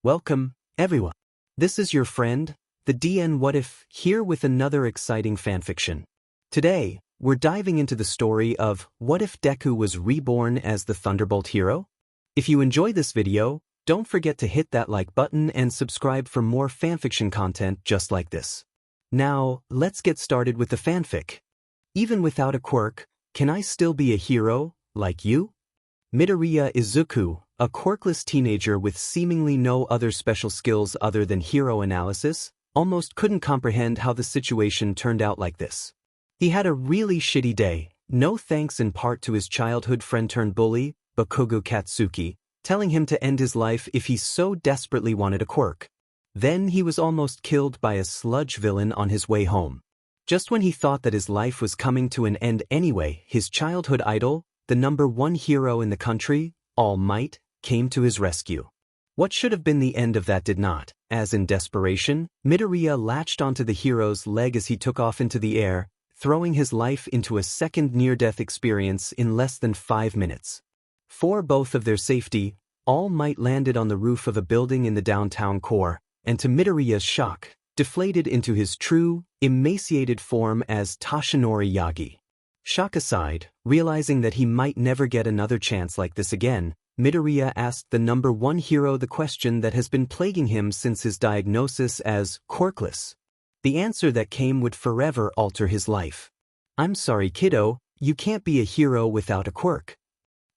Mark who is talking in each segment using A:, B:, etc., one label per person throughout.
A: Welcome, everyone. This is your friend, the DN What If, here with another exciting fanfiction. Today, we're diving into the story of What If Deku was reborn as the Thunderbolt hero? If you enjoy this video, don't forget to hit that like button and subscribe for more fanfiction content just like this. Now, let's get started with the fanfic. Even without a quirk, can I still be a hero, like you? Midoriya Izuku, a quirkless teenager with seemingly no other special skills other than hero analysis, almost couldn't comprehend how the situation turned out like this. He had a really shitty day, no thanks in part to his childhood friend-turned-bully, Bakugo Katsuki, telling him to end his life if he so desperately wanted a quirk. Then he was almost killed by a sludge villain on his way home. Just when he thought that his life was coming to an end anyway, his childhood idol, the #1 hero in the country, All Might, came to his rescue. What should have been the end of that did not, as in desperation, Midoriya latched onto the hero's leg as he took off into the air, throwing his life into a second near-death experience in less than 5 minutes. For both of their safety, All Might landed on the roof of a building in the downtown core, and to Midoriya's shock, deflated into his true, emaciated form as Toshinori Yagi. Shock aside, realizing that he might never get another chance like this again, Midoriya asked the #1 hero the question that has been plaguing him since his diagnosis as quirkless. The answer that came would forever alter his life. "I'm sorry, kiddo, you can't be a hero without a quirk.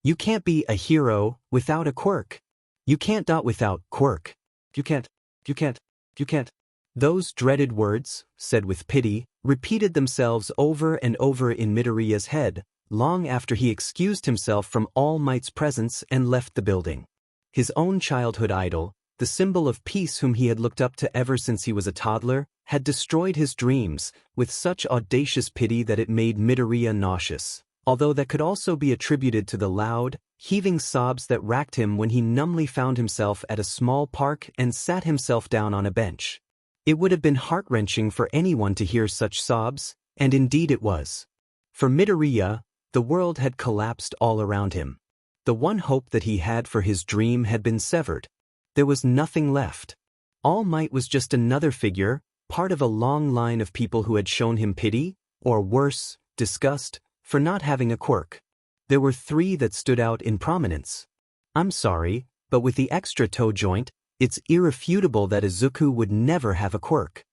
A: You can't be a hero without a quirk. You can't without quirk. You can't. Those dreaded words, said with pity, repeated themselves over and over in Midoriya's head, long after he excused himself from All Might's presence and left the building. His own childhood idol, the symbol of peace whom he had looked up to ever since he was a toddler, had destroyed his dreams, with such audacious pity that it made Midoriya nauseous, although that could also be attributed to the loud, heaving sobs that racked him when he numbly found himself at a small park and sat himself down on a bench. It would have been heart-wrenching for anyone to hear such sobs, and indeed it was. For Midoriya, the world had collapsed all around him. The one hope that he had for his dream had been severed. There was nothing left. All Might was just another figure, part of a long line of people who had shown him pity, or worse, disgust, for not having a quirk. There were 3 that stood out in prominence. I'm sorry, but with the extra toe joint, it's irrefutable that Izuku would never have a quirk.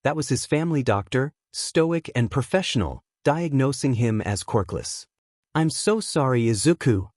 A: That was his family doctor, stoic and professional, diagnosing him as quirkless. I'm so sorry, Izuku.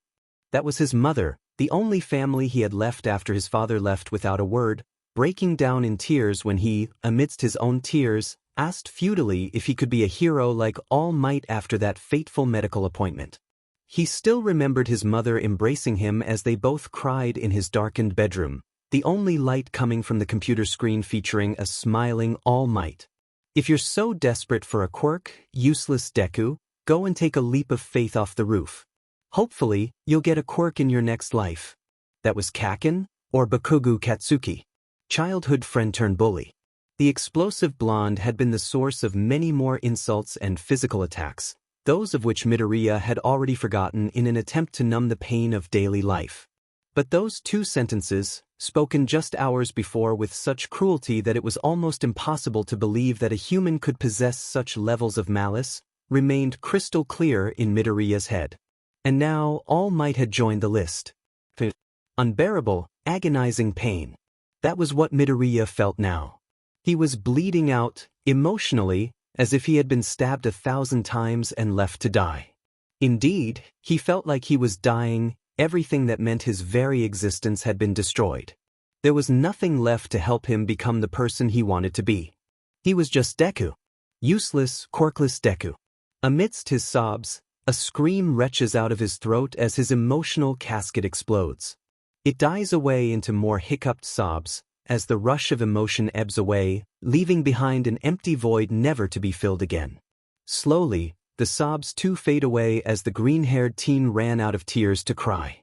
A: That was his mother, the only family he had left after his father left without a word, breaking down in tears when he, amidst his own tears, asked futilely if he could be a hero like All Might after that fateful medical appointment. He still remembered his mother embracing him as they both cried in his darkened bedroom, the only light coming from the computer screen featuring a smiling All Might. If you're so desperate for a quirk, useless Deku, go and take a leap of faith off the roof. Hopefully, you'll get a quirk in your next life. That was Kaken, or Bakugo Katsuki. Childhood friend-turned-bully. The explosive blonde had been the source of many more insults and physical attacks, those of which Midoriya had already forgotten in an attempt to numb the pain of daily life. But those 2 sentences, spoken just hours before with such cruelty that it was almost impossible to believe that a human could possess such levels of malice, remained crystal clear in Midoriya's head. And now All Might had joined the list. Unbearable, agonizing pain. That was what Midoriya felt now. He was bleeding out, emotionally, as if he had been stabbed 1,000 times and left to die. Indeed, he felt like he was dying. Everything that meant his very existence had been destroyed. There was nothing left to help him become the person he wanted to be. He was just Deku. Useless, quirkless Deku. Amidst his sobs, a scream retches out of his throat as his emotional casket explodes. It dies away into more hiccuped sobs, as the rush of emotion ebbs away, leaving behind an empty void never to be filled again. Slowly, the sobs too fade away as the green-haired teen ran out of tears to cry.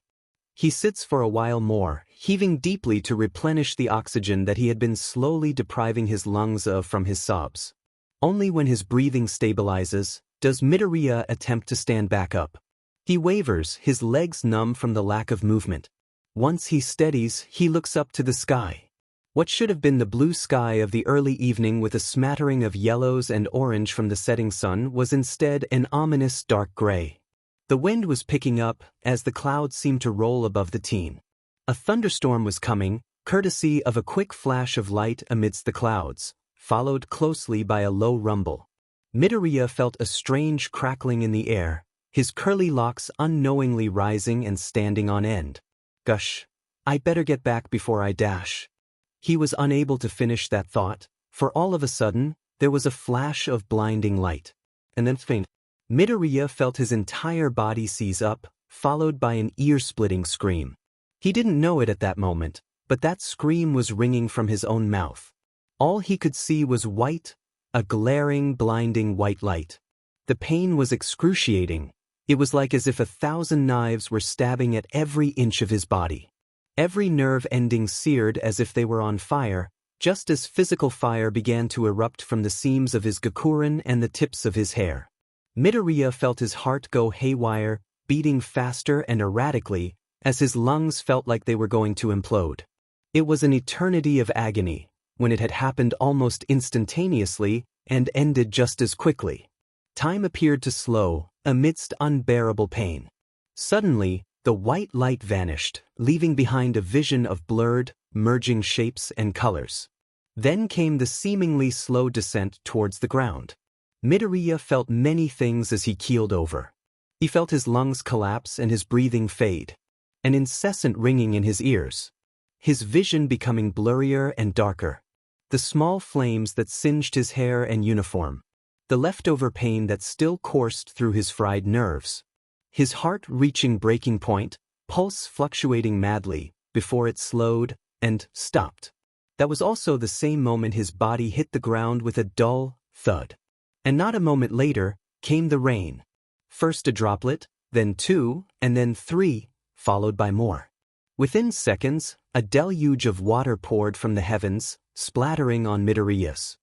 A: He sits for a while more, heaving deeply to replenish the oxygen that he had been slowly depriving his lungs of from his sobs. Only when his breathing stabilizes, does Midoriya attempt to stand back up. He wavers, his legs numb from the lack of movement. Once he steadies, he looks up to the sky. What should have been the blue sky of the early evening with a smattering of yellows and orange from the setting sun was instead an ominous dark gray. The wind was picking up as the clouds seemed to roll above the teen. A thunderstorm was coming, courtesy of a quick flash of light amidst the clouds, followed closely by a low rumble. Midoriya felt a strange crackling in the air, his curly locks unknowingly rising and standing on end. Gush! I better get back before I dash. He was unable to finish that thought, for all of a sudden, there was a flash of blinding light. And then faint. Midoriya felt his entire body seize up, followed by an ear-splitting scream. He didn't know it at that moment, but that scream was ringing from his own mouth. All he could see was white, a glaring, blinding white light. The pain was excruciating. It was like as if 1,000 knives were stabbing at every inch of his body. Every nerve ending seared as if they were on fire, just as physical fire began to erupt from the seams of his gakuren and the tips of his hair. Midoriya felt his heart go haywire, beating faster and erratically, as his lungs felt like they were going to implode. It was an eternity of agony, when it had happened almost instantaneously and ended just as quickly. Time appeared to slow, amidst unbearable pain. Suddenly, the white light vanished, leaving behind a vision of blurred, merging shapes and colors. Then came the seemingly slow descent towards the ground. Midoriya felt many things as he keeled over. He felt his lungs collapse and his breathing fade. An incessant ringing in his ears. His vision becoming blurrier and darker. The small flames that singed his hair and uniform. The leftover pain that still coursed through his fried nerves. His heart reaching breaking point, pulse fluctuating madly, before it slowed and stopped. That was also the same moment his body hit the ground with a dull thud. And not a moment later, came the rain. First a droplet, then 2, and then 3, followed by more. Within seconds, a deluge of water poured from the heavens, splattering on Midoriya's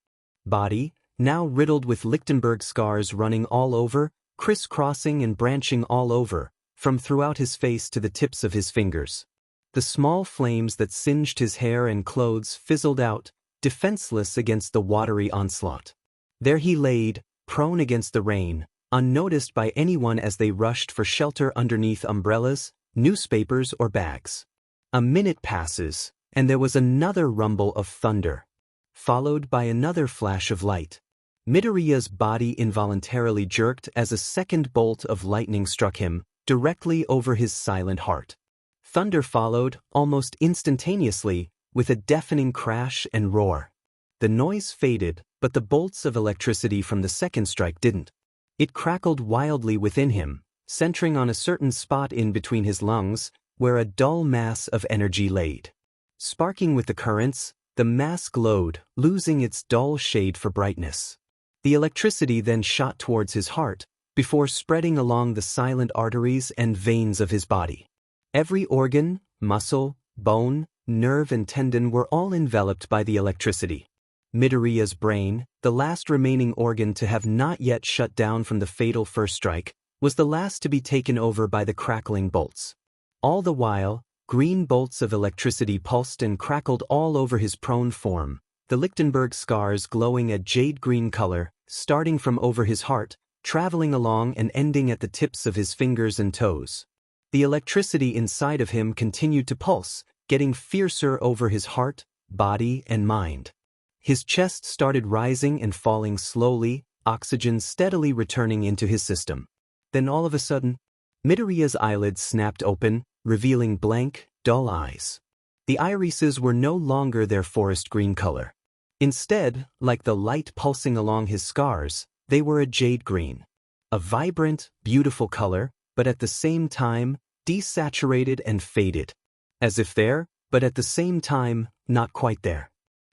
A: body, now riddled with Lichtenberg scars running all over, crisscrossing and branching all over, from throughout his face to the tips of his fingers. The small flames that singed his hair and clothes fizzled out, defenseless against the watery onslaught. There he laid, prone against the rain, unnoticed by anyone as they rushed for shelter underneath umbrellas, newspapers or bags. A minute passes, and there was another rumble of thunder, followed by another flash of light. Midoriya's body involuntarily jerked as a second bolt of lightning struck him, directly over his silent heart. Thunder followed, almost instantaneously, with a deafening crash and roar. The noise faded, but the bolts of electricity from the second strike didn't. It crackled wildly within him, centering on a certain spot in between his lungs, where a dull mass of energy laid. Sparking with the currents, the mass glowed, losing its dull shade for brightness. The electricity then shot towards his heart, before spreading along the silent arteries and veins of his body. Every organ, muscle, bone, nerve and tendon were all enveloped by the electricity. Midoriya's brain, the last remaining organ to have not yet shut down from the fatal first strike, was the last to be taken over by the crackling bolts. All the while, green bolts of electricity pulsed and crackled all over his prone form, the Lichtenberg scars glowing a jade green color, starting from over his heart, traveling along and ending at the tips of his fingers and toes. The electricity inside of him continued to pulse, getting fiercer over his heart, body, and mind. His chest started rising and falling slowly, oxygen steadily returning into his system. Then all of a sudden, Midoriya's eyelids snapped open, revealing blank, dull eyes. The irises were no longer their forest green color. Instead, like the light pulsing along his scars, they were a jade green. A vibrant, beautiful color, but at the same time, desaturated and faded. As if there, but at the same time, not quite there.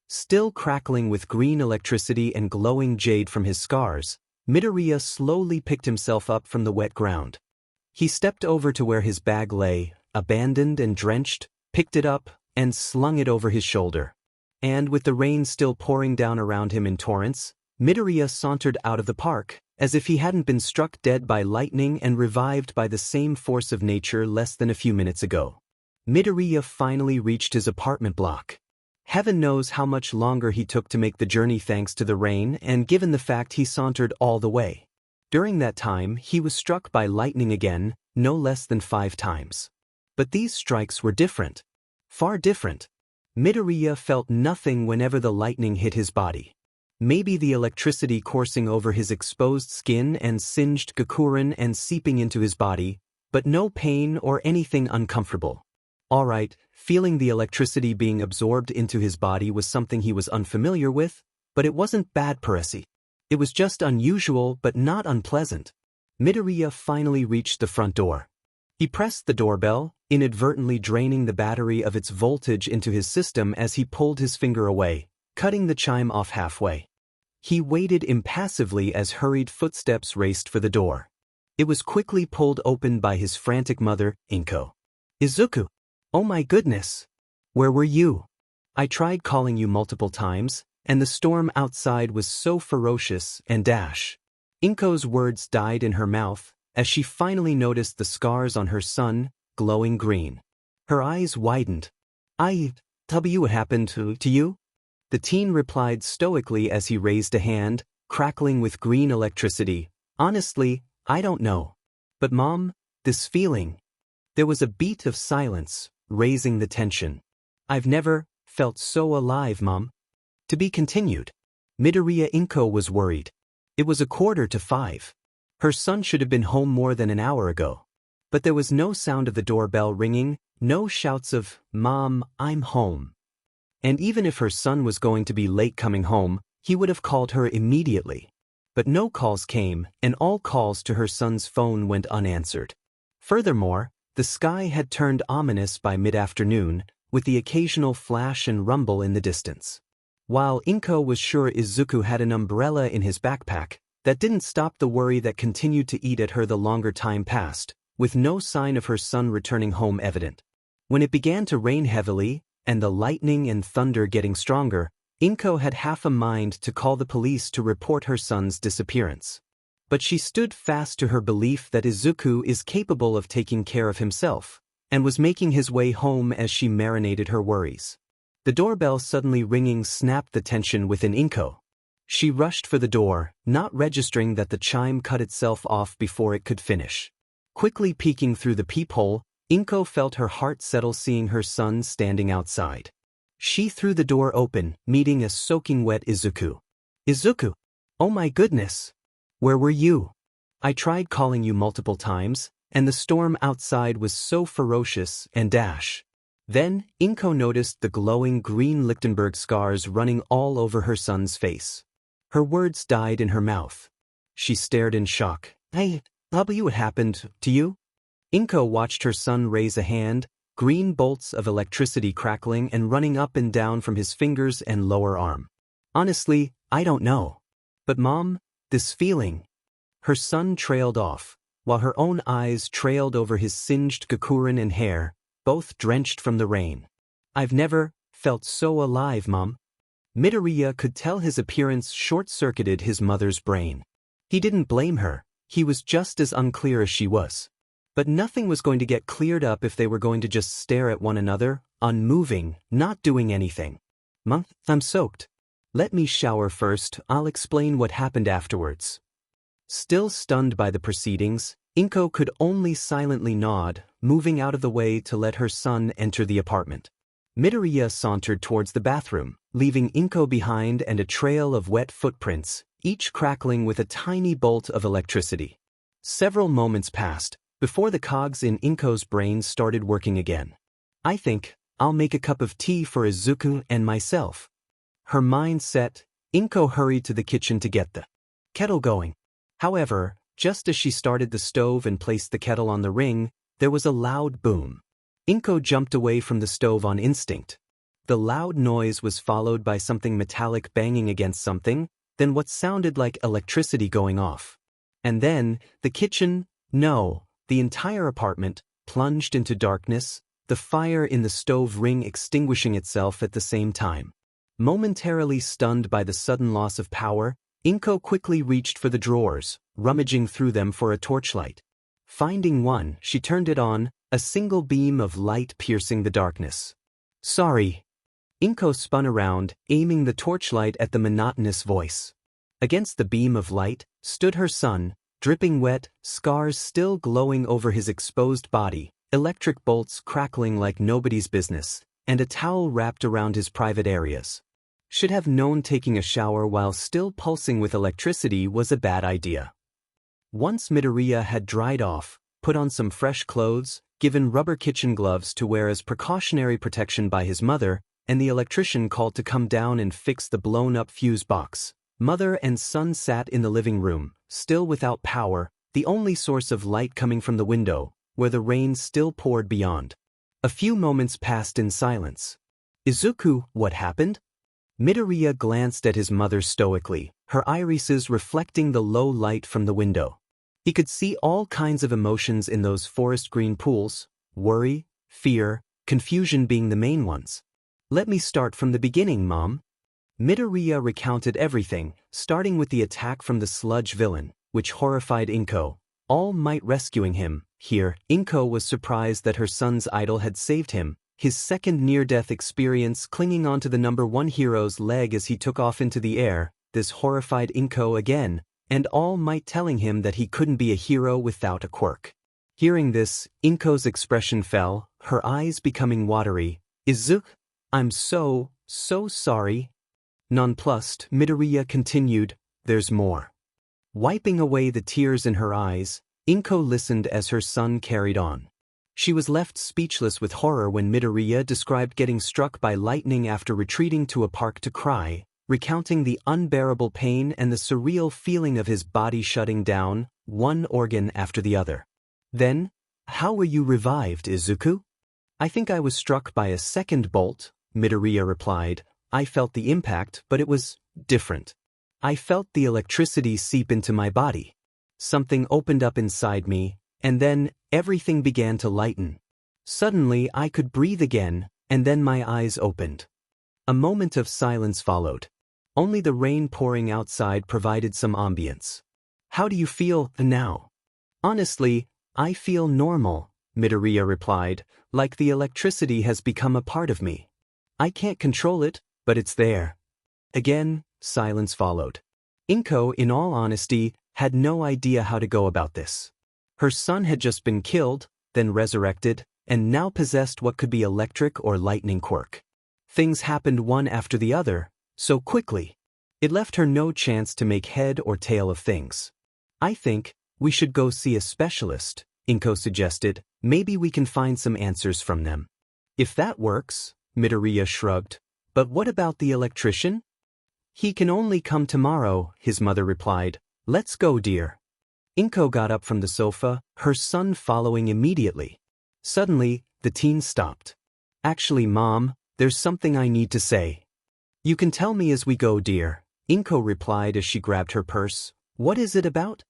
A: Still crackling with green electricity and glowing jade from his scars, Midoriya slowly picked himself up from the wet ground. He stepped over to where his bag lay, abandoned and drenched, picked it up, and slung it over his shoulder. And with the rain still pouring down around him in torrents, Midoriya sauntered out of the park, as if he hadn't been struck dead by lightning and revived by the same force of nature less than a few minutes ago. Midoriya finally reached his apartment block. Heaven knows how much longer he took to make the journey thanks to the rain and given the fact he sauntered all the way. During that time, he was struck by lightning again, no less than 5 times. But these strikes were different. Far different. Midoriya felt nothing whenever the lightning hit his body. Maybe the electricity coursing over his exposed skin and singed Gakurin and seeping into his body, but no pain or anything uncomfortable. Alright, feeling the electricity being absorbed into his body was something he was unfamiliar with, but it wasn't bad parasi. It was just unusual but not unpleasant. Midoriya finally reached the front door. He pressed the doorbell, inadvertently draining the battery of its voltage into his system as he pulled his finger away, cutting the chime off halfway. He waited impassively as hurried footsteps raced for the door. It was quickly pulled open by his frantic mother, Inko. Izuku! Oh my goodness! Where were you? I tried calling you multiple times, and the storm outside was so ferocious and dash. Inko's words died in her mouth as she finally noticed the scars on her son, glowing green. Her eyes widened. What happened to you? The teen replied stoically as he raised a hand, crackling with green electricity. Honestly, I don't know. But Mom, this feeling. There was a beat of silence, raising the tension. I've never felt so alive, Mom. To be continued. Midoriya Inko was worried. It was 4:45. Her son should have been home more than an hour ago. But there was no sound of the doorbell ringing, no shouts of, Mom, I'm home. And even if her son was going to be late coming home, he would have called her immediately. But no calls came, and all calls to her son's phone went unanswered. Furthermore, the sky had turned ominous by mid-afternoon, with the occasional flash and rumble in the distance. While Inko was sure Izuku had an umbrella in his backpack, that didn't stop the worry that continued to eat at her the longer time passed, with no sign of her son returning home evident. When it began to rain heavily, and the lightning and thunder getting stronger, Inko had half a mind to call the police to report her son's disappearance. But she stood fast to her belief that Izuku is capable of taking care of himself, and was making his way home as she marinated her worries. The doorbell suddenly ringing snapped the tension within Inko. She rushed for the door, not registering that the chime cut itself off before it could finish. Quickly peeking through the peephole, Inko felt her heart settle seeing her son standing outside. She threw the door open, meeting a soaking wet Izuku. Izuku! Oh my goodness! Where were you? I tried calling you multiple times, and the storm outside was so ferocious and dash. Then, Inko noticed the glowing green Lichtenberg scars running all over her son's face. Her words died in her mouth. She stared in shock. What happened to you? Inko watched her son raise a hand, green bolts of electricity crackling and running up and down from his fingers and lower arm. Honestly, I don't know. But Mom, this feeling. Her son trailed off, while her own eyes trailed over his singed Gakurin and hair, both drenched from the rain. I've never felt so alive, Mom. Midoriya could tell his appearance short-circuited his mother's brain. He didn't blame her, he was just as unclear as she was. But nothing was going to get cleared up if they were going to just stare at one another, unmoving, not doing anything. Mom, I'm soaked. Let me shower first, I'll explain what happened afterwards. Still stunned by the proceedings, Inko could only silently nod, moving out of the way to let her son enter the apartment. Midoriya sauntered towards the bathroom, leaving Inko behind and a trail of wet footprints, each crackling with a tiny bolt of electricity. Several moments passed, before the cogs in Inko's brain started working again. I think I'll make a cup of tea for Izuku and myself. Her mind set, Inko hurried to the kitchen to get the kettle going. However, just as she started the stove and placed the kettle on the ring, there was a loud boom. Inko jumped away from the stove on instinct. The loud noise was followed by something metallic banging against something, then what sounded like electricity going off. And then, the kitchen, no, the entire apartment, plunged into darkness, the fire in the stove ring extinguishing itself at the same time. Momentarily stunned by the sudden loss of power, Inko quickly reached for the drawers, rummaging through them for a torchlight. Finding one, she turned it on, a single beam of light piercing the darkness. Sorry. Inko spun around, aiming the torchlight at the monotonous voice. Against the beam of light stood her son, dripping wet, scars still glowing over his exposed body, electric bolts crackling like nobody's business, and a towel wrapped around his private areas. Should have known taking a shower while still pulsing with electricity was a bad idea. Once Midoriya had dried off, put on some fresh clothes, given rubber kitchen gloves to wear as precautionary protection by his mother, and the electrician called to come down and fix the blown-up fuse box, mother and son sat in the living room, still without power, the only source of light coming from the window, where the rain still poured beyond. A few moments passed in silence. Izuku, what happened? Midoriya glanced at his mother stoically, her irises reflecting the low light from the window. He could see all kinds of emotions in those forest green pools, worry, fear, confusion being the main ones. Let me start from the beginning, Mom. Midoriya recounted everything, starting with the attack from the sludge villain, which horrified Inko, All Might rescuing him. Here, Inko was surprised that her son's idol had saved him, his second near-death experience clinging onto the number one hero's leg as he took off into the air, this horrified Inko again, and All Might telling him that he couldn't be a hero without a quirk. Hearing this, Inko's expression fell, her eyes becoming watery. Izuku, I'm so sorry. Nonplussed, Midoriya continued, there's more. Wiping away the tears in her eyes, Inko listened as her son carried on. She was left speechless with horror when Midoriya described getting struck by lightning after retreating to a park to cry, recounting the unbearable pain and the surreal feeling of his body shutting down, one organ after the other. Then, how were you revived, Izuku? I think I was struck by a second bolt, Midoriya replied. I felt the impact, but it was different. I felt the electricity seep into my body. Something opened up inside me, and then everything began to lighten. Suddenly I could breathe again, and then my eyes opened. A moment of silence followed. Only the rain pouring outside provided some ambience. How do you feel now? Honestly, I feel normal, Midoriya replied, like the electricity has become a part of me. I can't control it, but it's there. Again, silence followed. Inko, in all honesty, had no idea how to go about this. Her son had just been killed, then resurrected, and now possessed what could be electric or lightning quirk. Things happened one after the other, so quickly. It left her no chance to make head or tail of things. I think we should go see a specialist, Inko suggested. Maybe we can find some answers from them. If that works, Midoriya shrugged. But what about the electrician? He can only come tomorrow, his mother replied. Let's go, dear. Inko got up from the sofa, her son following immediately. Suddenly, the teen stopped. Actually, Mom, there's something I need to say. You can tell me as we go, dear, Inko replied as she grabbed her purse. What is it about?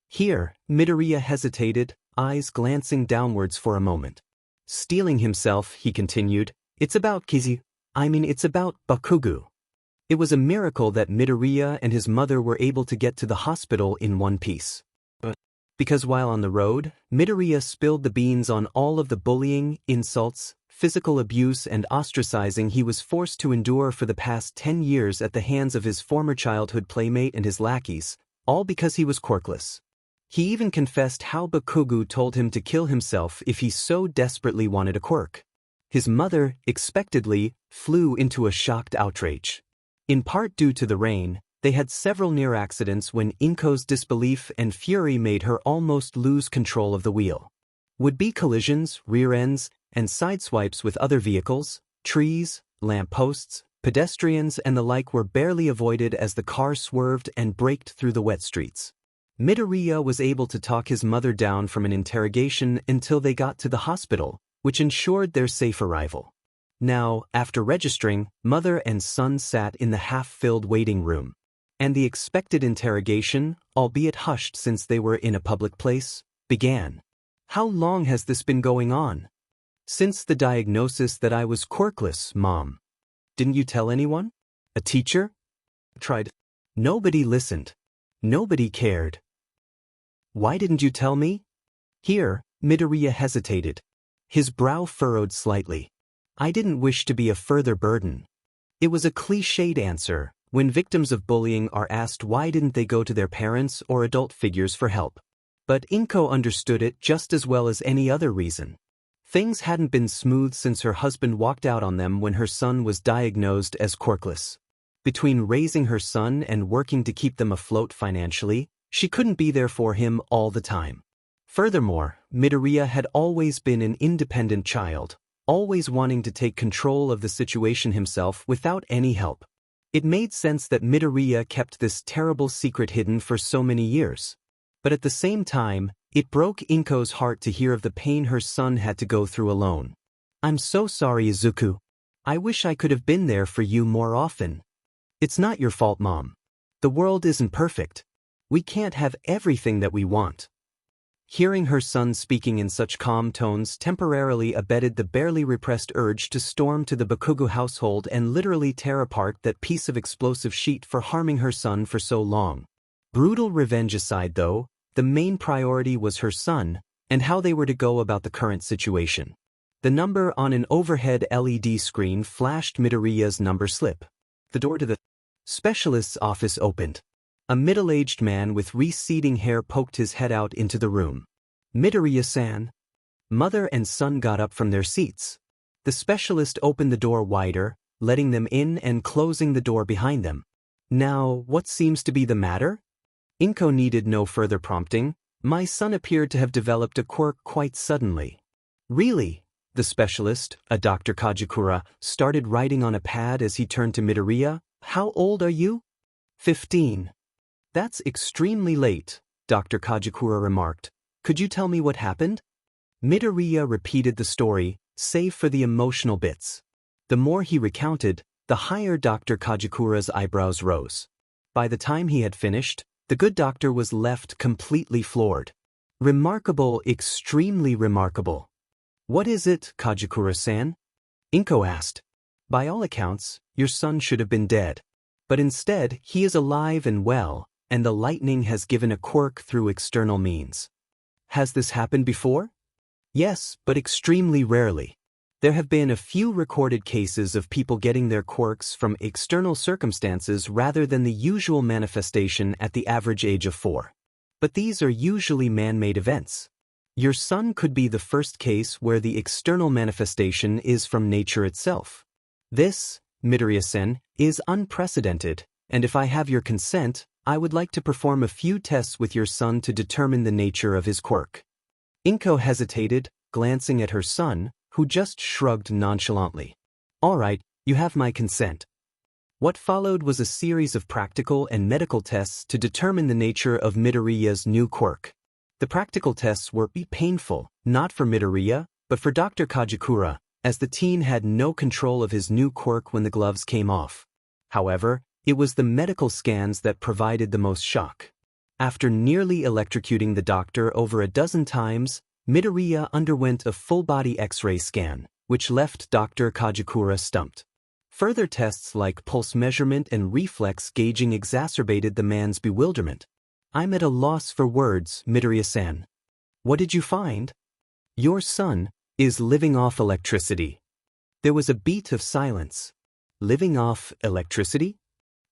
A: Here, Midoriya hesitated, eyes glancing downwards for a moment. Steeling himself, he continued, it's about it's about Bakugo. It was a miracle that Midoriya and his mother were able to get to the hospital in one piece. Because while on the road, Midoriya spilled the beans on all of the bullying, insults, physical abuse and ostracizing he was forced to endure for the past 10 years at the hands of his former childhood playmate and his lackeys, all because he was quirkless. He even confessed how Bakugo told him to kill himself if he so desperately wanted a quirk. His mother, expectedly, flew into a shocked outrage. In part due to the rain, they had several near accidents when Inko's disbelief and fury made her almost lose control of the wheel. Would-be collisions, rear ends, and sideswipes with other vehicles, trees, lampposts, pedestrians and the like were barely avoided as the car swerved and braked through the wet streets. Midoriya was able to talk his mother down from an interrogation until they got to the hospital, which ensured their safe arrival. Now, after registering, mother and son sat in the half-filled waiting room. And the expected interrogation, albeit hushed since they were in a public place, began. How long has this been going on? Since the diagnosis that I was quirkless, Mom. Didn't you tell anyone? A teacher? Tried. Nobody listened. Nobody cared. Why didn't you tell me? Here, Midoriya hesitated. His brow furrowed slightly. I didn't wish to be a further burden. It was a cliched answer, when victims of bullying are asked why didn't they go to their parents or adult figures for help. But Inko understood it just as well as any other reason. Things hadn't been smooth since her husband walked out on them when her son was diagnosed as quirkless. Between raising her son and working to keep them afloat financially, she couldn't be there for him all the time. Furthermore, Midoriya had always been an independent child, always wanting to take control of the situation himself without any help. It made sense that Midoriya kept this terrible secret hidden for so many years. But at the same time, it broke Inko's heart to hear of the pain her son had to go through alone. I'm so sorry, Izuku. I wish I could have been there for you more often. It's not your fault, Mom. The world isn't perfect. We can't have everything that we want. Hearing her son speaking in such calm tones temporarily abated the barely repressed urge to storm to the Bakugo household and literally tear apart that piece of explosive sheet for harming her son for so long. Brutal revenge aside though, the main priority was her son, and how they were to go about the current situation. The number on an overhead LED screen flashed Midoriya's number slip. The door to the specialist's office opened. A middle-aged man with receding hair poked his head out into the room. Midoriya-san. Mother and son got up from their seats. The specialist opened the door wider, letting them in and closing the door behind them. Now, what seems to be the matter? Inko needed no further prompting. My son appeared to have developed a quirk quite suddenly. Really? The specialist, a Dr. Kajikura, started writing on a pad as he turned to Midoriya. How old are you? 15. That's extremely late, Dr. Kajikura remarked. Could you tell me what happened? Midoriya repeated the story, save for the emotional bits. The more he recounted, the higher Dr. Kajikura's eyebrows rose. By the time he had finished, the good doctor was left completely floored. Remarkable, extremely remarkable. What is it, Kajikura-san? Inko asked. By all accounts, your son should have been dead. But instead, he is alive and well, and the lightning has given a quirk through external means. Has this happened before? Yes, but extremely rarely. There have been a few recorded cases of people getting their quirks from external circumstances rather than the usual manifestation at the average age of 4. But these are usually man-made events. Your son could be the first case where the external manifestation is from nature itself. This, Midoriya-sen, is unprecedented, and if I have your consent, I would like to perform a few tests with your son to determine the nature of his quirk. Inko hesitated, glancing at her son, who just shrugged nonchalantly. All right, you have my consent. What followed was a series of practical and medical tests to determine the nature of Midoriya's new quirk. The practical tests were painful, not for Midoriya, but for Dr. Kajikura, as the teen had no control of his new quirk when the gloves came off. However, it was the medical scans that provided the most shock. After nearly electrocuting the doctor over a dozen times, Midoriya underwent a full-body X-ray scan, which left Dr. Kajikura stumped. Further tests like pulse measurement and reflex gauging exacerbated the man's bewilderment. I'm at a loss for words, Midoriya-san. What did you find? Your son is living off electricity. There was a beat of silence. Living off electricity?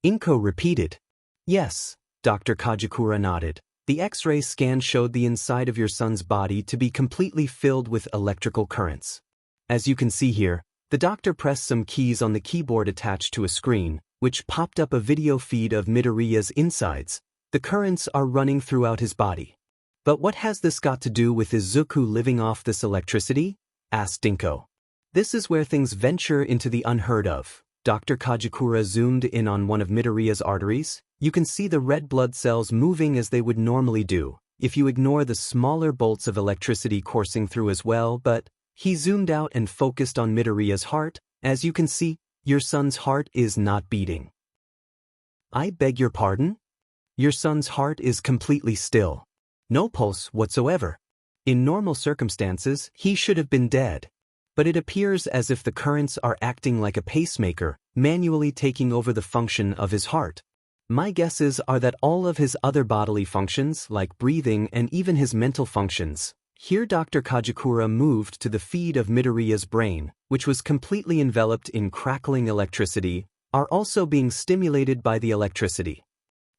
A: Inko repeated. Yes, Dr. Kajikura nodded. The X-ray scan showed the inside of your son's body to be completely filled with electrical currents. As you can see here, the doctor pressed some keys on the keyboard attached to a screen, which popped up a video feed of Midoriya's insides. The currents are running throughout his body. But what has this got to do with Izuku living off this electricity? Asked Inko. This is where things venture into the unheard of. Dr. Kajikura zoomed in on one of Midoriya's arteries. You can see the red blood cells moving as they would normally do, if you ignore the smaller bolts of electricity coursing through as well, but he zoomed out and focused on Midoriya's heart. As you can see, your son's heart is not beating. I beg your pardon? Your son's heart is completely still. No pulse whatsoever. In normal circumstances, he should have been dead. But it appears as if the currents are acting like a pacemaker, manually taking over the function of his heart. My guesses are that all of his other bodily functions, like breathing and even his mental functions, Here Dr. Kajakura moved to the feed of Midoriya's brain, which was completely enveloped in crackling electricity, are also being stimulated by the electricity.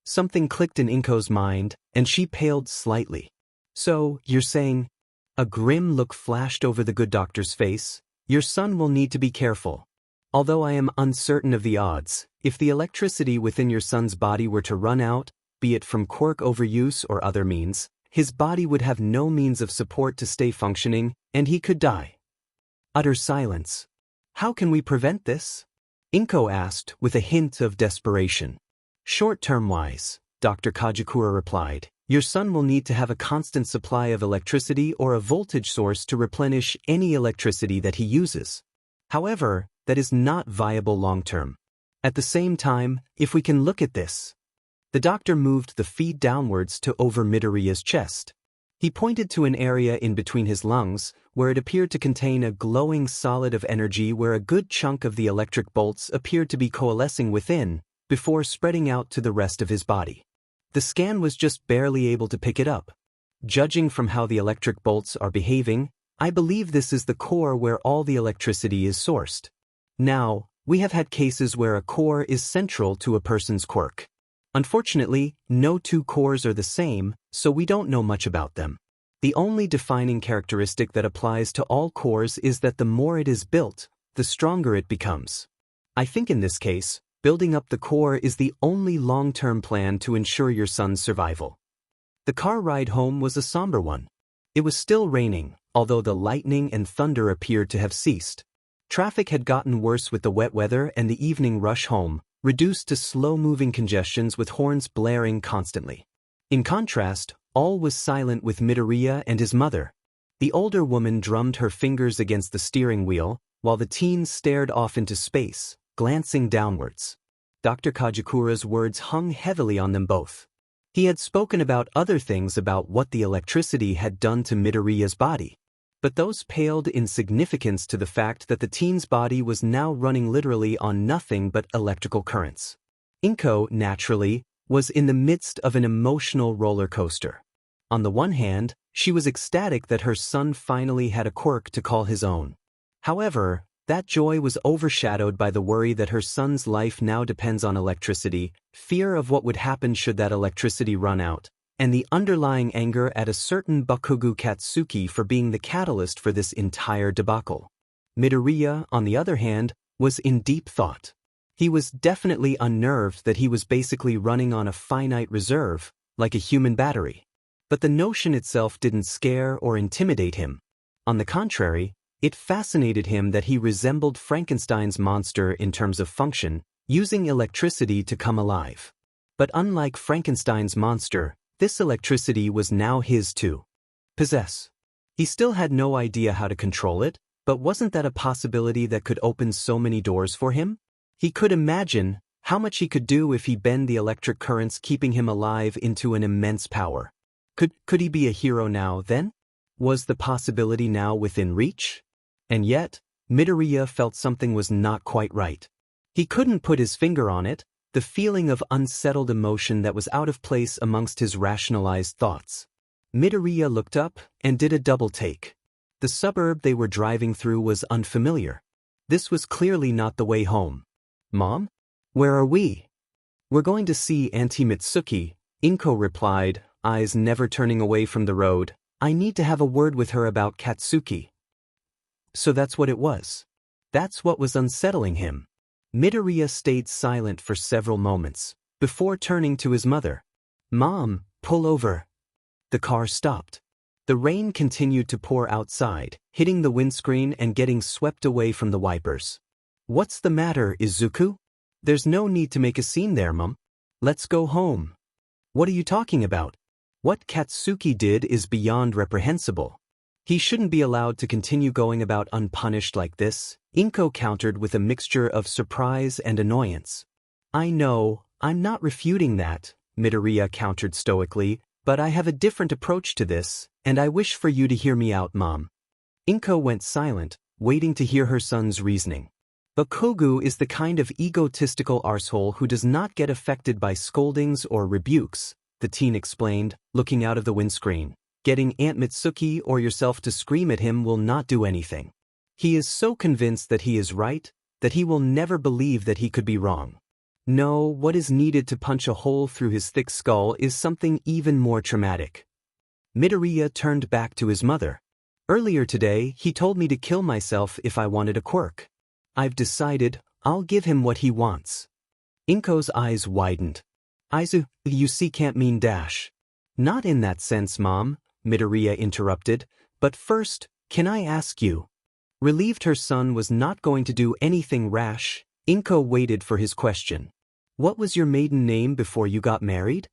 A: Something clicked in Inko's mind, and she paled slightly. So, you're saying? A grim look flashed over the good doctor's face. Your son will need to be careful. Although I am uncertain of the odds, if the electricity within your son's body were to run out, be it from quirk overuse or other means, his body would have no means of support to stay functioning, and he could die. Utter silence. How can we prevent this? Inko asked with a hint of desperation. Short-term-wise, Dr. Kajakura replied, your son will need to have a constant supply of electricity or a voltage source to replenish any electricity that he uses. However, that is not viable long-term. At the same time, if we can look at this. The doctor moved the feed downwards to over Midoriya's chest. He pointed to an area in between his lungs, where it appeared to contain a glowing solid of energy where a good chunk of the electric bolts appeared to be coalescing within, before spreading out to the rest of his body. The scan was just barely able to pick it up. Judging from how the electric bolts are behaving, I believe this is the core where all the electricity is sourced. Now, we have had cases where a core is central to a person's quirk. Unfortunately, no two cores are the same, so we don't know much about them. The only defining characteristic that applies to all cores is that the more it is built, the stronger it becomes. I think in this case, building up the core is the only long-term plan to ensure your son's survival. The car ride home was a somber one. It was still raining, although the lightning and thunder appeared to have ceased. Traffic had gotten worse with the wet weather and the evening rush home, reduced to slow-moving congestions with horns blaring constantly. In contrast, all was silent with Midoriya and his mother. The older woman drummed her fingers against the steering wheel, while the teens stared off into space, glancing downwards. Dr. Kajakura's words hung heavily on them both. He had spoken about other things about what the electricity had done to Midoriya's body. But those paled in significance to the fact that the teen's body was now running literally on nothing but electrical currents. Inko, naturally, was in the midst of an emotional roller coaster. On the one hand, she was ecstatic that her son finally had a quirk to call his own. However, that joy was overshadowed by the worry that her son's life now depends on electricity, fear of what would happen should that electricity run out, and the underlying anger at a certain Bakugo Katsuki for being the catalyst for this entire debacle. Midoriya, on the other hand, was in deep thought. He was definitely unnerved that he was basically running on a finite reserve, like a human battery. But the notion itself didn't scare or intimidate him. On the contrary, it fascinated him that he resembled Frankenstein's monster in terms of function, using electricity to come alive. But unlike Frankenstein's monster, this electricity was now his to possess. He still had no idea how to control it, but wasn't that a possibility that could open so many doors for him? He could imagine how much he could do if he bent the electric currents keeping him alive into an immense power. Could he be a hero now, then? Was the possibility now within reach? And yet, Midoriya felt something was not quite right. He couldn't put his finger on it, the feeling of unsettled emotion that was out of place amongst his rationalized thoughts. Midoriya looked up and did a double take. The suburb they were driving through was unfamiliar. This was clearly not the way home. Mom? Where are we? We're going to see Auntie Mitsuki, Inko replied, eyes never turning away from the road. I need to have a word with her about Katsuki. So that's what it was. That's what was unsettling him. Midoriya stayed silent for several moments, before turning to his mother. Mom, pull over. The car stopped. The rain continued to pour outside, hitting the windscreen and getting swept away from the wipers. What's the matter, Izuku? There's no need to make a scene there, Mom. Let's go home. What are you talking about? What Katsuki did is beyond reprehensible. He shouldn't be allowed to continue going about unpunished like this, Inko countered with a mixture of surprise and annoyance. I know, I'm not refuting that, Midoriya countered stoically, but I have a different approach to this, and I wish for you to hear me out, Mom. Inko went silent, waiting to hear her son's reasoning. Bakugo is the kind of egotistical arsehole who does not get affected by scoldings or rebukes, the teen explained, looking out of the windscreen. Getting Aunt Mitsuki or yourself to scream at him will not do anything. He is so convinced that he is right, that he will never believe that he could be wrong. No, what is needed to punch a hole through his thick skull is something even more traumatic. Midoriya turned back to his mother. Earlier today, he told me to kill myself if I wanted a quirk. I've decided, I'll give him what he wants. Inko's eyes widened. Aizu, you see can't mean dash. Not in that sense, Mom, Midoriya interrupted, but first, can I ask you? Relieved her son was not going to do anything rash, Inko waited for his question. What was your maiden name before you got married?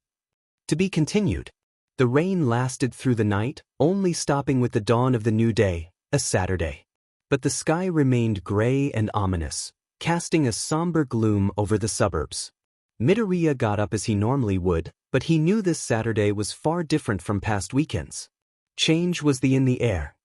A: To be continued. The rain lasted through the night, only stopping with the dawn of the new day, a Saturday. But the sky remained gray and ominous, casting a somber gloom over the suburbs. Midoriya got up as he normally would, but he knew this Saturday was far different from past weekends. Change was in the air.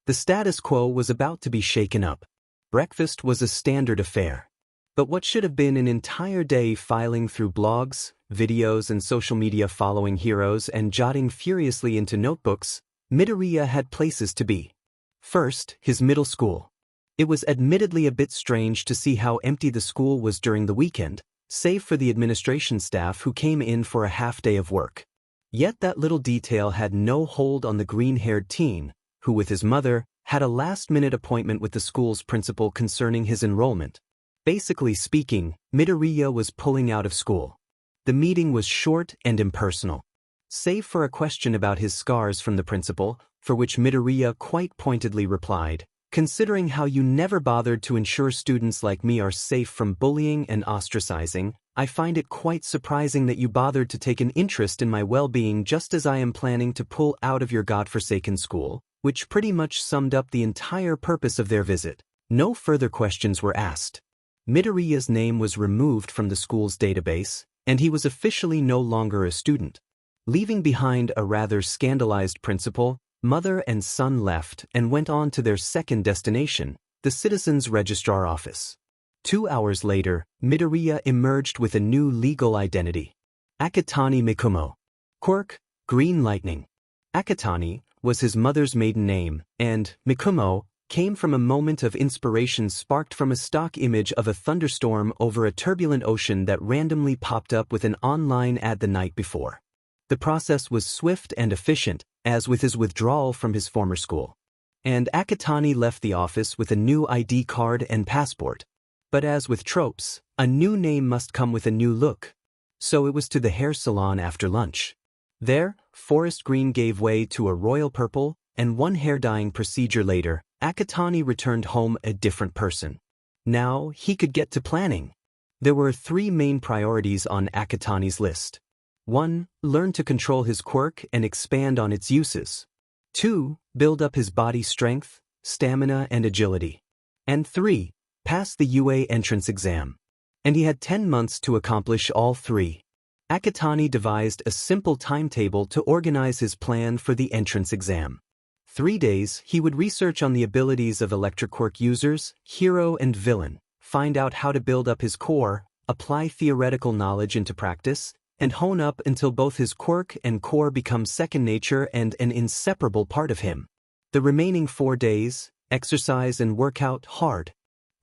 A: The status quo was about to be shaken up. Breakfast was a standard affair. But what should have been an entire day filing through blogs, videos and social media following heroes and jotting furiously into notebooks, Midoriya had places to be. First, his middle school. It was admittedly a bit strange to see how empty the school was during the weekend, save for the administration staff who came in for a half-day of work. Yet that little detail had no hold on the green-haired teen, who with his mother, had a last-minute appointment with the school's principal concerning his enrollment. Basically speaking, Midoriya was pulling out of school. The meeting was short and impersonal. Save for a question about his scars from the principal, for which Midoriya quite pointedly replied, considering how you never bothered to ensure students like me are safe from bullying and ostracizing, I find it quite surprising that you bothered to take an interest in my well-being just as I am planning to pull out of your godforsaken school, which pretty much summed up the entire purpose of their visit. No further questions were asked. Midoriya's name was removed from the school's database, and he was officially no longer a student. Leaving behind a rather scandalized principal, mother and son left and went on to their second destination, the Citizens Registrar Office. 2 hours later, Midoriya emerged with a new legal identity. Akatani Mikumo. Quirk, Green Lightning. Akatani was his mother's maiden name, and Mikumo came from a moment of inspiration sparked from a stock image of a thunderstorm over a turbulent ocean that randomly popped up with an online ad the night before. The process was swift and efficient, as with his withdrawal from his former school. And Akatani left the office with a new ID card and passport. But as with tropes, a new name must come with a new look. So it was to the hair salon after lunch. There, forest green gave way to a royal purple, and one hair dyeing procedure later, Akatani returned home a different person. Now, he could get to planning. There were 3 main priorities on Akatani's list. 1. Learn to control his quirk and expand on its uses. 2. Build up his body strength, stamina and agility. And 3. Pass the UA entrance exam. And he had 10 months to accomplish all 3. Akatani devised a simple timetable to organize his plan for the entrance exam. 3 days, he would research on the abilities of electric quirk users, hero and villain, find out how to build up his core, apply theoretical knowledge into practice, and hone up until both his quirk and core become second nature and an inseparable part of him. The remaining 4 days, exercise and work out hard.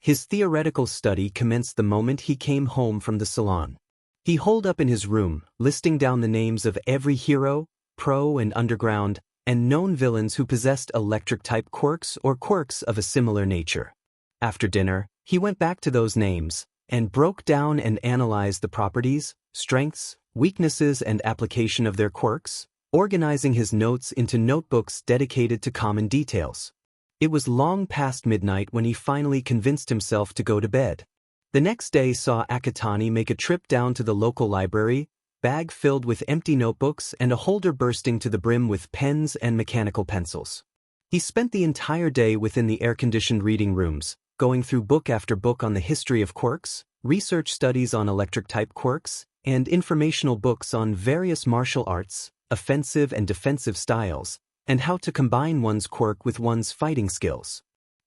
A: His theoretical study commenced the moment he came home from the salon. He holed up in his room, listing down the names of every hero, pro and underground, and known villains who possessed electric-type quirks or quirks of a similar nature. After dinner, he went back to those names, and broke down and analyzed the properties, strengths, weaknesses and application of their quirks, organizing his notes into notebooks dedicated to common details. It was long past midnight when he finally convinced himself to go to bed. The next day saw Akatani make a trip down to the local library, bag filled with empty notebooks and a holder bursting to the brim with pens and mechanical pencils. He spent the entire day within the air-conditioned reading rooms, going through book after book on the history of quirks, research studies on electric-type quirks, and informational books on various martial arts, offensive and defensive styles, and how to combine one's quirk with one's fighting skills.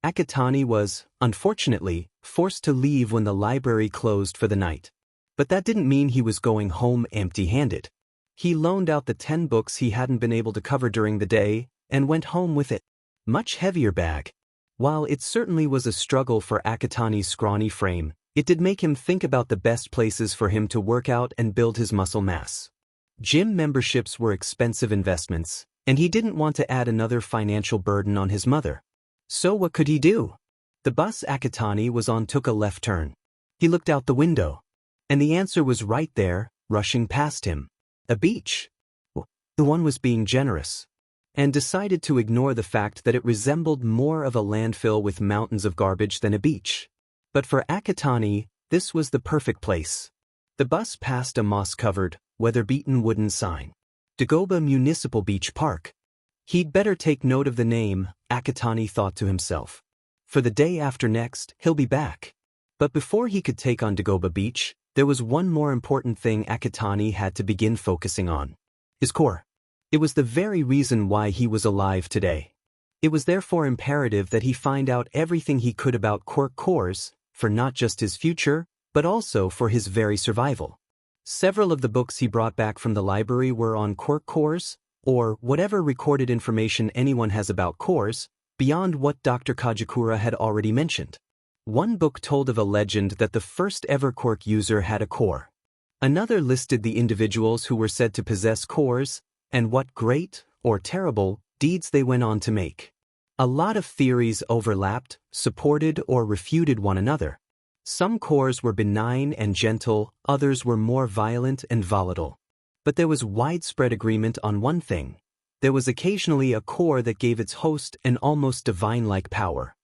A: Akatani was, unfortunately, forced to leave when the library closed for the night. But that didn't mean he was going home empty-handed. He loaned out the 10 books he hadn't been able to cover during the day and went home with it. Much heavier bag. While it certainly was a struggle for Akatani's scrawny frame, it did make him think about the best places for him to work out and build his muscle mass. Gym memberships were expensive investments, and he didn't want to add another financial burden on his mother. So what could he do? The bus Akatani was on took a left turn. He looked out the window. And the answer was right there, rushing past him. A beach. The one was being generous. And decided to ignore the fact that it resembled more of a landfill with mountains of garbage than a beach. But for Akatani, this was the perfect place. The bus passed a moss-covered, weather-beaten wooden sign. Dagoba Municipal Beach Park. He'd better take note of the name, Akatani thought to himself. For the day after next, he'll be back. But before he could take on Dagoba Beach, there was one more important thing Akatani had to begin focusing on. His core. It was the very reason why he was alive today. It was therefore imperative that he find out everything he could about quirk cores, for not just his future, but also for his very survival. Several of the books he brought back from the library were on quirk cores, or whatever recorded information anyone has about cores, beyond what Dr. Kajakura had already mentioned. One book told of a legend that the first ever quirk user had a core. Another listed the individuals who were said to possess cores, and what great, or terrible, deeds they went on to make. A lot of theories overlapped, supported or refuted one another. Some cores were benign and gentle, others were more violent and volatile. But there was widespread agreement on one thing. There was occasionally a core that gave its host an almost divine-like power.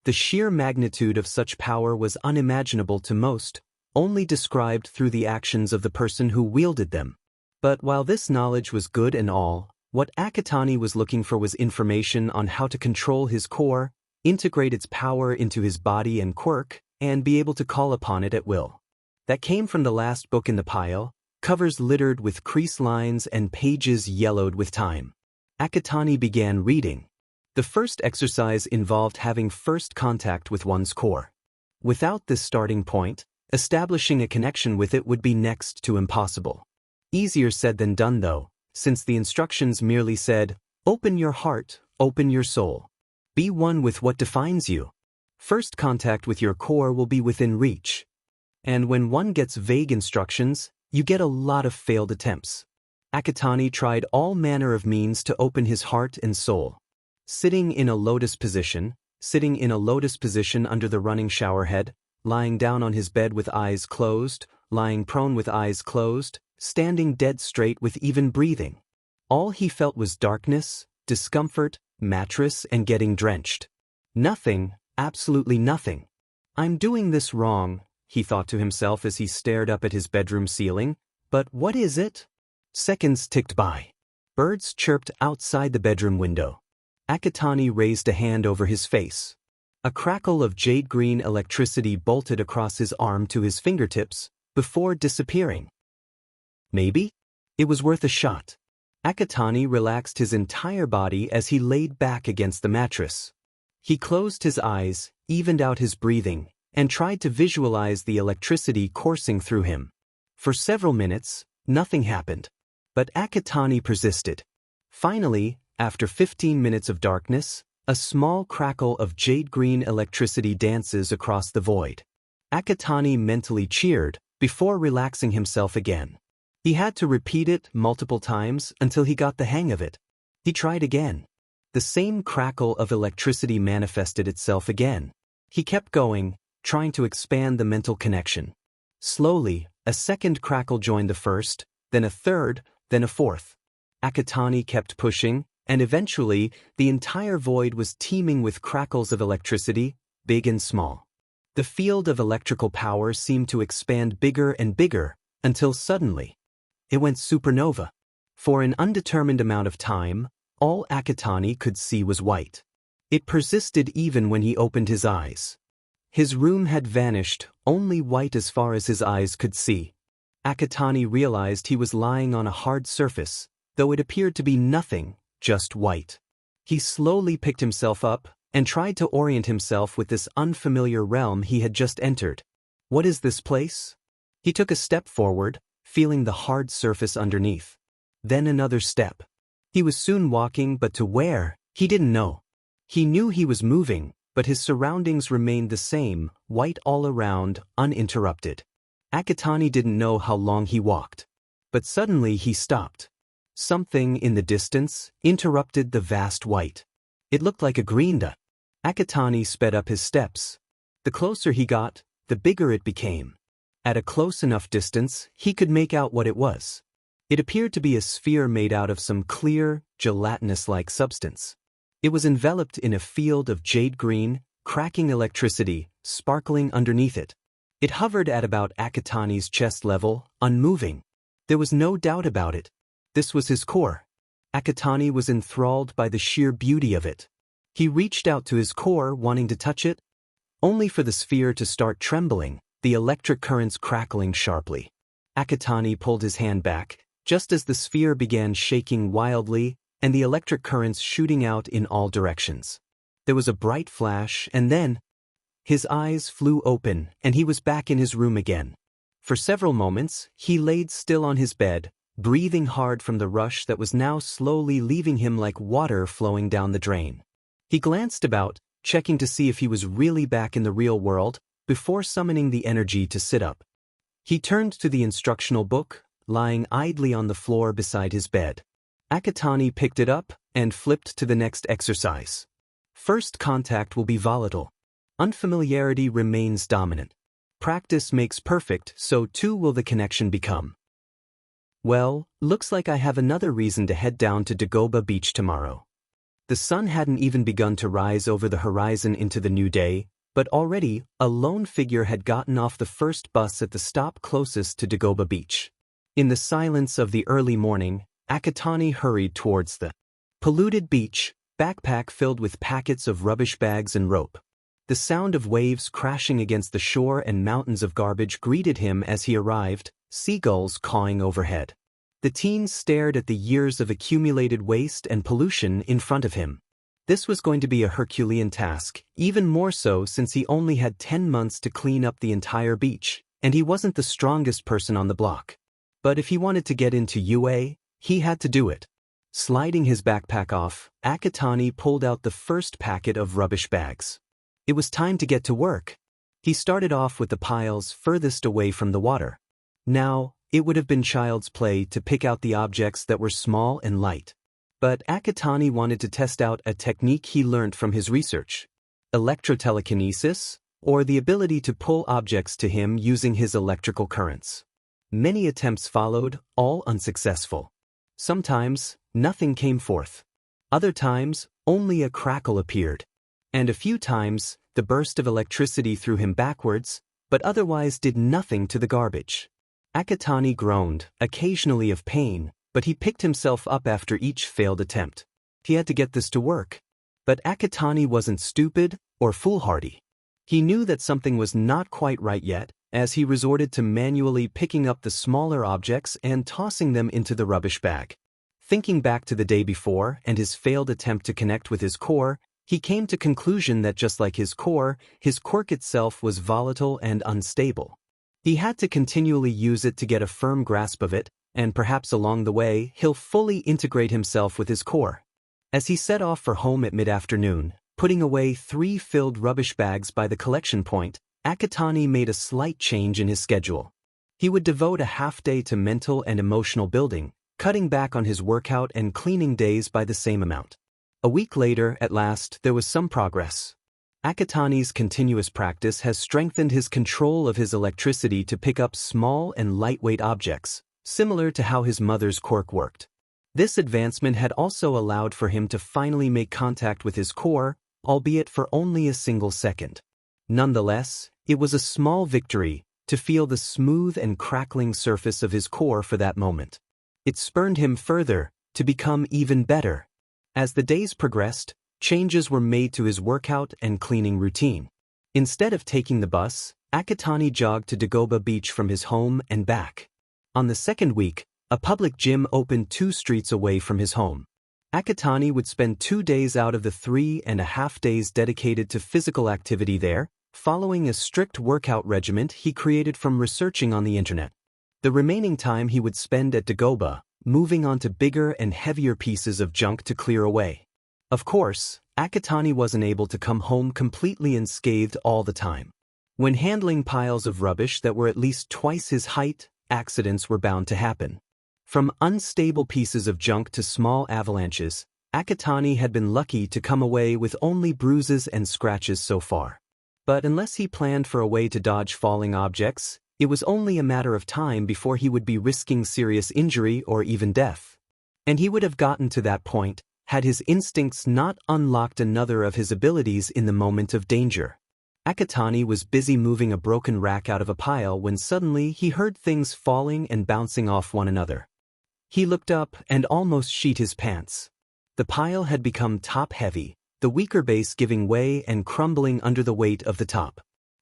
A: The sheer magnitude of such power was unimaginable to most, only described through the actions of the person who wielded them. But while this knowledge was good and all, what Akatani was looking for was information on how to control his core, integrate its power into his body and quirk, and be able to call upon it at will. That came from the last book in the pile, covers littered with crease lines and pages yellowed with time. Akatani began reading. The first exercise involved having first contact with one's core. Without this starting point, establishing a connection with it would be next to impossible. Easier said than done though, since the instructions merely said, open your heart, open your soul. Be one with what defines you. First contact with your core will be within reach. And when one gets vague instructions, you get a lot of failed attempts. Akatani tried all manner of means to open his heart and soul. Sitting in a lotus position under the running shower head, lying down on his bed with eyes closed, lying prone with eyes closed, standing dead straight with even breathing. All he felt was darkness, discomfort, mattress, and getting drenched. Nothing, absolutely nothing. I'm doing this wrong, he thought to himself as he stared up at his bedroom ceiling, but what is it? Seconds ticked by. Birds chirped outside the bedroom window. Akatani raised a hand over his face. A crackle of jade-green electricity bolted across his arm to his fingertips, before disappearing. Maybe? It was worth a shot. Akatani relaxed his entire body as he laid back against the mattress. He closed his eyes, evened out his breathing, and tried to visualize the electricity coursing through him. For several minutes, nothing happened. But Akatani persisted. Finally, after 15 minutes of darkness, a small crackle of jade-green electricity dances across the void. Akatani mentally cheered, before relaxing himself again. He had to repeat it multiple times until he got the hang of it. He tried again. The same crackle of electricity manifested itself again. He kept going, trying to expand the mental connection. Slowly, a second crackle joined the first, then a third, then a fourth. Akatani kept pushing, and eventually, the entire void was teeming with crackles of electricity, big and small. The field of electrical power seemed to expand bigger and bigger, until suddenly, it went supernova. For an undetermined amount of time, all Akatani could see was white. It persisted even when he opened his eyes. His room had vanished, only white as far as his eyes could see. Akatani realized he was lying on a hard surface, though it appeared to be nothing, just white. He slowly picked himself up, and tried to orient himself with this unfamiliar realm he had just entered. What is this place? He took a step forward, feeling the hard surface underneath. then another step. He was soon walking, but to where, he didn't know. He knew he was moving, but his surroundings remained the same, white all around, uninterrupted. Akatani didn't know how long he walked. But suddenly he stopped. Something in the distance interrupted the vast white. It looked like a grinda. Akatani sped up his steps. The closer he got, the bigger it became. At a close enough distance, he could make out what it was. It appeared to be a sphere made out of some clear, gelatinous-like substance. It was enveloped in a field of jade green, cracking electricity, sparkling underneath it. It hovered at about Akatani's chest level, unmoving. There was no doubt about it. This was his core. Akatani was enthralled by the sheer beauty of it. He reached out to his core, wanting to touch it, only for the sphere to start trembling, the electric currents crackling sharply. Akatani pulled his hand back, just as the sphere began shaking wildly and the electric currents shooting out in all directions. There was a bright flash, and then his eyes flew open and he was back in his room again. For several moments, he laid still on his bed, breathing hard from the rush that was now slowly leaving him like water flowing down the drain. He glanced about, checking to see if he was really back in the real world, before summoning the energy to sit up. He turned to the instructional book, lying idly on the floor beside his bed. Akatani picked it up and flipped to the next exercise. First contact will be volatile. Unfamiliarity remains dominant. Practice makes perfect, so too will the connection become. Well, looks like I have another reason to head down to Dagoba Beach tomorrow. The sun hadn't even begun to rise over the horizon into the new day, but already, a lone figure had gotten off the first bus at the stop closest to Dagoba Beach. In the silence of the early morning, Akatani hurried towards the polluted beach, backpack filled with packets of rubbish bags and rope. The sound of waves crashing against the shore and mountains of garbage greeted him as he arrived, seagulls cawing overhead. The teen stared at the years of accumulated waste and pollution in front of him. This was going to be a Herculean task, even more so since he only had 10 months to clean up the entire beach, and he wasn't the strongest person on the block. But if he wanted to get into UA, he had to do it. Sliding his backpack off, Akatani pulled out the first packet of rubbish bags. It was time to get to work. He started off with the piles furthest away from the water. Now, it would have been child's play to pick out the objects that were small and light. But Akatani wanted to test out a technique he learned from his research. Electrotelekinesis, or the ability to pull objects to him using his electrical currents. Many attempts followed, all unsuccessful. Sometimes, nothing came forth. Other times, only a crackle appeared. And a few times, the burst of electricity threw him backwards, but otherwise did nothing to the garbage. Akatani groaned, occasionally of pain, but he picked himself up after each failed attempt. He had to get this to work. But Akatani wasn't stupid or foolhardy. He knew that something was not quite right yet, as he resorted to manually picking up the smaller objects and tossing them into the rubbish bag. Thinking back to the day before and his failed attempt to connect with his core, he came to conclusion that just like his core, his quirk itself was volatile and unstable. He had to continually use it to get a firm grasp of it, and perhaps along the way, he'll fully integrate himself with his core. As he set off for home at mid-afternoon, putting away 3 filled rubbish bags by the collection point, Akatani made a slight change in his schedule. He would devote a half-day to mental and emotional building, cutting back on his workout and cleaning days by the same amount. A week later, at last, there was some progress. Akatani's continuous practice has strengthened his control of his electricity to pick up small and lightweight objects, similar to how his mother's quirk worked. This advancement had also allowed for him to finally make contact with his core, albeit for only a single second. Nonetheless, it was a small victory to feel the smooth and crackling surface of his core for that moment. It spurred him further to become even better. As the days progressed, changes were made to his workout and cleaning routine. Instead of taking the bus, Akatani jogged to Dagoba Beach from his home and back. On the second week, a public gym opened 2 streets away from his home. Akatani would spend 2 days out of the 3.5 days dedicated to physical activity there, following a strict workout regimen he created from researching on the internet. The remaining time he would spend at Dagoba, moving on to bigger and heavier pieces of junk to clear away. Of course, Akatani wasn't able to come home completely unscathed all the time. When handling piles of rubbish that were at least twice his height, accidents were bound to happen. From unstable pieces of junk to small avalanches, Akatani had been lucky to come away with only bruises and scratches so far. But unless he planned for a way to dodge falling objects, it was only a matter of time before he would be risking serious injury or even death. And he would have gotten to that point had his instincts not unlocked another of his abilities in the moment of danger. Akatani was busy moving a broken rack out of a pile when suddenly he heard things falling and bouncing off one another. He looked up and almost sheet his pants. The pile had become top-heavy, the weaker base giving way and crumbling under the weight of the top.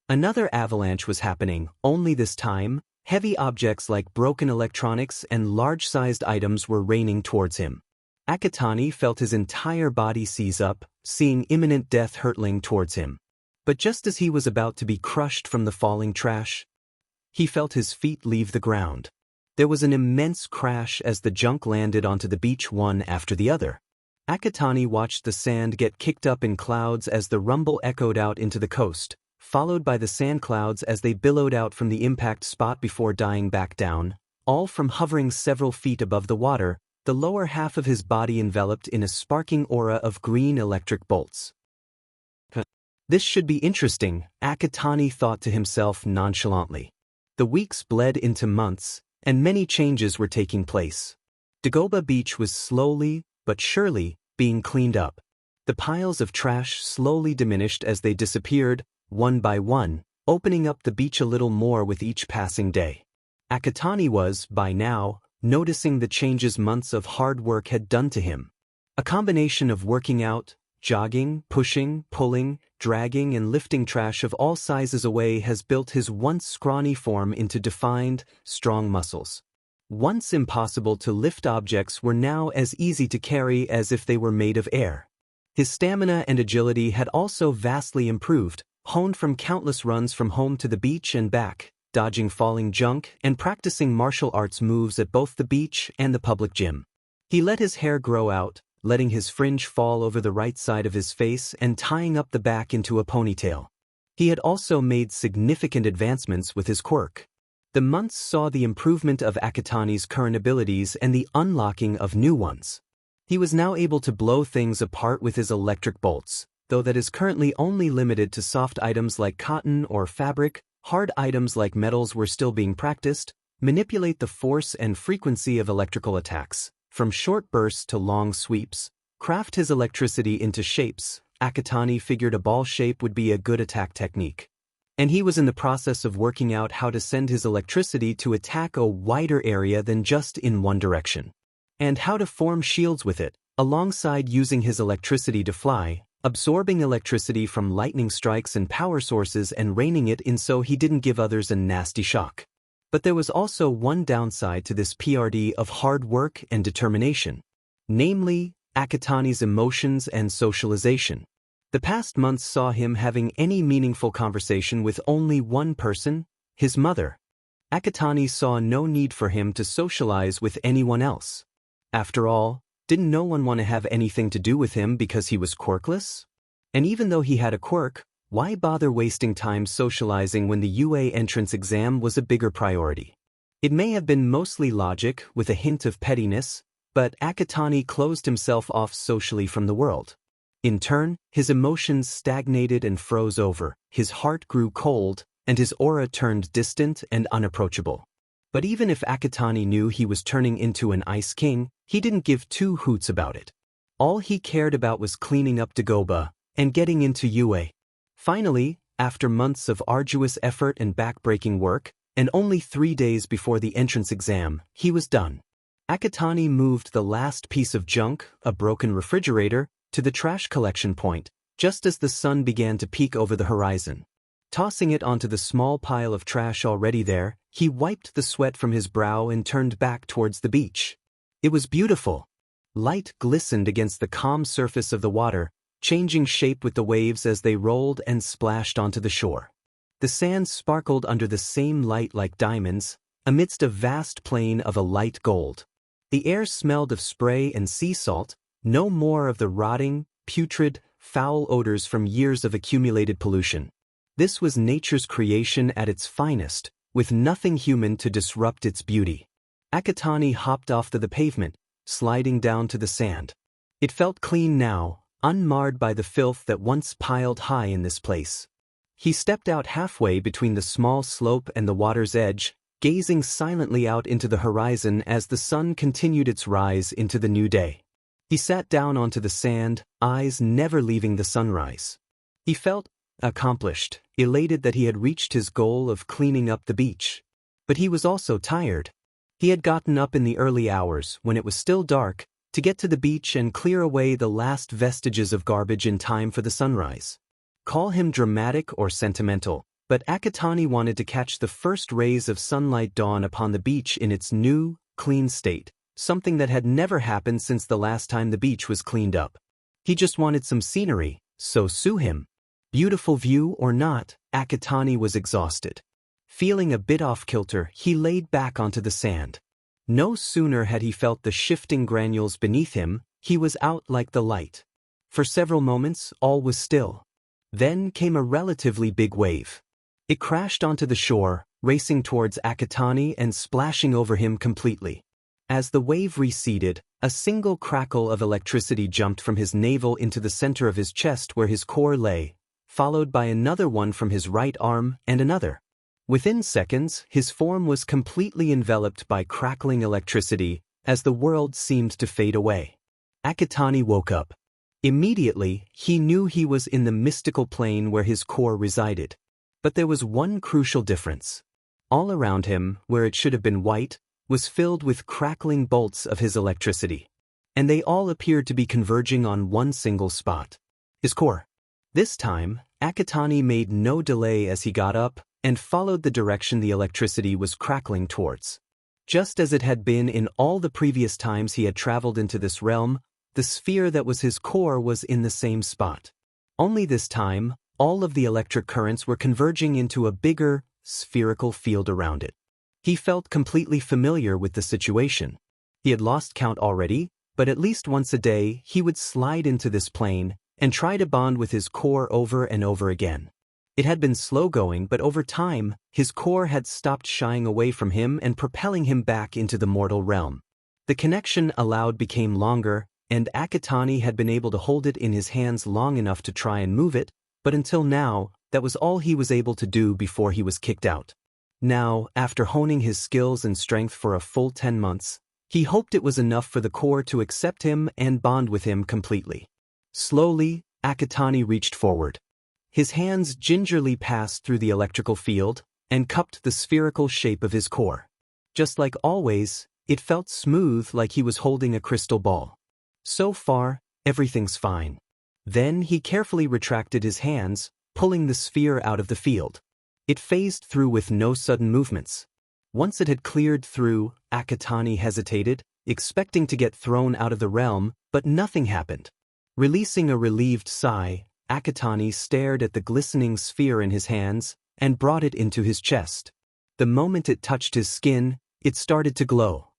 A: Another avalanche was happening, only this time, heavy objects like broken electronics and large-sized items were raining towards him. Akatani felt his entire body seize up, seeing imminent death hurtling towards him. But just as he was about to be crushed from the falling trash, he felt his feet leave the ground. There was an immense crash as the junk landed onto the beach one after the other. Akatani watched the sand get kicked up in clouds as the rumble echoed out into the coast, followed by the sand clouds as they billowed out from the impact spot before dying back down, all from hovering several feet above the water, the lower half of his body enveloped in a sparking aura of green electric bolts. This should be interesting, Akatani thought to himself nonchalantly. The weeks bled into months, and many changes were taking place. Dagobah Beach was slowly, but surely, being cleaned up. The piles of trash slowly diminished as they disappeared, one by one, opening up the beach a little more with each passing day. Akatani was, by now, noticing the changes months of hard work had done to him. A combination of working out, jogging, pushing, pulling, dragging and lifting trash of all sizes away has built his once scrawny form into defined, strong muscles. Once impossible to lift objects were now as easy to carry as if they were made of air. His stamina and agility had also vastly improved, honed from countless runs from home to the beach and back, dodging falling junk and practicing martial arts moves at both the beach and the public gym. He let his hair grow out, letting his fringe fall over the right side of his face and tying up the back into a ponytail. He had also made significant advancements with his quirk. The months saw the improvement of Akatani's current abilities and the unlocking of new ones. He was now able to blow things apart with his electric bolts, though that is currently only limited to soft items like cotton or fabric. Hard items like metals were still being practiced. Manipulate the force and frequency of electrical attacks, from short bursts to long sweeps. Craft his electricity into shapes. Akatani figured a ball shape would be a good attack technique. And he was in the process of working out how to send his electricity to attack a wider area than just in one direction. And how to form shields with it, alongside using his electricity to fly, absorbing electricity from lightning strikes and power sources and raining it in so he didn't give others a nasty shock. But there was also one downside to this PRD of hard work and determination. Namely, Akatani's emotions and socialization. The past months saw him having any meaningful conversation with only one person, his mother. Akatani saw no need for him to socialize with anyone else. After all, didn't no one want to have anything to do with him because he was quirkless? And even though he had a quirk, why bother wasting time socializing when the UA entrance exam was a bigger priority? It may have been mostly logic with a hint of pettiness, but Akatani closed himself off socially from the world. In turn, his emotions stagnated and froze over, his heart grew cold, and his aura turned distant and unapproachable. But even if Akatani knew he was turning into an Ice King, he didn't give two hoots about it. All he cared about was cleaning up Dagobah and getting into UA. Finally, after months of arduous effort and back-breaking work, and only 3 days before the entrance exam, he was done. Akatani moved the last piece of junk, a broken refrigerator, to the trash collection point, just as the sun began to peek over the horizon. Tossing it onto the small pile of trash already there, he wiped the sweat from his brow and turned back towards the beach. It was beautiful. Light glistened against the calm surface of the water, changing shape with the waves as they rolled and splashed onto the shore. The sand sparkled under the same light like diamonds, amidst a vast plain of a light gold. The air smelled of spray and sea salt, no more of the rotting, putrid, foul odors from years of accumulated pollution. This was nature's creation at its finest, with nothing human to disrupt its beauty. Akatani hopped off the pavement, sliding down to the sand. It felt clean now, unmarred by the filth that once piled high in this place. He stepped out halfway between the small slope and the water's edge, gazing silently out into the horizon as the sun continued its rise into the new day. He sat down onto the sand, eyes never leaving the sunrise. He felt accomplished, elated that he had reached his goal of cleaning up the beach. But he was also tired. He had gotten up in the early hours, when it was still dark, to get to the beach and clear away the last vestiges of garbage in time for the sunrise. Call him dramatic or sentimental, but Akatani wanted to catch the first rays of sunlight dawn upon the beach in its new, clean state, something that had never happened since the last time the beach was cleaned up. He just wanted some scenery, so sue him. Beautiful view or not, Akatani was exhausted. Feeling a bit off-kilter, he laid back onto the sand. No sooner had he felt the shifting granules beneath him, he was out like the light. For several moments, all was still. Then came a relatively big wave. It crashed onto the shore, racing towards Akatani and splashing over him completely. As the wave receded, a single crackle of electricity jumped from his navel into the center of his chest where his core lay, followed by another one from his right arm and another. Within seconds, his form was completely enveloped by crackling electricity as the world seemed to fade away. Akatani woke up. Immediately, he knew he was in the mystical plane where his core resided. But there was one crucial difference. All around him, where it should have been white, was filled with crackling bolts of his electricity. And they all appeared to be converging on one single spot. His core. This time, Akatani made no delay as he got up and followed the direction the electricity was crackling towards. Just as it had been in all the previous times he had traveled into this realm, the sphere that was his core was in the same spot. Only this time, all of the electric currents were converging into a bigger, spherical field around it. He felt completely familiar with the situation. He had lost count already, but at least once a day he would slide into this plane and try to bond with his core over and over again. It had been slow going, but over time, his core had stopped shying away from him and propelling him back into the mortal realm. The connection allowed became longer, and Akatani had been able to hold it in his hands long enough to try and move it, but until now, that was all he was able to do before he was kicked out. Now, after honing his skills and strength for a full 10 months, he hoped it was enough for the core to accept him and bond with him completely. Slowly, Akatani reached forward. His hands gingerly passed through the electrical field and cupped the spherical shape of his core. Just like always, it felt smooth like he was holding a crystal ball. So far, everything's fine. Then he carefully retracted his hands, pulling the sphere out of the field. It phased through with no sudden movements. Once it had cleared through, Akatani hesitated, expecting to get thrown out of the realm, but nothing happened. Releasing a relieved sigh, Akatani stared at the glistening sphere in his hands and brought it into his chest. The moment it touched his skin, it started to glow.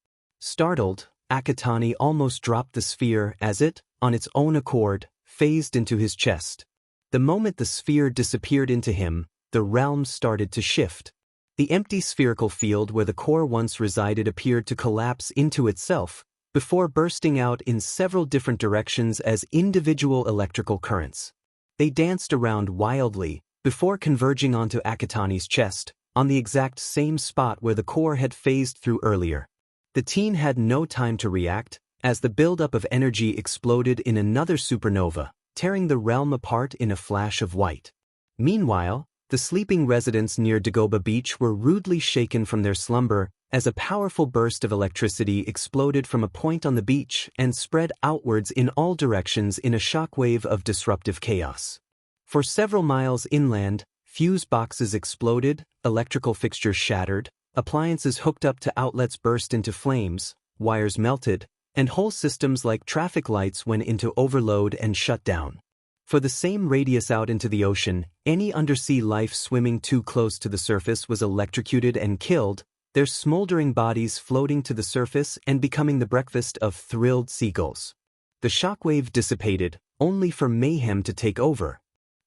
A: Startled, Akatani almost dropped the sphere as it, on its own accord, phased into his chest. The moment the sphere disappeared into him, the realm started to shift. The empty spherical field where the core once resided appeared to collapse into itself, before bursting out in several different directions as individual electrical currents. They danced around wildly, before converging onto Akatani's chest, on the exact same spot where the core had phased through earlier. The teen had no time to react, as the buildup of energy exploded in another supernova, tearing the realm apart in a flash of white. Meanwhile, the sleeping residents near Dagoba Beach were rudely shaken from their slumber as a powerful burst of electricity exploded from a point on the beach and spread outwards in all directions in a shockwave of disruptive chaos. For several miles inland, fuse boxes exploded, electrical fixtures shattered, appliances hooked up to outlets burst into flames, wires melted, and whole systems like traffic lights went into overload and shut down. For the same radius out into the ocean, any undersea life swimming too close to the surface was electrocuted and killed, their smoldering bodies floating to the surface and becoming the breakfast of thrilled seagulls. The shockwave dissipated, only for mayhem to take over.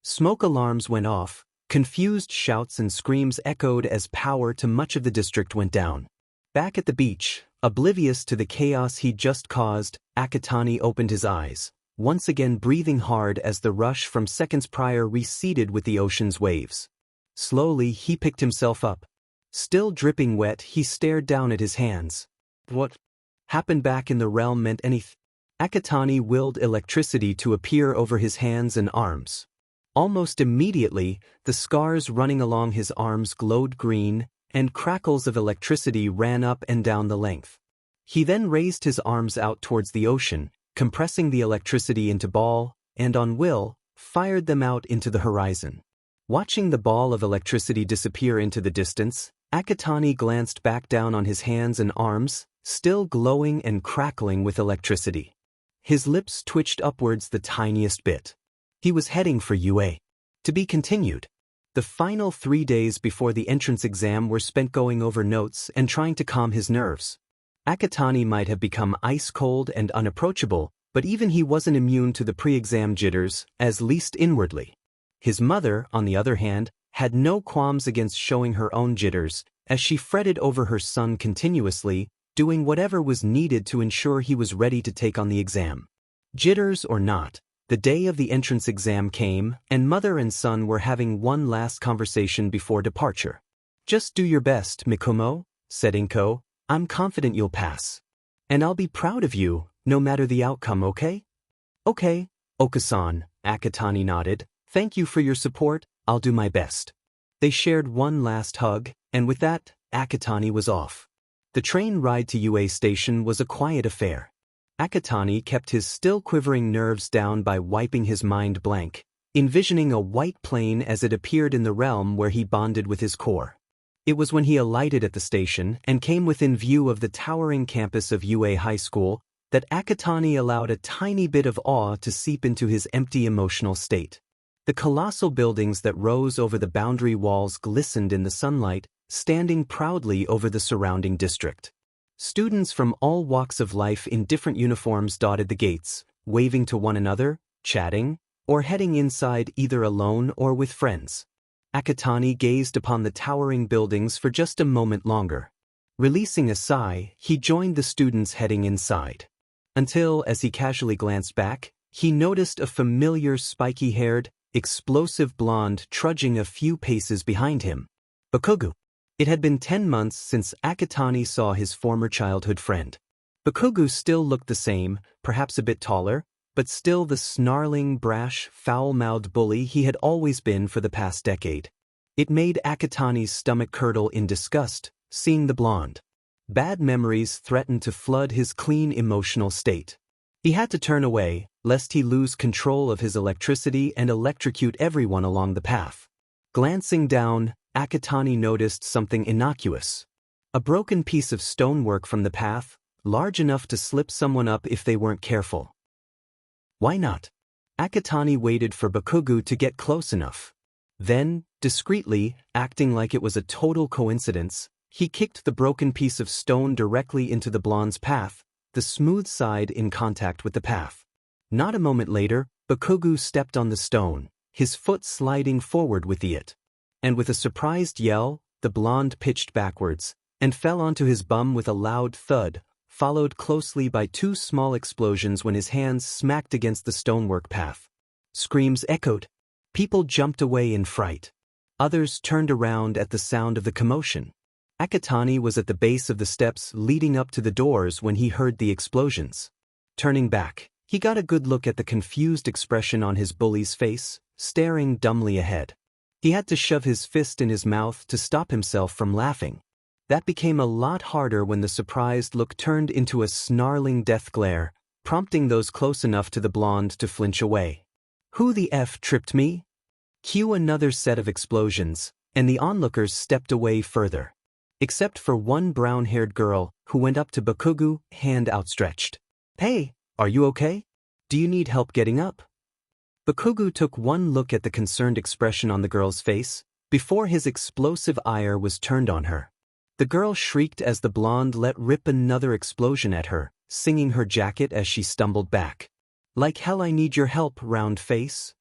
A: Smoke alarms went off, confused shouts and screams echoed as power to much of the district went down. Back at the beach, oblivious to the chaos he'd just caused, Akatani opened his eyes, once again breathing hard as the rush from seconds prior receded with the ocean's waves. Slowly, he picked himself up. Still dripping wet, he stared down at his hands. What happened back in the realm meant anything. Akatani willed electricity to appear over his hands and arms. Almost immediately, the scars running along his arms glowed green, and crackles of electricity ran up and down the length. He then raised his arms out towards the ocean, compressing the electricity into ball, and on will, fired them out into the horizon. Watching the ball of electricity disappear into the distance, Akatani glanced back down on his hands and arms, still glowing and crackling with electricity. His lips twitched upwards the tiniest bit. He was heading for UA. To be continued. The final 3 days before the entrance exam were spent going over notes and trying to calm his nerves. Akatani might have become ice-cold and unapproachable, but even he wasn't immune to the pre-exam jitters, at least inwardly. His mother, on the other hand, had no qualms against showing her own jitters, as she fretted over her son continuously, doing whatever was needed to ensure he was ready to take on the exam. Jitters or not, the day of the entrance exam came, and mother and son were having one last conversation before departure. "Just do your best, Mikumo," said Inko. "I'm confident you'll pass. And I'll be proud of you, no matter the outcome, okay?" "Okay, Okasan," Akatani nodded. "Thank you for your support, I'll do my best." They shared one last hug, and with that, Akatani was off. The train ride to UA station was a quiet affair. Akatani kept his still quivering nerves down by wiping his mind blank, envisioning a white plane as it appeared in the realm where he bonded with his core. It was when he alighted at the station and came within view of the towering campus of UA High School that Akatani allowed a tiny bit of awe to seep into his empty emotional state. The colossal buildings that rose over the boundary walls glistened in the sunlight, standing proudly over the surrounding district. Students from all walks of life in different uniforms dotted the gates, waving to one another, chatting, or heading inside either alone or with friends. Akatani gazed upon the towering buildings for just a moment longer. Releasing a sigh, he joined the students heading inside. Until, as he casually glanced back, he noticed a familiar spiky-haired, explosive blonde trudging a few paces behind him. Bakugu. It had been 10 months since Akatani saw his former childhood friend. Bakugu still looked the same, perhaps a bit taller, but still the snarling, brash, foul-mouthed bully he had always been for the past decade. It made Akatani's stomach curdle in disgust, seeing the blonde. Bad memories threatened to flood his clean emotional state. He had to turn away, lest he lose control of his electricity and electrocute everyone along the path. Glancing down, Akatani noticed something innocuous. A broken piece of stonework from the path, large enough to slip someone up if they weren't careful. Why not? Akatani waited for Bakugu to get close enough. Then, discreetly, acting like it was a total coincidence, he kicked the broken piece of stone directly into the blonde's path, the smooth side in contact with the path. Not a moment later, Bakugu stepped on the stone, his foot sliding forward with it. And with a surprised yell, the blonde pitched backwards, and fell onto his bum with a loud thud, followed closely by 2 small explosions when his hands smacked against the stonework path. Screams echoed. People jumped away in fright. Others turned around at the sound of the commotion. Akatani was at the base of the steps leading up to the doors when he heard the explosions. Turning back, he got a good look at the confused expression on his bully's face, staring dumbly ahead. He had to shove his fist in his mouth to stop himself from laughing. That became a lot harder when the surprised look turned into a snarling death glare, prompting those close enough to the blonde to flinch away. Who the F tripped me? Cue another set of explosions, and the onlookers stepped away further. Except for one brown-haired girl, who went up to Bakugu, hand outstretched. "Hey, are you okay? Do you need help getting up?" Bakugu took one look at the concerned expression on the girl's face, before his explosive ire was turned on her. The girl shrieked as the blonde let rip another explosion at her, singing her jacket as she stumbled back. Like hell I need your help, round face.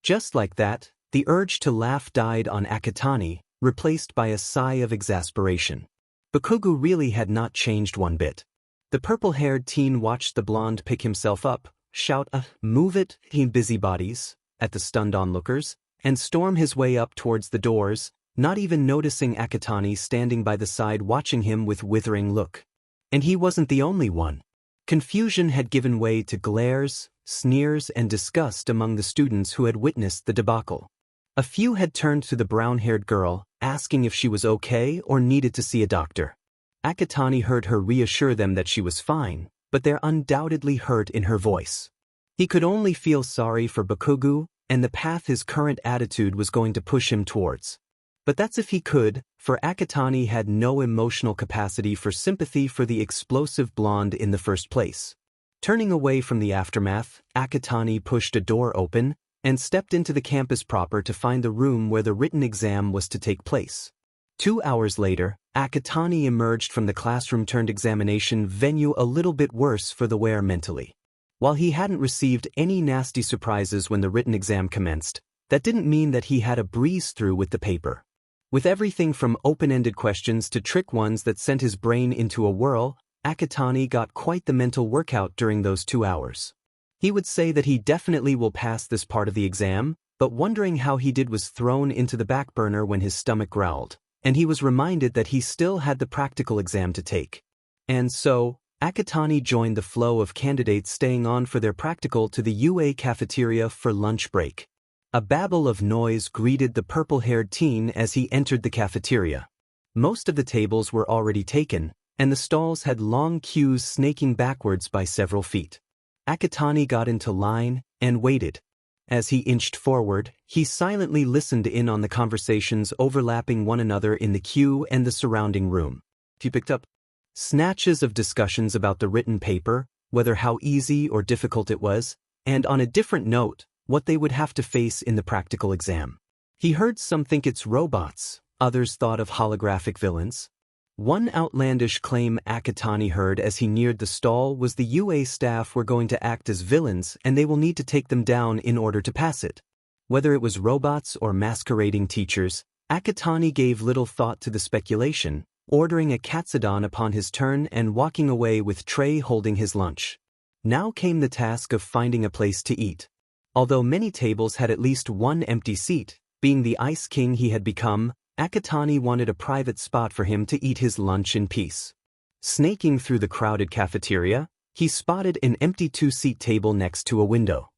A: Just like that, the urge to laugh died on Akatani, replaced by a sigh of exasperation. Bakugo really had not changed one bit. The purple-haired teen watched the blonde pick himself up, shout move it, he busybodies, at the stunned onlookers, and storm his way up towards the doors, not even noticing Akatani standing by the side watching him with withering look. And he wasn't the only one. Confusion had given way to glares, sneers and disgust among the students who had witnessed the debacle. A few had turned to the brown-haired girl, asking if she was okay or needed to see a doctor. Akatani heard her reassure them that she was fine, but there undoubtedly hurt in her voice. He could only feel sorry for Bakugo and the path his current attitude was going to push him towards. But that's if he could, for Akatani had no emotional capacity for sympathy for the explosive blonde in the first place. Turning away from the aftermath, Akatani pushed a door open and stepped into the campus proper to find the room where the written exam was to take place. 2 hours later, Akatani emerged from the classroom-turned-examination venue a little bit worse for the wear mentally. While he hadn't received any nasty surprises when the written exam commenced, that didn't mean that he had a breeze through with the paper. With everything from open-ended questions to trick ones that sent his brain into a whirl, Akatani got quite the mental workout during those 2 hours. He would say that he definitely will pass this part of the exam, but wondering how he did was thrown into the back burner when his stomach growled, and he was reminded that he still had the practical exam to take. And so, Akatani joined the flow of candidates staying on for their practical to the UA cafeteria for lunch break. A babble of noise greeted the purple-haired teen as he entered the cafeteria. Most of the tables were already taken, and the stalls had long queues snaking backwards by several feet. Akatani got into line and waited. As he inched forward, he silently listened in on the conversations overlapping one another in the queue and the surrounding room. He picked up snatches of discussions about the written paper, whether how easy or difficult it was, and on a different note, what they would have to face in the practical exam. He heard some think it's robots, others thought of holographic villains. One outlandish claim Akatani heard as he neared the stall was the UA staff were going to act as villains and they will need to take them down in order to pass it. Whether it was robots or masquerading teachers, Akatani gave little thought to the speculation, ordering a katsudon upon his turn and walking away with tray holding his lunch. Now came the task of finding a place to eat. Although many tables had at least one empty seat, being the Ice King he had become, Akatani wanted a private spot for him to eat his lunch in peace. Snaking through the crowded cafeteria, he spotted an empty 2-seat table next to a window.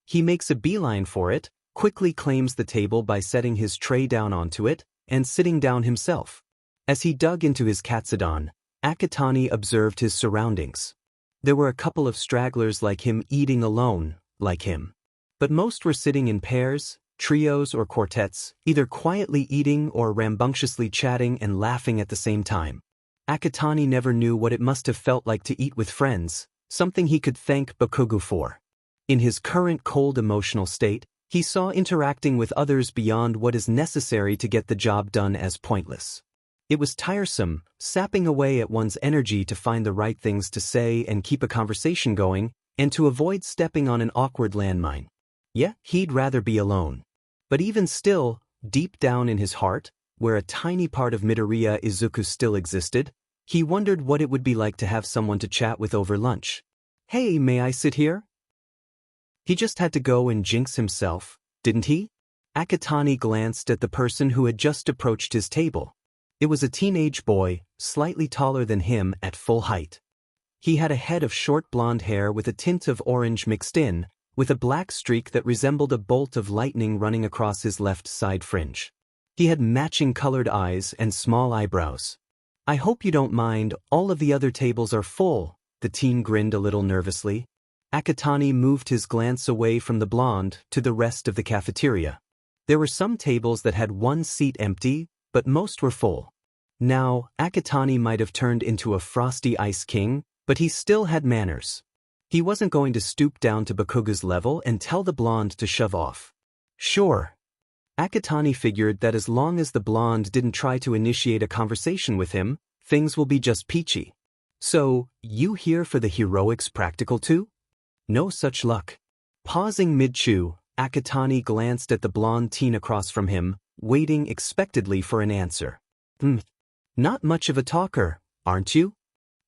A: He makes a beeline for it, quickly claims the table by setting his tray down onto it, and sitting down himself. As he dug into his katsudon, Akatani observed his surroundings. There were a couple of stragglers like him eating alone, like him. But most were sitting in pairs, trios or quartets, either quietly eating or rambunctiously chatting and laughing at the same time. Akatani never knew what it must have felt like to eat with friends, something he could thank Bakugo for. In his current cold emotional state, he saw interacting with others beyond what is necessary to get the job done as pointless. It was tiresome, sapping away at one's energy to find the right things to say and keep a conversation going, and to avoid stepping on an awkward landmine. Yeah, he'd rather be alone. But even still, deep down in his heart, where a tiny part of Midoriya Izuku still existed, he wondered what it would be like to have someone to chat with over lunch. Hey, may I sit here? He just had to go and jinx himself, didn't he? Akatani glanced at the person who had just approached his table. It was a teenage boy, slightly taller than him at full height. He had a head of short blonde hair with a tint of orange mixed in, with a black streak that resembled a bolt of lightning running across his left side fringe. He had matching colored eyes and small eyebrows. I hope you don't mind, all of the other tables are full, the teen grinned a little nervously. Akatani moved his glance away from the blonde to the rest of the cafeteria. There were some tables that had one seat empty, but most were full. Now, Akatani might have turned into a frosty Ice King, but he still had manners. He wasn't going to stoop down to Bakugo's level and tell the blonde to shove off. Sure. Akatani figured that as long as the blonde didn't try to initiate a conversation with him, things will be just peachy. So, you here for the heroics practical too? No such luck. Pausing mid-chew, Akatani glanced at the blonde teen across from him, waiting expectantly for an answer. Not much of a talker, aren't you?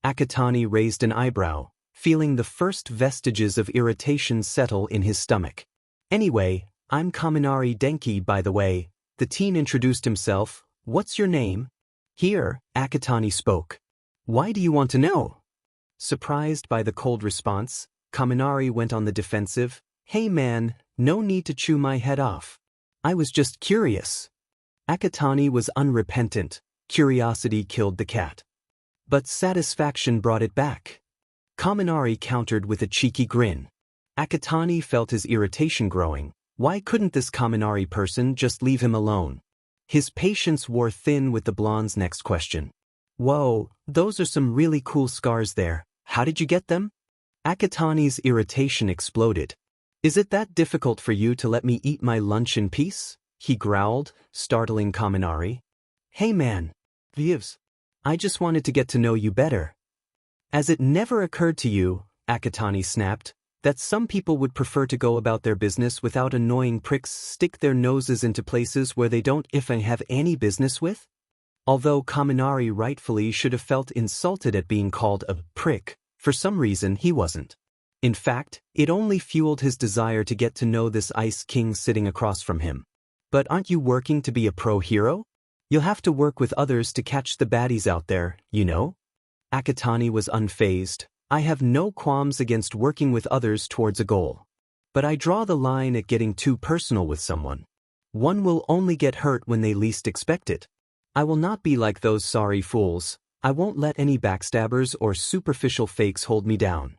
A: Akatani raised an eyebrow, feeling the first vestiges of irritation settle in his stomach. Anyway, I'm Kaminari Denki, by the way. The teen introduced himself. What's your name? Here, Akatani spoke. Why do you want to know? Surprised by the cold response, Kaminari went on the defensive. Hey man, no need to chew my head off. I was just curious. Akatani was unrepentant. Curiosity killed the cat. But satisfaction brought it back. Kaminari countered with a cheeky grin. Akatani felt his irritation growing. Why couldn't this Kaminari person just leave him alone? His patience wore thin with the blonde's next question. Whoa, those are some really cool scars there. How did you get them? Akatani's irritation exploded. Is it that difficult for you to let me eat my lunch in peace? He growled, startling Kaminari. Hey man, Vivs. I just wanted to get to know you better. As it never occurred to you, Akatani snapped, that some people would prefer to go about their business without annoying pricks stick their noses into places where they don't even have any business with? Although Kaminari rightfully should have felt insulted at being called a prick, for some reason he wasn't. In fact, it only fueled his desire to get to know this Ice King sitting across from him. But aren't you working to be a pro hero? You'll have to work with others to catch the baddies out there, you know? Akatani was unfazed. I have no qualms against working with others towards a goal. But I draw the line at getting too personal with someone. One will only get hurt when they least expect it. I will not be like those sorry fools. I won't let any backstabbers or superficial fakes hold me down.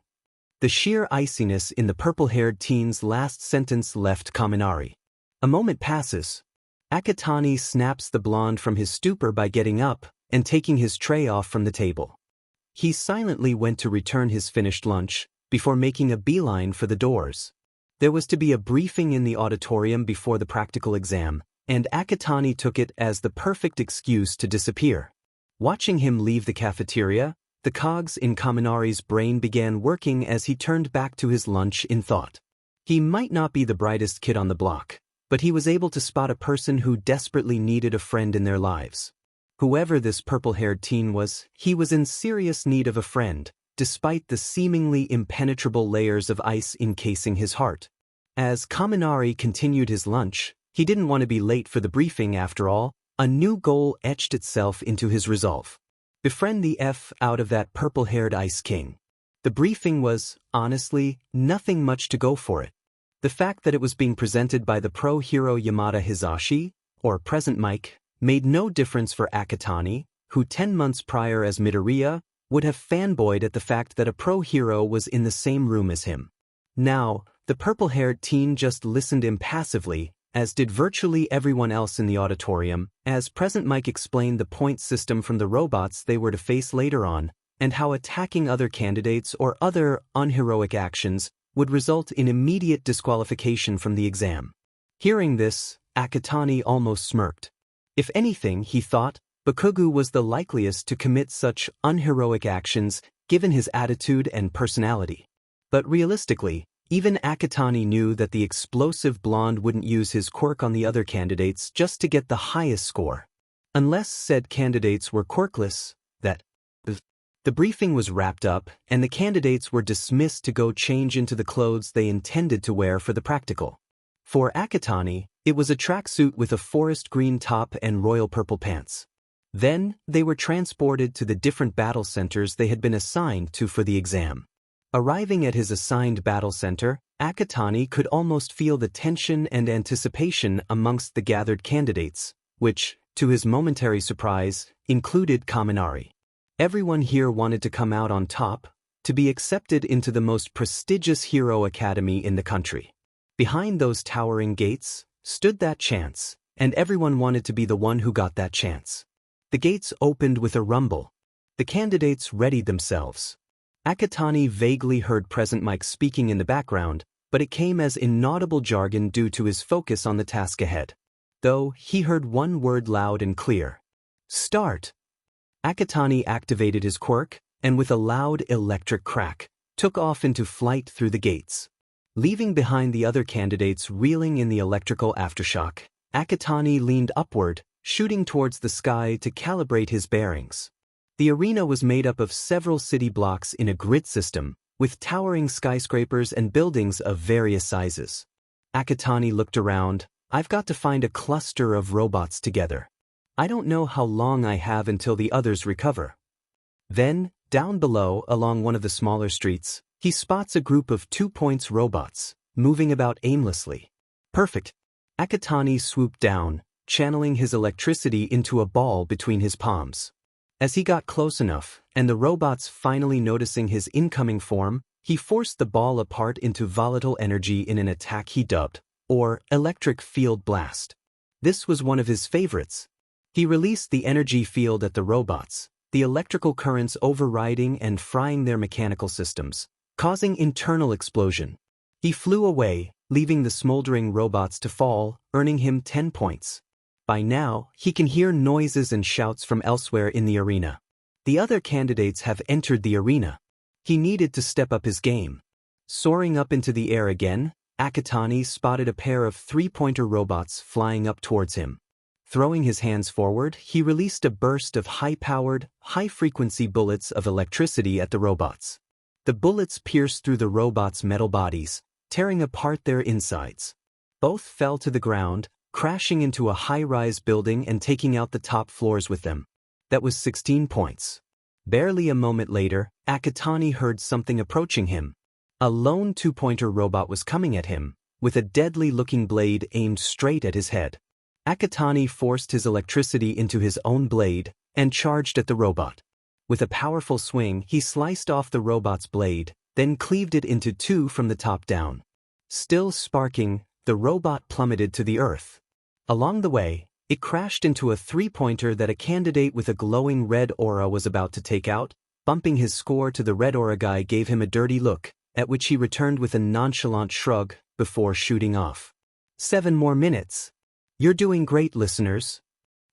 A: The sheer iciness in the purple-haired teen's last sentence left Kaminari. A moment passes. Akatani snaps the blonde from his stupor by getting up and taking his tray off from the table. He silently went to return his finished lunch, before making a beeline for the doors. There was to be a briefing in the auditorium before the practical exam, and Akatani took it as the perfect excuse to disappear. Watching him leave the cafeteria, the cogs in Kaminari's brain began working as he turned back to his lunch in thought. He might not be the brightest kid on the block, but he was able to spot a person who desperately needed a friend in their lives. Whoever this purple-haired teen was, he was in serious need of a friend, despite the seemingly impenetrable layers of ice encasing his heart. As Kaminari continued his lunch, he didn't want to be late for the briefing after all. A new goal etched itself into his resolve. Befriend the F out of that purple-haired Ice King. The briefing was, honestly, nothing much to go for it. The fact that it was being presented by the pro hero Yamada Hizashi, or Present Mike, made no difference for Akatani, who 10 months prior as Midoriya, would have fanboyed at the fact that a pro hero was in the same room as him. Now, the purple-haired teen just listened impassively, as did virtually everyone else in the auditorium, as Present Mike explained the point system from the robots they were to face later on, and how attacking other candidates or other unheroic actions would result in immediate disqualification from the exam. Hearing this, Akatani almost smirked. If anything, he thought, Bakugo was the likeliest to commit such unheroic actions given his attitude and personality. But realistically, even Akatani knew that the explosive blonde wouldn't use his quirk on the other candidates just to get the highest score. Unless said candidates were quirkless, the briefing was wrapped up and the candidates were dismissed to go change into the clothes they intended to wear for the practical. For Akatani, it was a tracksuit with a forest green top and royal purple pants. Then, they were transported to the different battle centers they had been assigned to for the exam. Arriving at his assigned battle center, Akatani could almost feel the tension and anticipation amongst the gathered candidates, which, to his momentary surprise, included Kaminari. Everyone here wanted to come out on top, to be accepted into the most prestigious hero academy in the country. Behind those towering gates stood that chance, and everyone wanted to be the one who got that chance. The gates opened with a rumble. The candidates readied themselves. Akatani vaguely heard Present Mike speaking in the background, but it came as inaudible jargon due to his focus on the task ahead. though he heard one word loud and clear. Start! Akatani activated his quirk, and with a loud electric crack, took off into flight through the gates. Leaving behind the other candidates reeling in the electrical aftershock, Akatani leaned upward, shooting towards the sky to calibrate his bearings. The arena was made up of several city blocks in a grid system, with towering skyscrapers and buildings of various sizes. Akatani looked around. I've got to find a cluster of robots together. I don't know how long I have until the others recover. Then, down below, along one of the smaller streets, he spots a group of 2 points robots, moving about aimlessly. Perfect. Akatani swooped down, channeling his electricity into a ball between his palms. As he got close enough, and the robots finally noticing his incoming form, he forced the ball apart into volatile energy in an attack he dubbed, or electric field blast. This was one of his favorites. He released the energy field at the robots, the electrical currents overriding and frying their mechanical systems, causing internal explosion. He flew away, leaving the smoldering robots to fall, earning him 10 points. By now, he can hear noises and shouts from elsewhere in the arena. The other candidates have entered the arena. He needed to step up his game. Soaring up into the air again, Akatani spotted a pair of 3-pointer robots flying up towards him. Throwing his hands forward, he released a burst of high-powered, high-frequency bullets of electricity at the robots. The bullets pierced through the robots' metal bodies, tearing apart their insides. Both fell to the ground, crashing into a high-rise building and taking out the top floors with them. That was 16 points. Barely a moment later, Akatani heard something approaching him. A lone 2-pointer robot was coming at him, with a deadly-looking blade aimed straight at his head. Akatani forced his electricity into his own blade and charged at the robot. With a powerful swing, he sliced off the robot's blade, then cleaved it into 2 from the top down. Still sparking, the robot plummeted to the earth. Along the way, it crashed into a 3-pointer that a candidate with a glowing red aura was about to take out. Bumping his score to the red aura guy gave him a dirty look, at which he returned with a nonchalant shrug before shooting off. 7 more minutes. You're doing great, listeners.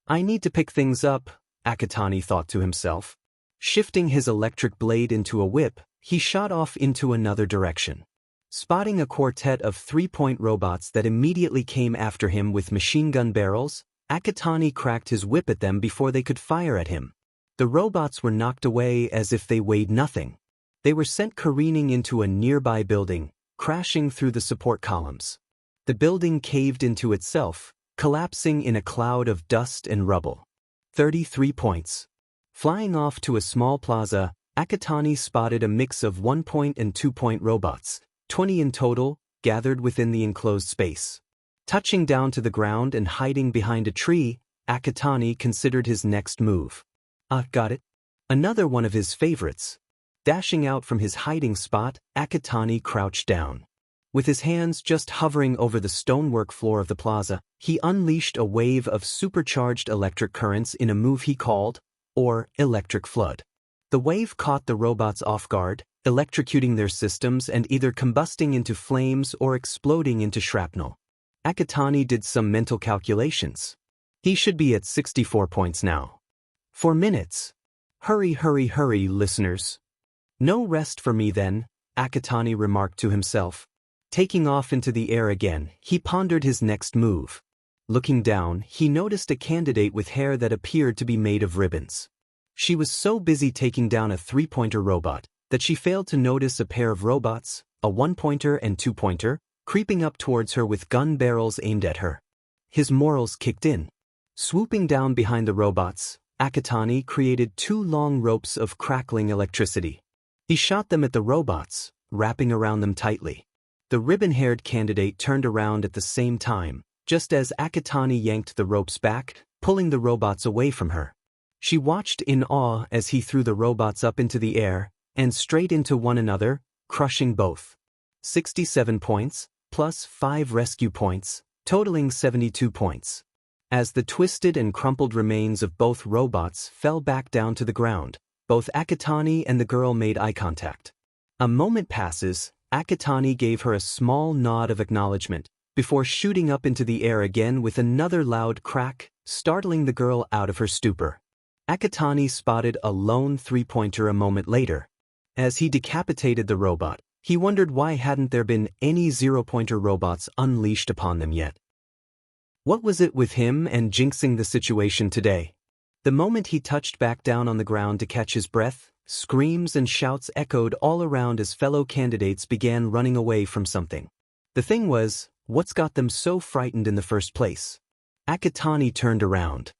A: I need to pick things up, Akatani thought to himself. Shifting his electric blade into a whip, he shot off into another direction. Spotting a quartet of 3-point robots that immediately came after him with machine gun barrels, Akatani cracked his whip at them before they could fire at him. The robots were knocked away as if they weighed nothing. They were sent careening into a nearby building, crashing through the support columns. The building caved into itself, collapsing in a cloud of dust and rubble. 33 points. Flying off to a small plaza, Akatani spotted a mix of 1-point and 2-point robots, 20 in total, gathered within the enclosed space. Touching down to the ground and hiding behind a tree, Akatani considered his next move. Got it. Another one of his favorites. Dashing out from his hiding spot, Akatani crouched down. With his hands just hovering over the stonework floor of the plaza, he unleashed a wave of supercharged electric currents in a move he called, or electric flood. The wave caught the robots off guard, electrocuting their systems and either combusting into flames or exploding into shrapnel. Akatani did some mental calculations. He should be at 64 points now. 4 minutes. Hurry, hurry, hurry, listeners. No rest for me then, Akatani remarked to himself. Taking off into the air again, he pondered his next move. Looking down, he noticed a candidate with hair that appeared to be made of ribbons. She was so busy taking down a 3-pointer robot that she failed to notice a pair of robots, a 1-pointer and 2-pointer, creeping up towards her with gun barrels aimed at her. His morals kicked in. Swooping down behind the robots, Akatani created 2 long ropes of crackling electricity. He shot them at the robots, wrapping around them tightly. The ribbon-haired candidate turned around at the same time, just as Akatani yanked the ropes back, pulling the robots away from her. She watched in awe as he threw the robots up into the air, and straight into one another, crushing both. 67 points, plus 5 rescue points, totaling 72 points. As the twisted and crumpled remains of both robots fell back down to the ground, both Akatani and the girl made eye contact. A moment passes, Akatani gave her a small nod of acknowledgement, before shooting up into the air again with another loud crack, startling the girl out of her stupor. Akatani spotted a lone three-pointer a moment later. As he decapitated the robot, he wondered why hadn't there been any zero-pointer robots unleashed upon them yet. What was it with him and jinxing the situation today? The moment he touched back down on the ground to catch his breath, screams and shouts echoed all around as fellow candidates began running away from something. The thing was, what's got them so frightened in the first place? Akatani turned around.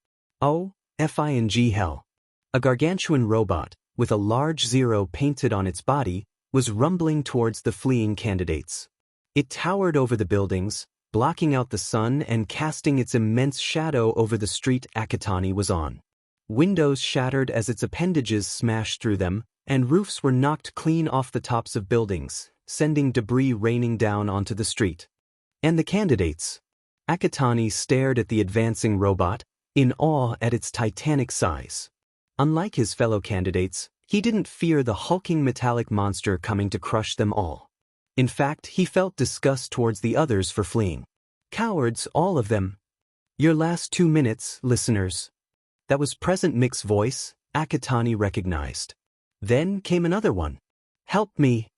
A: Oh, fing hell. A gargantuan robot, with a large zero painted on its body, was rumbling towards the fleeing candidates. It towered over the buildings, blocking out the sun and casting its immense shadow over the street Akatani was on. Windows shattered as its appendages smashed through them, and roofs were knocked clean off the tops of buildings, sending debris raining down onto the street. And the candidates. Akatani stared at the advancing robot, in awe at its titanic size. Unlike his fellow candidates, he didn't fear the hulking metallic monster coming to crush them all. In fact, he felt disgust towards the others for fleeing. Cowards, all of them. Your last 2 minutes, listeners. That was Present Mick's voice, Akatani recognized. Then came another one. Help me.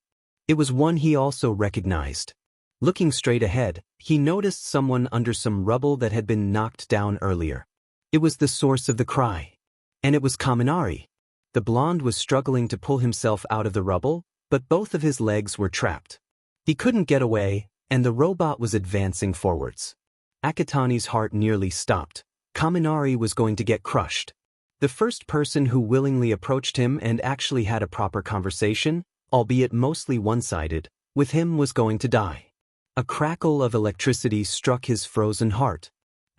A: It was one he also recognized. Looking straight ahead, he noticed someone under some rubble that had been knocked down earlier. It was the source of the cry. And it was Kaminari. The blonde was struggling to pull himself out of the rubble, but both of his legs were trapped. He couldn't get away, and the robot was advancing forwards. Akatani's heart nearly stopped. Kaminari was going to get crushed. The first person who willingly approached him and actually had a proper conversation, albeit mostly one-sided, with him was going to die. A crackle of electricity struck his frozen heart.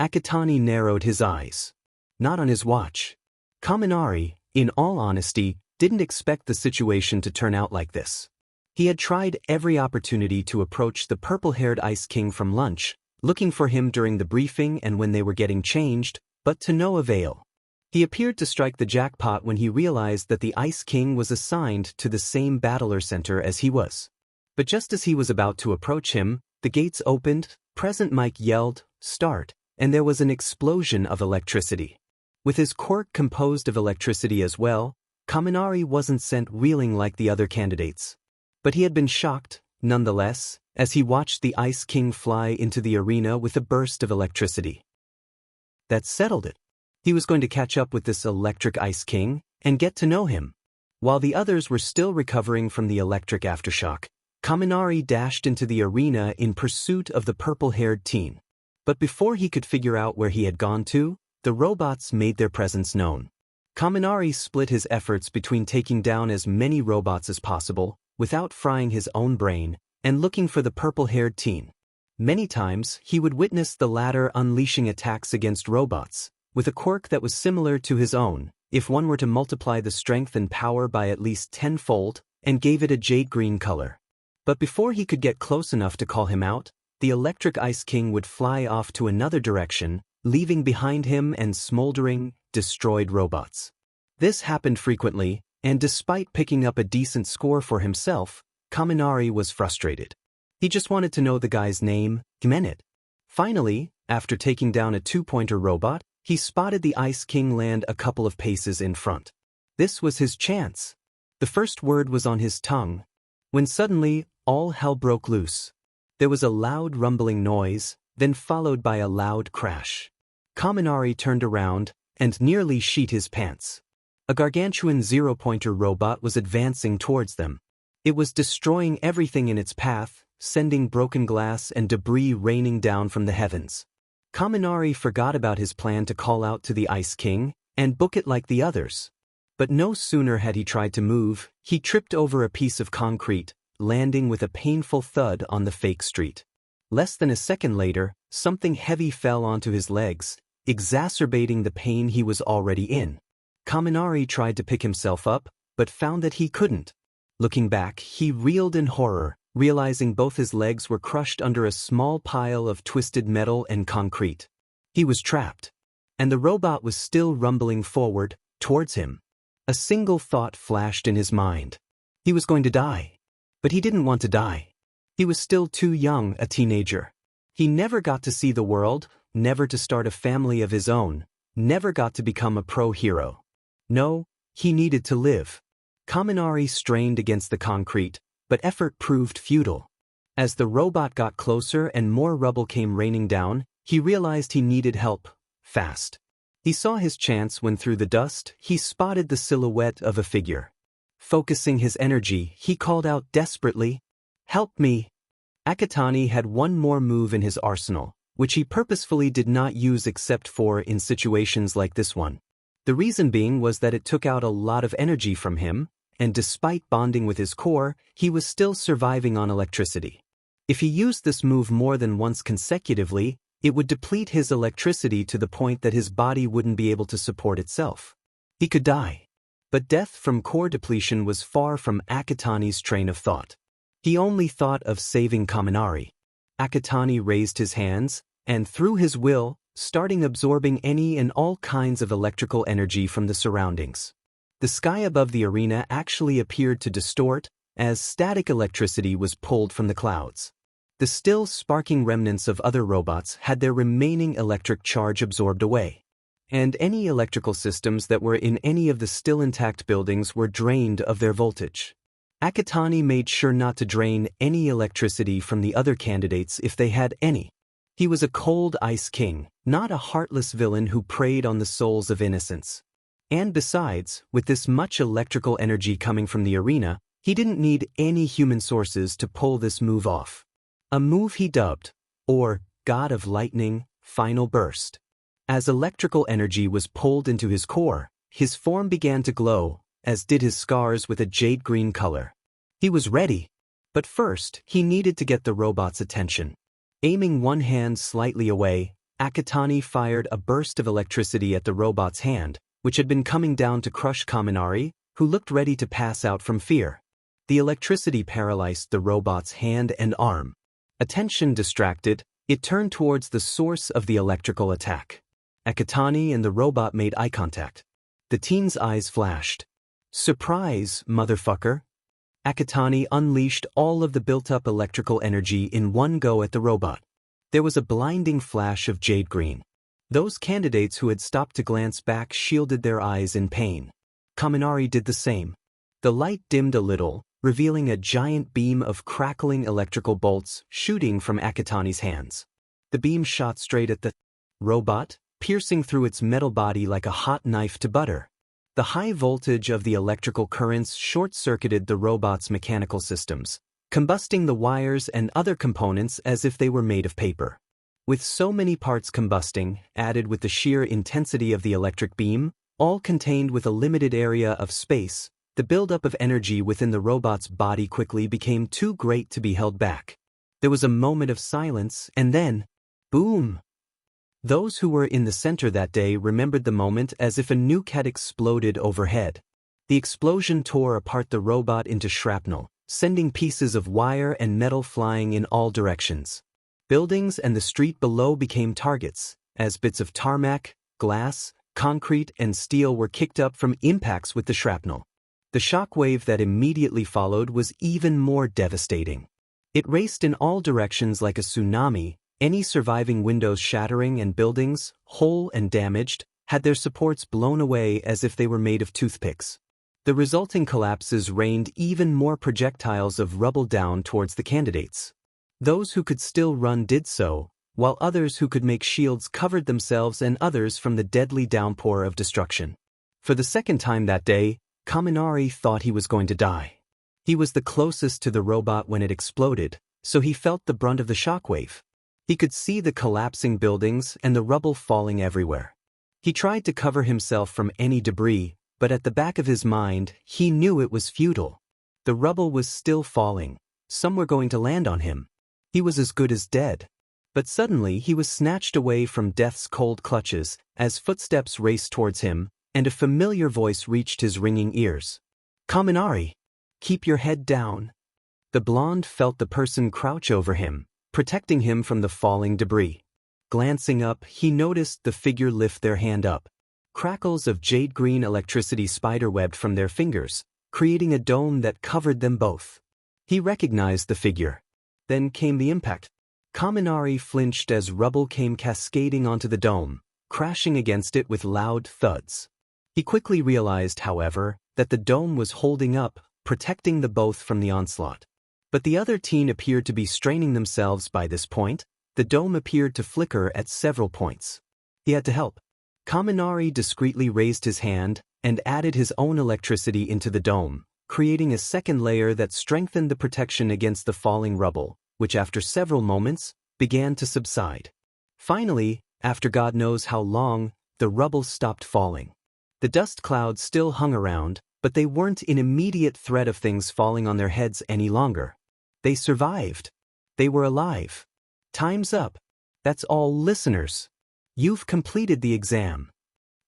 A: Akatani narrowed his eyes. Not on his watch. Kaminari, in all honesty, didn't expect the situation to turn out like this. He had tried every opportunity to approach the purple-haired Ice King from lunch, looking for him during the briefing and when they were getting changed, but to no avail. He appeared to strike the jackpot when he realized that the Ice King was assigned to the same battler center as he was. But just as he was about to approach him, the gates opened, Present Mike yelled, "Start," and there was an explosion of electricity. With his quirk composed of electricity as well, Kaminari wasn't sent reeling like the other candidates. But he had been shocked, nonetheless, as he watched the Ice King fly into the arena with a burst of electricity. That settled it. He was going to catch up with this electric Ice King and get to know him. While the others were still recovering from the electric aftershock, Kaminari dashed into the arena in pursuit of the purple-haired teen. But before he could figure out where he had gone to, the robots made their presence known. Kaminari split his efforts between taking down as many robots as possible, without frying his own brain, and looking for the purple-haired teen. Many times, he would witness the latter unleashing attacks against robots, with a quirk that was similar to his own, if one were to multiply the strength and power by at least 10-fold, and gave it a jade green color. But before he could get close enough to call him out, the electric Ice King would fly off to another direction, leaving behind him and smoldering, destroyed robots. This happened frequently, and despite picking up a decent score for himself, Kaminari was frustrated. He just wanted to know the guy's name, Gmenet. Finally, after taking down a 2-pointer robot, he spotted the Ice King land a couple of paces in front. This was his chance. The first word was on his tongue, when suddenly, all hell broke loose. There was a loud rumbling noise, then followed by a loud crash. Kaminari turned around and nearly sheet his pants. A gargantuan 0-pointer robot was advancing towards them. It was destroying everything in its path, sending broken glass and debris raining down from the heavens. Kaminari forgot about his plan to call out to the Ice King and book it like the others. But no sooner had he tried to move, he tripped over a piece of concrete, landing with a painful thud on the fake street. Less than a second later, something heavy fell onto his legs, exacerbating the pain he was already in. Kaminari tried to pick himself up, but found that he couldn't. Looking back, he reeled in horror, realizing both his legs were crushed under a small pile of twisted metal and concrete. He was trapped. And the robot was still rumbling forward, towards him. A single thought flashed in his mind. He was going to die. But he didn't want to die. He was still too young, a teenager. He never got to see the world, never to start a family of his own, never got to become a pro hero. No, he needed to live. Kaminari strained against the concrete, but effort proved futile. As the robot got closer and more rubble came raining down, he realized he needed help, fast. He saw his chance when through the dust, he spotted the silhouette of a figure. Focusing his energy, he called out desperately, "Help me!" Akatani had one more move in his arsenal, which he purposefully did not use except for in situations like this one. The reason being was that it took out a lot of energy from him, and despite bonding with his core, he was still surviving on electricity. If he used this move more than once consecutively, it would deplete his electricity to the point that his body wouldn't be able to support itself. He could die. But death from core depletion was far from Akatani's train of thought. He only thought of saving Kaminari. Akatani raised his hands, and through his will, starting absorbing any and all kinds of electrical energy from the surroundings. The sky above the arena actually appeared to distort, as static electricity was pulled from the clouds. The still sparking remnants of other robots had their remaining electric charge absorbed away. And any electrical systems that were in any of the still intact buildings were drained of their voltage. Akatani made sure not to drain any electricity from the other candidates if they had any. He was a cold ice king, not a heartless villain who preyed on the souls of innocents. And besides, with this much electrical energy coming from the arena, he didn't need any human sources to pull this move off. A move he dubbed, or God of Lightning, Final Burst. As electrical energy was pulled into his core, his form began to glow, as did his scars with a jade green color. He was ready. But first, he needed to get the robot's attention. Aiming one hand slightly away, Akatani fired a burst of electricity at the robot's hand, which had been coming down to crush Kaminari, who looked ready to pass out from fear. The electricity paralyzed the robot's hand and arm. Attention distracted, it turned towards the source of the electrical attack. Akatani and the robot made eye contact. The teen's eyes flashed. "Surprise, motherfucker." Akatani unleashed all of the built-up electrical energy in one go at the robot. There was a blinding flash of jade green. Those candidates who had stopped to glance back shielded their eyes in pain. Kaminari did the same. The light dimmed a little, revealing a giant beam of crackling electrical bolts shooting from Akatani's hands. The beam shot straight at the robot, piercing through its metal body like a hot knife to butter. The high voltage of the electrical currents short-circuited the robot's mechanical systems, combusting the wires and other components as if they were made of paper. With so many parts combusting, added with the sheer intensity of the electric beam, all contained with a limited area of space, the buildup of energy within the robot's body quickly became too great to be held back. There was a moment of silence, and then, boom! Those who were in the center that day remembered the moment as if a nuke had exploded overhead. The explosion tore apart the robot into shrapnel, sending pieces of wire and metal flying in all directions. Buildings and the street below became targets, as bits of tarmac, glass, concrete, and steel were kicked up from impacts with the shrapnel. The shockwave that immediately followed was even more devastating. It raced in all directions like a tsunami. Any surviving windows shattering and buildings, whole and damaged, had their supports blown away as if they were made of toothpicks. The resulting collapses rained even more projectiles of rubble down towards the candidates. Those who could still run did so, while others who could make shields covered themselves and others from the deadly downpour of destruction. For the second time that day, Kaminari thought he was going to die. He was the closest to the robot when it exploded, so he felt the brunt of the shockwave. He could see the collapsing buildings and the rubble falling everywhere. He tried to cover himself from any debris, but at the back of his mind, he knew it was futile. The rubble was still falling. Some were going to land on him. He was as good as dead. But suddenly he was snatched away from death's cold clutches as footsteps raced towards him, and a familiar voice reached his ringing ears. "Kaminari, keep your head down." The blonde felt the person crouch over him, protecting him from the falling debris. Glancing up, he noticed the figure lift their hand up. Crackles of jade green electricity spiderwebbed from their fingers, creating a dome that covered them both. He recognized the figure. Then came the impact. Kaminari flinched as rubble came cascading onto the dome, crashing against it with loud thuds. He quickly realized, however, that the dome was holding up, protecting the both from the onslaught. But the other teen appeared to be straining themselves by this point. The dome appeared to flicker at several points. He had to help. Kaminari discreetly raised his hand and added his own electricity into the dome, creating a second layer that strengthened the protection against the falling rubble, which after several moments, began to subside. Finally, after God knows how long, the rubble stopped falling. The dust clouds still hung around, but they weren't in immediate threat of things falling on their heads any longer. They survived. They were alive. Time's up. That's all, listeners. You've completed the exam.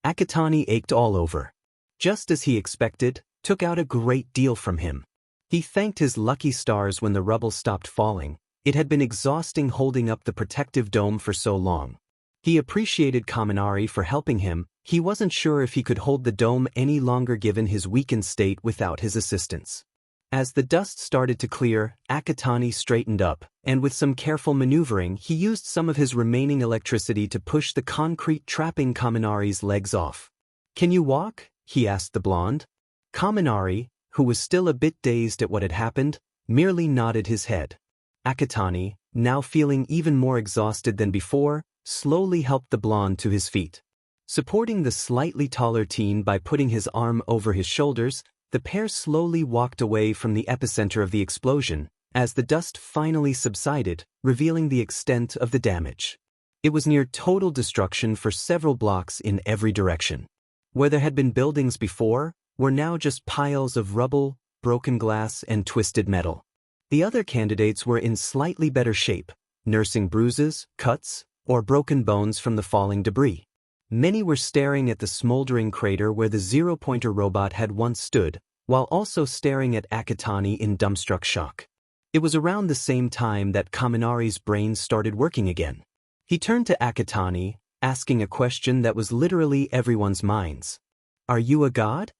A: Akatani ached all over. Just as he expected, took out a great deal from him. He thanked his lucky stars when the rubble stopped falling. It had been exhausting holding up the protective dome for so long. He appreciated Kaminari for helping him. He wasn't sure if he could hold the dome any longer given his weakened state without his assistance. As the dust started to clear, Akatani straightened up, and with some careful maneuvering he used some of his remaining electricity to push the concrete trapping Kaminari's legs off. "Can you walk?" he asked the blonde. Kaminari, who was still a bit dazed at what had happened, merely nodded his head. Akatani, now feeling even more exhausted than before, slowly helped the blonde to his feet. Supporting the slightly taller teen by putting his arm over his shoulders, the pair slowly walked away from the epicenter of the explosion, as the dust finally subsided, revealing the extent of the damage. It was near total destruction for several blocks in every direction. Where there had been buildings before, were now just piles of rubble, broken glass, and twisted metal. The other candidates were in slightly better shape, nursing bruises, cuts, or broken bones from the falling debris. Many were staring at the smoldering crater where the zero-pointer robot had once stood, while also staring at Akatani in dumbstruck shock. It was around the same time that Kaminari's brain started working again. He turned to Akatani, asking a question that was literally everyone's minds. "Are you a god?"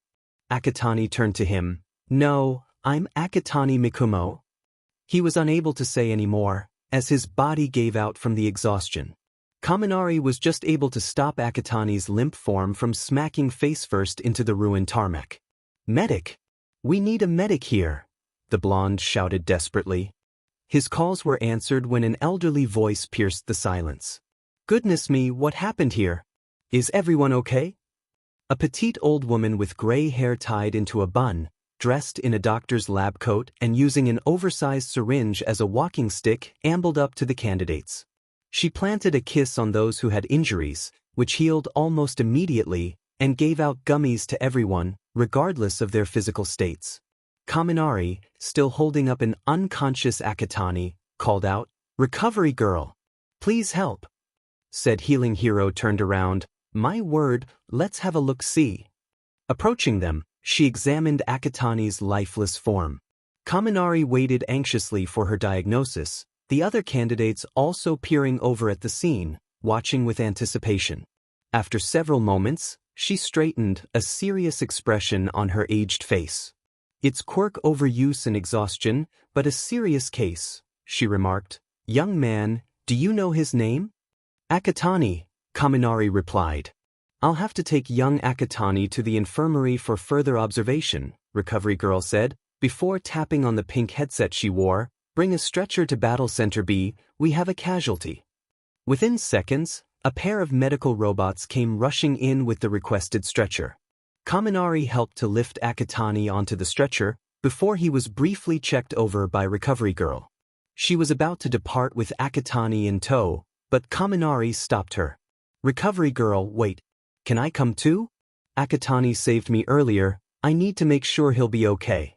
A: Akatani turned to him. "No, I'm Akatani Mikumo." He was unable to say any more, as his body gave out from the exhaustion. Kaminari was just able to stop Akatani's limp form from smacking face-first into the ruined tarmac. "Medic! We need a medic here!" the blonde shouted desperately. His calls were answered when an elderly voice pierced the silence. "Goodness me, what happened here? Is everyone okay?" A petite old woman with gray hair tied into a bun, dressed in a doctor's lab coat and using an oversized syringe as a walking stick, ambled up to the candidates. She planted a kiss on those who had injuries, which healed almost immediately, and gave out gummies to everyone, regardless of their physical states. Kaminari, still holding up an unconscious Akatani, called out, "Recovery girl! Please help!" Said healing hero turned around. "My word, let's have a look-see." Approaching them, she examined Akatani's lifeless form. Kaminari waited anxiously for her diagnosis, the other candidates also peering over at the scene, watching with anticipation. After several moments, she straightened, a serious expression on her aged face. "It's quirk overuse and exhaustion, but a serious case," she remarked. "Young man, do you know his name?" "Akatani," Kaminari replied. "I'll have to take young Akatani to the infirmary for further observation," Recovery Girl said, before tapping on the pink headset she wore. "Bring a stretcher to Battle Center B, we have a casualty." Within seconds, a pair of medical robots came rushing in with the requested stretcher. Kaminari helped to lift Akatani onto the stretcher, before he was briefly checked over by Recovery Girl. She was about to depart with Akatani in tow, but Kaminari stopped her. "Recovery Girl, wait. Can I come too? Akatani saved me earlier, I need to make sure he'll be okay."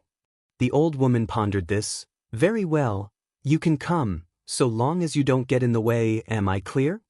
A: The old woman pondered this. "Very well, you can come, so long as you don't get in the way, am I clear?"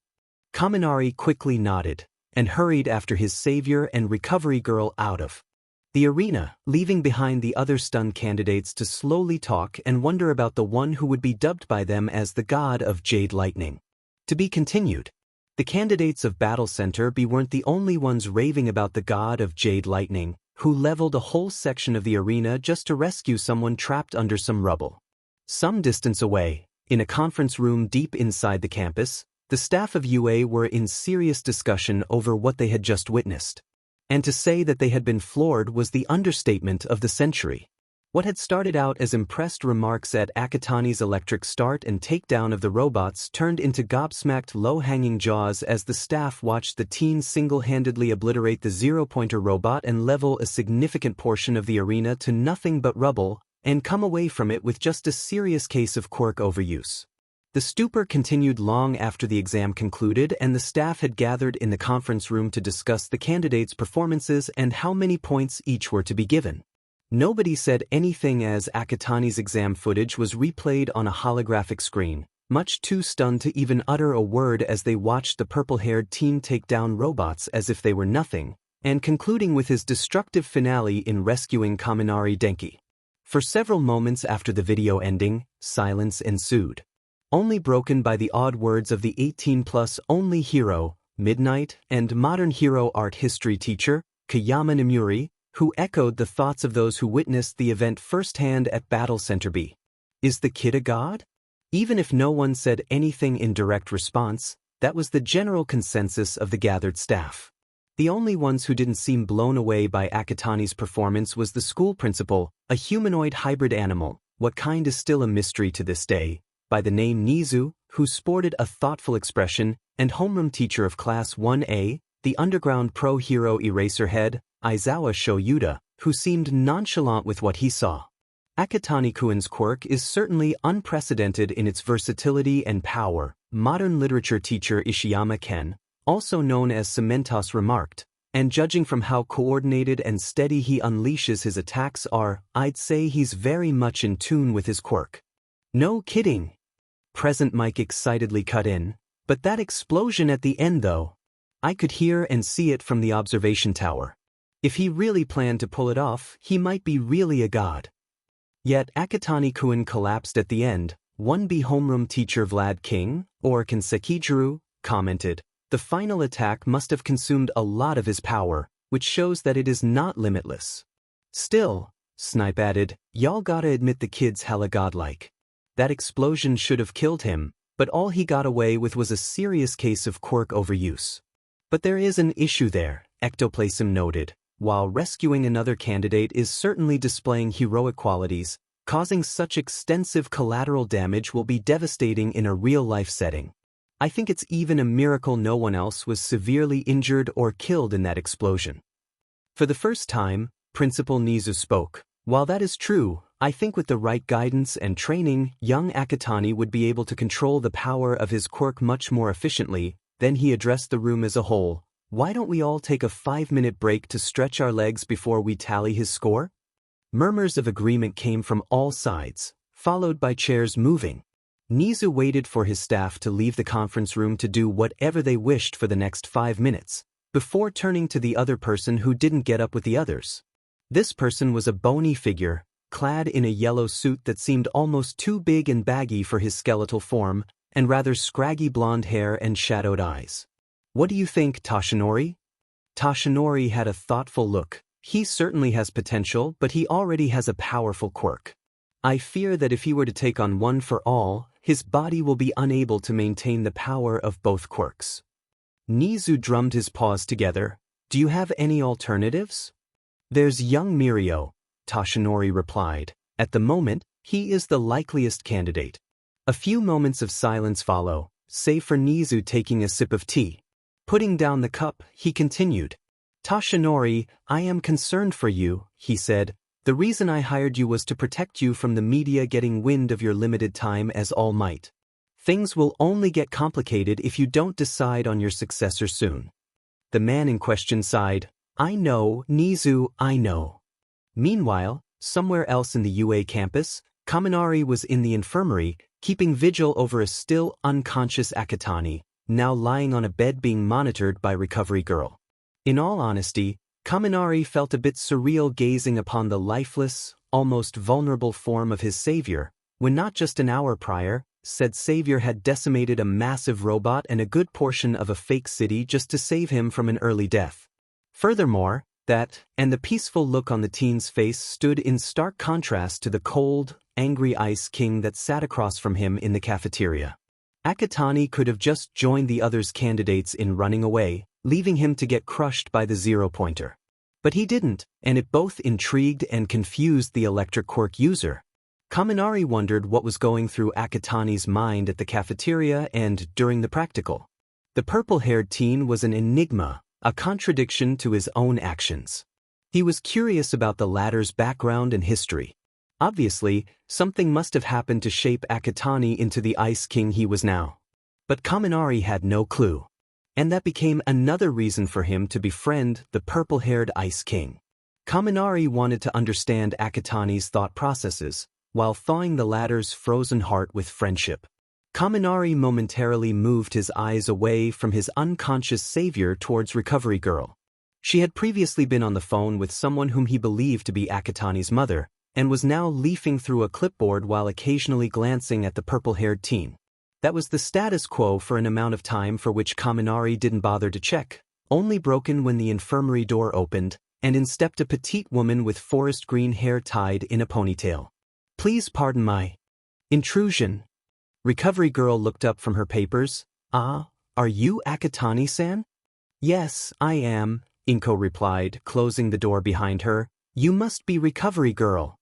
A: Kaminari quickly nodded, and hurried after his savior and Recovery Girl out of the arena, leaving behind the other stunned candidates to slowly talk and wonder about the one who would be dubbed by them as the god of Jade Lightning. To be continued. The candidates of Battle Center B weren't the only ones raving about the god of Jade Lightning, who leveled a whole section of the arena just to rescue someone trapped under some rubble. Some distance away, In a conference room deep inside the campus, the staff of UA were in serious discussion over what they had just witnessed. And to say that they had been floored was the understatement of the century. What had started out as impressed remarks at Akatani's electric start and takedown of the robots turned into gobsmacked low-hanging jaws as the staff watched the teen single-handedly obliterate the zero-pointer robot and level a significant portion of the arena to nothing but rubble, and come away from it with just a serious case of quirk overuse. The stupor continued long after the exam concluded and the staff had gathered in the conference room to discuss the candidates' performances and how many points each were to be given. Nobody said anything as Akatani's exam footage was replayed on a holographic screen, much too stunned to even utter a word as they watched the purple-haired teen take down robots as if they were nothing, and concluding with his destructive finale in rescuing Kaminari Denki. For several moments after the video ending, silence ensued, only broken by the odd words of the 18-plus only hero, Midnight, and modern hero art history teacher, Kayama Nimuri, who echoed the thoughts of those who witnessed the event firsthand at Battle Center B. Is the kid a god? Even if no one said anything in direct response, that was the general consensus of the gathered staff. The only ones who didn't seem blown away by Akatani's performance was the school principal, a humanoid hybrid animal, what kind is still a mystery to this day, by the name Nizu, who sported a thoughtful expression, and homeroom teacher of Class 1A, the underground pro-hero Eraserhead, Aizawa Shoyuda, who seemed nonchalant with what he saw. Akatani-kun's quirk is certainly unprecedented in its versatility and power, modern literature teacher Ishiyama Ken, also known as Cementos, remarked, and judging from how coordinated and steady he unleashes his attacks I'd say he's very much in tune with his quirk. No kidding. Present Mike excitedly cut in, but that explosion at the end though. I could hear and see it from the observation tower. If he really planned to pull it off, he might be really a god. Yet Akatani-kun collapsed at the end. 1B homeroom teacher Vlad King, or Kansekijiru, commented, the final attack must have consumed a lot of his power, which shows that it is not limitless. Still, Snipe added, y'all gotta admit the kid's hella godlike. That explosion should have killed him, but all he got away with was a serious case of quirk overuse. But there is an issue there, Ectoplasm noted. While rescuing another candidate is certainly displaying heroic qualities, causing such extensive collateral damage will be devastating in a real-life setting. I think it's even a miracle no one else was severely injured or killed in that explosion. For the first time, Principal Nizu spoke. While that is true, I think with the right guidance and training, young Akatani would be able to control the power of his quirk much more efficiently. Then he addressed the room as a whole. Why don't we all take a 5-minute break to stretch our legs before we tally his score? Murmurs of agreement came from all sides, followed by chairs moving. Nizu waited for his staff to leave the conference room to do whatever they wished for the next 5 minutes, before turning to the other person who didn't get up with the others. This person was a bony figure, clad in a yellow suit that seemed almost too big and baggy for his skeletal form, and rather scraggy blonde hair and shadowed eyes. What do you think, Toshinori? Toshinori had a thoughtful look. He certainly has potential, but he already has a powerful quirk. I fear that if he were to take on One for All, his body will be unable to maintain the power of both quirks. Nizu drummed his paws together. Do you have any alternatives? There's young Mirio, Toshinori replied. At the moment, he is the likeliest candidate. A few moments of silence follow, save for Nizu taking a sip of tea. Putting down the cup, he continued. Toshinori, I am concerned for you, he said. The reason I hired you was to protect you from the media getting wind of your limited time as All Might. Things will only get complicated if you don't decide on your successor soon. The man in question sighed. I know, Nizu, I know. Meanwhile, somewhere else in the UA campus, Kaminari was in the infirmary, keeping vigil over a still unconscious Akatani, now lying on a bed being monitored by Recovery Girl. In all honesty, Kaminari felt a bit surreal gazing upon the lifeless, almost vulnerable form of his savior, when not just an hour prior, said savior had decimated a massive robot and a good portion of a fake city just to save him from an early death. Furthermore, That, and the peaceful look on the teen's face stood in stark contrast to the cold, angry Ice King that sat across from him in the cafeteria. Akatani could have just joined the others' candidates in running away, leaving him to get crushed by the zero-pointer. But he didn't, and it both intrigued and confused the electric quirk user. Kaminari wondered what was going through Akatani's mind at the cafeteria and during the practical. The purple-haired teen was an enigma, a contradiction to his own actions. He was curious about the latter's background and history. Obviously, something must have happened to shape Akatani into the Ice King he was now. But Kaminari had no clue. And that became another reason for him to befriend the purple-haired Ice King. Kaminari wanted to understand Akatani's thought processes, while thawing the latter's frozen heart with friendship. Kaminari momentarily moved his eyes away from his unconscious savior towards Recovery Girl. She had previously been on the phone with someone whom he believed to be Akatani's mother, and was now leafing through a clipboard while occasionally glancing at the purple-haired teen. That was the status quo for an amount of time for which Kaminari didn't bother to check, only broken when the infirmary door opened, and in stepped a petite woman with forest green hair tied in a ponytail. "Please pardon my intrusion." Recovery Girl looked up from her papers. "Ah, are you Akatani-san?" "Yes, I am," Inko replied, closing the door behind her. "You must be Recovery Girl."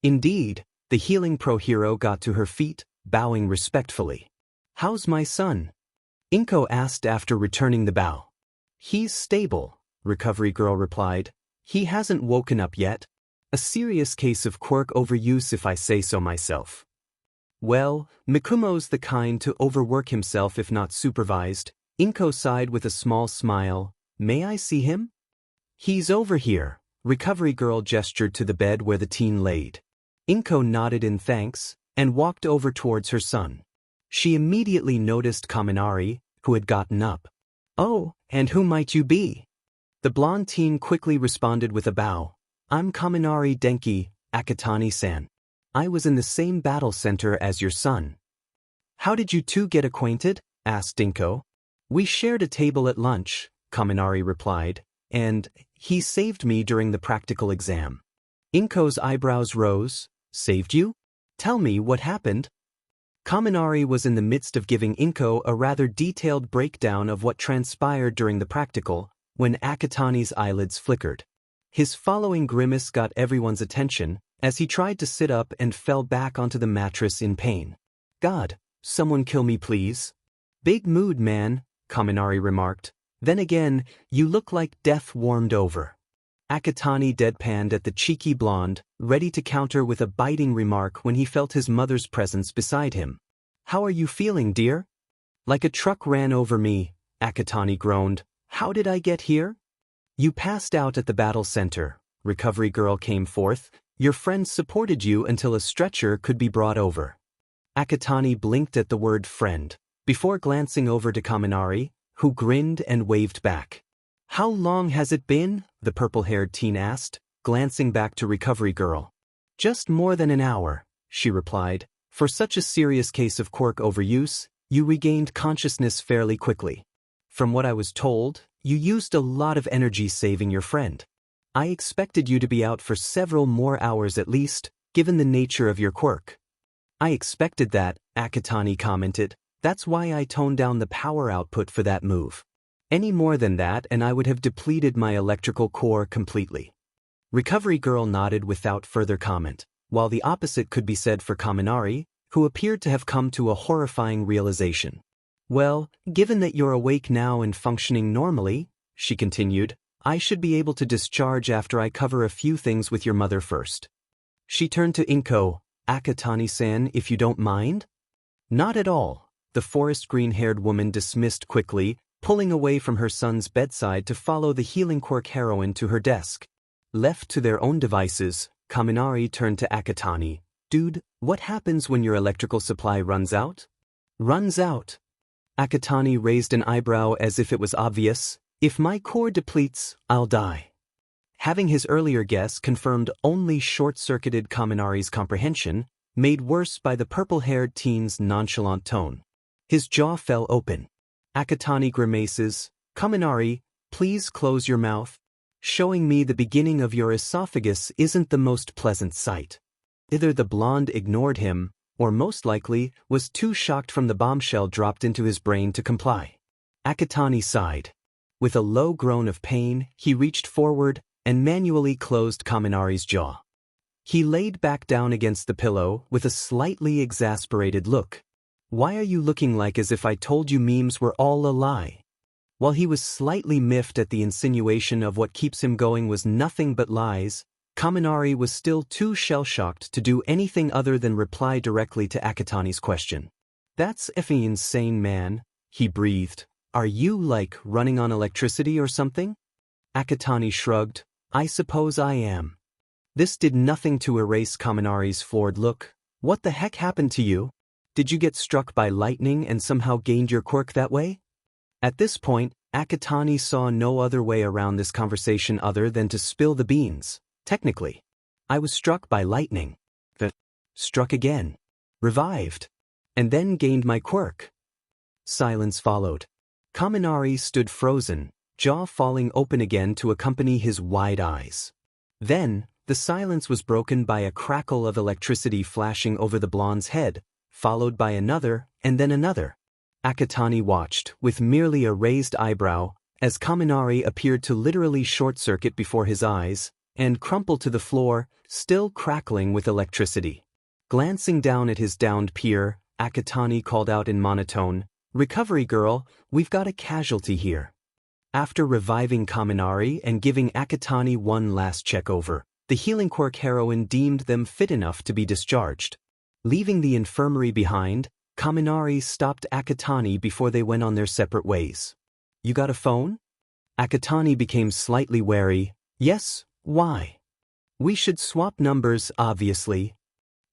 A: Indeed, the healing pro-hero got to her feet, bowing respectfully. "How's my son?" Inko asked after returning the bow. "He's stable," Recovery Girl replied. "He hasn't woken up yet. A serious case of quirk overuse if I say so myself." "Well, Mikumo's the kind to overwork himself if not supervised." Inko sighed with a small smile. "May I see him?" "He's over here." Recovery Girl gestured to the bed where the teen laid. Inko nodded in thanks, and walked over towards her son. She immediately noticed Kaminari, who had gotten up. "Oh, and who might you be?" The blonde teen quickly responded with a bow. "I'm Kaminari Denki, Akatani-san. I was in the same battle center as your son." "How did you two get acquainted?" asked Inko. "We shared a table at lunch," Kaminari replied, "and he saved me during the practical exam." Inko's eyebrows rose. "Saved you? Tell me what happened." Kaminari was in the midst of giving Inko a rather detailed breakdown of what transpired during the practical, when Akatani's eyelids flickered. His following grimace got everyone's attention, as he tried to sit up and fell back onto the mattress in pain. "God, someone kill me please." "Big mood, man," Kaminari remarked. "Then again, you look like death warmed over." Akatani deadpanned at the cheeky blonde, ready to counter with a biting remark when he felt his mother's presence beside him. "How are you feeling, dear?" "Like a truck ran over me," Akatani groaned. "How did I get here?" "You passed out at the battle center," Recovery Girl came forth. "Your friends supported you until a stretcher could be brought over." Akatani blinked at the word friend, before glancing over to Kaminari, who grinned and waved back. "How long has it been?" the purple-haired teen asked, glancing back to Recovery Girl. "Just more than an hour," she replied. "For such a serious case of quirk overuse, you regained consciousness fairly quickly. From what I was told, you used a lot of energy saving your friend. I expected you to be out for several more hours at least, given the nature of your quirk." "I expected that," Akatani commented. "That's why I toned down the power output for that move. Any more than that and I would have depleted my electrical core completely." Recovery Girl nodded without further comment, while the opposite could be said for Kaminari, who appeared to have come to a horrifying realization. "Well, given that you're awake now and functioning normally," she continued, "I should be able to discharge after I cover a few things with your mother first." She turned to Inko. "Akatani-san, if you don't mind?" "Not at all," the forest green-haired woman dismissed quickly, pulling away from her son's bedside to follow the healing quirk heroine to her desk. Left to their own devices, Kaminari turned to Akatani. "Dude, what happens when your electrical supply runs out?" "Runs out?" Akatani raised an eyebrow as if it was obvious. "If my core depletes, I'll die." Having his earlier guess confirmed only short-circuited Kaminari's comprehension, made worse by the purple-haired teen's nonchalant tone. His jaw fell open. Akatani grimaces. "Kaminari, please close your mouth." Showing me the beginning of your esophagus isn't the most pleasant sight. Either the blonde ignored him, or most likely was too shocked from the bombshell dropped into his brain to comply. Akatani sighed. With a low groan of pain, he reached forward and manually closed Kaminari's jaw. He laid back down against the pillow with a slightly exasperated look. Why are you looking like as if I told you memes were all a lie? While he was slightly miffed at the insinuation of what keeps him going was nothing but lies, Kaminari was still too shell-shocked to do anything other than reply directly to Akatani's question. That's effing insane, man, he breathed. Are you, like, running on electricity or something? Akatani shrugged. I suppose I am. This did nothing to erase Kaminari's floored look. What the heck happened to you? Did you get struck by lightning and somehow gained your quirk that way? At this point, Akatani saw no other way around this conversation other than to spill the beans. Technically, I was struck by lightning. Struck again. Revived. And then gained my quirk. Silence followed. Kaminari stood frozen, jaw falling open again to accompany his wide eyes. Then, the silence was broken by a crackle of electricity flashing over the blonde's head, followed by another, and then another. Akatani watched, with merely a raised eyebrow, as Kaminari appeared to literally short-circuit before his eyes, and crumple to the floor, still crackling with electricity. Glancing down at his downed peer, Akatani called out in monotone, "Recovery girl, we've got a casualty here." After reviving Kaminari and giving Akatani one last check-over, the healing quirk heroine deemed them fit enough to be discharged. Leaving the infirmary behind, Kaminari stopped Akatani before they went on their separate ways. You got a phone? Akatani became slightly wary. Yes. Why? We should swap numbers, obviously.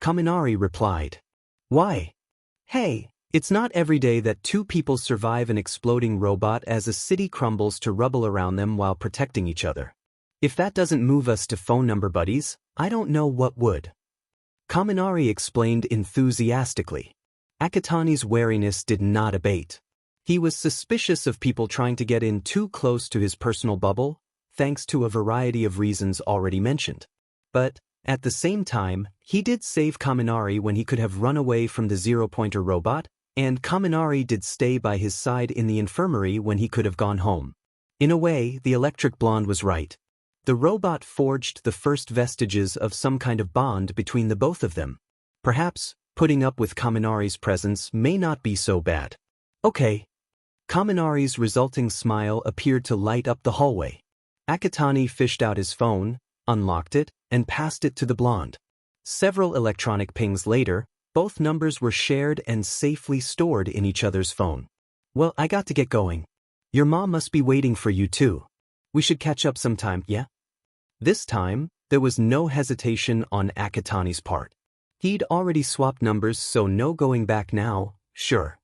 A: Kaminari replied. Why? Hey, it's not every day that two people survive an exploding robot as a city crumbles to rubble around them while protecting each other. If that doesn't move us to phone number buddies, I don't know what would. Kaminari explained enthusiastically. Akatani's wariness did not abate. He was suspicious of people trying to get in too close to his personal bubble, thanks to a variety of reasons already mentioned. But, at the same time, he did save Kaminari when he could have run away from the zero-pointer robot, and Kaminari did stay by his side in the infirmary when he could have gone home. In a way, the electric blonde was right. The robot forged the first vestiges of some kind of bond between the both of them. Perhaps, putting up with Kaminari's presence may not be so bad. Okay. Kaminari's resulting smile appeared to light up the hallway. Akatani fished out his phone, unlocked it, and passed it to the blonde. Several electronic pings later, both numbers were shared and safely stored in each other's phone. Well, I got to get going. Your mom must be waiting for you too. We should catch up sometime, yeah? This time, there was no hesitation on Akatani's part. He'd already swapped numbers, so no going back now, sure.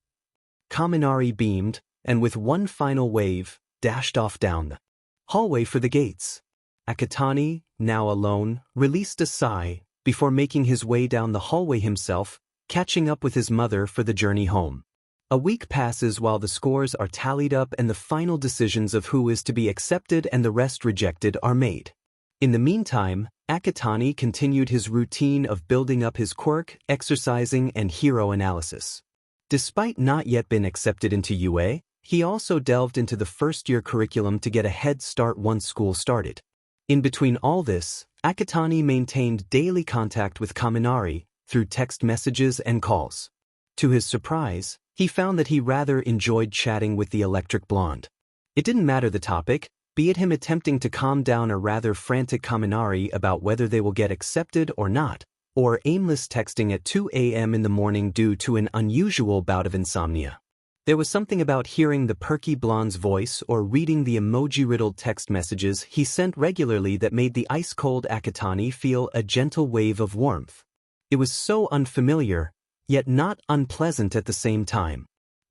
A: Kaminari beamed, and with one final wave, dashed off down the hallway for the gates. Akatani, now alone, released a sigh before making his way down the hallway himself, catching up with his mother for the journey home. A week passes while the scores are tallied up and the final decisions of who is to be accepted and the rest rejected are made. In the meantime, Akatani continued his routine of building up his quirk, exercising, and hero analysis. Despite not yet being accepted into UA, he also delved into the first-year curriculum to get a head start once school started. In between all this, Akatani maintained daily contact with Kaminari through text messages and calls. To his surprise, he found that he rather enjoyed chatting with the electric blonde. It didn't matter the topic, be it him attempting to calm down a rather frantic Kaminari about whether they will get accepted or not, or aimless texting at 2 a.m. in the morning due to an unusual bout of insomnia. There was something about hearing the perky blonde's voice or reading the emoji-riddled text messages he sent regularly that made the ice-cold Akatani feel a gentle wave of warmth. It was so unfamiliar, yet not unpleasant at the same time.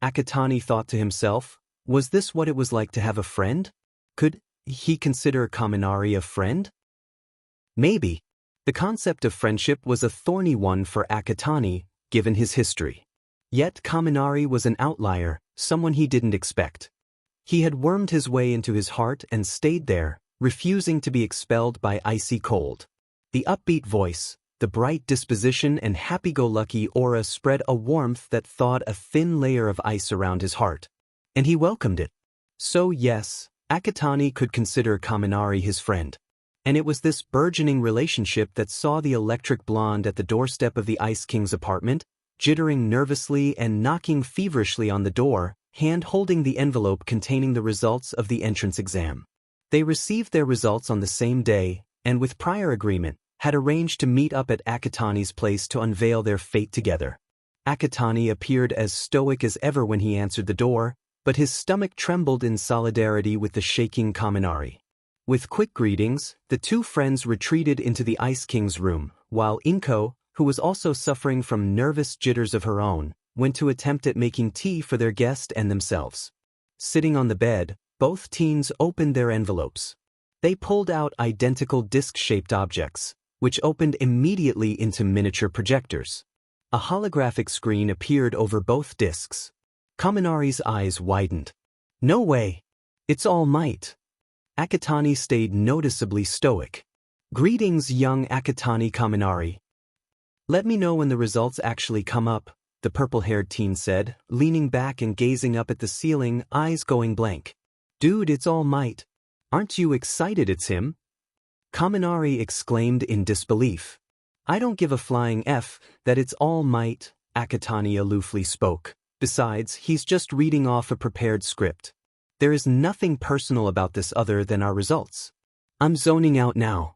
A: Akatani thought to himself, was this what it was like to have a friend? Could he consider Kaminari a friend? Maybe. The concept of friendship was a thorny one for Akatani, given his history. Yet Kaminari was an outlier, someone he didn't expect. He had wormed his way into his heart and stayed there, refusing to be expelled by icy cold. The upbeat voice, the bright disposition and happy-go-lucky aura spread a warmth that thawed a thin layer of ice around his heart. And he welcomed it. So yes, Akatani could consider Kaminari his friend. And it was this burgeoning relationship that saw the electric blonde at the doorstep of the Ice King's apartment, jittering nervously and knocking feverishly on the door, hand-holding the envelope containing the results of the entrance exam. They received their results on the same day, and with prior agreement, had arranged to meet up at Akatani's place to unveil their fate together. Akatani appeared as stoic as ever when he answered the door, but his stomach trembled in solidarity with the shaking Kaminari. With quick greetings, the two friends retreated into the Ice King's room, while Inko, who was also suffering from nervous jitters of her own, went to attempt at making tea for their guest and themselves. Sitting on the bed, both teens opened their envelopes. They pulled out identical disc-shaped objects, which opened immediately into miniature projectors. A holographic screen appeared over both discs. Kaminari's eyes widened. No way! It's All Might! Akatani stayed noticeably stoic. Greetings, young Akatani Kaminari. Let me know when the results actually come up, the purple-haired teen said, leaning back and gazing up at the ceiling, eyes going blank. Dude, it's All Might. Aren't you excited it's him? Kaminari exclaimed in disbelief. I don't give a flying F that it's All Might, Akatani aloofly spoke. Besides, he's just reading off a prepared script. There is nothing personal about this other than our results. I'm zoning out now.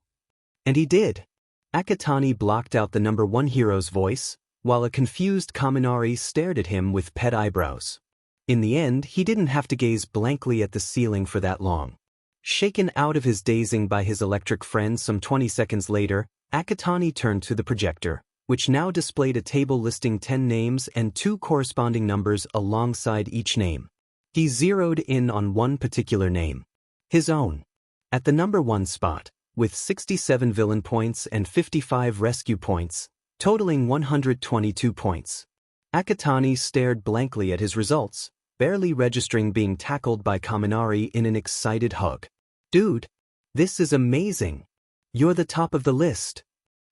A: And he did. Akatani blocked out the number one hero's voice, while a confused Kaminari stared at him with pet eyebrows. In the end, he didn't have to gaze blankly at the ceiling for that long. Shaken out of his dazing by his electric friend some 20 seconds later, Akatani turned to the projector, which now displayed a table listing 10 names and 2 corresponding numbers alongside each name. He zeroed in on one particular name. His own. At the number 1 spot, with 67 villain points and 55 rescue points, totaling 122 points. Akatani stared blankly at his results, barely registering being tackled by Kaminari in an excited hug. Dude, this is amazing. You're the top of the list.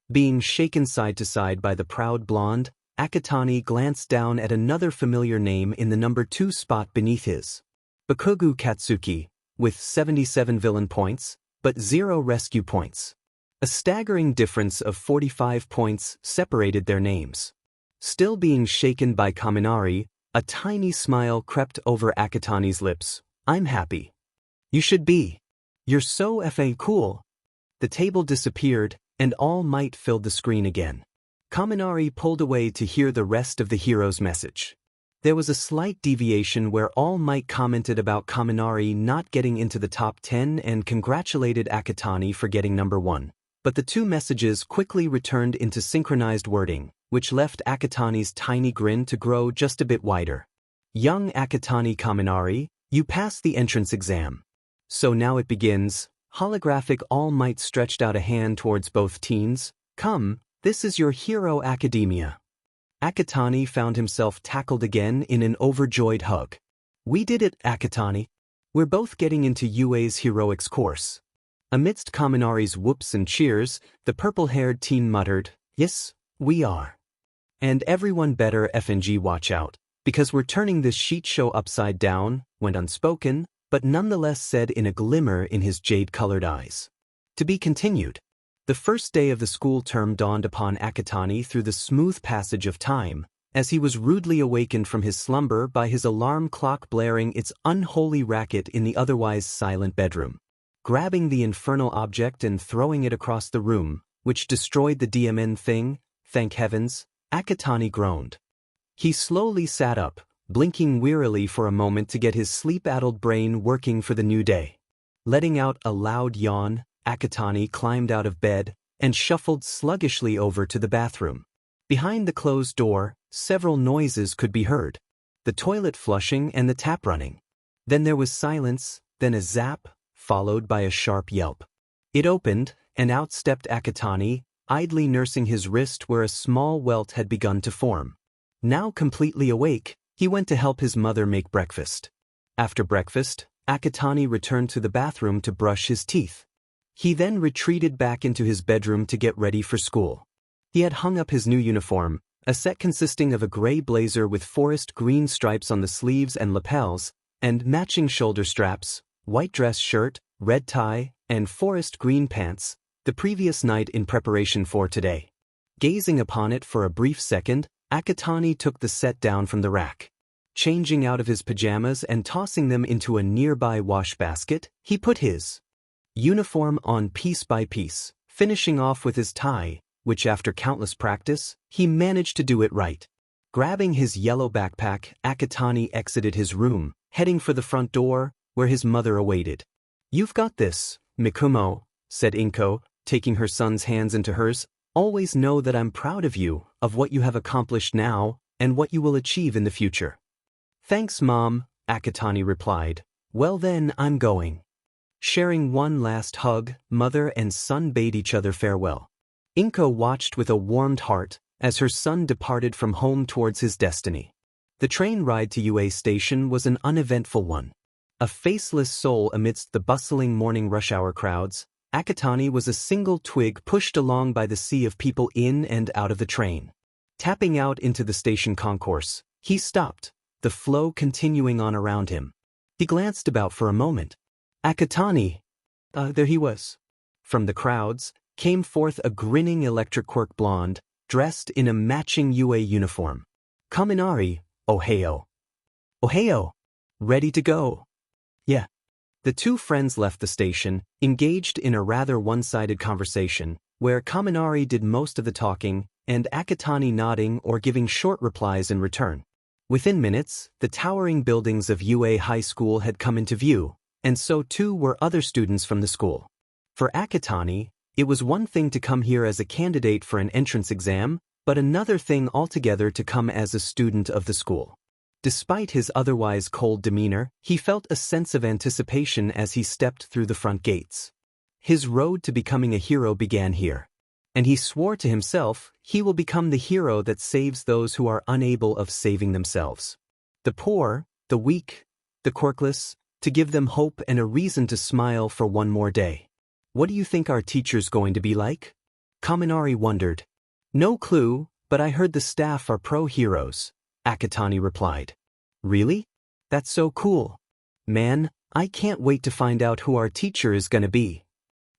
A: Being shaken side to side by the proud blonde, Akatani glanced down at another familiar name in the number 2 spot beneath his. Bakugu Katsuki, with 77 villain points, but 0 rescue points. A staggering difference of 45 points separated their names. Still being shaken by Kaminari, a tiny smile crept over Akatani's lips. I'm happy. You should be. You're so effing cool. The table disappeared, and All Might filled the screen again. Kaminari pulled away to hear the rest of the hero's message. There was a slight deviation where All Might commented about Kaminari not getting into the top 10 and congratulated Akatani for getting number 1. But the two messages quickly returned into synchronized wording, which left Akatani's tiny grin to grow just a bit wider. Young Akatani Kaminari, you passed the entrance exam. So now it begins. Holographic All Might stretched out a hand towards both teens. Come, this is your hero academia. Akatani found himself tackled again in an overjoyed hug. We did it, Akatani. We're both getting into UA's heroics course. Amidst Kaminari's whoops and cheers, the purple-haired teen muttered, Yes, we are. And everyone better FNG watch out, because we're turning this sheet show upside down, went unspoken, but nonetheless said in a glimmer in his jade-colored eyes. To be continued. The first day of the school term dawned upon Akatani through the smooth passage of time, as he was rudely awakened from his slumber by his alarm clock blaring its unholy racket in the otherwise silent bedroom. Grabbing the infernal object and throwing it across the room, which destroyed the DMN thing, thank heavens, Akatani groaned. He slowly sat up, blinking wearily for a moment to get his sleep-addled brain working for the new day. Letting out a loud yawn, Akatani climbed out of bed and shuffled sluggishly over to the bathroom. Behind the closed door, several noises could be heard. The toilet flushing and the tap running. Then there was silence, then a zap, followed by a sharp yelp. It opened, and out stepped Akatani, idly nursing his wrist where a small welt had begun to form. Now completely awake, he went to help his mother make breakfast. After breakfast, Akatani returned to the bathroom to brush his teeth. He then retreated back into his bedroom to get ready for school. He had hung up his new uniform, a set consisting of a gray blazer with forest green stripes on the sleeves and lapels, and matching shoulder straps, white dress shirt, red tie, and forest green pants, the previous night in preparation for today. Gazing upon it for a brief second, Akatani took the set down from the rack. Changing out of his pajamas and tossing them into a nearby wash basket, he put his uniform on piece by piece, finishing off with his tie, which after countless practice, he managed to do it right. Grabbing his yellow backpack, Akatani exited his room, heading for the front door, where his mother awaited. "You've got this, Mikumo," said Inko, taking her son's hands into hers. "Always know that I'm proud of you, of what you have accomplished now, and what you will achieve in the future." "Thanks, Mom," Akatani replied. "Well then, I'm going." Sharing one last hug, mother and son bade each other farewell. Inko watched with a warmed heart as her son departed from home towards his destiny. The train ride to UA station was an uneventful one. A faceless soul amidst the bustling morning rush hour crowds, Akatani was a single twig pushed along by the sea of people in and out of the train. Tapping out into the station concourse, he stopped, the flow continuing on around him. He glanced about for a moment. Akatani! There he was. From the crowds came forth a grinning electric quirk blonde, dressed in a matching UA uniform. "Kaminari, Ohio." "Ohio! Ready to go." "Yeah." The two friends left the station, engaged in a rather one-sided conversation, where Kaminari did most of the talking, and Akatani nodding or giving short replies in return. Within minutes, the towering buildings of UA High School had come into view, and so too were other students from the school. For Akatani, it was one thing to come here as a candidate for an entrance exam, but another thing altogether to come as a student of the school. Despite his otherwise cold demeanor, he felt a sense of anticipation as he stepped through the front gates. His road to becoming a hero began here. And he swore to himself he will become the hero that saves those who are unable of saving themselves. The poor, the weak, the quirkless, to give them hope and a reason to smile for one more day. "What do you think our teacher's going to be like?" Kaminari wondered. "No clue, but I heard the staff are pro-heroes," Akatani replied. "Really? That's so cool. Man, I can't wait to find out who our teacher is gonna be."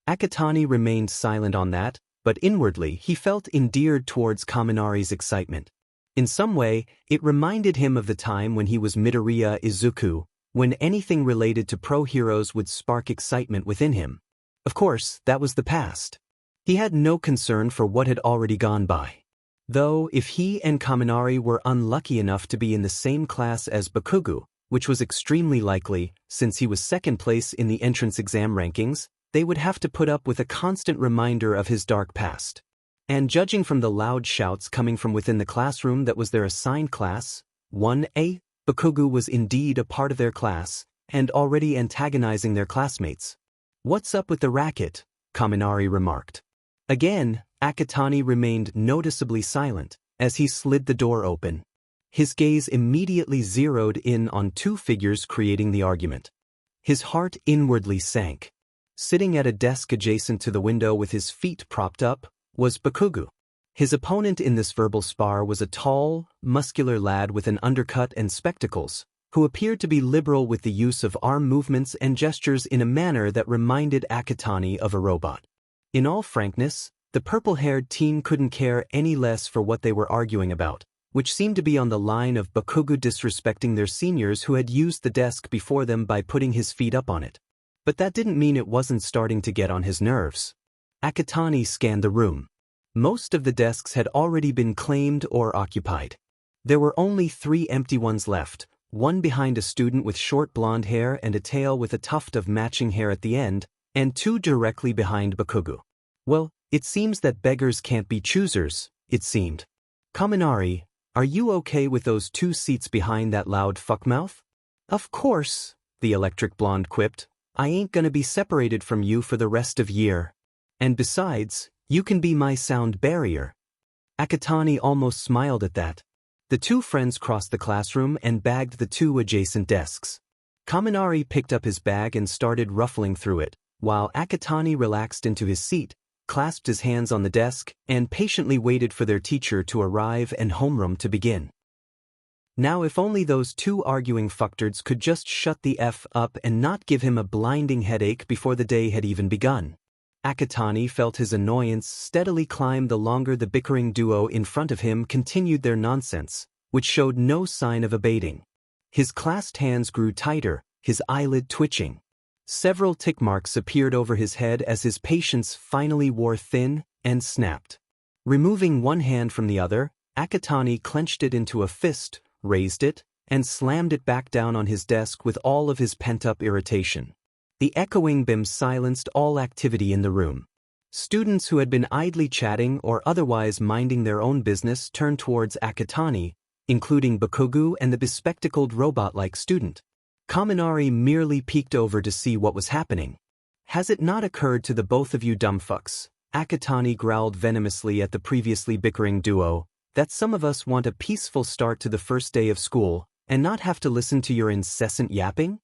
A: Akatani remained silent on that, but inwardly he felt endeared towards Kaminari's excitement. In some way, it reminded him of the time when he was Midoriya Izuku, when anything related to pro-heroes would spark excitement within him. Of course, that was the past. He had no concern for what had already gone by. Though, if he and Kaminari were unlucky enough to be in the same class as Bakugo, which was extremely likely, since he was second place in the entrance exam rankings, they would have to put up with a constant reminder of his dark past. And judging from the loud shouts coming from within the classroom that was their assigned class, 1A, Bakugo was indeed a part of their class, and already antagonizing their classmates. "What's up with the racket?" Kaminari remarked. Again, Akatani remained noticeably silent, as he slid the door open. His gaze immediately zeroed in on two figures creating the argument. His heart inwardly sank. Sitting at a desk adjacent to the window with his feet propped up, was Bakugo. His opponent in this verbal spar was a tall, muscular lad with an undercut and spectacles, who appeared to be liberal with the use of arm movements and gestures in a manner that reminded Akatani of a robot. In all frankness, the purple-haired teen couldn't care any less for what they were arguing about, which seemed to be on the line of Bakugo disrespecting their seniors who had used the desk before them by putting his feet up on it. But that didn't mean it wasn't starting to get on his nerves. Akatani scanned the room. Most of the desks had already been claimed or occupied. There were only 3 empty ones left, one behind a student with short blonde hair and a tail with a tuft of matching hair at the end, and 2 directly behind Bakugo. Well, it seems that beggars can't be choosers, it seemed. "Kaminari, are you okay with those 2 seats behind that loud fuckmouth?" "Of course," the electric blonde quipped. "I ain't gonna be separated from you for the rest of year. And besides, you can be my sound barrier." Akatani almost smiled at that. The 2 friends crossed the classroom and bagged the 2 adjacent desks. Kaminari picked up his bag and started ruffling through it, while Akatani relaxed into his seat, clasped his hands on the desk, and patiently waited for their teacher to arrive and homeroom to begin. Now if only those two arguing fucktards could just shut the F up and not give him a blinding headache before the day had even begun. Akatani felt his annoyance steadily climb the longer the bickering duo in front of him continued their nonsense, which showed no sign of abating. His clasped hands grew tighter, his eyelid twitching. Several tick marks appeared over his head as his patience finally wore thin and snapped. Removing one hand from the other, Akatani clenched it into a fist, raised it, and slammed it back down on his desk with all of his pent-up irritation. The echoing bim silenced all activity in the room. Students who had been idly chatting or otherwise minding their own business turned towards Akatani, including Bakugu and the bespectacled robot-like student. Kaminari merely peeked over to see what was happening. "Has it not occurred to the both of you dumbfucks," Akatani growled venomously at the previously bickering duo, "that some of us want a peaceful start to the first day of school, and not have to listen to your incessant yapping?"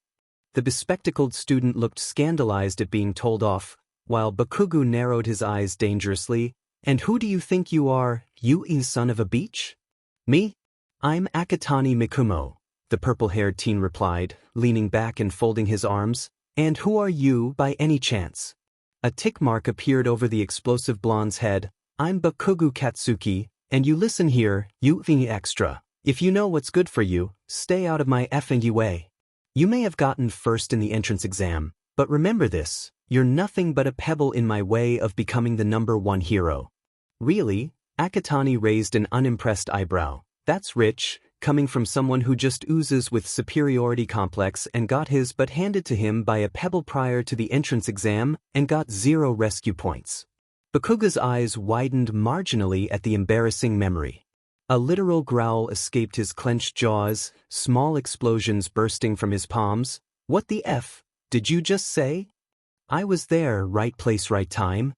A: The bespectacled student looked scandalized at being told off, while Bakugu narrowed his eyes dangerously. "And who do you think you are, you son of a beach?" "Me? I'm Akatani Mikumo," the purple-haired teen replied, leaning back and folding his arms. "And who are you, by any chance?" A tick mark appeared over the explosive blonde's head. "I'm Bakugu Katsuki, and you listen here, you thing extra. If you know what's good for you, stay out of my effing way. You may have gotten first in the entrance exam, but remember this, you're nothing but a pebble in my way of becoming the #1 hero." "Really?" Akatani raised an unimpressed eyebrow. "That's rich, coming from someone who just oozes with superiority complex and got his butt handed to him by a pebble prior to the entrance exam and got 0 rescue points." Bakuga's eyes widened marginally at the embarrassing memory. A literal growl escaped his clenched jaws, small explosions bursting from his palms. "What the F did you just say?" "I was there, right place, right time."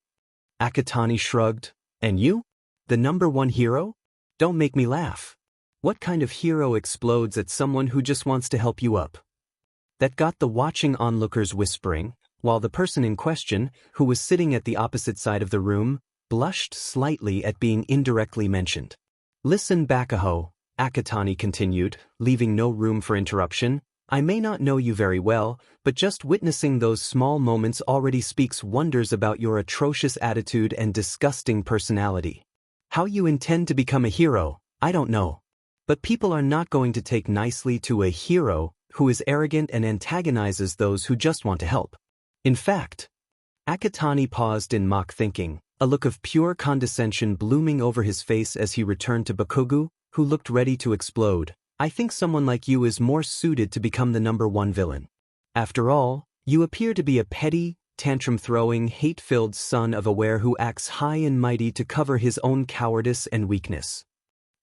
A: Akatani shrugged. "And you? The #1 hero? Don't make me laugh. What kind of hero explodes at someone who just wants to help you up?" That got the watching onlookers whispering, while the person in question, who was sitting at the opposite side of the room, blushed slightly at being indirectly mentioned. "Listen, Bakaho," Akatani continued, leaving no room for interruption. "I may not know you very well, but just witnessing those small moments already speaks wonders about your atrocious attitude and disgusting personality. How you intend to become a hero, I don't know. But people are not going to take nicely to a hero who is arrogant and antagonizes those who just want to help. In fact," Akatani paused in mock thinking, a look of pure condescension blooming over his face as he returned to Bakugu, who looked ready to explode. "I think someone like you is more suited to become the #1 villain. After all, you appear to be a petty, tantrum-throwing, hate-filled son of a were who acts high and mighty to cover his own cowardice and weakness."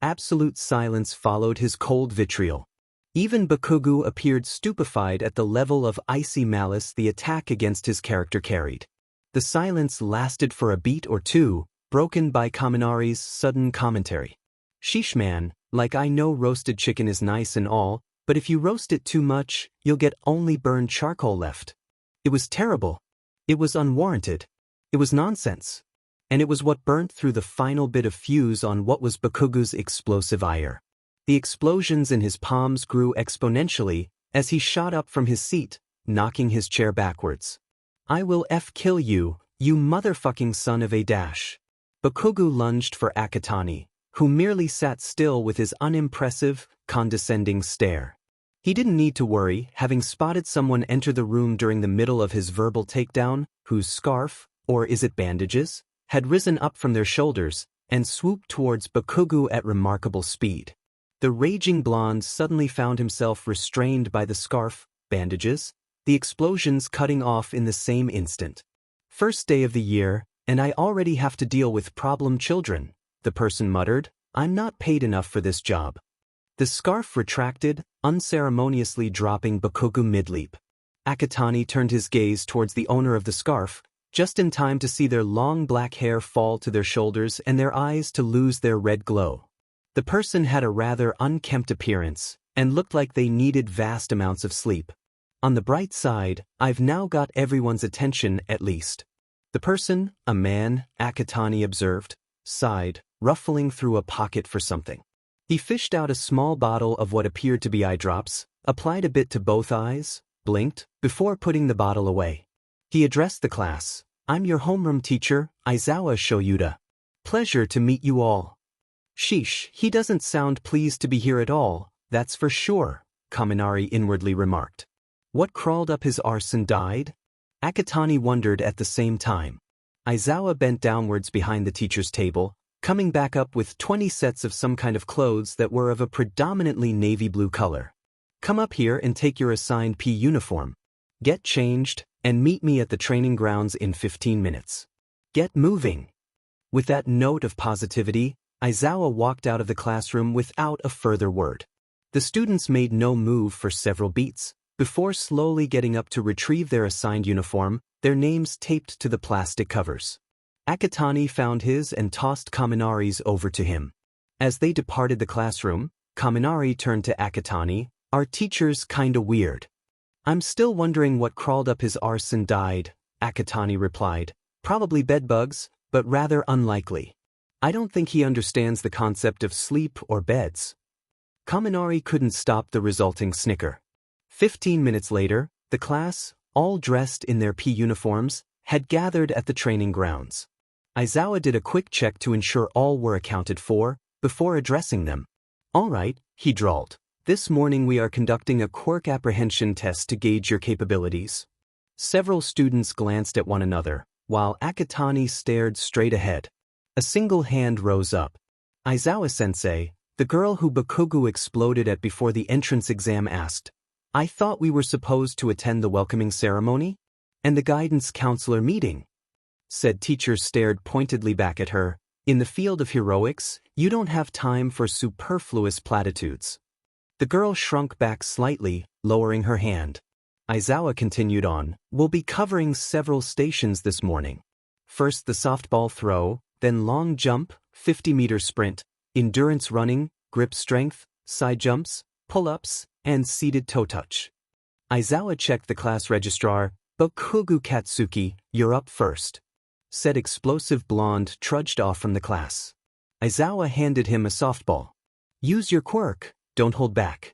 A: Absolute silence followed his cold vitriol. Even Bakugu appeared stupefied at the level of icy malice the attack against his character carried. The silence lasted for a beat or two, broken by Kaminari's sudden commentary. "Sheesh man, like I know roasted chicken is nice and all, but if you roast it too much, you'll get only burned charcoal left. It was terrible. It was unwarranted. It was nonsense. And it was what burnt through the final bit of fuse on what was Bakugu's explosive ire." The explosions in his palms grew exponentially as he shot up from his seat, knocking his chair backwards. "I will kill you, you motherfucking son of a dash." Bakugu lunged for Akatani, who merely sat still with his unimpressive, condescending stare. He didn't need to worry, having spotted someone enter the room during the middle of his verbal takedown, whose scarf, or is it bandages, had risen up from their shoulders and swooped towards Bakugu at remarkable speed. The raging blonde suddenly found himself restrained by the scarf, bandages, the explosions cutting off in the same instant. "First day of the year, and I already have to deal with problem children," the person muttered. "I'm not paid enough for this job." The scarf retracted, unceremoniously dropping Bakugu mid-leap. Akatani turned his gaze towards the owner of the scarf, just in time to see their long black hair fall to their shoulders and their eyes to lose their red glow. The person had a rather unkempt appearance, and looked like they needed vast amounts of sleep. On the bright side, I've now got everyone's attention at least. The person, a man, Akatani observed, sighed, ruffling through a pocket for something. He fished out a small bottle of what appeared to be eye drops, applied a bit to both eyes, blinked, before putting the bottle away. He addressed the class. I'm your homeroom teacher, Aizawa Shoyuda. Pleasure to meet you all. Sheesh, he doesn't sound pleased to be here at all, that's for sure, Kaminari inwardly remarked. What crawled up his arse and died? Akatani wondered at the same time. Aizawa bent downwards behind the teacher's table, coming back up with 20 sets of some kind of clothes that were of a predominantly navy blue color. Come up here and take your assigned P uniform. Get changed, and meet me at the training grounds in 15 minutes. Get moving. With that note of positivity, Aizawa walked out of the classroom without a further word. The students made no move for several beats, before slowly getting up to retrieve their assigned uniform, their names taped to the plastic covers. Akatani found his and tossed Kaminari's over to him. As they departed the classroom, Kaminari turned to Akatani. Our teacher's kinda weird. I'm still wondering what crawled up his arse and died, Akatani replied. Probably bedbugs, but rather unlikely. I don't think he understands the concept of sleep or beds. Kaminari couldn't stop the resulting snicker. 15 minutes later, the class, all dressed in their P uniforms, had gathered at the training grounds. Aizawa did a quick check to ensure all were accounted for, before addressing them. All right, he drawled. This morning we are conducting a quirk apprehension test to gauge your capabilities. Several students glanced at one another, while Akatani stared straight ahead. A single hand rose up. Aizawa-sensei, the girl who Bakugo exploded at before the entrance exam asked, I thought we were supposed to attend the welcoming ceremony? And the guidance counselor meeting? Said teacher stared pointedly back at her. In the field of heroics, you don't have time for superfluous platitudes. The girl shrunk back slightly, lowering her hand. Aizawa continued on, we'll be covering several stations this morning. First the softball throw, then long jump, 50-meter sprint, endurance running, grip strength, side jumps, pull-ups, and seated toe touch. Aizawa checked the class registrar. Bakugo Katsuki, you're up first. Said explosive blonde trudged off from the class. Aizawa handed him a softball. Use your quirk. Don't hold back.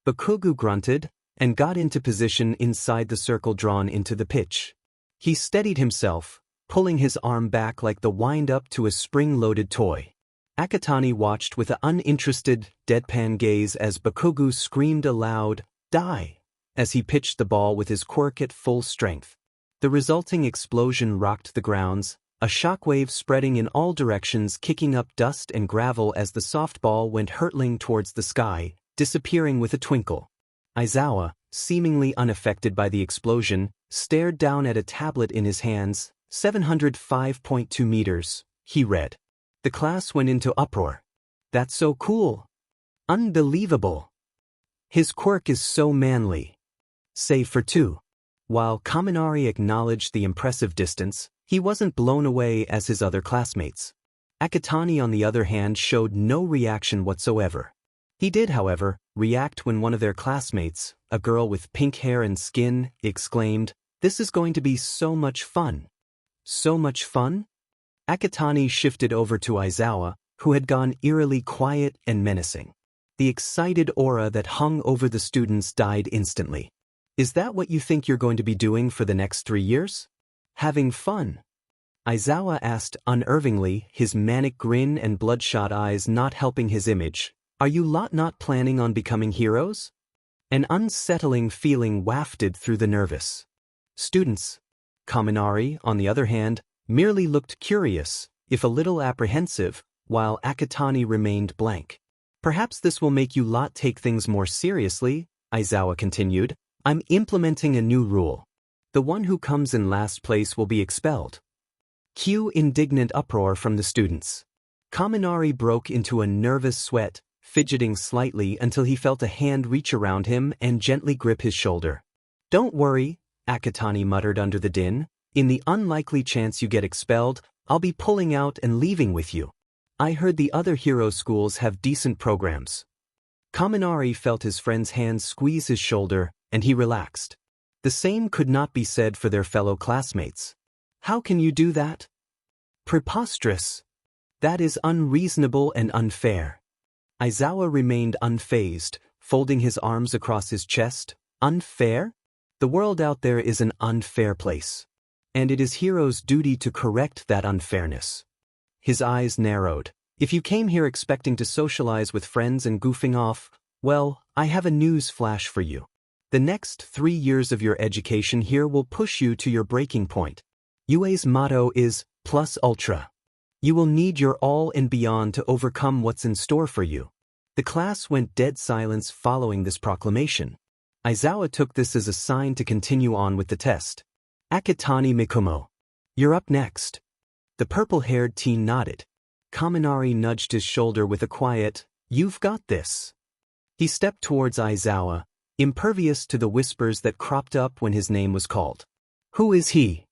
A: Bakugo grunted, and got into position inside the circle drawn into the pitch. He steadied himself, pulling his arm back like the wind-up to a spring-loaded toy. Akatani watched with an uninterested, deadpan gaze as Bakugo screamed aloud, Die! As he pitched the ball with his quirk at full strength. The resulting explosion rocked the grounds, a shockwave spreading in all directions, kicking up dust and gravel as the softball went hurtling towards the sky, disappearing with a twinkle. Aizawa, seemingly unaffected by the explosion, stared down at a tablet in his hands. 705.2 meters, he read. The class went into uproar. That's so cool. Unbelievable. His quirk is so manly. Save for two. While Kaminari acknowledged the impressive distance, he wasn't blown away as his other classmates. Akatani, on the other hand, showed no reaction whatsoever. He did, however, react when one of their classmates, a girl with pink hair and skin, exclaimed, This is going to be so much fun. So much fun? Akatani shifted over to Aizawa, who had gone eerily quiet and menacing. The excited aura that hung over the students died instantly. Is that what you think you're going to be doing for the next 3 years? Having fun? Aizawa asked unervingly, his manic grin and bloodshot eyes not helping his image. Are you lot not planning on becoming heroes? An unsettling feeling wafted through the nervous students. Kaminari, on the other hand, merely looked curious, if a little apprehensive, while Akatani remained blank. Perhaps this will make you lot take things more seriously, Aizawa continued. I'm implementing a new rule. The one who comes in last place will be expelled. Cue indignant uproar from the students. Kaminari broke into a nervous sweat, fidgeting slightly until he felt a hand reach around him and gently grip his shoulder. Don't worry, Akatani muttered under the din. In the unlikely chance you get expelled, I'll be pulling out and leaving with you. I heard the other hero schools have decent programs. Kaminari felt his friend's hand squeeze his shoulder, and he relaxed. The same could not be said for their fellow classmates. How can you do that? Preposterous. That is unreasonable and unfair. Aizawa remained unfazed, folding his arms across his chest. Unfair? The world out there is an unfair place. And it is Hiro's duty to correct that unfairness. His eyes narrowed. If you came here expecting to socialize with friends and goofing off, well, I have a news flash for you. The next 3 years of your education here will push you to your breaking point. UA's motto is plus ultra. You will need your all and beyond to overcome what's in store for you. The class went dead silence following this proclamation. Aizawa took this as a sign to continue on with the test. Akatani Mikomo. You're up next. The purple-haired teen nodded. Kaminari nudged his shoulder with a quiet, "You've got this." He stepped towards Aizawa, impervious to the whispers that cropped up when his name was called. Who is he?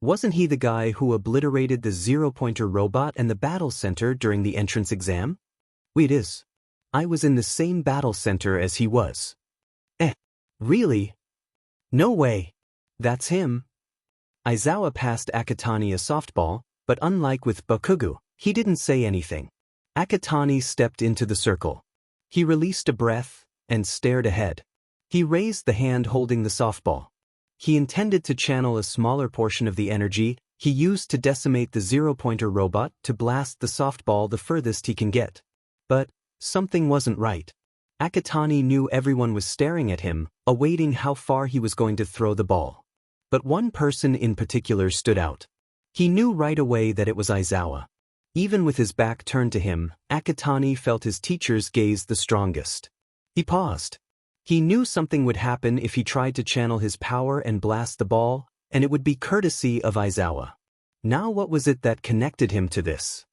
A: Wasn't he the guy who obliterated the zero-pointer robot and the battle center during the entrance exam? Wait, I was in the same battle center as he was. Really? No way. That's him. Aizawa passed Akatani a softball, but unlike with Bakugo, he didn't say anything. Akatani stepped into the circle. He released a breath and stared ahead. He raised the hand holding the softball. He intended to channel a smaller portion of the energy he used to decimate the zero-pointer robot to blast the softball the furthest he can get. But something wasn't right. Akatani knew everyone was staring at him, awaiting how far he was going to throw the ball. But one person in particular stood out. He knew right away that it was Aizawa. Even with his back turned to him, Akatani felt his teacher's gaze the strongest. He paused. He knew something would happen if he tried to channel his power and blast the ball, and it would be courtesy of Aizawa. Now what was it that connected him to this?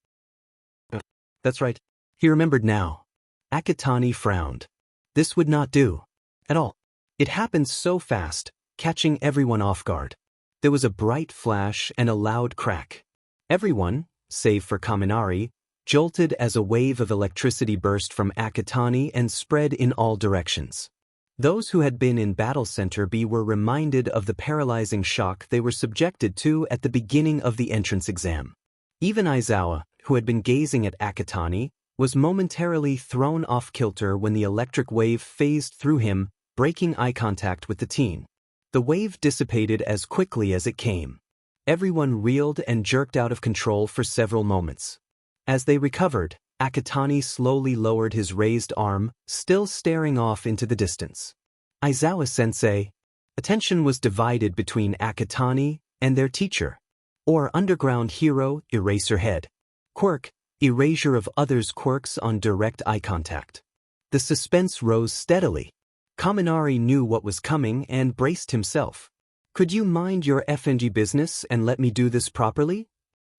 A: That's right. He remembered now. Akatani frowned. This would not do. At all. It happened so fast, catching everyone off guard. There was a bright flash and a loud crack. Everyone, save for Kaminari, jolted as a wave of electricity burst from Akatani and spread in all directions. Those who had been in Battle Center B were reminded of the paralyzing shock they were subjected to at the beginning of the entrance exam. Even Aizawa, who had been gazing at Akatani, was momentarily thrown off kilter when the electric wave phased through him, breaking eye contact with the teen. The wave dissipated as quickly as it came. Everyone reeled and jerked out of control for several moments. As they recovered, Akatani slowly lowered his raised arm, still staring off into the distance. Aizawa-sensei. Attention was divided between Akatani and their teacher. Or underground hero, Eraserhead. Quirk, erasure of others' quirks on direct eye contact. The suspense rose steadily. Kaminari knew what was coming and braced himself. Could you mind your FNG business and let me do this properly?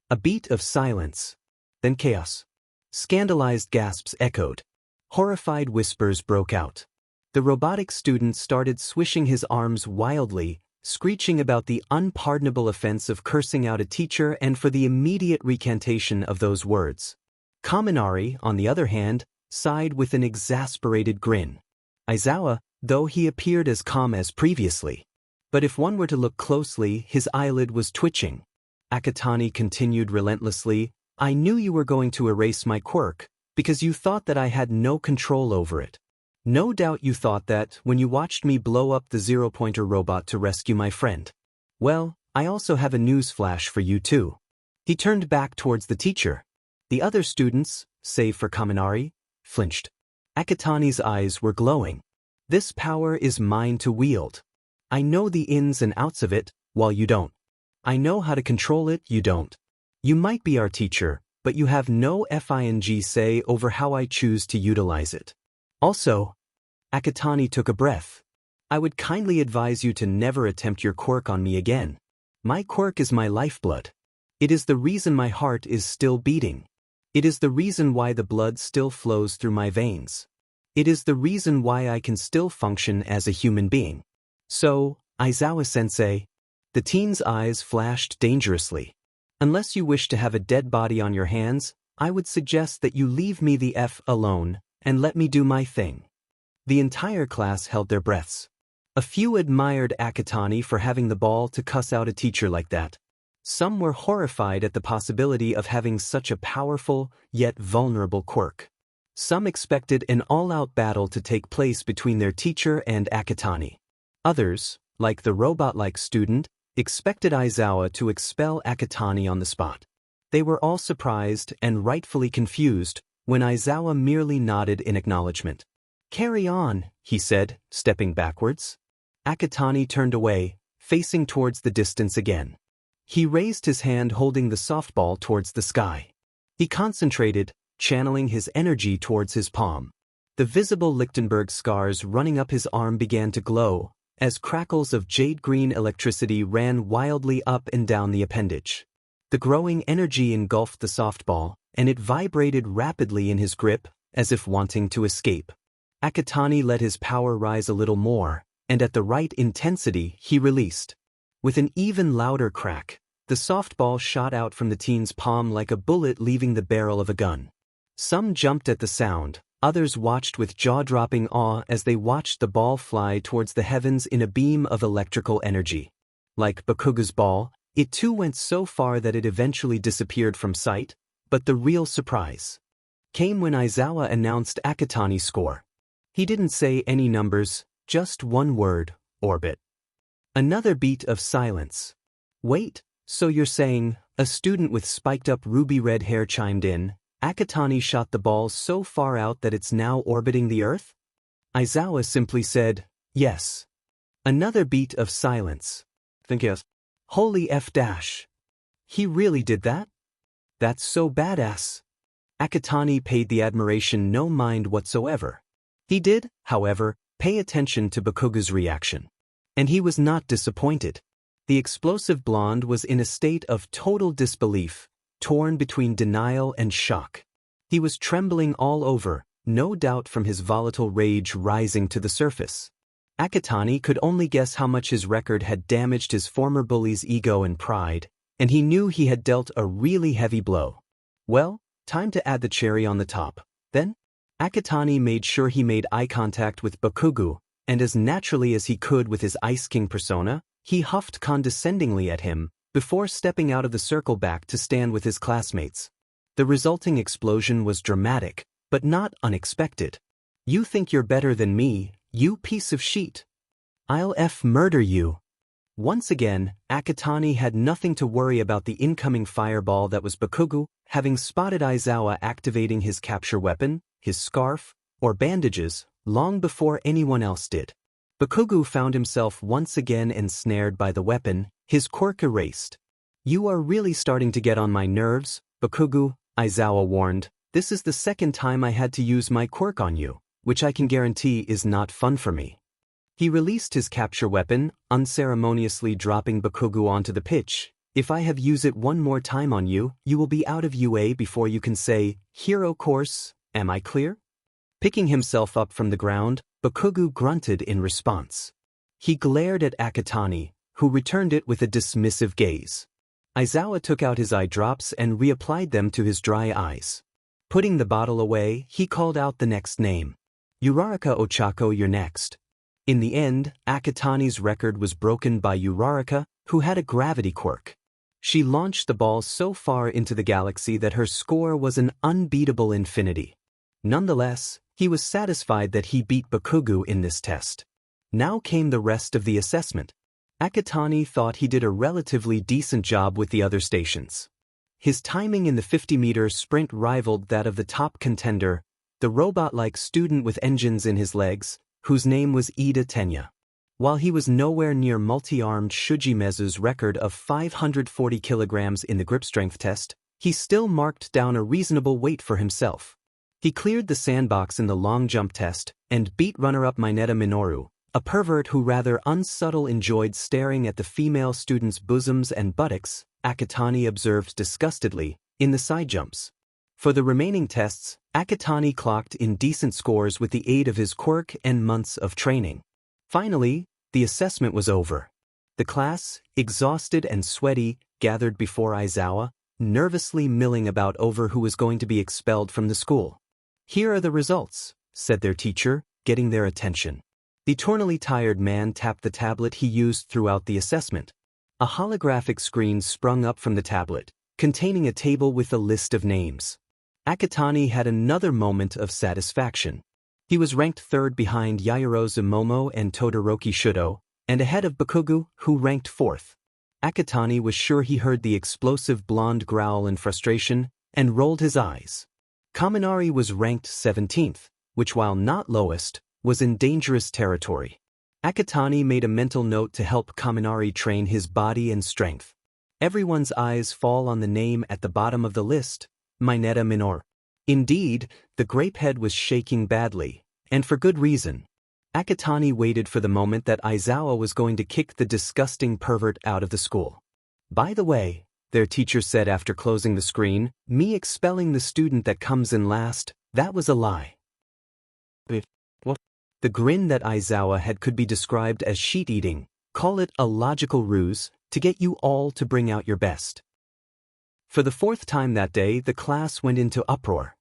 A: A beat of silence. Then chaos. Scandalized gasps echoed. Horrified whispers broke out. The robotic student started swishing his arms wildly, screeching about the unpardonable offense of cursing out a teacher and for the immediate recantation of those words. Kaminari, on the other hand, sighed with an exasperated grin. Aizawa, though he appeared as calm as previously. But if one were to look closely, his eyelid was twitching. Akatani continued relentlessly, I knew you were going to erase my quirk, because you thought that I had no control over it. No doubt you thought that when you watched me blow up the zero-pointer robot to rescue my friend. Well, I also have a news flash for you too. He turned back towards the teacher. The other students, save for Kaminari, flinched. Akatani's eyes were glowing. This power is mine to wield. I know the ins and outs of it, while you don't. I know how to control it, you don't. You might be our teacher, but you have no FING say over how I choose to utilize it. Also, Akatani took a breath. I would kindly advise you to never attempt your quirk on me again. My quirk is my lifeblood. It is the reason my heart is still beating. It is the reason why the blood still flows through my veins. It is the reason why I can still function as a human being. So, Aizawa-sensei, the teen's eyes flashed dangerously. Unless you wish to have a dead body on your hands, I would suggest that you leave me the F alone and let me do my thing. The entire class held their breaths. A few admired Akatani for having the ball to cuss out a teacher like that. Some were horrified at the possibility of having such a powerful, yet vulnerable quirk. Some expected an all-out battle to take place between their teacher and Akatani. Others, like the robot-like student, expected Aizawa to expel Akatani on the spot. They were all surprised and rightfully confused when Aizawa merely nodded in acknowledgement. "Carry on," he said, stepping backwards. Akatani turned away, facing towards the distance again. He raised his hand holding the softball towards the sky. He concentrated, channeling his energy towards his palm. The visible Lichtenberg scars running up his arm began to glow, as crackles of jade-green electricity ran wildly up and down the appendage. The growing energy engulfed the softball, and it vibrated rapidly in his grip, as if wanting to escape. Akatani let his power rise a little more, and at the right intensity he released. With an even louder crack, the softball shot out from the teen's palm like a bullet leaving the barrel of a gun. Some jumped at the sound, others watched with jaw-dropping awe as they watched the ball fly towards the heavens in a beam of electrical energy. Like Bakuga's ball, it too went so far that it eventually disappeared from sight, but the real surprise came when Aizawa announced Akatani's score. He didn't say any numbers, just one word, orbit. Another beat of silence. "Wait, so you're saying," a student with spiked-up ruby-red hair chimed in, "Akatani shot the ball so far out that it's now orbiting the Earth?" Aizawa simply said, "Yes." Another beat of silence. "Think yes." "Holy F dash. He really did that? That's so badass." Akatani paid the admiration no mind whatsoever. He did, however, pay attention to Bakuga's reaction. And he was not disappointed. The explosive blonde was in a state of total disbelief, torn between denial and shock. He was trembling all over, no doubt from his volatile rage rising to the surface. Akatani could only guess how much his record had damaged his former bully's ego and pride, and he knew he had dealt a really heavy blow. Well, time to add the cherry on the top. Then, Akatani made sure he made eye contact with Bakugo, and as naturally as he could with his Ice King persona, he huffed condescendingly at him, before stepping out of the circle back to stand with his classmates. The resulting explosion was dramatic, but not unexpected. "You think you're better than me, you piece of shit. I'll murder you." Once again, Akatani had nothing to worry about the incoming fireball that was Bakugo, having spotted Aizawa activating his capture weapon, his scarf, or bandages, long before anyone else did. Bakugo found himself once again ensnared by the weapon, his quirk erased. "You are really starting to get on my nerves, Bakugo," Aizawa warned. "This is the second time I had to use my quirk on you, which I can guarantee is not fun for me." He released his capture weapon, unceremoniously dropping Bakugo onto the pitch. "If I have used it one more time on you, you will be out of UA before you can say, hero course, am I clear?" Picking himself up from the ground, Bakugo grunted in response. He glared at Akatani, who returned it with a dismissive gaze. Aizawa took out his eye drops and reapplied them to his dry eyes. Putting the bottle away, he called out the next name. "Uraraka Ochako, you're next." In the end, Akatani's record was broken by Uraraka, who had a gravity quirk. She launched the ball so far into the galaxy that her score was an unbeatable infinity. Nonetheless, he was satisfied that he beat Bakugo in this test. Now came the rest of the assessment. Akatani thought he did a relatively decent job with the other stations. His timing in the 50-meter sprint rivaled that of the top contender, the robot-like student with engines in his legs, whose name was Ida Tenya. While he was nowhere near multi-armed Shujimezu's record of 540 kilograms in the grip strength test, he still marked down a reasonable weight for himself. He cleared the sandbox in the long jump test and beat runner-up Mineta Minoru, a pervert who rather unsubtle enjoyed staring at the female students' bosoms and buttocks, Akatani observed disgustedly, in the side jumps. For the remaining tests, Akatani clocked in decent scores with the aid of his quirk and months of training. Finally, the assessment was over. The class, exhausted and sweaty, gathered before Aizawa, nervously milling about over who was going to be expelled from the school. "Here are the results," said their teacher, getting their attention. The eternally tired man tapped the tablet he used throughout the assessment. A holographic screen sprung up from the tablet, containing a table with a list of names. Akatani had another moment of satisfaction. He was ranked third behind Yairo Zumomo and Todoroki Shudo, and ahead of Bakugo, who ranked fourth. Akatani was sure he heard the explosive blonde growl in frustration, and rolled his eyes. Kaminari was ranked 17th, which while not lowest, was in dangerous territory. Akatani made a mental note to help Kaminari train his body and strength. Everyone's eyes fall on the name at the bottom of the list, Mineta Minor. Indeed, the grapehead was shaking badly, and for good reason. Akatani waited for the moment that Aizawa was going to kick the disgusting pervert out of the school. By the way, their teacher said after closing the screen, me expelling the student that comes in last, that was a lie. What? The grin that Aizawa had could be described as sheet-eating, call it a logical ruse, to get you all to bring out your best. For the fourth time that day, the class went into uproar.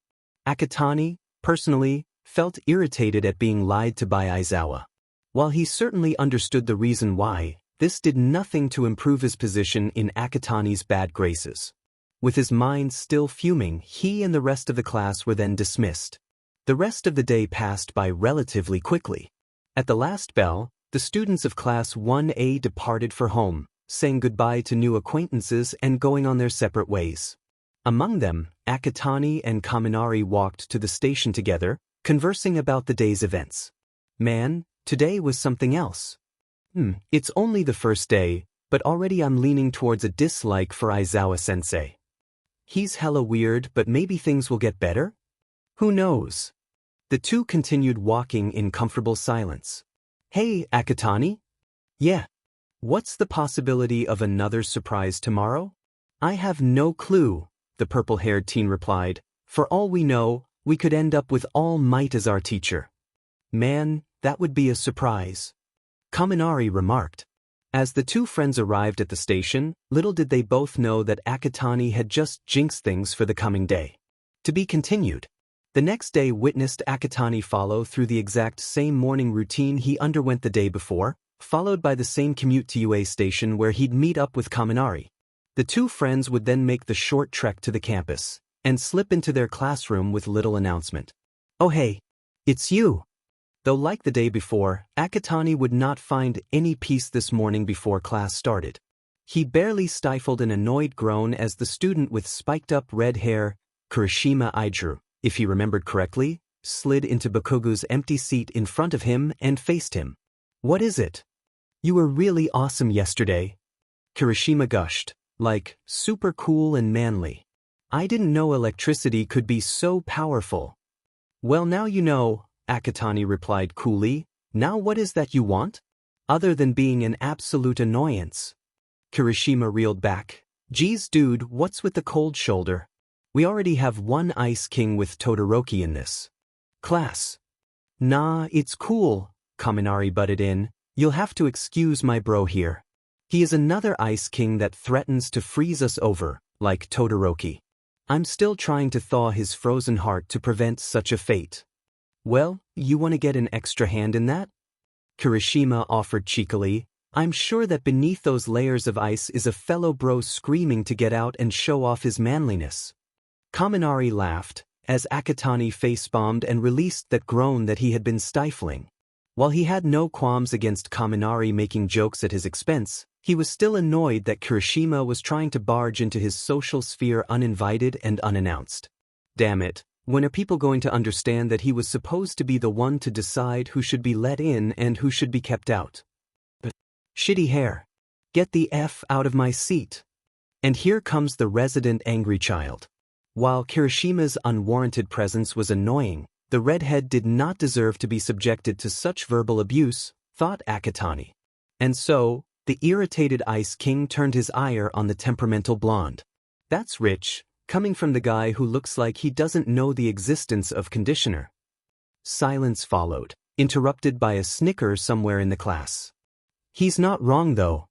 A: Akatani, personally, felt irritated at being lied to by Aizawa. While he certainly understood the reason why, this did nothing to improve his position in Akatani's bad graces. With his mind still fuming, he and the rest of the class were then dismissed. The rest of the day passed by relatively quickly. At the last bell, the students of Class 1A departed for home, saying goodbye to new acquaintances and going on their separate ways. Among them, Akatani and Kaminari walked to the station together, conversing about the day's events. Man, today was something else. It's only the first day, but already I'm leaning towards a dislike for Aizawa-sensei. He's hella weird, but maybe things will get better? Who knows? The two continued walking in comfortable silence. Hey, Akatani? Yeah. What's the possibility of another surprise tomorrow? I have no clue, the purple-haired teen replied. For all we know, we could end up with All Might as our teacher. Man, that would be a surprise. Kaminari remarked. As the two friends arrived at the station, little did they both know that Akatani had just jinxed things for the coming day. To be continued. The next day witnessed Akatani follow through the exact same morning routine he underwent the day before, followed by the same commute to UA station where he'd meet up with Kaminari. The two friends would then make the short trek to the campus, and slip into their classroom with little announcement. Oh hey, it's you! Though like the day before, Akatani would not find any peace this morning before class started. He barely stifled an annoyed groan as the student with spiked-up red hair, Kirishima Idru, if he remembered correctly, slid into Bakugo's empty seat in front of him and faced him. What is it? You were really awesome yesterday. Kirishima gushed, like, super cool and manly. I didn't know electricity could be so powerful. Well, now you know, Akatani replied coolly. Now what is that you want? Other than being an absolute annoyance. Kirishima reeled back. Geez dude, what's with the cold shoulder? We already have one Ice King with Todoroki in this class. Nah, it's cool, Kaminari butted in. You'll have to excuse my bro here. He is another Ice King that threatens to freeze us over, like Todoroki. I'm still trying to thaw his frozen heart to prevent such a fate. Well, you want to get an extra hand in that? Kirishima offered cheekily. I'm sure that beneath those layers of ice is a fellow bro screaming to get out and show off his manliness. Kaminari laughed, as Akatani face-bombed and released that groan that he had been stifling. While he had no qualms against Kaminari making jokes at his expense, he was still annoyed that Kirishima was trying to barge into his social sphere uninvited and unannounced. Damn it, when are people going to understand that he was supposed to be the one to decide who should be let in and who should be kept out? But shitty hair. Get the F out of my seat. And here comes the resident angry child. While Kirishima's unwarranted presence was annoying, the redhead did not deserve to be subjected to such verbal abuse, thought Akatani. And so, the irritated Ice King turned his ire on the temperamental blonde. That's rich, coming from the guy who looks like he doesn't know the existence of conditioner. Silence followed, interrupted by a snicker somewhere in the class. He's not wrong though.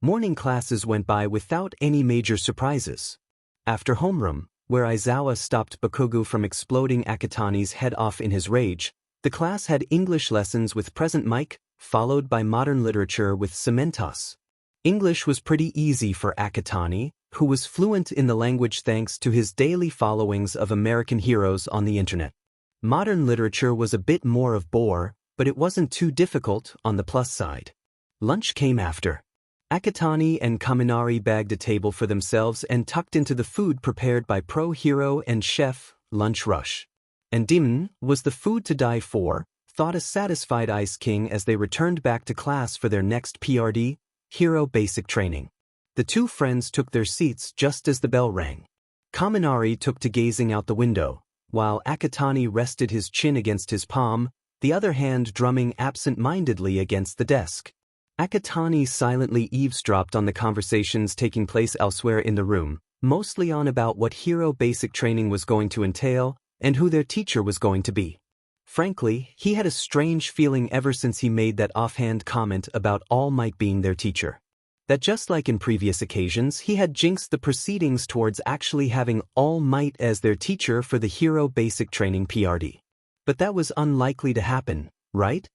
A: Morning classes went by without any major surprises. After homeroom, where Aizawa stopped Bakugo from exploding Akatani's head off in his rage, The class had English lessons with present mic, followed by modern literature with Cementos. English was pretty easy for Akatani, who was fluent in the language thanks to his daily followings of American heroes on the internet. Modern literature was a bit more of bore, but it wasn't too difficult on the plus side. Lunch came after. Akatani and Kaminari bagged a table for themselves and tucked into the food prepared by pro hero and chef, Lunch Rush. And Dimon was the food to die for, thought a satisfied Ice King as they returned back to class for their next PRD, Hero Basic Training. The two friends took their seats just as the bell rang. Kaminari took to gazing out the window, while Akatani rested his chin against his palm, the other hand drumming absent-mindedly against the desk. Akatani silently eavesdropped on the conversations taking place elsewhere in the room, mostly on about what Hero Basic Training was going to entail and who their teacher was going to be. Frankly, he had a strange feeling ever since he made that offhand comment about All Might being their teacher. That just like in previous occasions, he had jinxed the proceedings towards actually having All Might as their teacher for the Hero Basic Training PRD. But that was unlikely to happen, right?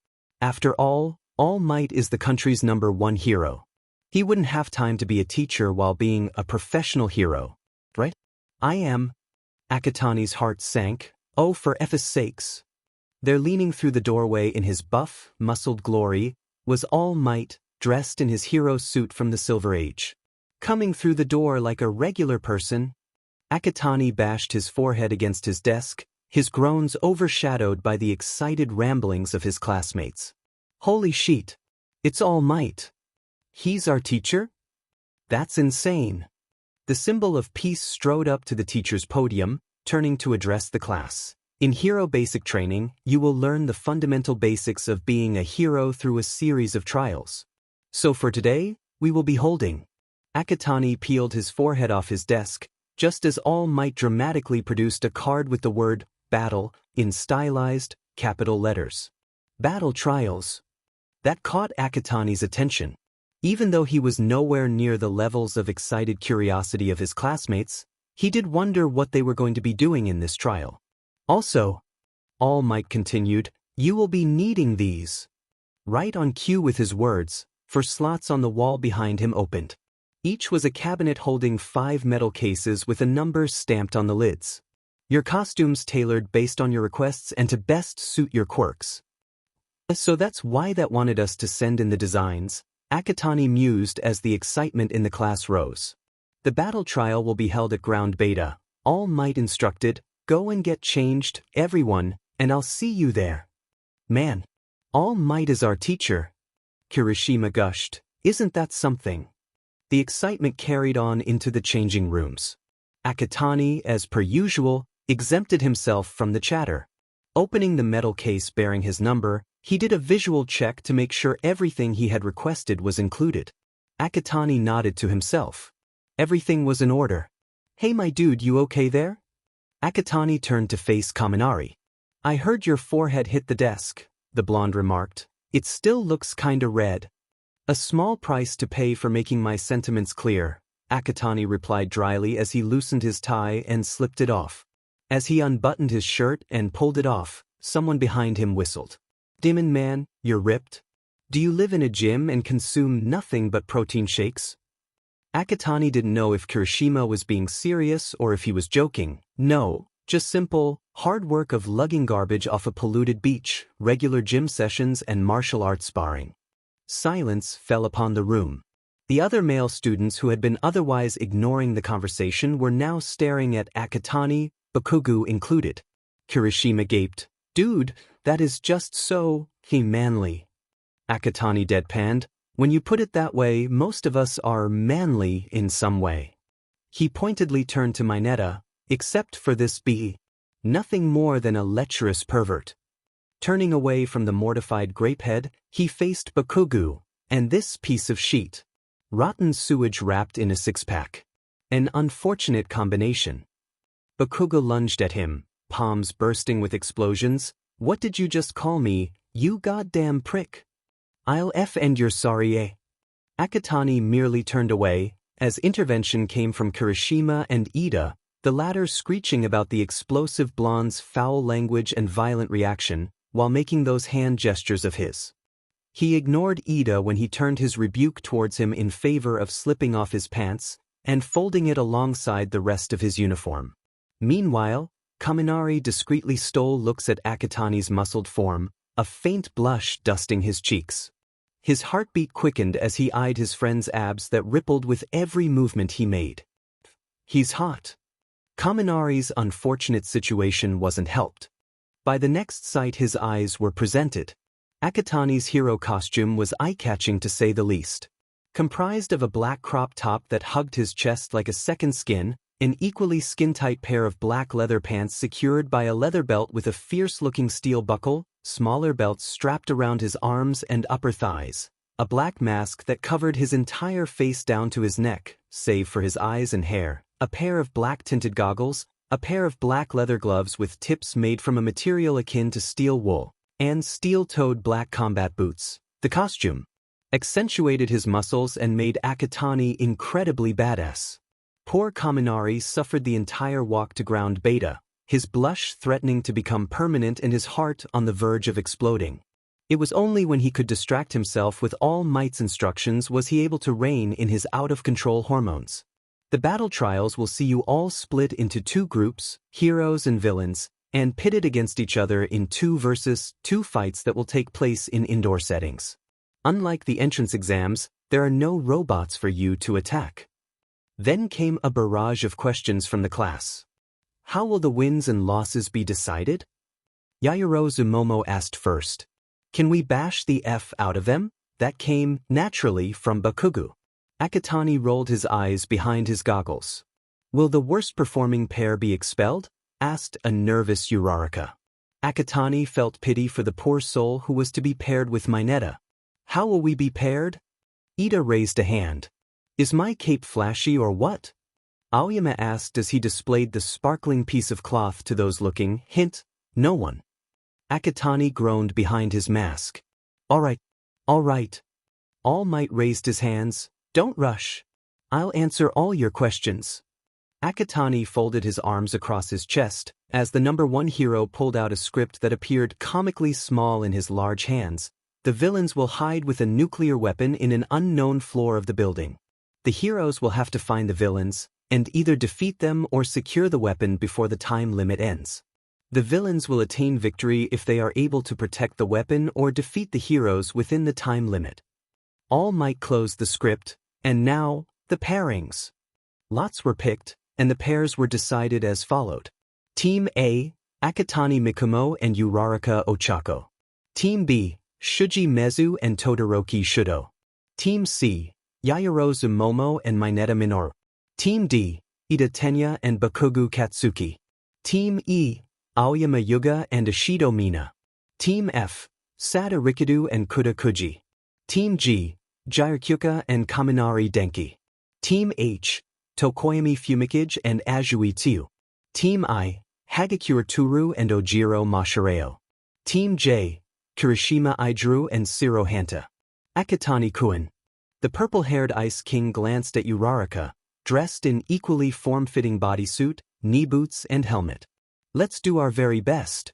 A: After all Might is the country's #1 hero. He wouldn't have time to be a teacher while being a professional hero, right? I am. Akatani's heart sank. Oh, for F's sakes. There leaning through the doorway in his buff, muscled glory, was All Might, dressed in his hero suit from the Silver Age. Coming through the door like a regular person. Akatani bashed his forehead against his desk, his groans overshadowed by the excited ramblings of his classmates. Holy shit. It's All Might. He's our teacher? That's insane. The symbol of peace strode up to the teacher's podium, turning to address the class. In Hero Basic Training, you will learn the fundamental basics of being a hero through a series of trials. So for today, we will be holding. Akatani peeled his forehead off his desk, just as All Might dramatically produced a card with the word, battle, in stylized, capital letters. Battle trials. That caught Akatani's attention. Even though he was nowhere near the levels of excited curiosity of his classmates, he did wonder what they were going to be doing in this trial. Also, All Might continued, you will be needing these. Right on cue with his words, for slots on the wall behind him opened. Each was a cabinet holding 5 metal cases with a number stamped on the lids. Your costumes tailored based on your requests and to best suit your quirks. So that's why that wanted us to send in the designs, Akatani mused as the excitement in the class rose. The battle trial will be held at Ground Beta. All Might instructed, go and get changed, everyone, and I'll see you there. Man, All Might is our teacher. Kirishima gushed, isn't that something? The excitement carried on into the changing rooms. Akatani, as per usual, exempted himself from the chatter. Opening the metal case bearing his number, he did a visual check to make sure everything he had requested was included. Akatani nodded to himself. Everything was in order. Hey my dude, you okay there? Akatani turned to face Kaminari. I heard your forehead hit the desk, the blonde remarked. It still looks kinda red. A small price to pay for making my sentiments clear, Akatani replied dryly as he loosened his tie and slipped it off. As he unbuttoned his shirt and pulled it off, someone behind him whistled. Demon man, you're ripped. Do you live in a gym and consume nothing but protein shakes? Akatani didn't know if Kirishima was being serious or if he was joking. No, just simple, hard work of lugging garbage off a polluted beach, regular gym sessions and martial arts sparring. Silence fell upon the room. The other male students who had been otherwise ignoring the conversation were now staring at Akatani, Bakugo included. Kirishima gaped. Dude, that is just so manly. Akatani deadpanned. When you put it that way, most of us are manly in some way. He pointedly turned to Mineta, except for this be nothing more than a lecherous pervert. Turning away from the mortified grapehead, he faced Bakugo, and this piece of sheet. Rotten sewage wrapped in a 6-pack. An unfortunate combination. Bakugo lunged at him, palms bursting with explosions. What did you just call me, you goddamn prick? I'll end your sorry eh? Akatani merely turned away, as intervention came from Kirishima and Ida, the latter screeching about the explosive blonde's foul language and violent reaction, while making those hand gestures of his. He ignored Ida when he turned his rebuke towards him in favor of slipping off his pants and folding it alongside the rest of his uniform. Meanwhile, Kaminari discreetly stole looks at Akatani's muscled form, a faint blush dusting his cheeks. His heartbeat quickened as he eyed his friend's abs that rippled with every movement he made. He's hot. Kaminari's unfortunate situation wasn't helped. By the next sight his eyes were presented. Akatani's hero costume was eye-catching to say the least. Comprised of a black crop top that hugged his chest like a second skin, an equally skin-tight pair of black leather pants secured by a leather belt with a fierce-looking steel buckle, smaller belts strapped around his arms and upper thighs, a black mask that covered his entire face down to his neck, save for his eyes and hair, a pair of black-tinted goggles, a pair of black leather gloves with tips made from a material akin to steel wool, and steel-toed black combat boots. The costume accentuated his muscles and made Akatani incredibly badass. Poor Kaminari suffered the entire walk to ground beta, his blush threatening to become permanent and his heart on the verge of exploding. It was only when he could distract himself with All Might's instructions was he able to rein in his out-of-control hormones. The battle trials will see you all split into two groups, heroes and villains, and pitted against each other in 2 versus 2 fights that will take place in indoor settings. Unlike the entrance exams, there are no robots for you to attack. Then came a barrage of questions from the class. How will the wins and losses be decided? Yaoyoro Zumomo asked first. Can we bash the F out of them? That came, naturally, from Bakugu. Akatani rolled his eyes behind his goggles. Will the worst-performing pair be expelled? Asked a nervous Uraraka. Akatani felt pity for the poor soul who was to be paired with Mineta. How will we be paired? Ida raised a hand. Is my cape flashy or what? Aoyama asked as he displayed the sparkling piece of cloth to those looking. Hint, no one. Akatani groaned behind his mask. All right. All Might raised his hands. Don't rush. I'll answer all your questions. Akatani folded his arms across his chest as the number 1 hero pulled out a script that appeared comically small in his large hands. The villains will hide with a nuclear weapon in an unknown floor of the building. The heroes will have to find the villains and either defeat them or secure the weapon before the time limit ends. The villains will attain victory if they are able to protect the weapon or defeat the heroes within the time limit. All Might closed the script, and now, the pairings. Lots were picked, and the pairs were decided as followed. Team A, Akatani Mikumo and Uraraka Ochako. Team B, Shuji Mezu and Todoroki Shudo. Team C, Yaoyoro Zumomo and Mineta Minoru. Team D, Ida Tenya and Bakugu Katsuki. Team E, Aoyama Yuga and Ishido Mina. Team F, Sada Rikadu and Kuda Kuji. Team G, Gyrokyuka and Kaminari Denki. Team H, Tokoyami Fumikage and Azui Tsu. Team I, Hagakure Turu and Ojiro Mashireo. Team J, Kirishima Idru and Siro Hanta. Akatani Kuin. The purple-haired Ice King glanced at Uraraka, dressed in equally form-fitting bodysuit, knee boots and helmet. Let's do our very best.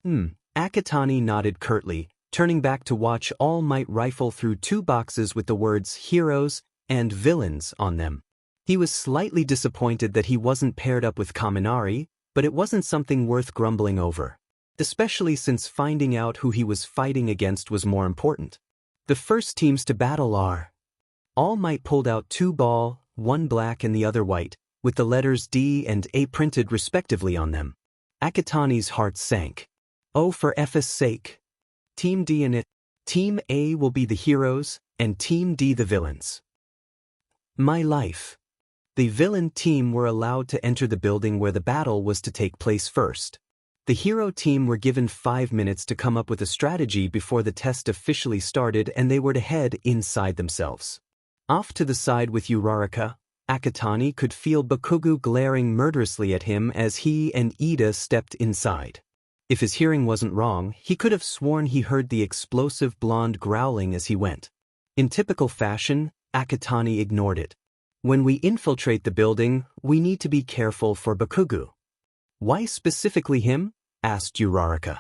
A: Akatani nodded curtly, turning back to watch All Might rifle through 2 boxes with the words heroes and villains on them. He was slightly disappointed that he wasn't paired up with Kaminari, but it wasn't something worth grumbling over, especially since finding out who he was fighting against was more important. The first teams to battle are. All Might pulled out 2 ball, 1 black and the other white, with the letters D and A printed respectively on them. Akatani's heart sank. Oh, for F's sake. Team D and it. Team A will be the heroes, and Team D the villains. My life. The villain team were allowed to enter the building where the battle was to take place first. The hero team were given 5 minutes to come up with a strategy before the test officially started, and they were to head inside themselves. Off to the side with Uraraka, Akatani could feel Bakugu glaring murderously at him as he and Ida stepped inside. If his hearing wasn't wrong, he could have sworn he heard the explosive blonde growling as he went. In typical fashion, Akatani ignored it. When we infiltrate the building, we need to be careful for Bakugu. Why specifically him? Asked Uraraka.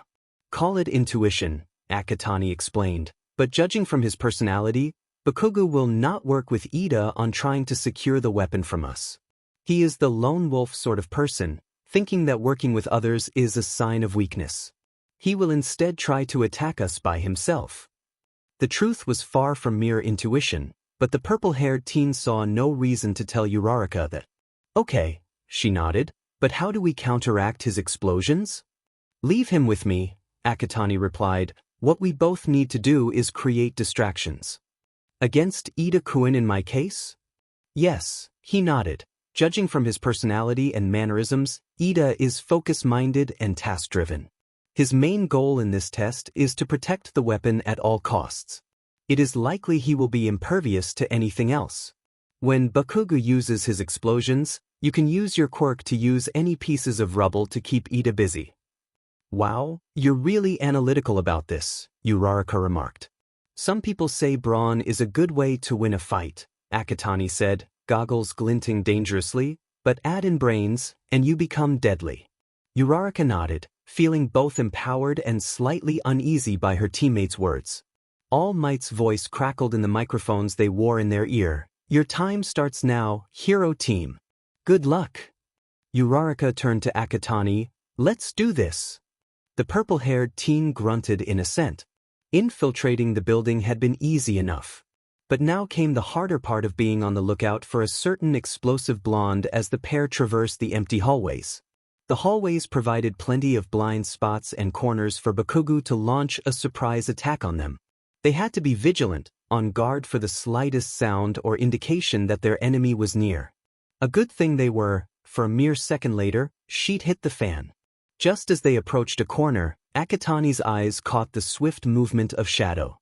A: Call it intuition, Akatani explained, but judging from his personality, Bakugo will not work with Ida on trying to secure the weapon from us. He is the lone wolf sort of person, thinking that working with others is a sign of weakness. He will instead try to attack us by himself. The truth was far from mere intuition, but the purple-haired teen saw no reason to tell Uraraka that. Okay, she nodded, but how do we counteract his explosions? Leave him with me, Akatani replied. What we both need to do is create distractions. Against Ida-kun in my case? Yes, he nodded. Judging from his personality and mannerisms, Ida is focus-minded and task-driven. His main goal in this test is to protect the weapon at all costs. It is likely he will be impervious to anything else. When Bakugo uses his explosions, you can use your quirk to use any pieces of rubble to keep Ida busy. Wow, you're really analytical about this, Uraraka remarked. Some people say brawn is a good way to win a fight, Akatani said, goggles glinting dangerously, but add in brains, and you become deadly. Uraraka nodded, feeling both empowered and slightly uneasy by her teammates' words. All Might's voice crackled in the microphones they wore in their ear. Your time starts now, hero team. Good luck. Uraraka turned to Akatani. Let's do this. The purple-haired teen grunted in assent. Infiltrating the building had been easy enough. But now came the harder part of being on the lookout for a certain explosive blonde as the pair traversed the empty hallways. The hallways provided plenty of blind spots and corners for Bakugo to launch a surprise attack on them. They had to be vigilant, on guard for the slightest sound or indication that their enemy was near. A good thing they were, for a mere second later, shit hit the fan. Just as they approached a corner, Akatani's eyes caught the swift movement of Shadow.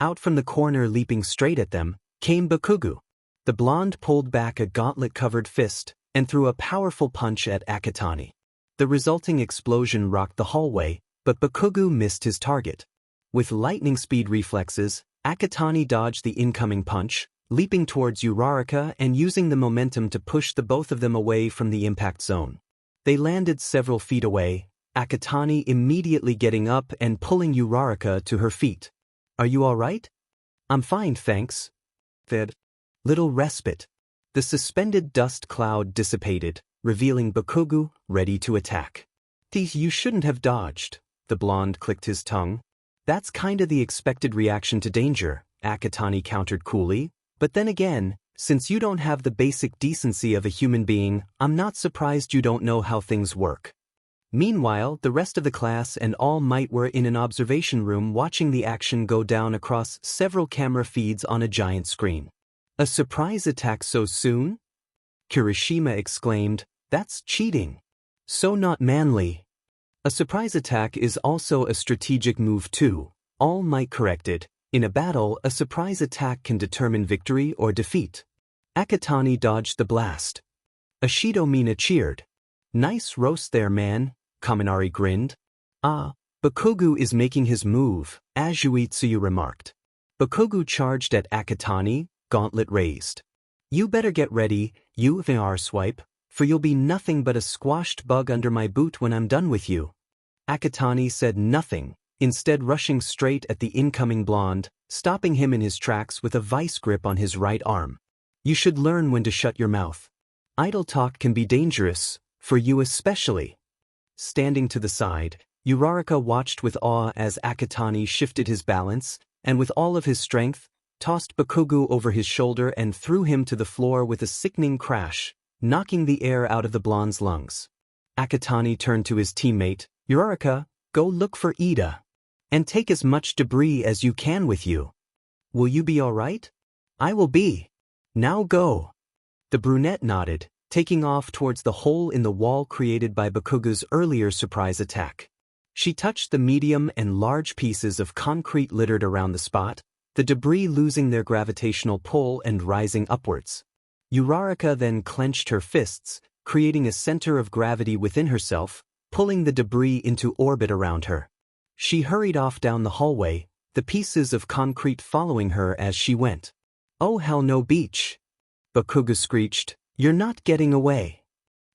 A: Out from the corner leaping straight at them, came Bakugo. The blonde pulled back a gauntlet-covered fist and threw a powerful punch at Akatani. The resulting explosion rocked the hallway, but Bakugo missed his target. With lightning-speed reflexes, Akatani dodged the incoming punch, leaping towards Uraraka and using the momentum to push the both of them away from the impact zone. They landed several feet away, Akatani immediately getting up and pulling Uraraka to her feet. Are you all right? I'm fine, thanks. Fed. Little respite. The suspended dust cloud dissipated, revealing Bakugo, ready to attack. You shouldn't have dodged, the blonde clicked his tongue. That's kinda the expected reaction to danger, Akatani countered coolly. But then again, since you don't have the basic decency of a human being, I'm not surprised you don't know how things work. Meanwhile, the rest of the class and All Might were in an observation room watching the action go down across several camera feeds on a giant screen. A surprise attack so soon? Kirishima exclaimed, that's cheating. So not manly. A surprise attack is also a strategic move too, All Might corrected. In a battle, a surprise attack can determine victory or defeat. Akatani dodged the blast. Ashido Mina cheered. Nice roast there, man, Kaminari grinned. Ah, Bakugo is making his move, Azuitsuyu remarked. Bakugo charged at Akatani, gauntlet raised. You better get ready, you VR swipe, for you'll be nothing but a squashed bug under my boot when I'm done with you. Akatani said nothing, instead rushing straight at the incoming blonde, stopping him in his tracks with a vice grip on his right arm. You should learn when to shut your mouth. Idle talk can be dangerous, for you especially. Standing to the side, Uraraka watched with awe as Akatani shifted his balance, and with all of his strength, tossed Bakugo over his shoulder and threw him to the floor with a sickening crash, knocking the air out of the blonde's lungs. Akatani turned to his teammate, Uraraka, go look for Ida. And take as much debris as you can with you. Will you be all right? I will be. Now go. The brunette nodded, taking off towards the hole in the wall created by Bakugo's earlier surprise attack. She touched the medium and large pieces of concrete littered around the spot, the debris losing their gravitational pull and rising upwards. Uraraka then clenched her fists, creating a center of gravity within herself, pulling the debris into orbit around her. She hurried off down the hallway, the pieces of concrete following her as she went. Oh hell no, beach! Bakugo screeched, you're not getting away.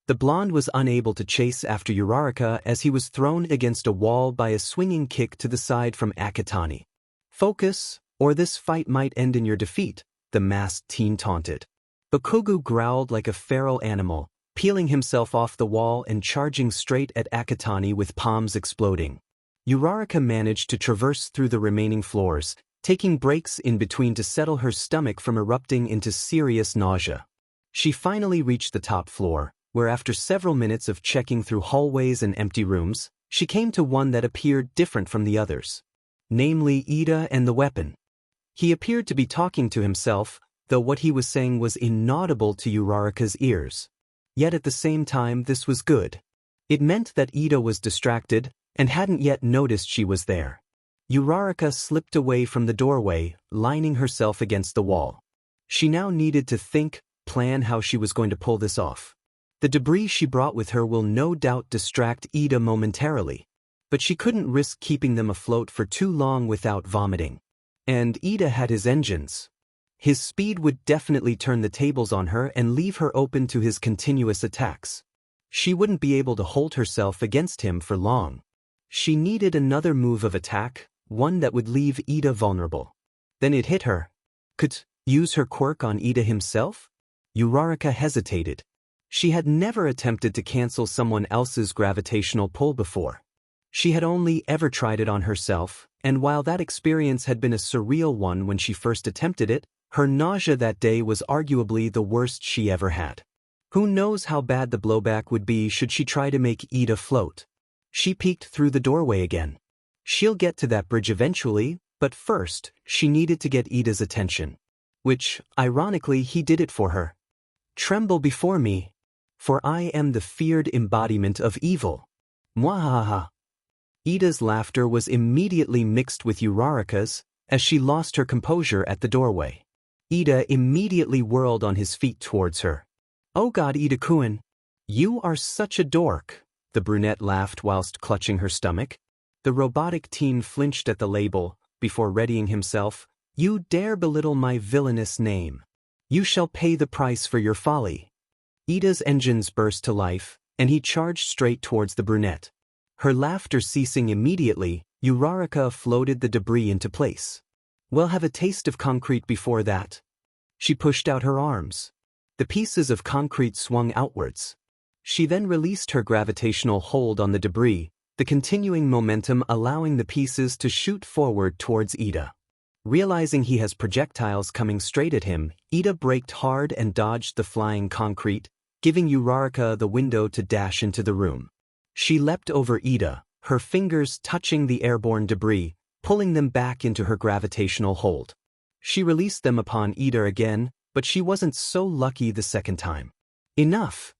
A: The blonde was unable to chase after Uraraka as he was thrown against a wall by a swinging kick to the side from Akatani. "Focus, or this fight might end in your defeat," the masked teen taunted. Bakugo growled like a feral animal, peeling himself off the wall and charging straight at Akatani with palms exploding. Uraraka managed to traverse through the remaining floors, taking breaks in between to settle her stomach from erupting into serious nausea. She finally reached the top floor, where after several minutes of checking through hallways and empty rooms, she came to one that appeared different from the others. Namely Ida and the weapon. He appeared to be talking to himself, though what he was saying was inaudible to Uraraka's ears. Yet at the same time this was good. It meant that Ida was distracted, and hadn't yet noticed she was there. Uraraka slipped away from the doorway, lining herself against the wall. She now needed to plan how she was going to pull this off. The debris she brought with her will no doubt distract Ida momentarily, but she couldn't risk keeping them afloat for too long without vomiting. And Ida had his engines. His speed would definitely turn the tables on her and leave her open to his continuous attacks. She wouldn't be able to hold herself against him for long. She needed another move of attack, one that would leave Ida vulnerable. Then it hit her. Could use her quirk on Ida himself? Uraraka hesitated. She had never attempted to cancel someone else's gravitational pull before. She had only ever tried it on herself, and while that experience had been a surreal one when she first attempted it, her nausea that day was arguably the worst she ever had. Who knows how bad the blowback would be should she try to make Ida float. She peeked through the doorway again. She'll get to that bridge eventually, but first, she needed to get Ida's attention. Which, ironically, he did it for her. "Tremble before me, for I am the feared embodiment of evil." Mwahaha. Ida's laughter was immediately mixed with Uraraka's, as she lost her composure at the doorway. Ida immediately whirled on his feet towards her. "Oh God, Ida-kun, you are such a dork," the brunette laughed whilst clutching her stomach. The robotic teen flinched at the label, before readying himself. "You dare belittle my villainous name. You shall pay the price for your folly." Ida's engines burst to life, and he charged straight towards the brunette. Her laughter ceasing immediately, Uraraka floated the debris into place. "Well, have a taste of concrete before that." She pushed out her arms. The pieces of concrete swung outwards. She then released her gravitational hold on the debris, the continuing momentum allowing the pieces to shoot forward towards Ida. Realizing he has projectiles coming straight at him, Ida braked hard and dodged the flying concrete, giving Uraraka the window to dash into the room. She leapt over Ida, her fingers touching the airborne debris, pulling them back into her gravitational hold. She released them upon Ida again, but she wasn't so lucky the second time. "Enough!"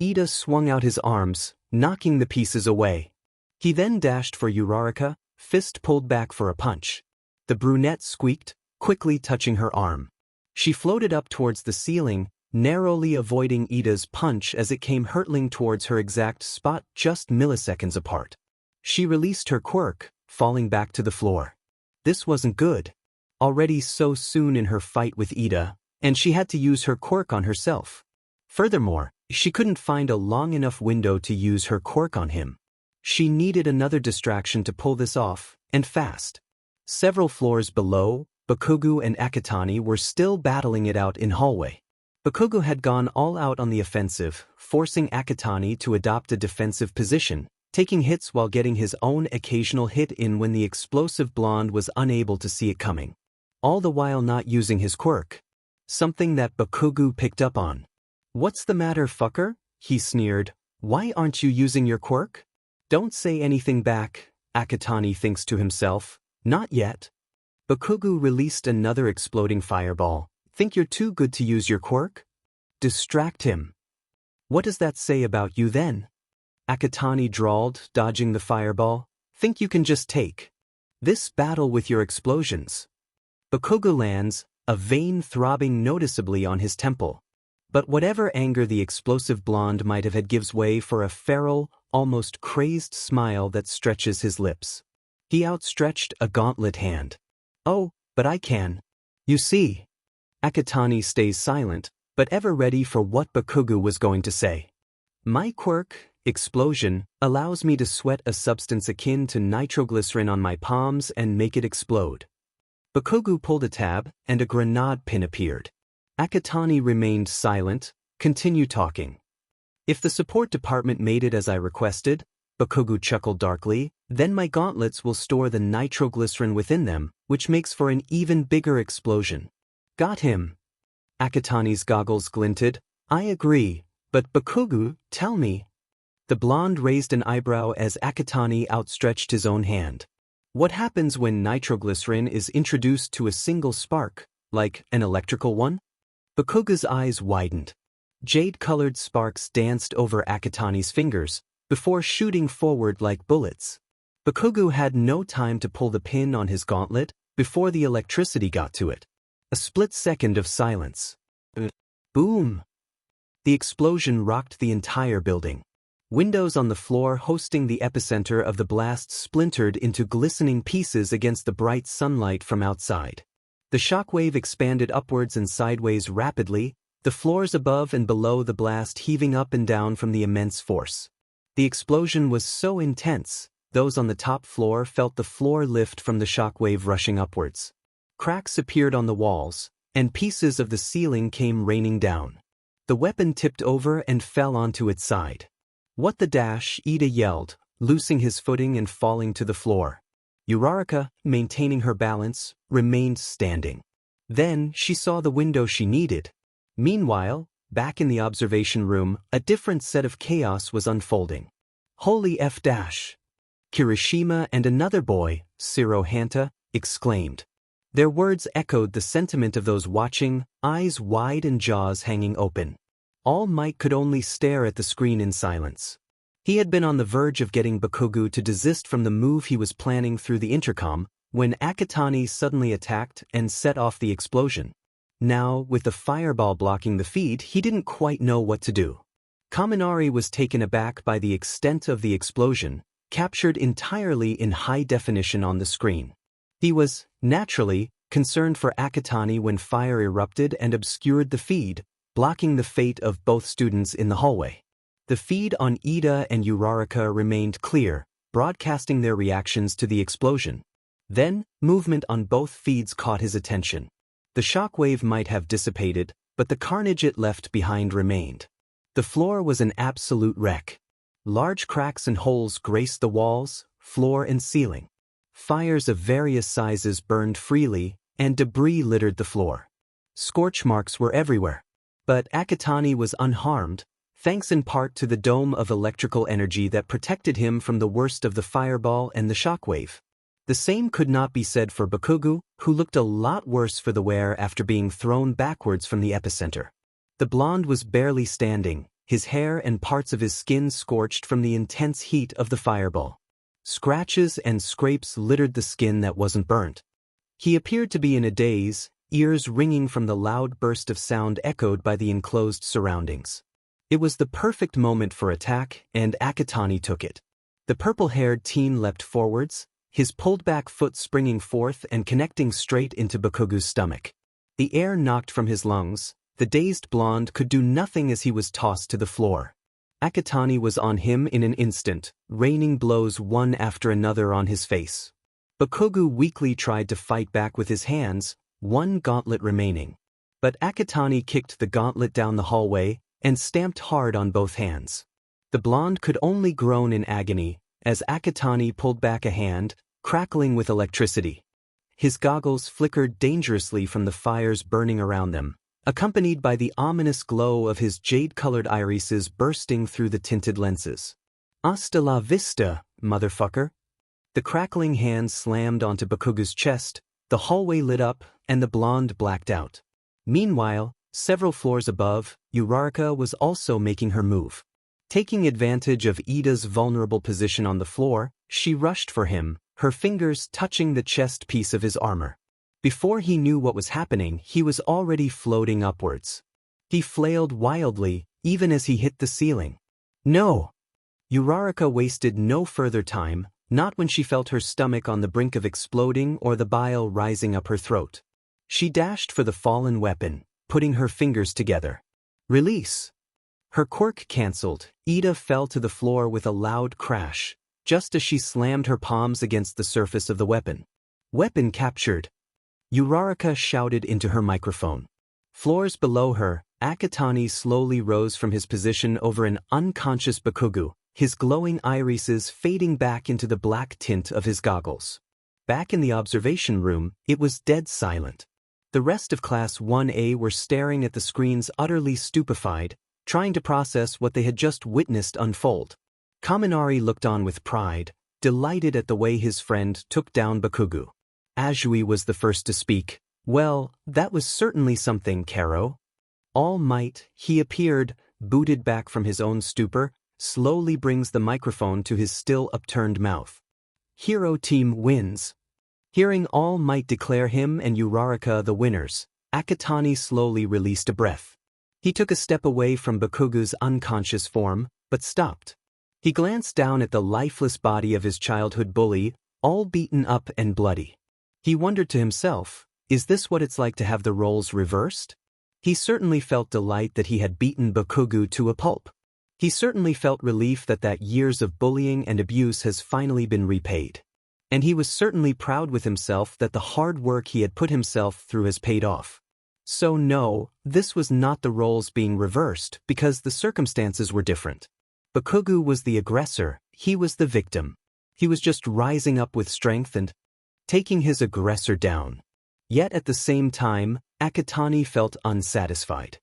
A: Ida swung out his arms, knocking the pieces away. He then dashed for Uraraka, fist pulled back for a punch. The brunette squeaked, quickly touching her arm. She floated up towards the ceiling, narrowly avoiding Ida's punch as it came hurtling towards her exact spot just milliseconds apart. She released her quirk, falling back to the floor. This wasn't good. Already so soon in her fight with Ida, and she had to use her quirk on herself. Furthermore, she couldn't find a long enough window to use her quirk on him. She needed another distraction to pull this off, and fast. Several floors below, Bakugo and Akatani were still battling it out in hallway. Bakugo had gone all out on the offensive, forcing Akatani to adopt a defensive position, taking hits while getting his own occasional hit in when the explosive blonde was unable to see it coming. All the while not using his quirk. Something that Bakugo picked up on. "What's the matter, fucker?" he sneered. "Why aren't you using your quirk?" "Don't say anything back," Akatani thinks to himself. "Not yet." Bakugo released another exploding fireball. "Think you're too good to use your quirk?" "Distract him." "What does that say about you then?" Akatani drawled, dodging the fireball. "Think you can just take this battle with your explosions?" Bakugo lands, a vein throbbing noticeably on his temple. But whatever anger the explosive blonde might have had gives way for a feral, almost crazed smile that stretches his lips. He outstretched a gauntlet hand. "Oh, but I can. You see." Akatani stays silent, but ever ready for what Bakugo was going to say. My quirk, explosion, allows me to sweat a substance akin to nitroglycerin on my palms and make it explode. Bakugo pulled a tab, and a grenade pin appeared. Akatani remained silent, continued talking. If the support department made it as I requested, Bakugo chuckled darkly, then my gauntlets will store the nitroglycerin within them, which makes for an even bigger explosion. Got him. Akatani's goggles glinted. I agree, but Bakugo, tell me. The blonde raised an eyebrow as Akatani outstretched his own hand. What happens when nitroglycerin is introduced to a single spark, like an electrical one? Bakugo's eyes widened. Jade-colored sparks danced over Akatani's fingers, before shooting forward like bullets. Bakugo had no time to pull the pin on his gauntlet before the electricity got to it. A split second of silence. Boom! The explosion rocked the entire building. Windows on the floor hosting the epicenter of the blast splintered into glistening pieces against the bright sunlight from outside. The shockwave expanded upwards and sideways rapidly, the floors above and below the blast heaving up and down from the immense force. The explosion was so intense, those on the top floor felt the floor lift from the shockwave rushing upwards. Cracks appeared on the walls, and pieces of the ceiling came raining down. The weapon tipped over and fell onto its side. What the dash, Ida yelled, loosing his footing and falling to the floor. Uraraka, maintaining her balance, remained standing. Then she saw the window she needed. Meanwhile, back in the observation room, a different set of chaos was unfolding. Holy F dash! Kirishima and another boy, Siro Hanta, exclaimed. Their words echoed the sentiment of those watching, eyes wide and jaws hanging open. All Might could only stare at the screen in silence. He had been on the verge of getting Bakugo to desist from the move he was planning through the intercom, when Akatani suddenly attacked and set off the explosion. Now, with the fireball blocking the feed, he didn't quite know what to do. Kaminari was taken aback by the extent of the explosion, captured entirely in high definition on the screen. He was, naturally, concerned for Akatani when fire erupted and obscured the feed, blocking the fate of both students in the hallway. The feed on Ida and Uraraka remained clear, broadcasting their reactions to the explosion. Then, movement on both feeds caught his attention. The shockwave might have dissipated, but the carnage it left behind remained. The floor was an absolute wreck. Large cracks and holes graced the walls, floor and ceiling. Fires of various sizes burned freely, and debris littered the floor. Scorch marks were everywhere. But Akatani was unharmed, thanks in part to the dome of electrical energy that protected him from the worst of the fireball and the shockwave. The same could not be said for Bakugo, who looked a lot worse for the wear after being thrown backwards from the epicenter. The blonde was barely standing, his hair and parts of his skin scorched from the intense heat of the fireball. Scratches and scrapes littered the skin that wasn't burnt. He appeared to be in a daze, ears ringing from the loud burst of sound echoed by the enclosed surroundings. It was the perfect moment for attack, and Akatani took it. The purple-haired teen leapt forwards, his pulled-back foot springing forth and connecting straight into Bakugo's stomach. The air knocked from his lungs, the dazed blonde could do nothing as he was tossed to the floor. Akatani was on him in an instant, raining blows one after another on his face. Bakugo weakly tried to fight back with his hands, one gauntlet remaining. But Akatani kicked the gauntlet down the hallway and stamped hard on both hands. The blonde could only groan in agony as Akatani pulled back a hand, crackling with electricity. His goggles flickered dangerously from the fires burning around them, accompanied by the ominous glow of his jade-colored irises bursting through the tinted lenses. Hasta la vista, motherfucker. The crackling hand slammed onto Bakugo's chest, the hallway lit up, and the blonde blacked out. Meanwhile, several floors above, Uraraka was also making her move. Taking advantage of Ida's vulnerable position on the floor, she rushed for him, her fingers touching the chest piece of his armor. Before he knew what was happening, he was already floating upwards. He flailed wildly, even as he hit the ceiling. No! Uraraka wasted no further time, not when she felt her stomach on the brink of exploding or the bile rising up her throat. She dashed for the fallen weapon, putting her fingers together. Release! Her quirk cancelled, Ida fell to the floor with a loud crash, just as she slammed her palms against the surface of the weapon. Weapon captured, Uraraka shouted into her microphone. Floors below her, Akatani slowly rose from his position over an unconscious Bakugu, his glowing irises fading back into the black tint of his goggles. Back in the observation room, it was dead silent. The rest of Class 1A were staring at the screens utterly stupefied, trying to process what they had just witnessed unfold. Kaminari looked on with pride, delighted at the way his friend took down Bakugu. Ajui was the first to speak. Well, that was certainly something, Karo. All Might, he appeared, booted back from his own stupor, slowly brings the microphone to his still upturned mouth. Hero Team wins. Hearing All Might declare him and Uraraka the winners, Akatani slowly released a breath. He took a step away from Bakugu's unconscious form, but stopped. He glanced down at the lifeless body of his childhood bully, all beaten up and bloody. He wondered to himself, is this what it's like to have the roles reversed? He certainly felt delight that he had beaten Bakugu to a pulp. He certainly felt relief that years of bullying and abuse has finally been repaid. And he was certainly proud with himself that the hard work he had put himself through has paid off. So no, this was not the roles being reversed because the circumstances were different. Bakugu was the aggressor, he was the victim. He was just rising up with strength and taking his aggressor down. Yet at the same time, Akatani felt unsatisfied.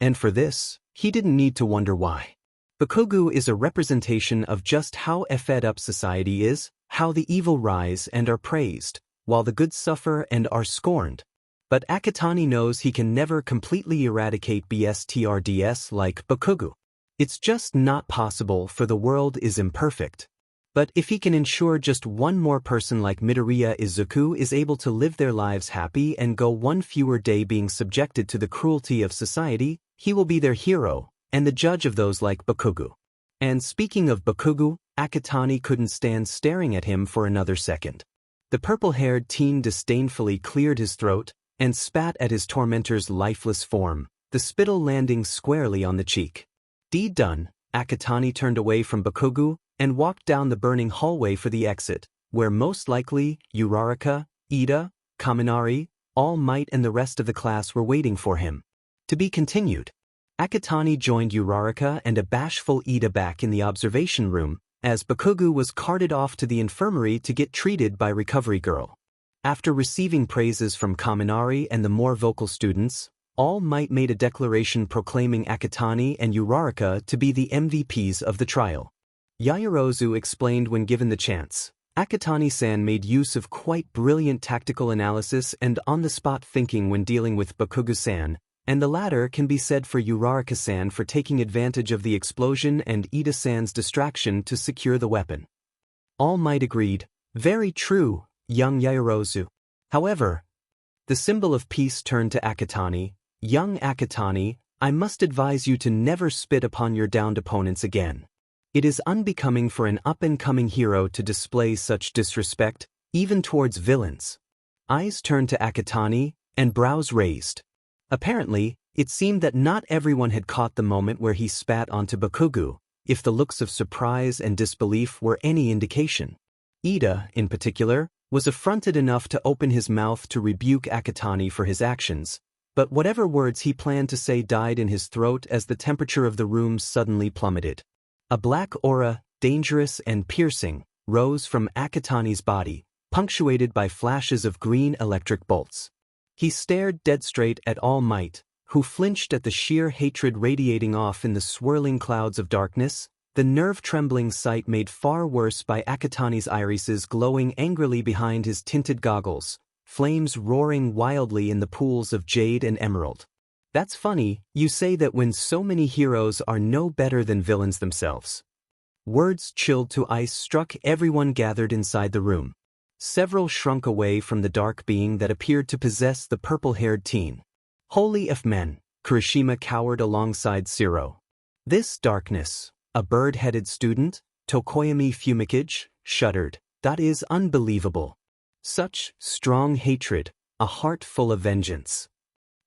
A: And for this, he didn't need to wonder why. Bakugu is a representation of just how fed up society is, how the evil rise and are praised, while the good suffer and are scorned. But Akatani knows he can never completely eradicate BSTRDS like Bakugu. It's just not possible, for the world is imperfect. But if he can ensure just one more person like Midoriya Izuku is able to live their lives happy and go one fewer day being subjected to the cruelty of society, he will be their hero, and the judge of those like Bakugu. And speaking of Bakugu, Akatani couldn't stand staring at him for another second. The purple-haired teen disdainfully cleared his throat and spat at his tormentor's lifeless form, the spittle landing squarely on the cheek. Deed done, Akatani turned away from Bakugu and walked down the burning hallway for the exit, where most likely Uraraka, Ida, Kaminari, All Might and the rest of the class were waiting for him. To be continued. Akatani joined Uraraka and a bashful Ida back in the observation room, as Bakugu was carted off to the infirmary to get treated by Recovery Girl. After receiving praises from Kaminari and the more vocal students, All Might made a declaration proclaiming Akatani and Uraraka to be the MVPs of the trial. Yaoyorozu explained when given the chance. Akatani-san made use of quite brilliant tactical analysis and on-the-spot thinking when dealing with Bakugu-san, and the latter can be said for Uraraka-san for taking advantage of the explosion and Ida-san's distraction to secure the weapon. All Might agreed. Very true, young Yaoyorozu. However, the symbol of peace turned to Akatani. Young Akatani, I must advise you to never spit upon your downed opponents again. It is unbecoming for an up-and-coming hero to display such disrespect, even towards villains. Eyes turned to Akatani, and brows raised. Apparently, it seemed that not everyone had caught the moment where he spat onto Bakugu, if the looks of surprise and disbelief were any indication. Ida, in particular, was affronted enough to open his mouth to rebuke Akatani for his actions, but whatever words he planned to say died in his throat as the temperature of the room suddenly plummeted. A black aura, dangerous and piercing, rose from Akatani's body, punctuated by flashes of green electric bolts. He stared dead straight at All Might, who flinched at the sheer hatred radiating off in the swirling clouds of darkness, the nerve-trembling sight made far worse by Akatani's irises glowing angrily behind his tinted goggles, flames roaring wildly in the pools of jade and emerald. That's funny, you say that when so many heroes are no better than villains themselves. Words chilled to ice struck everyone gathered inside the room. Several shrunk away from the dark being that appeared to possess the purple-haired teen. Holy of men, Kirishima cowered alongside Zero. This darkness, a bird-headed student, Tokoyami Fumikage, shuddered. That is unbelievable. Such strong hatred, a heart full of vengeance.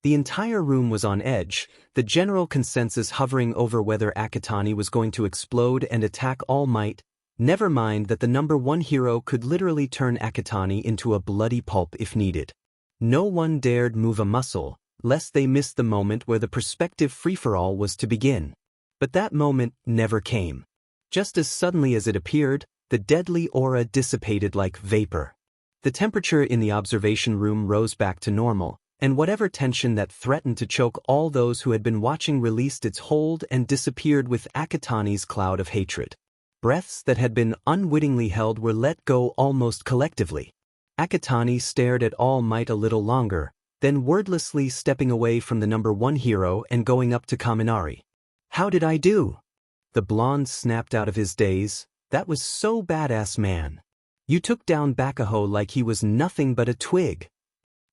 A: The entire room was on edge, the general consensus hovering over whether Akatani was going to explode and attack All Might. Never mind that the #1 hero could literally turn Akatani into a bloody pulp if needed. No one dared move a muscle, lest they miss the moment where the prospective free-for-all was to begin. But that moment never came. Just as suddenly as it appeared, the deadly aura dissipated like vapor. The temperature in the observation room rose back to normal, and whatever tension that threatened to choke all those who had been watching released its hold and disappeared with Akatani's cloud of hatred. Breaths that had been unwittingly held were let go almost collectively. Akatani stared at All Might a little longer, then wordlessly stepping away from the #1 hero and going up to Kaminari. "How did I do?" The blonde snapped out of his daze. "That was so badass, man. You took down Bakuho like he was nothing but a twig."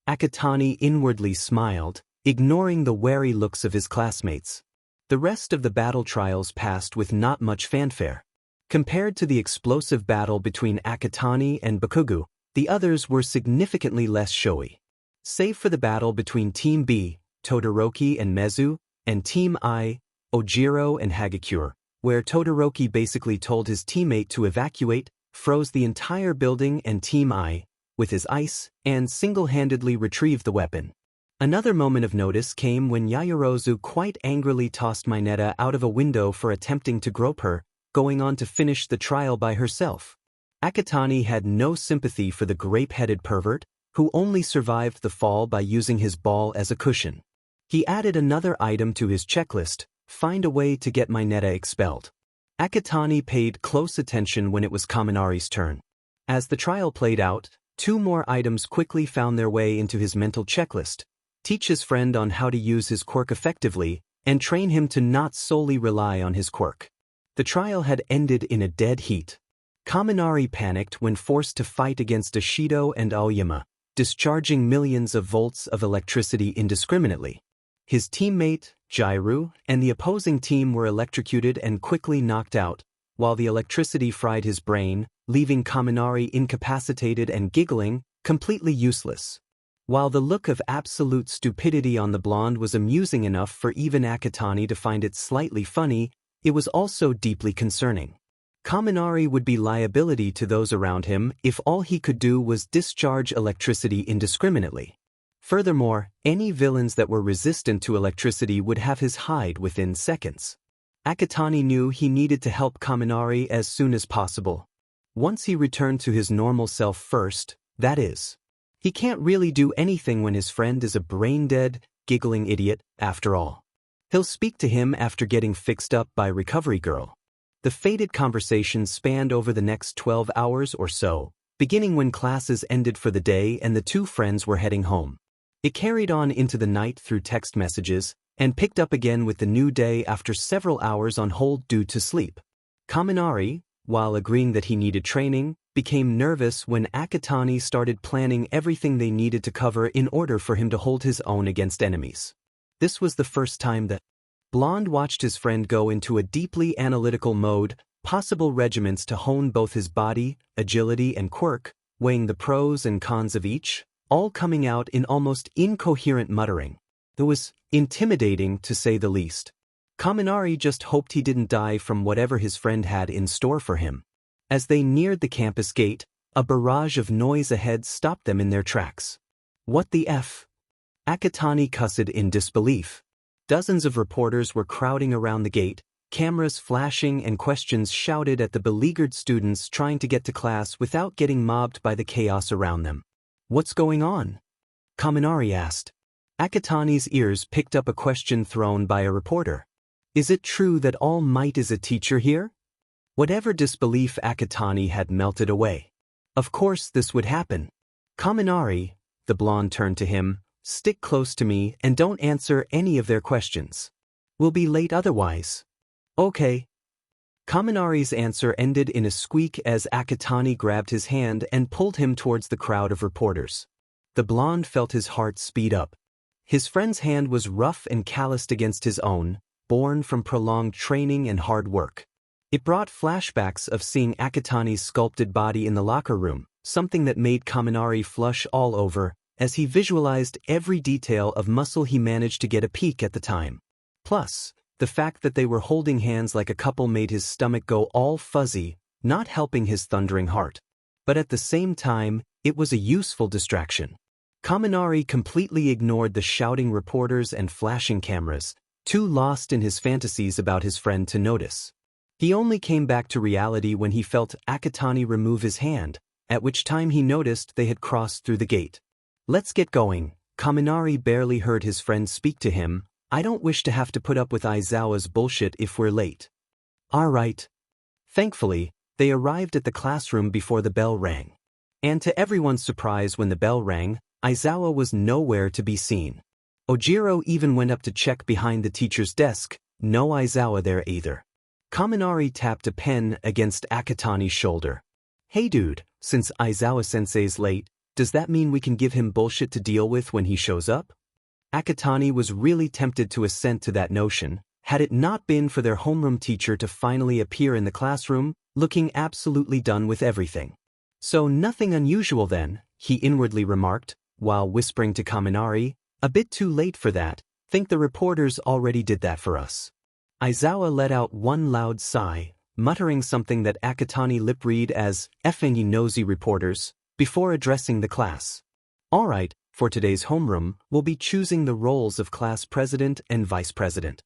A: Akatani inwardly smiled, ignoring the wary looks of his classmates. The rest of the battle trials passed with not much fanfare. Compared to the explosive battle between Akatani and Bakugo, the others were significantly less showy. Save for the battle between Team B, Todoroki and Mezu, and Team I, Ojiro and Hagakure, where Todoroki basically told his teammate to evacuate, froze the entire building, and Team I, with his ice, and single-handedly retrieved the weapon. Another moment of notice came when Yaoyorozu quite angrily tossed Mineta out of a window for attempting to grope her, going on to finish the trial by herself. Akatani had no sympathy for the grape-headed pervert, who only survived the fall by using his ball as a cushion. He added another item to his checklist: find a way to get Mineta expelled. Akatani paid close attention when it was Kaminari's turn. As the trial played out, 2 more items quickly found their way into his mental checklist: teach his friend on how to use his quirk effectively, and train him to not solely rely on his quirk. The trial had ended in a dead heat. Kaminari panicked when forced to fight against Ashido and Aoyama, discharging millions of volts of electricity indiscriminately. His teammate, Jairu, and the opposing team were electrocuted and quickly knocked out, while the electricity fried his brain, leaving Kaminari incapacitated and giggling, completely useless. While the look of absolute stupidity on the blonde was amusing enough for even Akatani to find it slightly funny, it was also deeply concerning. Kaminari would be liability to those around him if all he could do was discharge electricity indiscriminately. Furthermore, any villains that were resistant to electricity would have his hide within seconds. Akatani knew he needed to help Kaminari as soon as possible. Once he returned to his normal self first, that is. He can't really do anything when his friend is a brain-dead, giggling idiot, after all. He'll speak to him after getting fixed up by Recovery Girl. The fated conversation spanned over the next 12 hours or so, beginning when classes ended for the day and the 2 friends were heading home. It carried on into the night through text messages, and picked up again with the new day after several hours on hold due to sleep. Kaminari, while agreeing that he needed training, became nervous when Akatani started planning everything they needed to cover in order for him to hold his own against enemies. This was the first time that Blonde watched his friend go into a deeply analytical mode, possible regimens to hone both his body, agility, and quirk, weighing the pros and cons of each, all coming out in almost incoherent muttering. It was intimidating, to say the least. Kaminari just hoped he didn't die from whatever his friend had in store for him. As they neared the campus gate, a barrage of noise ahead stopped them in their tracks. What the F? Akatani cussed in disbelief. Dozens of reporters were crowding around the gate, cameras flashing and questions shouted at the beleaguered students trying to get to class without getting mobbed by the chaos around them. "What's going on?" Kaminari asked. Akatani's ears picked up a question thrown by a reporter. "Is it true that All Might is a teacher here?" Whatever disbelief Akatani had melted away. Of course this would happen. "Kaminari," the blonde turned to him, "stick close to me and don't answer any of their questions. We'll be late otherwise." "Okay." Kaminari's answer ended in a squeak as Akatani grabbed his hand and pulled him towards the crowd of reporters. The blonde felt his heart speed up. His friend's hand was rough and calloused against his own, born from prolonged training and hard work. It brought flashbacks of seeing Akatani's sculpted body in the locker room, something that made Kaminari flush all over, as he visualized every detail of muscle he managed to get a peek at the time. Plus, the fact that they were holding hands like a couple made his stomach go all fuzzy, not helping his thundering heart. But at the same time, it was a useful distraction. Kaminari completely ignored the shouting reporters and flashing cameras, too lost in his fantasies about his friend to notice. He only came back to reality when he felt Akatani remove his hand, at which time he noticed they had crossed through the gate. "Let's get going." Kaminari barely heard his friend speak to him. "I don't wish to have to put up with Aizawa's bullshit if we're late." "Alright." Thankfully, they arrived at the classroom before the bell rang. And to everyone's surprise, when the bell rang, Aizawa was nowhere to be seen. Ojiro even went up to check behind the teacher's desk, no Aizawa there either. Kaminari tapped a pen against Akatani's shoulder. "Hey dude, since Aizawa-sensei's late, does that mean we can give him bullshit to deal with when he shows up?" Akatani was really tempted to assent to that notion, had it not been for their homeroom teacher to finally appear in the classroom, looking absolutely done with everything. "So nothing unusual then," he inwardly remarked, while whispering to Kaminari, "A bit too late for that, think the reporters already did that for us." Aizawa let out one loud sigh, muttering something that Akatani lip-read as "effing ye nosy reporters," before addressing the class. "Alright, for today's homeroom, we'll be choosing the roles of class president and vice president."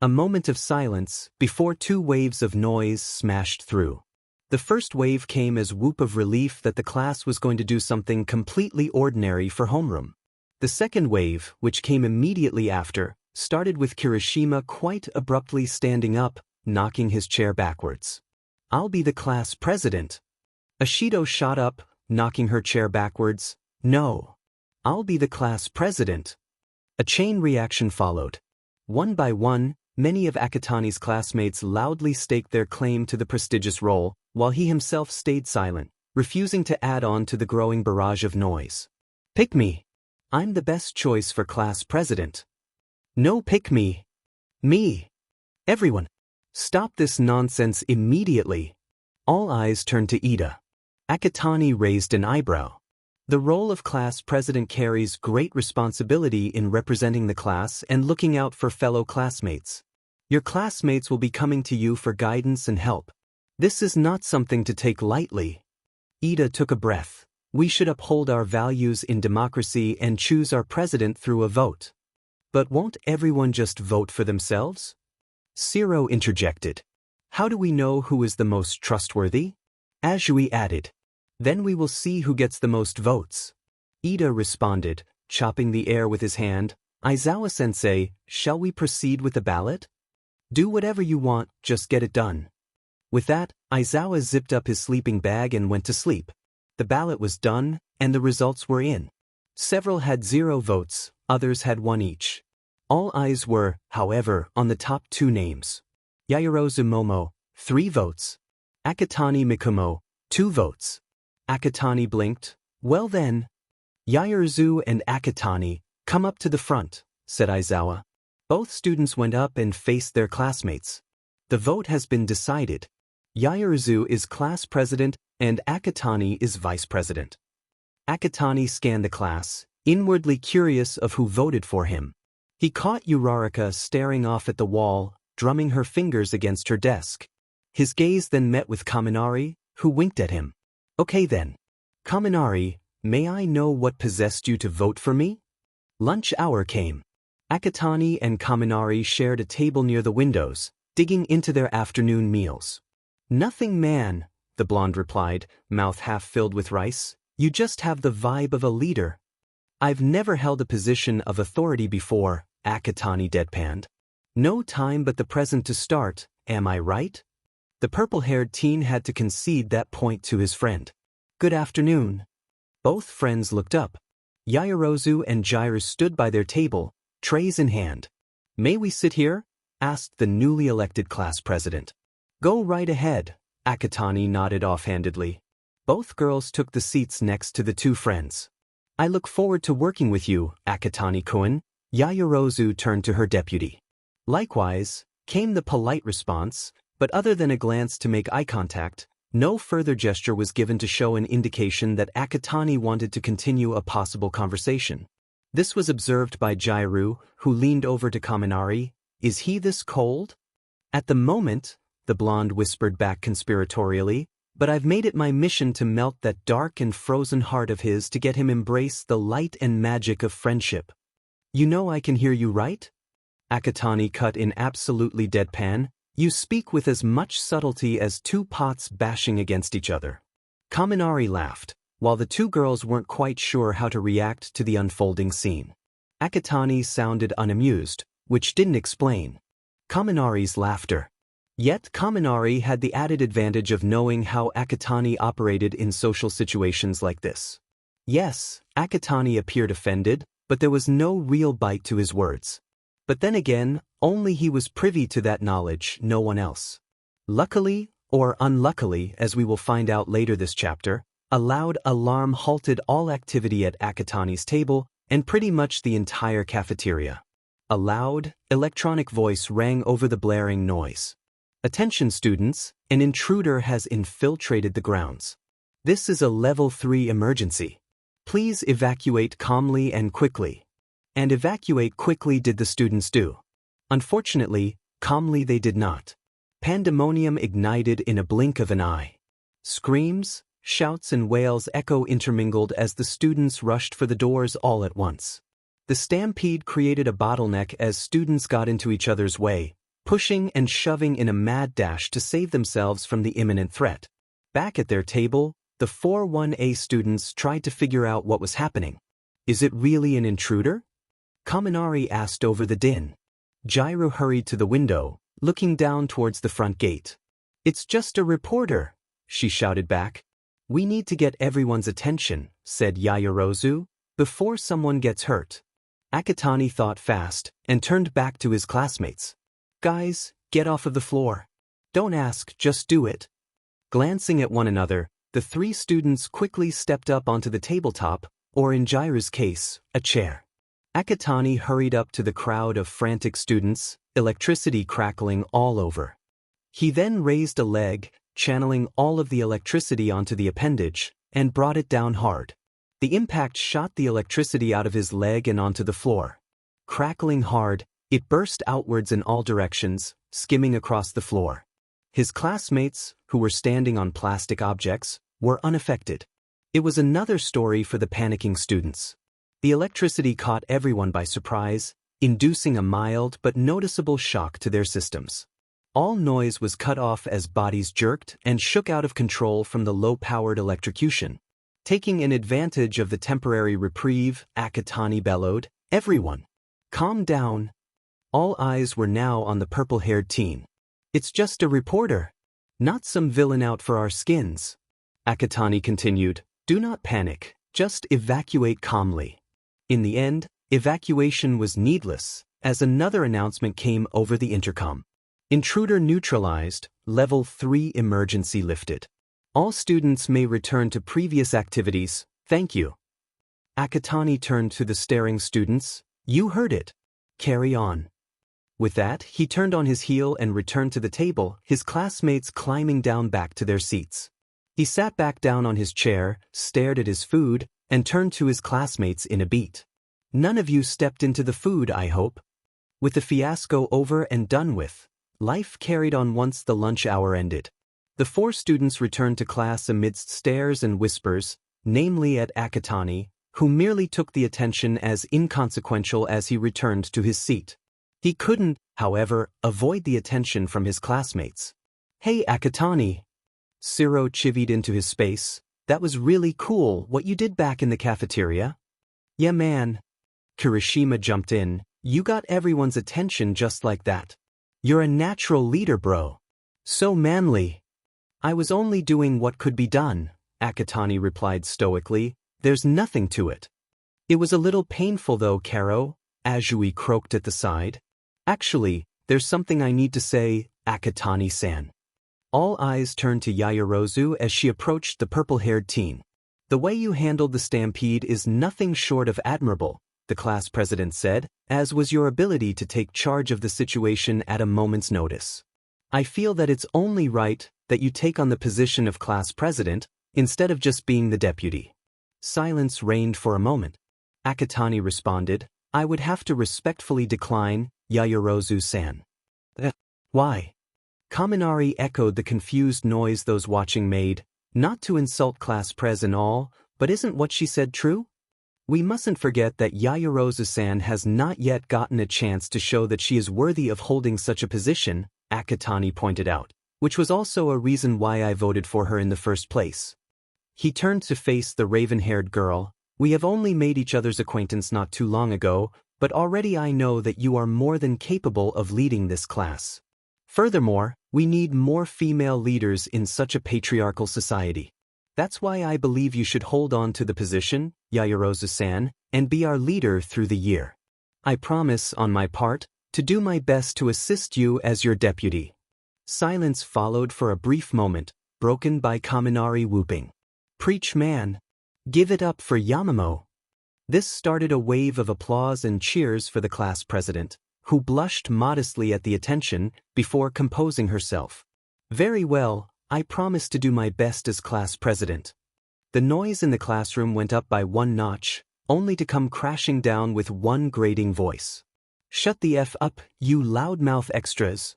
A: A moment of silence before two waves of noise smashed through. The first wave came as whoop of relief that the class was going to do something completely ordinary for homeroom. The second wave, which came immediately after, started with Kirishima quite abruptly standing up, knocking his chair backwards. "I'll be the class president." Ashido shot up, knocking her chair backwards. "No. I'll be the class president." A chain reaction followed. One by one, many of Akatani's classmates loudly staked their claim to the prestigious role, while he himself stayed silent, refusing to add on to the growing barrage of noise. "Pick me. I'm the best choice for class president." "No, pick me. Me. Everyone. Stop this nonsense immediately." All eyes turned to Ida. Akatani raised an eyebrow. The role of class president carries great responsibility in representing the class and looking out for fellow classmates. Your classmates will be coming to you for guidance and help. This is not something to take lightly. Ida took a breath. "We should uphold our values in democracy and choose our president through a vote." "But won't everyone just vote for themselves?" Zero interjected. "How do we know who is the most trustworthy?" Azui added. "Then we will see who gets the most votes." Ida responded, chopping the air with his hand. "Aizawa-sensei, shall we proceed with the ballot?" "Do whatever you want, just get it done." With that, Aizawa zipped up his sleeping bag and went to sleep. The ballot was done, and the results were in. Several had 0 votes, others had 1 each. All eyes were, however, on the top 2 names. Yaoyorozu Momo, 3 votes. Akatani Mikumo, 2 votes. Akatani blinked. "Well then." "Yaoyorozu and Akatani, come up to the front," said Aizawa. Both students went up and faced their classmates. "The vote has been decided. Yaoyorozu is class president and Akatani is vice president." Akatani scanned the class, inwardly curious of who voted for him. He caught Uraraka staring off at the wall, drumming her fingers against her desk. His gaze then met with Kaminari, who winked at him. "Okay then. Kaminari, may I know what possessed you to vote for me?" Lunch hour came. Akatani and Kaminari shared a table near the windows, digging into their afternoon meals. "Nothing, man," the blonde replied, mouth half filled with rice. "You just have the vibe of a leader." "I've never held a position of authority before," Akatani deadpanned. "No time but the present to start, am I right?" The purple-haired teen had to concede that point to his friend. "Good afternoon." Both friends looked up. Yaoyorozu and Jairus stood by their table, trays in hand. "May we sit here?" asked the newly elected class president. "Go right ahead," Akatani nodded offhandedly. Both girls took the seats next to the 2 friends. "I look forward to working with you, Akatani-kun." Yaoyorozu turned to her deputy. "Likewise," came the polite response, but other than a glance to make eye contact, No further gesture was given to show an indication that Akatani wanted to continue a possible conversation. This was observed by Jairu, who leaned over to Kaminari. Is he this cold? At the moment, the blonde whispered back conspiratorially, but I've made it my mission to melt that dark and frozen heart of his to get him embrace the light and magic of friendship. You know I can hear you, right? Akatani cut in absolutely deadpan. You speak with as much subtlety as two pots bashing against each other. Kaminari laughed, while the two girls weren't quite sure how to react to the unfolding scene. Akatani sounded unamused, which didn't explain Kaminari's laughter. Yet Kaminari had the added advantage of knowing how Akatani operated in social situations like this. Yes, Akatani appeared offended, but there was no real bite to his words. But then again, only he was privy to that knowledge, no one else. Luckily, or unluckily, as we will find out later this chapter, a loud alarm halted all activity at Akatani's table and pretty much the entire cafeteria. A loud, electronic voice rang over the blaring noise. Attention students, an intruder has infiltrated the grounds. This is a level 3 emergency. Please evacuate calmly and quickly. And evacuate quickly did the students do. Unfortunately, calmly they did not. Pandemonium ignited in a blink of an eye. Screams, shouts and wails echo intermingled as the students rushed for the doors all at once. The stampede created a bottleneck as students got into each other's way, pushing and shoving in a mad dash to save themselves from the imminent threat. Back at their table, the 4-1A students tried to figure out what was happening. Is it really an intruder? Kaminari asked over the din. Jairu hurried to the window, looking down towards the front gate. It's just a reporter, she shouted back. We need to get everyone's attention, said Yaoyorozu, before someone gets hurt. Akatani thought fast and turned back to his classmates. Guys, get off of the floor. Don't ask, just do it. Glancing at one another, the three students quickly stepped up onto the tabletop, or in Jairu's case, a chair. Akatani hurried up to the crowd of frantic students, electricity crackling all over. He then raised a leg, channeling all of the electricity onto the appendage, and brought it down hard. The impact shot the electricity out of his leg and onto the floor. Crackling hard, it burst outwards in all directions, skimming across the floor. His classmates, who were standing on plastic objects, were unaffected. It was another story for the panicking students. The electricity caught everyone by surprise, inducing a mild but noticeable shock to their systems. All noise was cut off as bodies jerked and shook out of control from the low-powered electrocution. Taking an advantage of the temporary reprieve, Akatani bellowed, "Everyone, calm down." All eyes were now on the purple-haired teen. It's just a reporter, not some villain out for our skins. Akatani continued, do not panic, just evacuate calmly. In the end, evacuation was needless, as another announcement came over the intercom. Intruder neutralized, level 3 emergency lifted. All students may return to previous activities, thank you. Akatani turned to the staring students, you heard it. Carry on. With that, he turned on his heel and returned to the table, his classmates climbing down back to their seats. He sat back down on his chair, stared at his food, and turned to his classmates in a beat. None of you stepped into the food, I hope. With the fiasco over and done with, life carried on once the lunch hour ended. The 4 students returned to class amidst stares and whispers, namely at Akatani, who merely took the attention as inconsequential as he returned to his seat. He couldn't, however, avoid the attention from his classmates. Hey Akatani! Siro chivied into his space. That was really cool what you did back in the cafeteria. Yeah man. Kirishima jumped in. You got everyone's attention just like that. You're a natural leader, bro. So manly. I was only doing what could be done, Akatani replied stoically. There's nothing to it. It was a little painful though, Karo, Azui croaked at the side. Actually, there's something I need to say, Akatani-san. All eyes turned to Yaoyorozu as she approached the purple-haired teen. The way you handled the stampede is nothing short of admirable, the class president said, as was your ability to take charge of the situation at a moment's notice. I feel that it's only right, that you take on the position of class president, instead of just being the deputy. Silence reigned for a moment. Akatani responded, I would have to respectfully decline, Yaoyorozu-san. Why? Kaminari echoed the confused noise those watching made, not to insult class pres and all, but isn't what she said true? We mustn't forget that Yaoyorozu-san has not yet gotten a chance to show that she is worthy of holding such a position, Akatani pointed out, which was also a reason why I voted for her in the first place. He turned to face the raven-haired girl. We have only made each other's acquaintance not too long ago, but already I know that you are more than capable of leading this class. Furthermore, we need more female leaders in such a patriarchal society. That's why I believe you should hold on to the position, Yaoyorozu-san, and be our leader through the year. I promise, on my part, to do my best to assist you as your deputy. Silence followed for a brief moment, broken by Kaminari whooping. Preach, man! Give it up for Yamamo! This started a wave of applause and cheers for the class president, who blushed modestly at the attention before composing herself. Very well, I promise to do my best as class president. The noise in the classroom went up by one notch, only to come crashing down with one grating voice. Shut the F up, you loudmouth extras.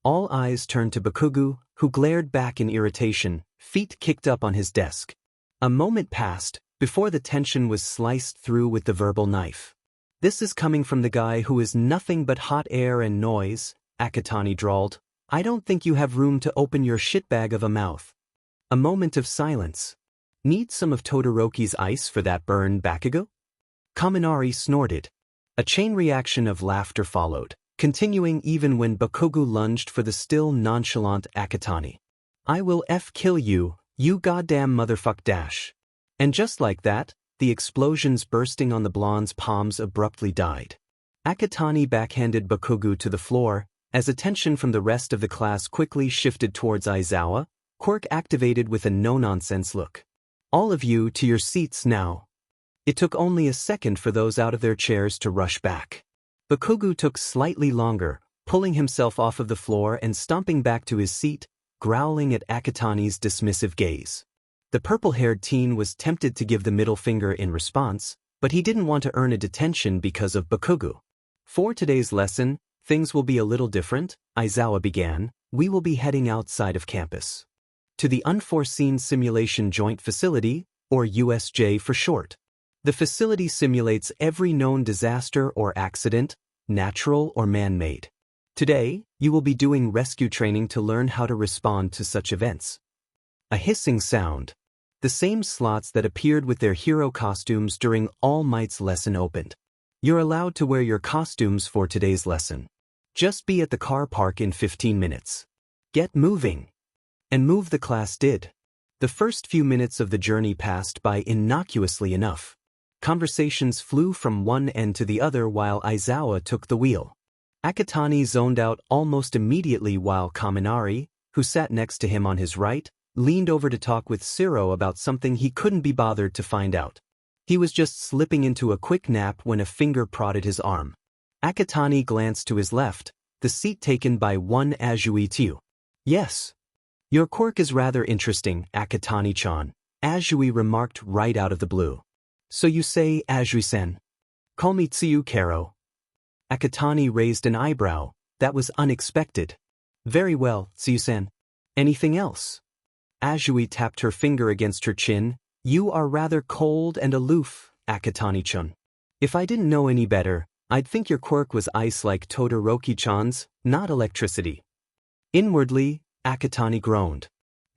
A: All eyes turned to Bakugo, who glared back in irritation, feet kicked up on his desk. A moment passed, before the tension was sliced through with the verbal knife. This is coming from the guy who is nothing but hot air and noise, Akatani drawled. I don't think you have room to open your shitbag of a mouth. A moment of silence. Need some of Todoroki's ice for that burn, Bakugo? Kaminari snorted. A chain reaction of laughter followed, continuing even when Bakugo lunged for the still nonchalant Akatani. I will kill you, you goddamn motherfuck dash. And just like that, the explosions bursting on the blonde's palms abruptly died. Akatani backhanded Bakugo to the floor, as attention from the rest of the class quickly shifted towards Aizawa, quirk activated with a no-nonsense look. All of you to your seats now. It took only a second for those out of their chairs to rush back. Bakugo took slightly longer, pulling himself off of the floor and stomping back to his seat, growling at Akatani's dismissive gaze. The purple-haired teen was tempted to give the middle finger in response, but he didn't want to earn a detention because of Bakugo. For today's lesson, things will be a little different, Aizawa began. We will be heading outside of campus. To the Unforeseen Simulation Joint Facility, or USJ for short. The facility simulates every known disaster or accident, natural or man-made. Today, you will be doing rescue training to learn how to respond to such events. A hissing sound. The same slots that appeared with their hero costumes during All Might's lesson opened. You're allowed to wear your costumes for today's lesson. Just be at the car park in 15 minutes. Get moving. And move the class did. The first few minutes of the journey passed by innocuously enough. Conversations flew from one end to the other while Aizawa took the wheel. Akatani zoned out almost immediately while Kaminari, who sat next to him on his right, leaned over to talk with Siro about something he couldn't be bothered to find out. He was just slipping into a quick nap when a finger prodded his arm. Akatani glanced to his left, the seat taken by one Azui-Tiu. Yes. Your quirk is rather interesting, Akatani-chan, Azui remarked right out of the blue. So you say Azui-sen. Call me Tsuyu Karo. Akatani raised an eyebrow. That was unexpected. Very well, Tsuyu-sen. Anything else? Azui tapped her finger against her chin. You are rather cold and aloof, Akatani-chan. If I didn't know any better, I'd think your quirk was ice like Todoroki-chan's, not electricity. Inwardly, Akatani groaned.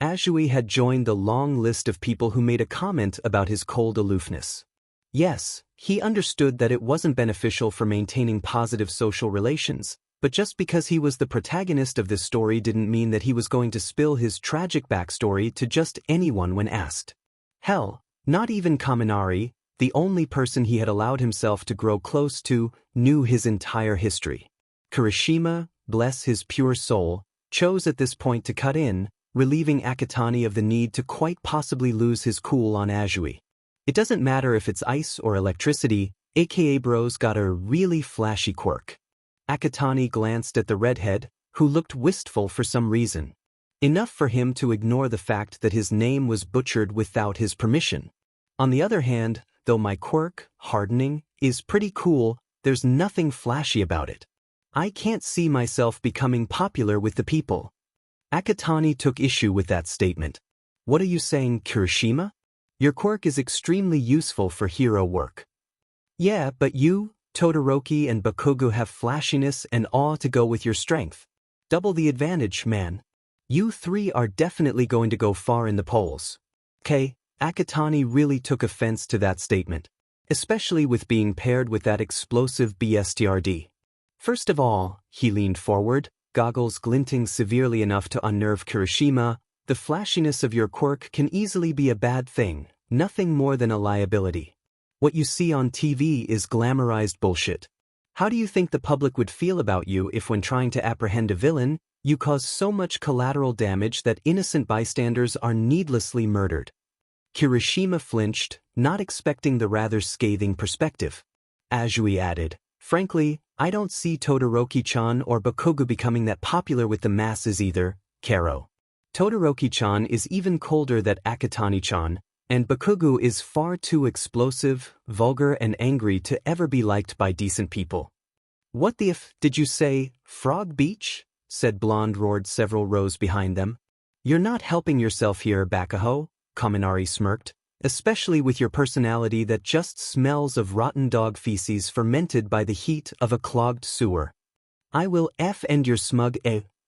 A: Azui had joined the long list of people who made a comment about his cold aloofness. Yes, he understood that it wasn't beneficial for maintaining positive social relations, but just because he was the protagonist of this story didn't mean that he was going to spill his tragic backstory to just anyone when asked. Hell, not even Kaminari, the only person he had allowed himself to grow close to, knew his entire history. Kirishima, bless his pure soul, chose at this point to cut in, relieving Akatani of the need to quite possibly lose his cool on Azui. It doesn't matter if it's ice or electricity, aka bro's got a really flashy quirk. Akatani glanced at the redhead, who looked wistful for some reason. Enough for him to ignore the fact that his name was butchered without his permission. On the other hand, though my quirk, hardening, is pretty cool, there's nothing flashy about it. I can't see myself becoming popular with the people. Akatani took issue with that statement. What are you saying, Kirishima? Your quirk is extremely useful for hero work. Yeah, but you, Todoroki and Bakugo have flashiness and awe to go with your strength. Double the advantage, man. You three are definitely going to go far in the polls. Akatani really took offense to that statement, especially with being paired with that explosive BSTRD. First of all, he leaned forward, goggles glinting severely enough to unnerve Kirishima. The flashiness of your quirk can easily be a bad thing, nothing more than a liability. What you see on TV is glamorized bullshit. How do you think the public would feel about you if when trying to apprehend a villain, you cause so much collateral damage that innocent bystanders are needlessly murdered? Kirishima flinched, not expecting the rather scathing perspective. Azui added, frankly, I don't see Todoroki-chan or Bakugo becoming that popular with the masses either, Karo. Todoroki-chan is even colder than Akatani-chan, and Bakugo is far too explosive, vulgar and angry to ever be liked by decent people. What the f did you say, Frog Beach? Said Blonde roared several rows behind them. You're not helping yourself here, Bakuho, Kaminari smirked, especially with your personality that just smells of rotten dog feces fermented by the heat of a clogged sewer. I will end your smug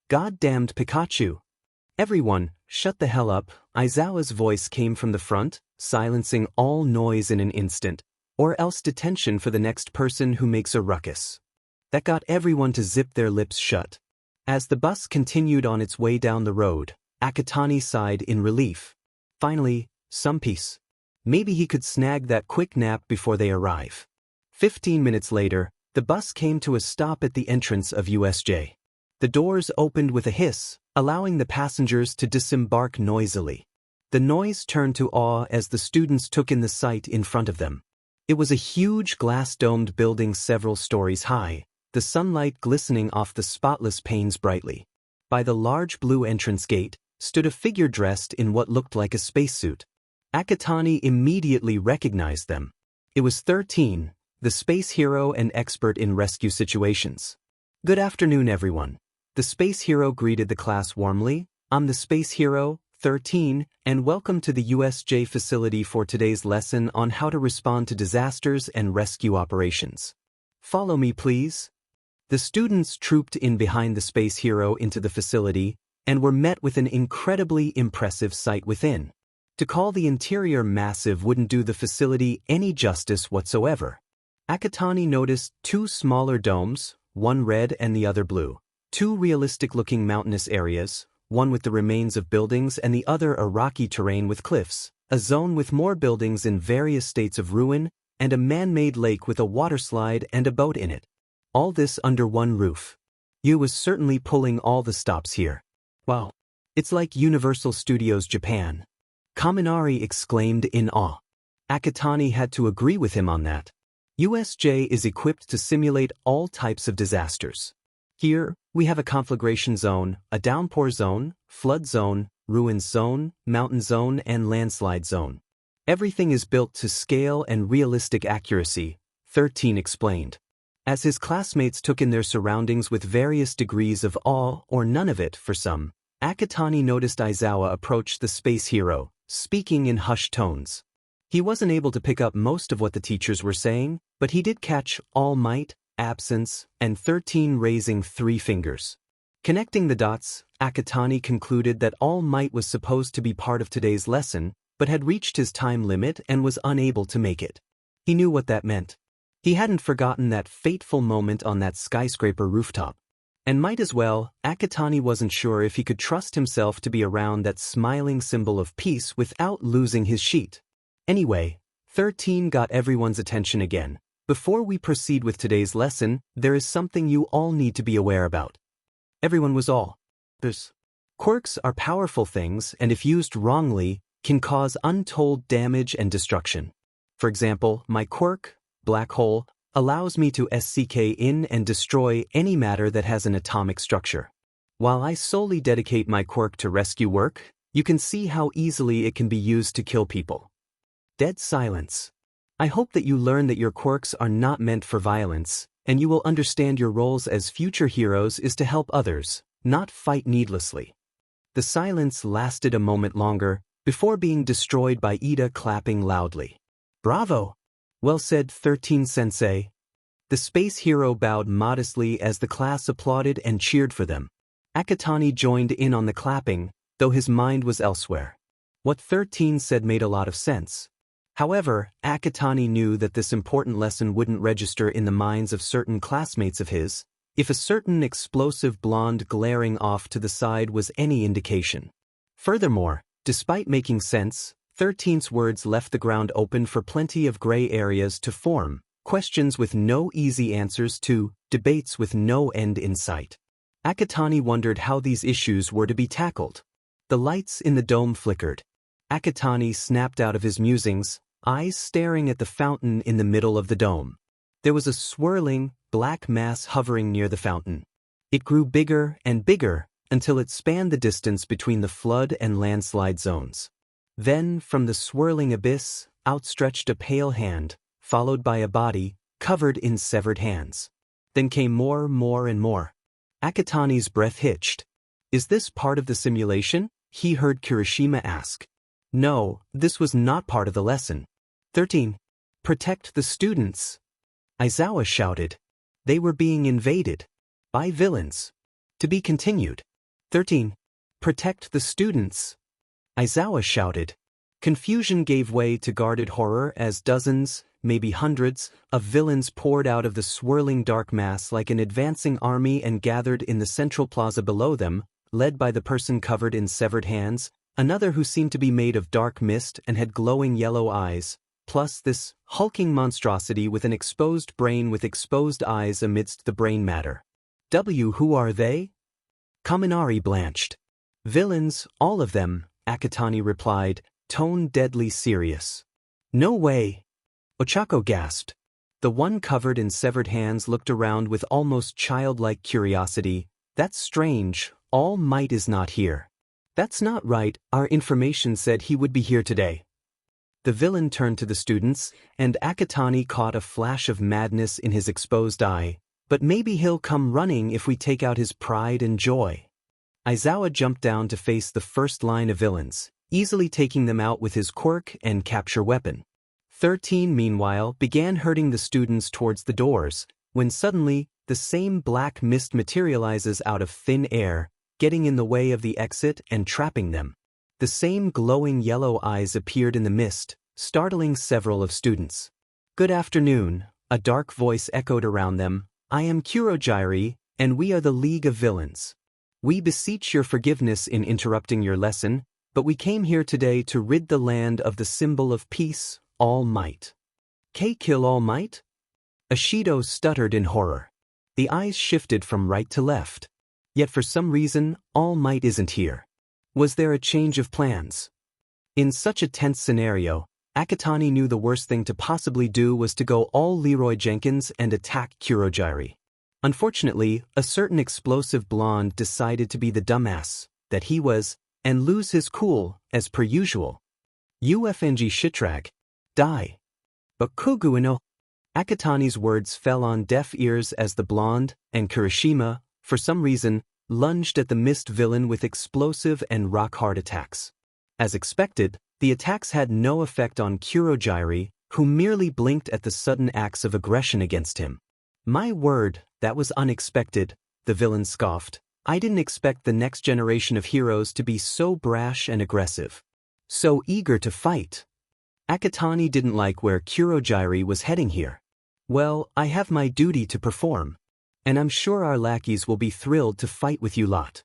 A: goddamned Pikachu. Everyone, shut the hell up, Aizawa's voice came from the front, silencing all noise in an instant, or else detention for the next person who makes a ruckus. That got everyone to zip their lips shut. As the bus continued on its way down the road, Akatani sighed in relief. Finally, some peace. Maybe he could snag that quick nap before they arrive. 15 minutes later, the bus came to a stop at the entrance of USJ. The doors opened with a hiss, allowing the passengers to disembark noisily. The noise turned to awe as the students took in the sight in front of them. It was a huge glass-domed building several stories high, the sunlight glistening off the spotless panes brightly. By the large blue entrance gate stood a figure dressed in what looked like a spacesuit. Akatani immediately recognized them. It was 13, the space hero and expert in rescue situations. Good afternoon, everyone. The space hero greeted the class warmly. I'm the space hero, 13, and welcome to the USJ facility for today's lesson on how to respond to disasters and rescue operations. Follow me, please. The students trooped in behind the space hero into the facility and were met with an incredibly impressive sight within. To call the interior massive wouldn't do the facility any justice whatsoever. Akatani noticed two smaller domes, one red and the other blue, two realistic-looking mountainous areas, one with the remains of buildings and the other a rocky terrain with cliffs, a zone with more buildings in various states of ruin, and a man-made lake with a waterslide and a boat in it. All this under one roof. You was certainly pulling all the stops here. Wow. It's like Universal Studios Japan. Kaminari exclaimed in awe. Akatani had to agree with him on that. USJ is equipped to simulate all types of disasters. Here, we have a conflagration zone, a downpour zone, flood zone, ruins zone, mountain zone, and landslide zone. Everything is built to scale and realistic accuracy, 13 explained. As his classmates took in their surroundings with various degrees of awe or none of it for some, Akatani noticed Aizawa approach the space hero, speaking in hushed tones. He wasn't able to pick up most of what the teachers were saying, but he did catch all might, absence, and 13 raising 3 fingers. Connecting the dots, Akatani concluded that All Might was supposed to be part of today's lesson, but had reached his time limit and was unable to make it. He knew what that meant. He hadn't forgotten that fateful moment on that skyscraper rooftop. And might as well, Akatani wasn't sure if he could trust himself to be around that smiling symbol of peace without losing his sheet. Anyway, 13 got everyone's attention again. Before we proceed with today's lesson, there is something you all need to be aware about. Everyone was all. Quirks are powerful things and if used wrongly, can cause untold damage and destruction. For example, my quirk, Black Hole, allows me to SCK in and destroy any matter that has an atomic structure. While I solely dedicate my quirk to rescue work, you can see how easily it can be used to kill people. Dead silence. I hope that you learn that your quirks are not meant for violence, and you will understand your roles as future heroes is to help others, not fight needlessly. The silence lasted a moment longer, before being destroyed by Ida clapping loudly. Bravo! Well said, 13-sensei. The space hero bowed modestly as the class applauded and cheered for them. Akatani joined in on the clapping, though his mind was elsewhere. What 13 said made a lot of sense. However, Akatani knew that this important lesson wouldn't register in the minds of certain classmates of his, if a certain explosive blonde glaring off to the side was any indication. Furthermore, despite making sense, 13's words left the ground open for plenty of gray areas to form, questions with no easy answers to, debates with no end in sight. Akatani wondered how these issues were to be tackled. The lights in the dome flickered. Akatani snapped out of his musings, eyes staring at the fountain in the middle of the dome. There was a swirling, black mass hovering near the fountain. It grew bigger and bigger until it spanned the distance between the flood and landslide zones. Then, from the swirling abyss, outstretched a pale hand, followed by a body, covered in severed hands. Then came more and more. Akatani's breath hitched. Is this part of the simulation? He heard Kirishima ask. No, this was not part of the lesson. 13. Protect the students. Aizawa shouted. They were being invaded. By villains. To be continued. 13. Protect the students. Aizawa shouted. Confusion gave way to guarded horror as dozens, maybe hundreds, of villains poured out of the swirling dark mass like an advancing army and gathered in the central plaza below them, led by the person covered in severed hands, another who seemed to be made of dark mist and had glowing yellow eyes, plus this hulking monstrosity with an exposed brain with exposed eyes amidst the brain matter. Who are they? Kaminari blanched. Villains, all of them, Akatani replied, tone deadly serious. No way. Ochako gasped. The one covered in severed hands looked around with almost childlike curiosity. That's strange, All Might is not here. That's not right, our information said he would be here today. The villain turned to the students, and Akatani caught a flash of madness in his exposed eye. But maybe he'll come running if we take out his pride and joy. Aizawa jumped down to face the first line of villains, easily taking them out with his quirk and capture weapon. 13, meanwhile, began herding the students towards the doors, when suddenly, the same black mist materializes out of thin air, getting in the way of the exit and trapping them. The same glowing yellow eyes appeared in the mist, startling several of students. Good afternoon, a dark voice echoed around them. I am Kurogyri, and we are the League of Villains. We beseech your forgiveness in interrupting your lesson, but we came here today to rid the land of the symbol of peace, All Might. Kill All Might? Ashido stuttered in horror. The eyes shifted from right to left. Yet for some reason, All Might isn't here. Was there a change of plans? In such a tense scenario, Akatani knew the worst thing to possibly do was to go all Leroy Jenkins and attack Kurogyri. Unfortunately, a certain explosive blonde decided to be the dumbass that he was, and lose his cool, as per usual. UFNG shitrag. Die. But Kuguino. Akatani's words fell on deaf ears as the blonde, and Kirishima, for some reason, lunged at the mist villain with explosive and rock-hard attacks. As expected, the attacks had no effect on Kurogyri, who merely blinked at the sudden acts of aggression against him. My word, that was unexpected, the villain scoffed. I didn't expect the next generation of heroes to be so brash and aggressive. So eager to fight. Akatani didn't like where Kurogyri was heading here. Well, I have my duty to perform. And I'm sure our lackeys will be thrilled to fight with you lot.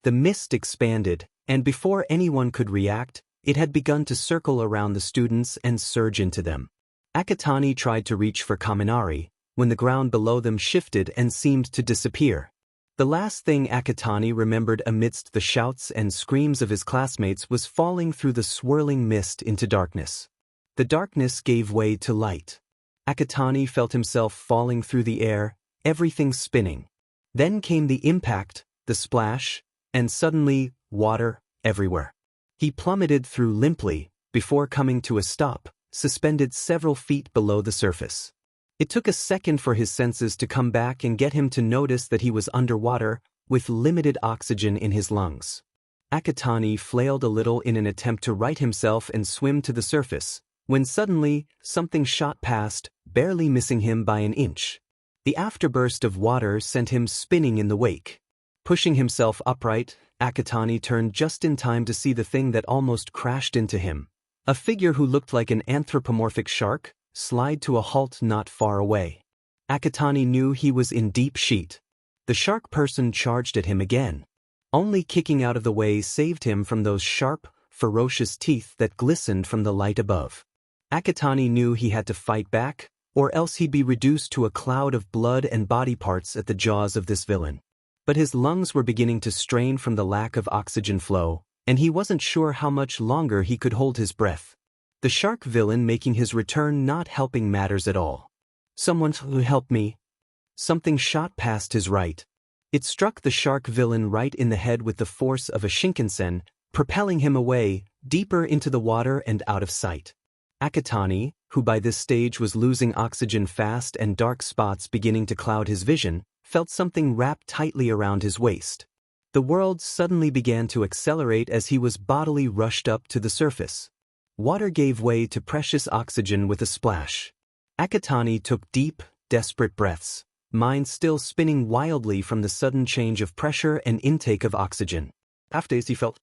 A: The mist expanded, and before anyone could react, it had begun to circle around the students and surge into them. Akatani tried to reach for Kaminari, when the ground below them shifted and seemed to disappear. The last thing Akatani remembered amidst the shouts and screams of his classmates was falling through the swirling mist into darkness. The darkness gave way to light. Akatani felt himself falling through the air, everything spinning. Then came the impact, the splash, and suddenly, water everywhere. He plummeted through limply, before coming to a stop, suspended several feet below the surface. It took a second for his senses to come back and get him to notice that he was underwater, with limited oxygen in his lungs. Akatani flailed a little in an attempt to right himself and swim to the surface, when suddenly, something shot past, barely missing him by an inch. The afterburst of water sent him spinning in the wake. Pushing himself upright, Akatani turned just in time to see the thing that almost crashed into him. A figure who looked like an anthropomorphic shark slide to a halt not far away. Akatani knew he was in deep shit. The shark person charged at him again. Only kicking out of the way saved him from those sharp, ferocious teeth that glistened from the light above. Akatani knew he had to fight back, or else he'd be reduced to a cloud of blood and body parts at the jaws of this villain. But his lungs were beginning to strain from the lack of oxygen flow, and he wasn't sure how much longer he could hold his breath. The shark villain making his return not helping matters at all. "Someone help me." Something shot past his right. It struck the shark villain right in the head with the force of a Shinkansen, propelling him away, deeper into the water and out of sight. Akatani, who by this stage was losing oxygen fast and dark spots beginning to cloud his vision, felt something wrapped tightly around his waist. The world suddenly began to accelerate as he was bodily rushed up to the surface. Water gave way to precious oxygen with a splash. Akatani took deep, desperate breaths, mind still spinning wildly from the sudden change of pressure and intake of oxygen. After he felt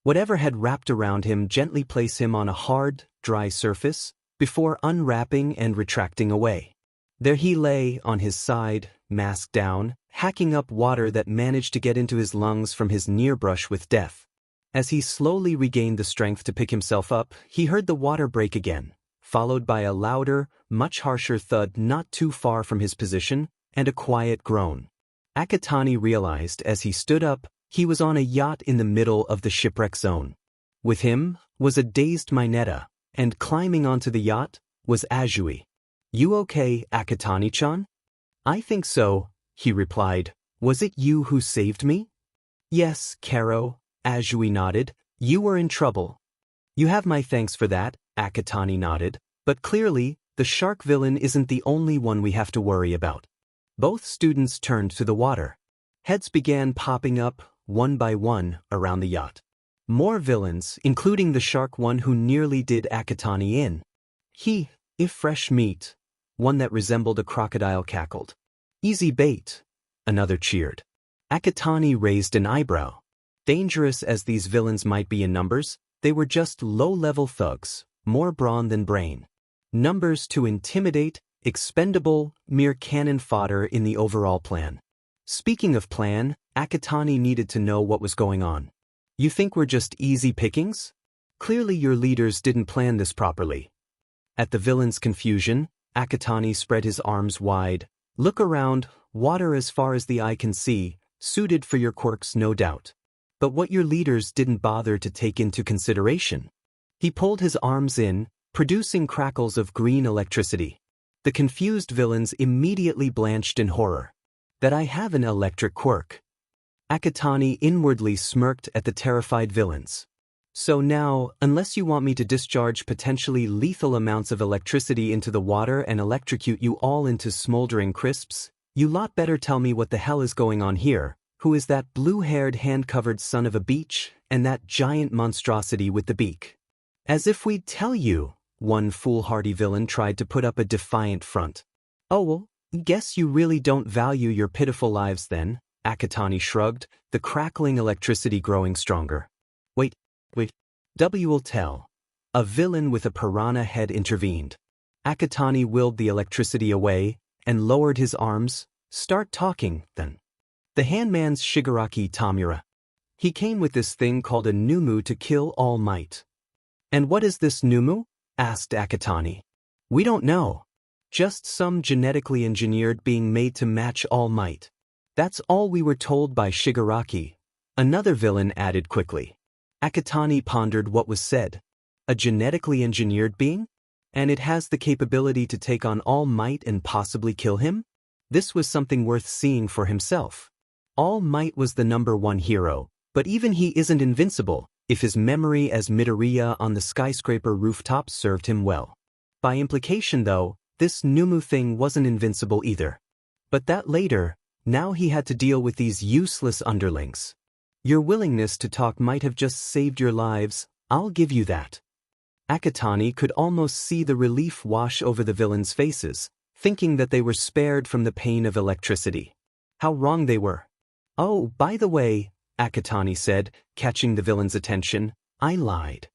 A: whatever had wrapped around him gently place him on a hard, dry surface, before unwrapping and retracting away. There he lay, on his side, mask down, hacking up water that managed to get into his lungs from his near brush with death. As he slowly regained the strength to pick himself up, he heard the water break again, followed by a louder, much harsher thud not too far from his position, and a quiet groan. Akatani realized as he stood up, he was on a yacht in the middle of the shipwreck zone. With him was a dazed Mineta, and climbing onto the yacht was Azui. "You okay, Akatani-chan?" "I think so," he replied. "Was it you who saved me?" "Yes, Karo," Azui nodded. "You were in trouble." "You have my thanks for that," Akatani nodded. "But clearly, the shark villain isn't the only one we have to worry about." Both students turned to the water. Heads began popping up, one by one, around the yacht. More villains, including the shark one who nearly did Akatani in. If fresh meat. One that resembled a crocodile cackled. "Easy bait," another cheered. Akatani raised an eyebrow. Dangerous as these villains might be in numbers, they were just low-level thugs, more brawn than brain. Numbers to intimidate, expendable, mere cannon fodder in the overall plan. Speaking of plan, Akatani needed to know what was going on. "You think we're just easy pickings? Clearly your leaders didn't plan this properly." At the villain's confusion, Akatani spread his arms wide. "Look around, water as far as the eye can see, suited for your quirks no doubt. But what your leaders didn't bother to take into consideration." He pulled his arms in, producing crackles of green electricity. The confused villains immediately blanched in horror. "That I have an electric quirk." Akatani inwardly smirked at the terrified villains. "So now, unless you want me to discharge potentially lethal amounts of electricity into the water and electrocute you all into smoldering crisps, you lot better tell me what the hell is going on here. Who is that blue-haired hand-covered son of a beach, and that giant monstrosity with the beak?" "As if we'd tell you," one foolhardy villain tried to put up a defiant front. "Oh well, guess you really don't value your pitiful lives then," Akatani shrugged, the crackling electricity growing stronger. Wait. W will tell." A villain with a piranha head intervened. Akatani willed the electricity away, and lowered his arms. "Start talking, then." "The handman's Shigaraki Tamura. He came with this thing called a Numu to kill All Might." "And what is this Numu?" asked Akatani. "We don't know. Just some genetically engineered being made to match All Might. That's all we were told by Shigaraki," another villain added quickly. Akatani pondered what was said. A genetically engineered being? And it has the capability to take on All Might and possibly kill him? This was something worth seeing for himself. All Might was the #1 hero, but even he isn't invincible, if his memory as Midoriya on the skyscraper rooftops served him well. By implication though, this Numu thing wasn't invincible either. But that later, now he had to deal with these useless underlings. Your willingness to talk might have just saved your lives, I'll give you that. Akatani could almost see the relief wash over the villains' faces, thinking that they were spared from the pain of electricity. How wrong they were. Oh, by the way, Akatani said, catching the villain's attention, I lied.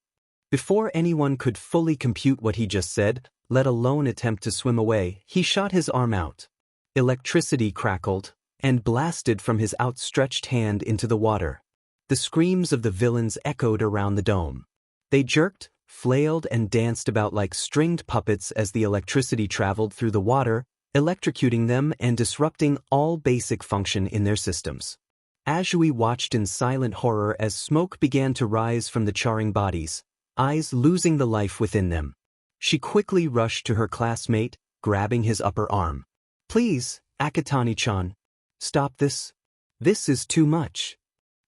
A: Before anyone could fully compute what he just said, let alone attempt to swim away, he shot his arm out. Electricity crackled and blasted from his outstretched hand into the water. The screams of the villains echoed around the dome. They jerked, flailed, and danced about like stringed puppets as the electricity traveled through the water, electrocuting them and disrupting all basic function in their systems. Azui watched in silent horror as smoke began to rise from the charring bodies, eyes losing the life within them. She quickly rushed to her classmate, grabbing his upper arm. Please, Akatani-chan. Stop this. This is too much.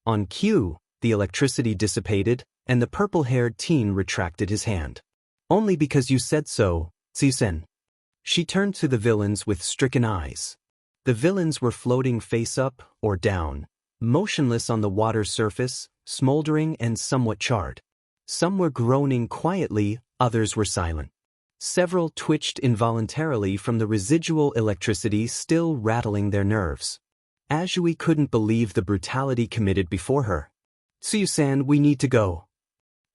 A: On cue, the electricity dissipated, and the purple-haired teen retracted his hand. Only because you said so, Tsusen. She turned to the villains with stricken eyes. The villains were floating face up or down, motionless on the water's surface, smoldering and somewhat charred. Some were groaning quietly, others were silent. Several twitched involuntarily from the residual electricity still rattling their nerves. Azui couldn't believe the brutality committed before her. Tsuyu-san, we need to go.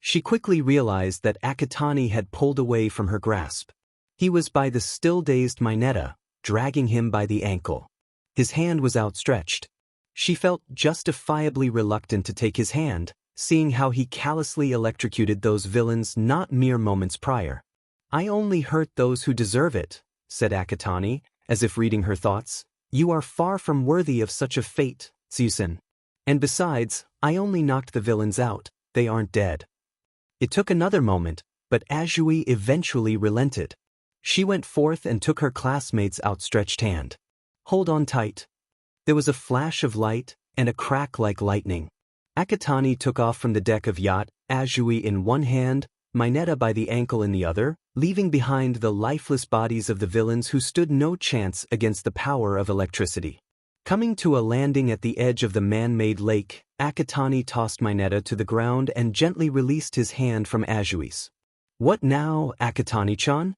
A: She quickly realized that Akatani had pulled away from her grasp. He was by the still-dazed Mineta, dragging him by the ankle. His hand was outstretched. She felt justifiably reluctant to take his hand, seeing how he callously electrocuted those villains not mere moments prior. I only hurt those who deserve it, said Akatani, as if reading her thoughts. You are far from worthy of such a fate, Tsusen. And besides, I only knocked the villains out, they aren't dead. It took another moment, but Azui eventually relented. She went forth and took her classmate's outstretched hand. Hold on tight. There was a flash of light and a crack like lightning. Akatani took off from the deck of yacht, Azui in one hand, Mineta by the ankle in the other, leaving behind the lifeless bodies of the villains who stood no chance against the power of electricity. Coming to a landing at the edge of the man-made lake, Akatani tossed Mineta to the ground and gently released his hand from Azui's. What now, Akatani-chan?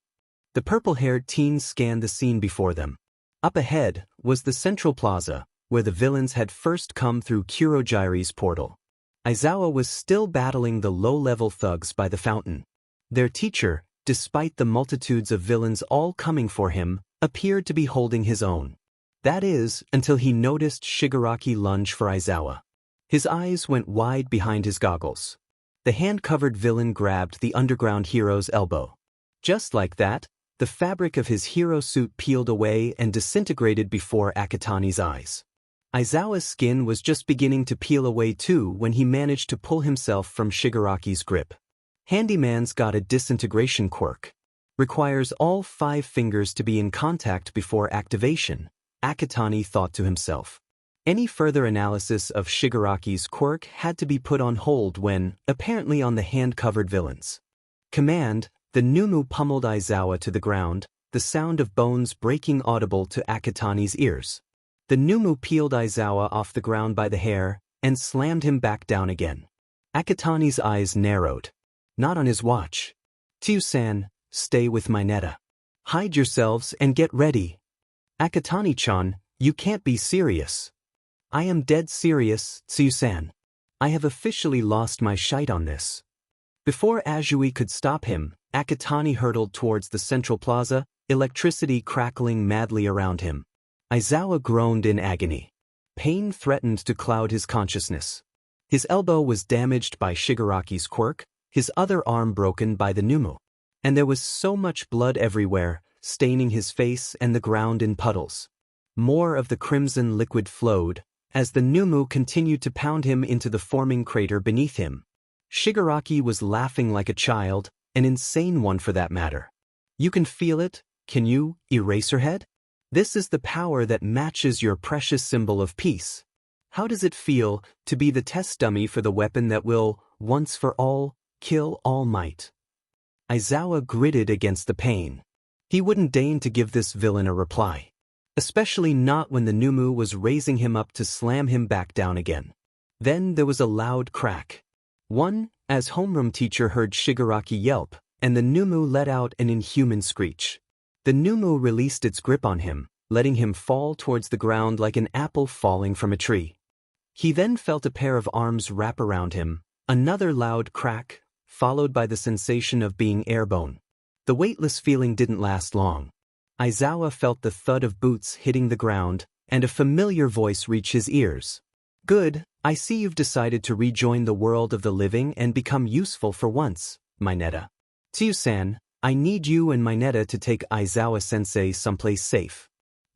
A: The purple-haired teen scanned the scene before them. Up ahead was the central plaza, where the villains had first come through Kurogiri's portal. Aizawa was still battling the low-level thugs by the fountain. Their teacher, despite the multitudes of villains all coming for him, appeared to be holding his own. That is, until he noticed Shigaraki lunge for Aizawa. His eyes went wide behind his goggles. The hand-covered villain grabbed the underground hero's elbow. Just like that, the fabric of his hero suit peeled away and disintegrated before Akatani's eyes. Aizawa's skin was just beginning to peel away too when he managed to pull himself from Shigaraki's grip. Handyman's got a disintegration quirk. Requires all 5 fingers to be in contact before activation, Akatani thought to himself. Any further analysis of Shigaraki's quirk had to be put on hold when, apparently on the hand-covered villains. Command, the Numu pummeled Aizawa to the ground, the sound of bones breaking audible to Akatani's ears. The Numu peeled Aizawa off the ground by the hair and slammed him back down again. Akatani's eyes narrowed. Not on his watch. Tsusan, stay with Mineta. Hide yourselves and get ready. Akatani-chan, you can't be serious. I am dead serious, Tsusan. I have officially lost my shite on this. Before Azui could stop him, Akatani hurtled towards the central plaza, electricity crackling madly around him. Aizawa groaned in agony. Pain threatened to cloud his consciousness. His elbow was damaged by Shigaraki's quirk, his other arm broken by the Numu. And there was so much blood everywhere, staining his face and the ground in puddles. More of the crimson liquid flowed, as the Numu continued to pound him into the forming crater beneath him. Shigaraki was laughing like a child, an insane one for that matter. You can feel it, can you, Eraserhead? This is the power that matches your precious symbol of peace. How does it feel to be the test dummy for the weapon that will, once for all, kill All Might? Aizawa gritted against the pain. He wouldn't deign to give this villain a reply. Especially not when the Numu was raising him up to slam him back down again. Then there was a loud crack. As homeroom teacher heard Shigaraki yelp, and the Numu let out an inhuman screech. The Numu released its grip on him, letting him fall towards the ground like an apple falling from a tree. He then felt a pair of arms wrap around him, another loud crack, followed by the sensation of being airborne. The weightless feeling didn't last long. Aizawa felt the thud of boots hitting the ground, and a familiar voice reach his ears. "Good, I see you've decided to rejoin the world of the living and become useful for once, Mineta. Tsuyu-san, I need you and Mineta to take Aizawa-sensei someplace safe.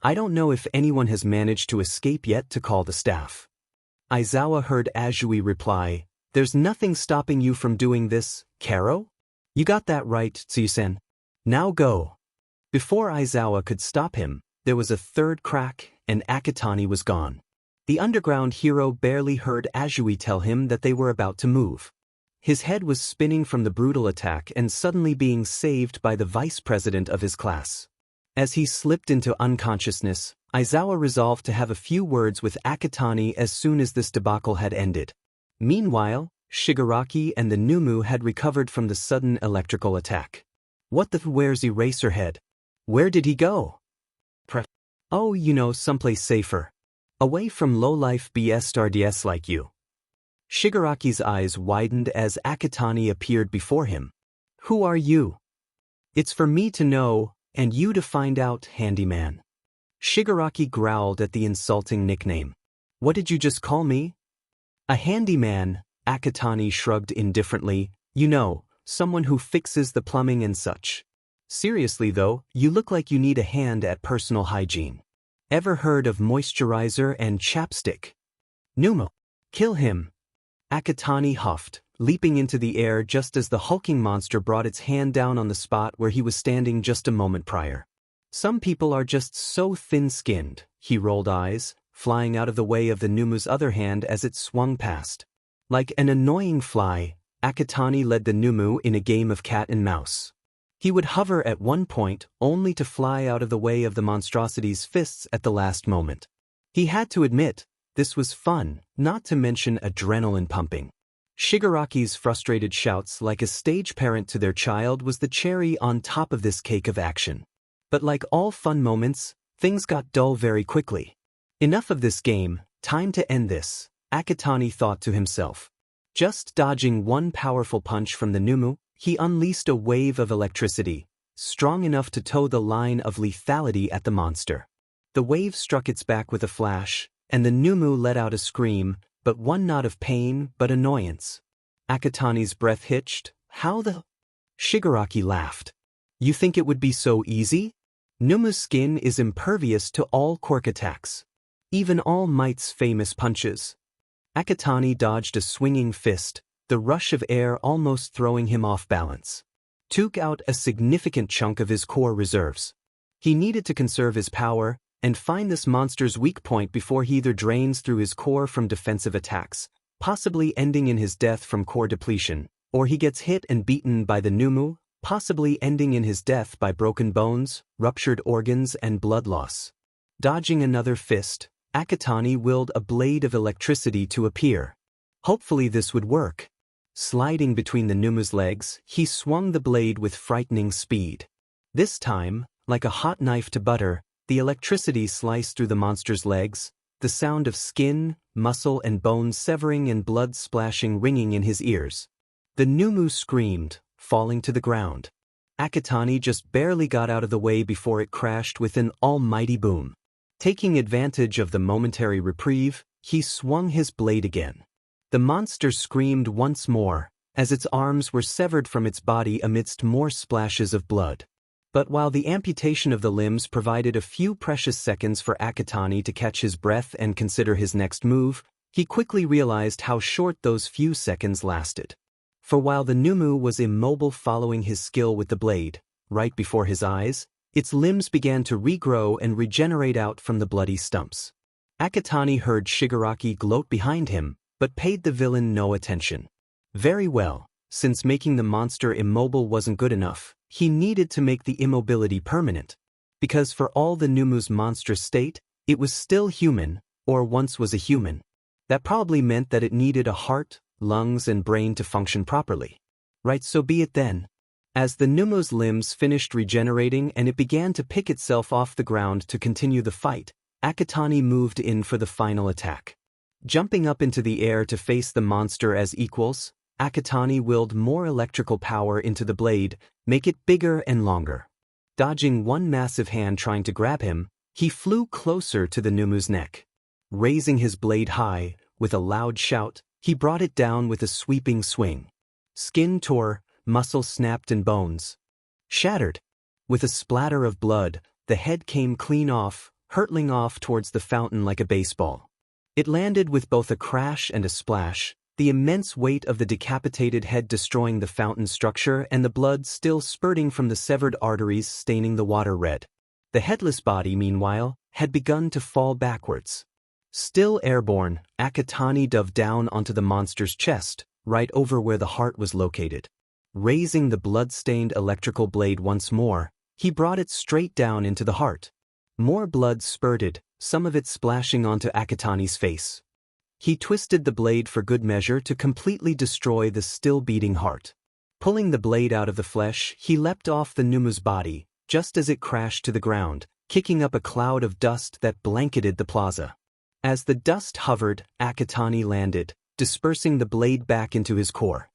A: I don't know if anyone has managed to escape yet to call the staff." Aizawa heard Azui reply, "There's nothing stopping you from doing this, Karo? You got that right, Tsuyu-san. Now go." Before Aizawa could stop him, there was a third crack, and Akatani was gone. The underground hero barely heard Azui tell him that they were about to move. His head was spinning from the brutal attack and suddenly being saved by the vice president of his class. As he slipped into unconsciousness, Aizawa resolved to have a few words with Akatani as soon as this debacle had ended. Meanwhile, Shigaraki and the Numu had recovered from the sudden electrical attack. "What the where's Eraserhead? Where did he go?" "Oh, someplace safer. Away from low-life BSRDS like you." Shigaraki's eyes widened as Akatani appeared before him. "Who are you?" "It's for me to know, and you to find out, handyman." Shigaraki growled at the insulting nickname. "What did you just call me?" "A handyman," Akatani shrugged indifferently. Someone who fixes the plumbing and such. Seriously though, you look like you need a hand at personal hygiene. Ever heard of moisturizer and chapstick? Numu. Kill him. Akatani huffed, leaping into the air just as the hulking monster brought its hand down on the spot where he was standing just a moment prior. Some people are just so thin-skinned, he rolled eyes, flying out of the way of the Numu's other hand as it swung past. Like an annoying fly, Akatani led the Numu in a game of cat and mouse. He would hover at one point only to fly out of the way of the monstrosity's fists at the last moment. He had to admit, this was fun, not to mention adrenaline pumping. Shigaraki's frustrated shouts like a stage parent to their child was the cherry on top of this cake of action. But like all fun moments, things got dull very quickly. Enough of this game, time to end this, Akatani thought to himself. Just dodging one powerful punch from the Numu, he unleashed a wave of electricity, strong enough to toe the line of lethality at the monster. The wave struck its back with a flash, and the Numu let out a scream, but one not of pain but annoyance. Akatani's breath hitched. "How the—" Shigaraki laughed. "You think it would be so easy? Numu's skin is impervious to all quirk attacks. Even All Might's famous punches." Akatani dodged a swinging fist, the rush of air almost throwing him off balance. Took out a significant chunk of his core reserves. He needed to conserve his power and find this monster's weak point before he either drains through his core from defensive attacks, possibly ending in his death from core depletion, or he gets hit and beaten by the Numu, possibly ending in his death by broken bones, ruptured organs, and blood loss. Dodging another fist, Akatani willed a blade of electricity to appear. Hopefully this would work. Sliding between the Numu's legs, he swung the blade with frightening speed. This time, like a hot knife to butter, the electricity sliced through the monster's legs, the sound of skin, muscle, and bone severing and blood splashing ringing in his ears. The Numu screamed, falling to the ground. Akatani just barely got out of the way before it crashed with an almighty boom. Taking advantage of the momentary reprieve, he swung his blade again. The monster screamed once more, as its arms were severed from its body amidst more splashes of blood. But while the amputation of the limbs provided a few precious seconds for Akatani to catch his breath and consider his next move, he quickly realized how short those few seconds lasted. For while the Numu was immobile following his skill with the blade, right before his eyes, its limbs began to regrow and regenerate out from the bloody stumps. Akatani heard Shigaraki gloat behind him, but paid the villain no attention. Very well, since making the monster immobile wasn't good enough, he needed to make the immobility permanent. Because for all the Numu's monstrous state, it was still human, or once was a human. That probably meant that it needed a heart, lungs, and brain to function properly. Right, so be it then. As the Numu's limbs finished regenerating and it began to pick itself off the ground to continue the fight, Akatani moved in for the final attack. Jumping up into the air to face the monster as equals, Akatani willed more electrical power into the blade, make it bigger and longer. Dodging one massive hand trying to grab him, he flew closer to the Numu's neck. Raising his blade high, with a loud shout, he brought it down with a sweeping swing. Skin tore, muscle snapped and bones shattered. With a splatter of blood, the head came clean off, hurtling off towards the fountain like a baseball. It landed with both a crash and a splash, the immense weight of the decapitated head destroying the fountain structure and the blood still spurting from the severed arteries staining the water red. The headless body, meanwhile, had begun to fall backwards. Still airborne, Akatani dove down onto the monster's chest, right over where the heart was located. Raising the blood-stained electrical blade once more, he brought it straight down into the heart. More blood spurted, some of it splashing onto Akatani's face. He twisted the blade for good measure to completely destroy the still-beating heart. Pulling the blade out of the flesh, he leapt off the Numu's body, just as it crashed to the ground, kicking up a cloud of dust that blanketed the plaza. As the dust hovered, Akatani landed, dispersing the blade back into his core.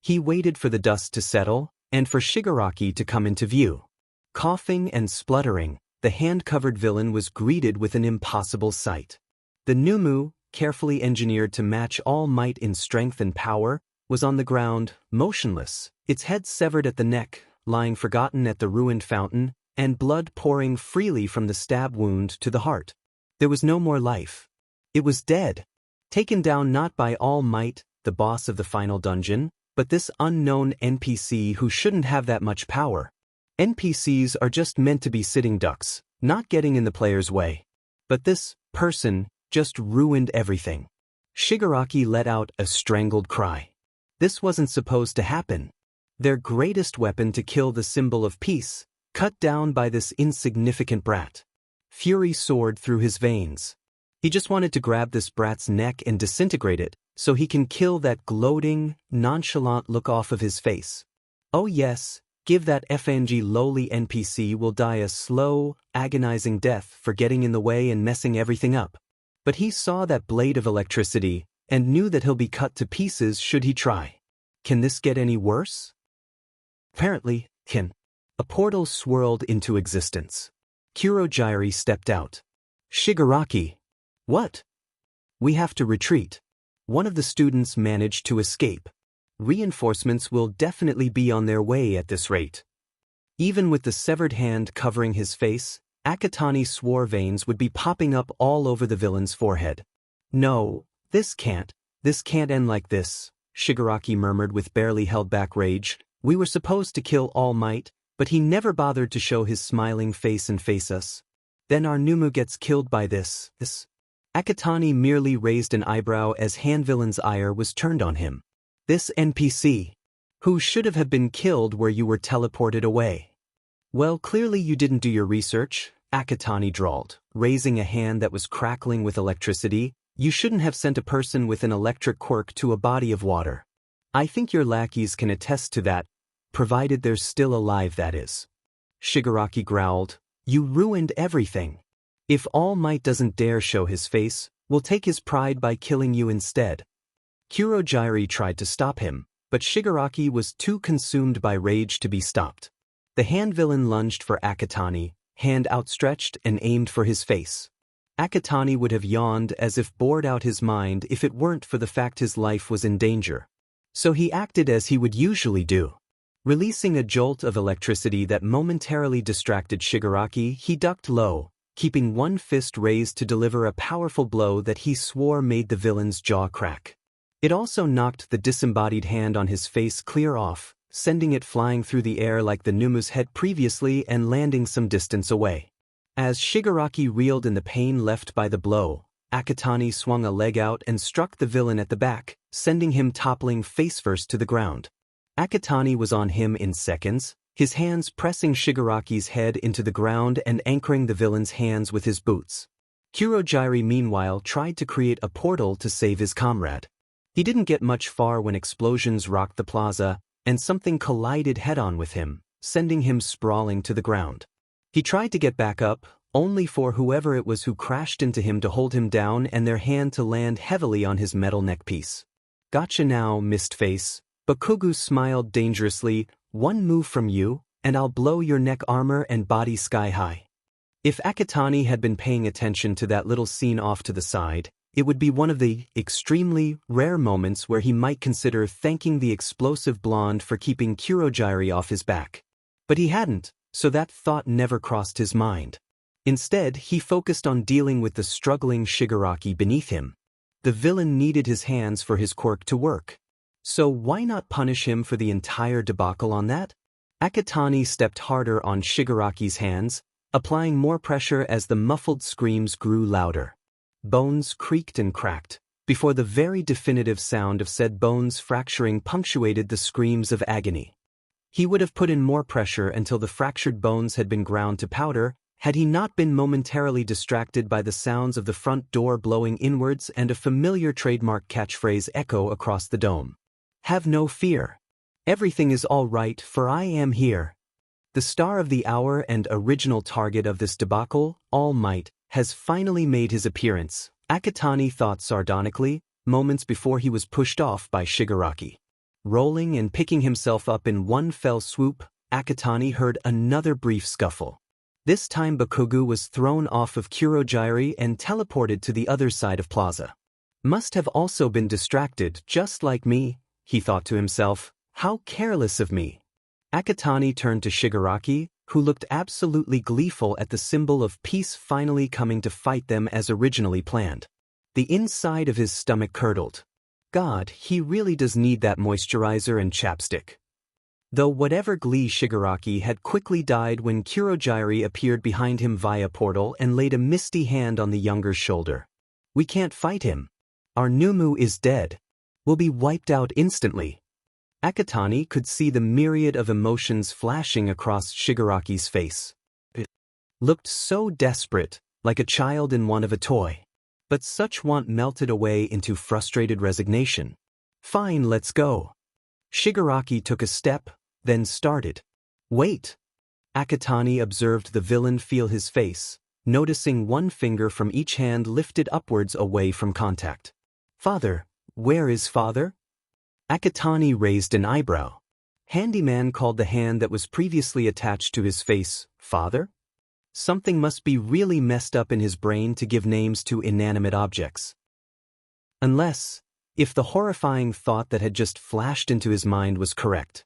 A: He waited for the dust to settle, and for Shigaraki to come into view. Coughing and spluttering, the hand-covered villain was greeted with an impossible sight. The Numu, carefully engineered to match All Might in strength and power, was on the ground, motionless, its head severed at the neck, lying forgotten at the ruined fountain, and blood pouring freely from the stab wound to the heart. There was no more life. It was dead. Taken down not by All Might, the boss of the final dungeon, but this unknown NPC who shouldn't have that much power. NPCs are just meant to be sitting ducks, not getting in the player's way. But this person just ruined everything. Shigaraki let out a strangled cry. This wasn't supposed to happen. Their greatest weapon to kill the symbol of peace, cut down by this insignificant brat. Fury soared through his veins. He just wanted to grab this brat's neck and disintegrate it, so he can kill that gloating, nonchalant look off of his face. Oh yes, give that FNG lowly NPC will die a slow, agonizing death for getting in the way and messing everything up. But he saw that blade of electricity, and knew that he'll be cut to pieces should he try. Can this get any worse? Apparently, can. A portal swirled into existence. Kurogyari stepped out. Shigaraki. What? We have to retreat. One of the students managed to escape. Reinforcements will definitely be on their way at this rate. Even with the severed hand covering his face, Akatani swore veins would be popping up all over the villain's forehead. No, this can't end like this, Shigaraki murmured with barely held back rage. We were supposed to kill All Might, but he never bothered to show his smiling face and face us. Then our Numu gets killed by this. Akatani merely raised an eyebrow as Handvillain's ire was turned on him. This NPC, who should have been killed where you were teleported away. Well, clearly you didn't do your research, Akatani drawled, raising a hand that was crackling with electricity. You shouldn't have sent a person with an electric quirk to a body of water. I think your lackeys can attest to that, provided they're still alive, that is. Shigaraki growled, you ruined everything. If All Might doesn't dare show his face, we'll take his pride by killing you instead. Kurogyari tried to stop him, but Shigaraki was too consumed by rage to be stopped. The hand villain lunged for Akatani, hand outstretched and aimed for his face. Akatani would have yawned as if bored out his mind if it weren't for the fact his life was in danger. So he acted as he would usually do. Releasing a jolt of electricity that momentarily distracted Shigaraki, he ducked low, keeping one fist raised to deliver a powerful blow that he swore made the villain's jaw crack. It also knocked the disembodied hand on his face clear off, sending it flying through the air like the Numu's head previously and landing some distance away. As Shigaraki reeled in the pain left by the blow, Akatani swung a leg out and struck the villain at the back, sending him toppling face-first to the ground. Akatani was on him in seconds, his hands pressing Shigaraki's head into the ground and anchoring the villain's hands with his boots. Kurogyri meanwhile tried to create a portal to save his comrade. He didn't get much far when explosions rocked the plaza, and something collided head-on with him, sending him sprawling to the ground. He tried to get back up, only for whoever it was who crashed into him to hold him down and their hand to land heavily on his metal neckpiece. "Gotcha now, Mistface." Bakugo smiled dangerously. "One move from you, and I'll blow your neck armor and body sky high." If Akatani had been paying attention to that little scene off to the side, it would be one of the extremely rare moments where he might consider thanking the explosive blonde for keeping Kurogyri off his back. But he hadn't, so that thought never crossed his mind. Instead, he focused on dealing with the struggling Shigaraki beneath him. The villain needed his hands for his quirk to work. So why not punish him for the entire debacle on that? Akatani stepped harder on Shigaraki's hands, applying more pressure as the muffled screams grew louder. Bones creaked and cracked, before the very definitive sound of said bones fracturing punctuated the screams of agony. He would have put in more pressure until the fractured bones had been ground to powder, had he not been momentarily distracted by the sounds of the front door blowing inwards and a familiar trademark catchphrase echo across the dome. "Have no fear. Everything is all right, for I am here." The star of the hour and original target of this debacle, All Might, has finally made his appearance, Akatani thought sardonically, moments before he was pushed off by Shigaraki. Rolling and picking himself up in one fell swoop, Akatani heard another brief scuffle. This time Bakugo was thrown off of Kurogyri and teleported to the other side of Plaza. "Must have also been distracted, just like me," he thought to himself. "How careless of me." Akatani turned to Shigaraki, who looked absolutely gleeful at the symbol of peace finally coming to fight them as originally planned. The inside of his stomach curdled. God, he really does need that moisturizer and chapstick. Though whatever glee Shigaraki had quickly died when Kurogyri appeared behind him via portal and laid a misty hand on the younger's shoulder. "We can't fight him. Our Numu is dead. We'll be wiped out instantly." Akatani could see the myriad of emotions flashing across Shigaraki's face. It looked so desperate, like a child in want of a toy. But such want melted away into frustrated resignation. "Fine, let's go." Shigaraki took a step, then started. "Wait." Akatani observed the villain feel his face, noticing one finger from each hand lifted upwards away from contact. "Father, where is father?" Akatani raised an eyebrow. Handyman called the hand that was previously attached to his face, "Father?" Something must be really messed up in his brain to give names to inanimate objects. Unless, if the horrifying thought that had just flashed into his mind was correct.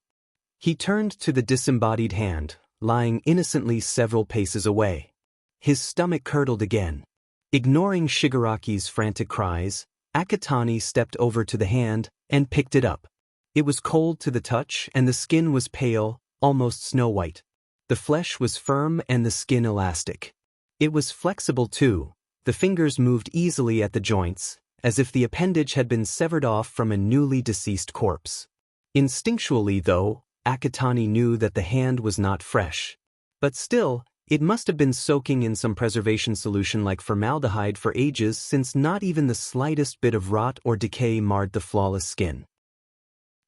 A: He turned to the disembodied hand, lying innocently several paces away. His stomach curdled again. Ignoring Shigaraki's frantic cries, Akatani stepped over to the hand and picked it up. It was cold to the touch and the skin was pale, almost snow-white. The flesh was firm and the skin elastic. It was flexible too. The fingers moved easily at the joints, as if the appendage had been severed off from a newly deceased corpse. Instinctually, though, Akatani knew that the hand was not fresh. But still, it must have been soaking in some preservation solution like formaldehyde for ages, since not even the slightest bit of rot or decay marred the flawless skin.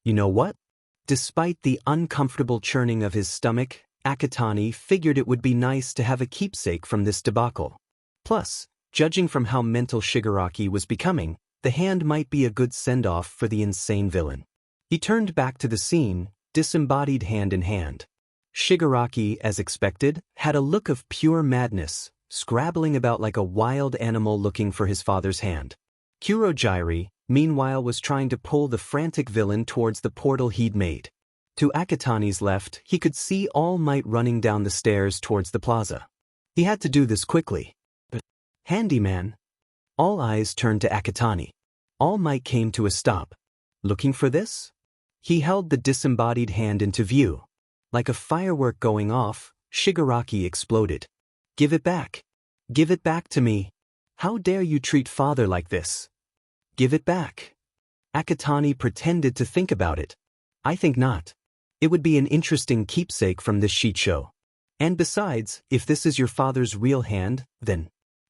A: You know what? Despite the uncomfortable churning of his stomach, Akatani figured it would be nice to have a keepsake from this debacle. Plus, judging from how mental Shigaraki was becoming, the hand might be a good send-off for the insane villain. He turned back to the scene, disembodied hand in hand. Shigaraki, as expected, had a look of pure madness, scrabbling about like a wild animal looking for his father's hand. Kurogyri, meanwhile, was trying to pull the frantic villain towards the portal he'd made. To Akatani's left, he could see All Might running down the stairs towards the plaza. He had to do this quickly. But, "Handyman." All eyes turned to Akatani. All Might came to a stop. "Looking for this?" He held the disembodied hand into view. Like a firework going off, Shigaraki exploded. "Give it back. Give it back to me." How dare you treat father like this? Give it back. Akatani pretended to think about it. I think not. It would be an interesting keepsake from this sheet show. And besides, if this is your father's real hand, then...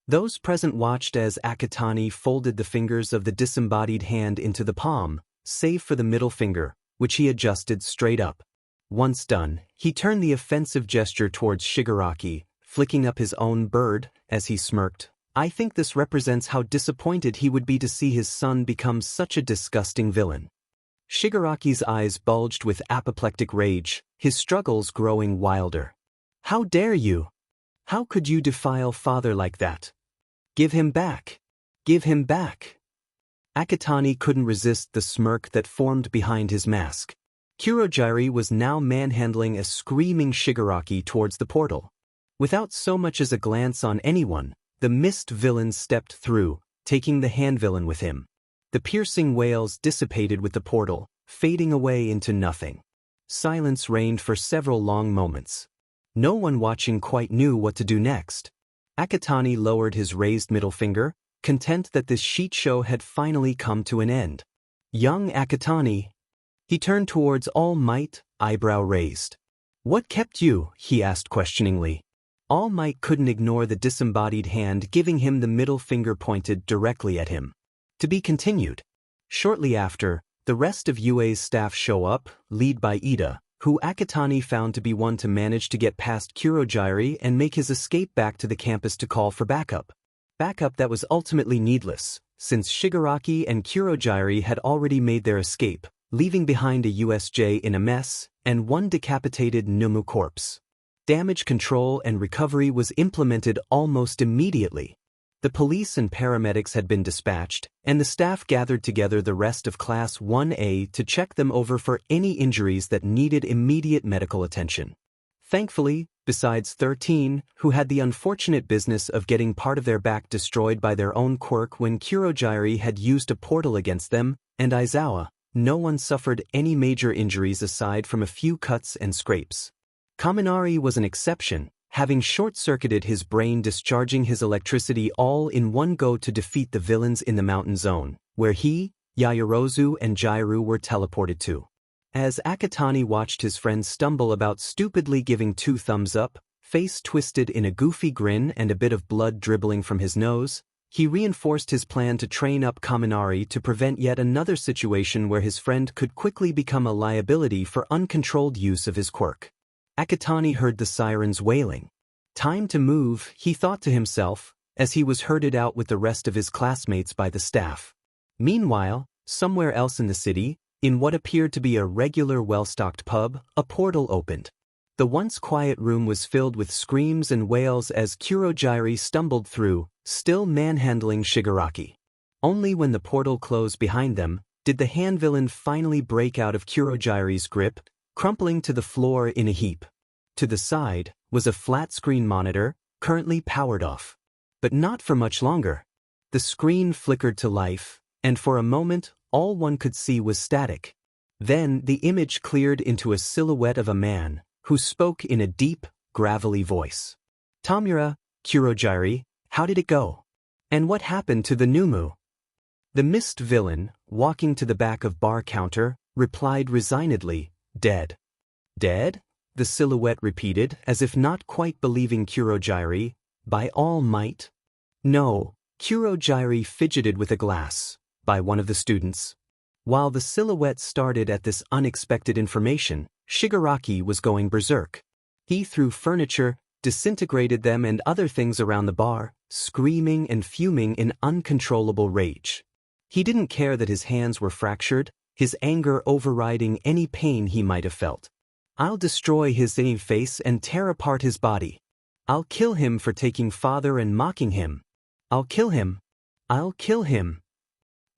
A: Those present watched as Akatani folded the fingers of the disembodied hand into the palm, save for the middle finger, which he adjusted straight up. Once done, he turned the offensive gesture towards Shigaraki, flicking up his own bird, as he smirked. I think this represents how disappointed he would be to see his son become such a disgusting villain. Shigaraki's eyes bulged with apoplectic rage, his struggles growing wilder. How dare you? How could you defile father like that? Give him back. Give him back. Akatani couldn't resist the smirk that formed behind his mask. Kurogiri was now manhandling a screaming Shigaraki towards the portal. Without so much as a glance on anyone, the mist villain stepped through, taking the hand villain with him. The piercing wails dissipated with the portal, fading away into nothing. Silence reigned for several long moments. No one watching quite knew what to do next. Akatani lowered his raised middle finger, content that this sheet show had finally come to an end. Young Akatani. He turned towards All Might, eyebrow raised. What kept you? He asked questioningly. All Might couldn't ignore the disembodied hand giving him the middle finger pointed directly at him. To be continued. Shortly after, the rest of UA's staff show up, led by Ida, who Akatani found to be one to manage to get past Kurogiri and make his escape back to the campus to call for backup. Backup that was ultimately needless, since Shigaraki and Kurogiri had already made their escape, leaving behind a USJ in a mess and one decapitated Numu corpse. Damage control and recovery was implemented almost immediately. The police and paramedics had been dispatched, and the staff gathered together the rest of Class 1A to check them over for any injuries that needed immediate medical attention. Thankfully, besides 13, who had the unfortunate business of getting part of their back destroyed by their own quirk when Kurogiri had used a portal against them, and Aizawa, no one suffered any major injuries aside from a few cuts and scrapes. Kaminari was an exception, having short-circuited his brain discharging his electricity all in one go to defeat the villains in the mountain zone, where he, Yaoyorozu and Jairu were teleported to. As Akatani watched his friend stumble about stupidly giving 2 thumbs up, face twisted in a goofy grin and a bit of blood dribbling from his nose, he reinforced his plan to train up Kaminari to prevent yet another situation where his friend could quickly become a liability for uncontrolled use of his quirk. Akatani heard the sirens wailing. Time to move, he thought to himself, as he was herded out with the rest of his classmates by the staff. Meanwhile, somewhere else in the city, in what appeared to be a regular well-stocked pub, a portal opened. The once quiet room was filled with screams and wails as Kurogiri stumbled through, still manhandling Shigaraki. Only when the portal closed behind them, did the hand villain finally break out of Kurogiri's grip, crumpling to the floor in a heap. To the side was a flat-screen monitor, currently powered off. But not for much longer. The screen flickered to life, and for a moment, all one could see was static. Then the image cleared into a silhouette of a man, who spoke in a deep, gravelly voice. Tamura, Kurogiri, how did it go? And what happened to the Numu? The mist villain, walking to the back of bar counter, replied resignedly, Dead. Dead? The silhouette repeated, as if not quite believing Kurogiri. By All Might? No, Kurogiri fidgeted with a glass. By one of the students. While the silhouette started at this unexpected information, Shigaraki was going berserk. He threw furniture, disintegrated them and other things around the bar, screaming and fuming in uncontrollable rage. He didn't care that his hands were fractured, his anger overriding any pain he might have felt. I'll destroy his face and tear apart his body. I'll kill him for taking father and mocking him. I'll kill him. I'll kill him.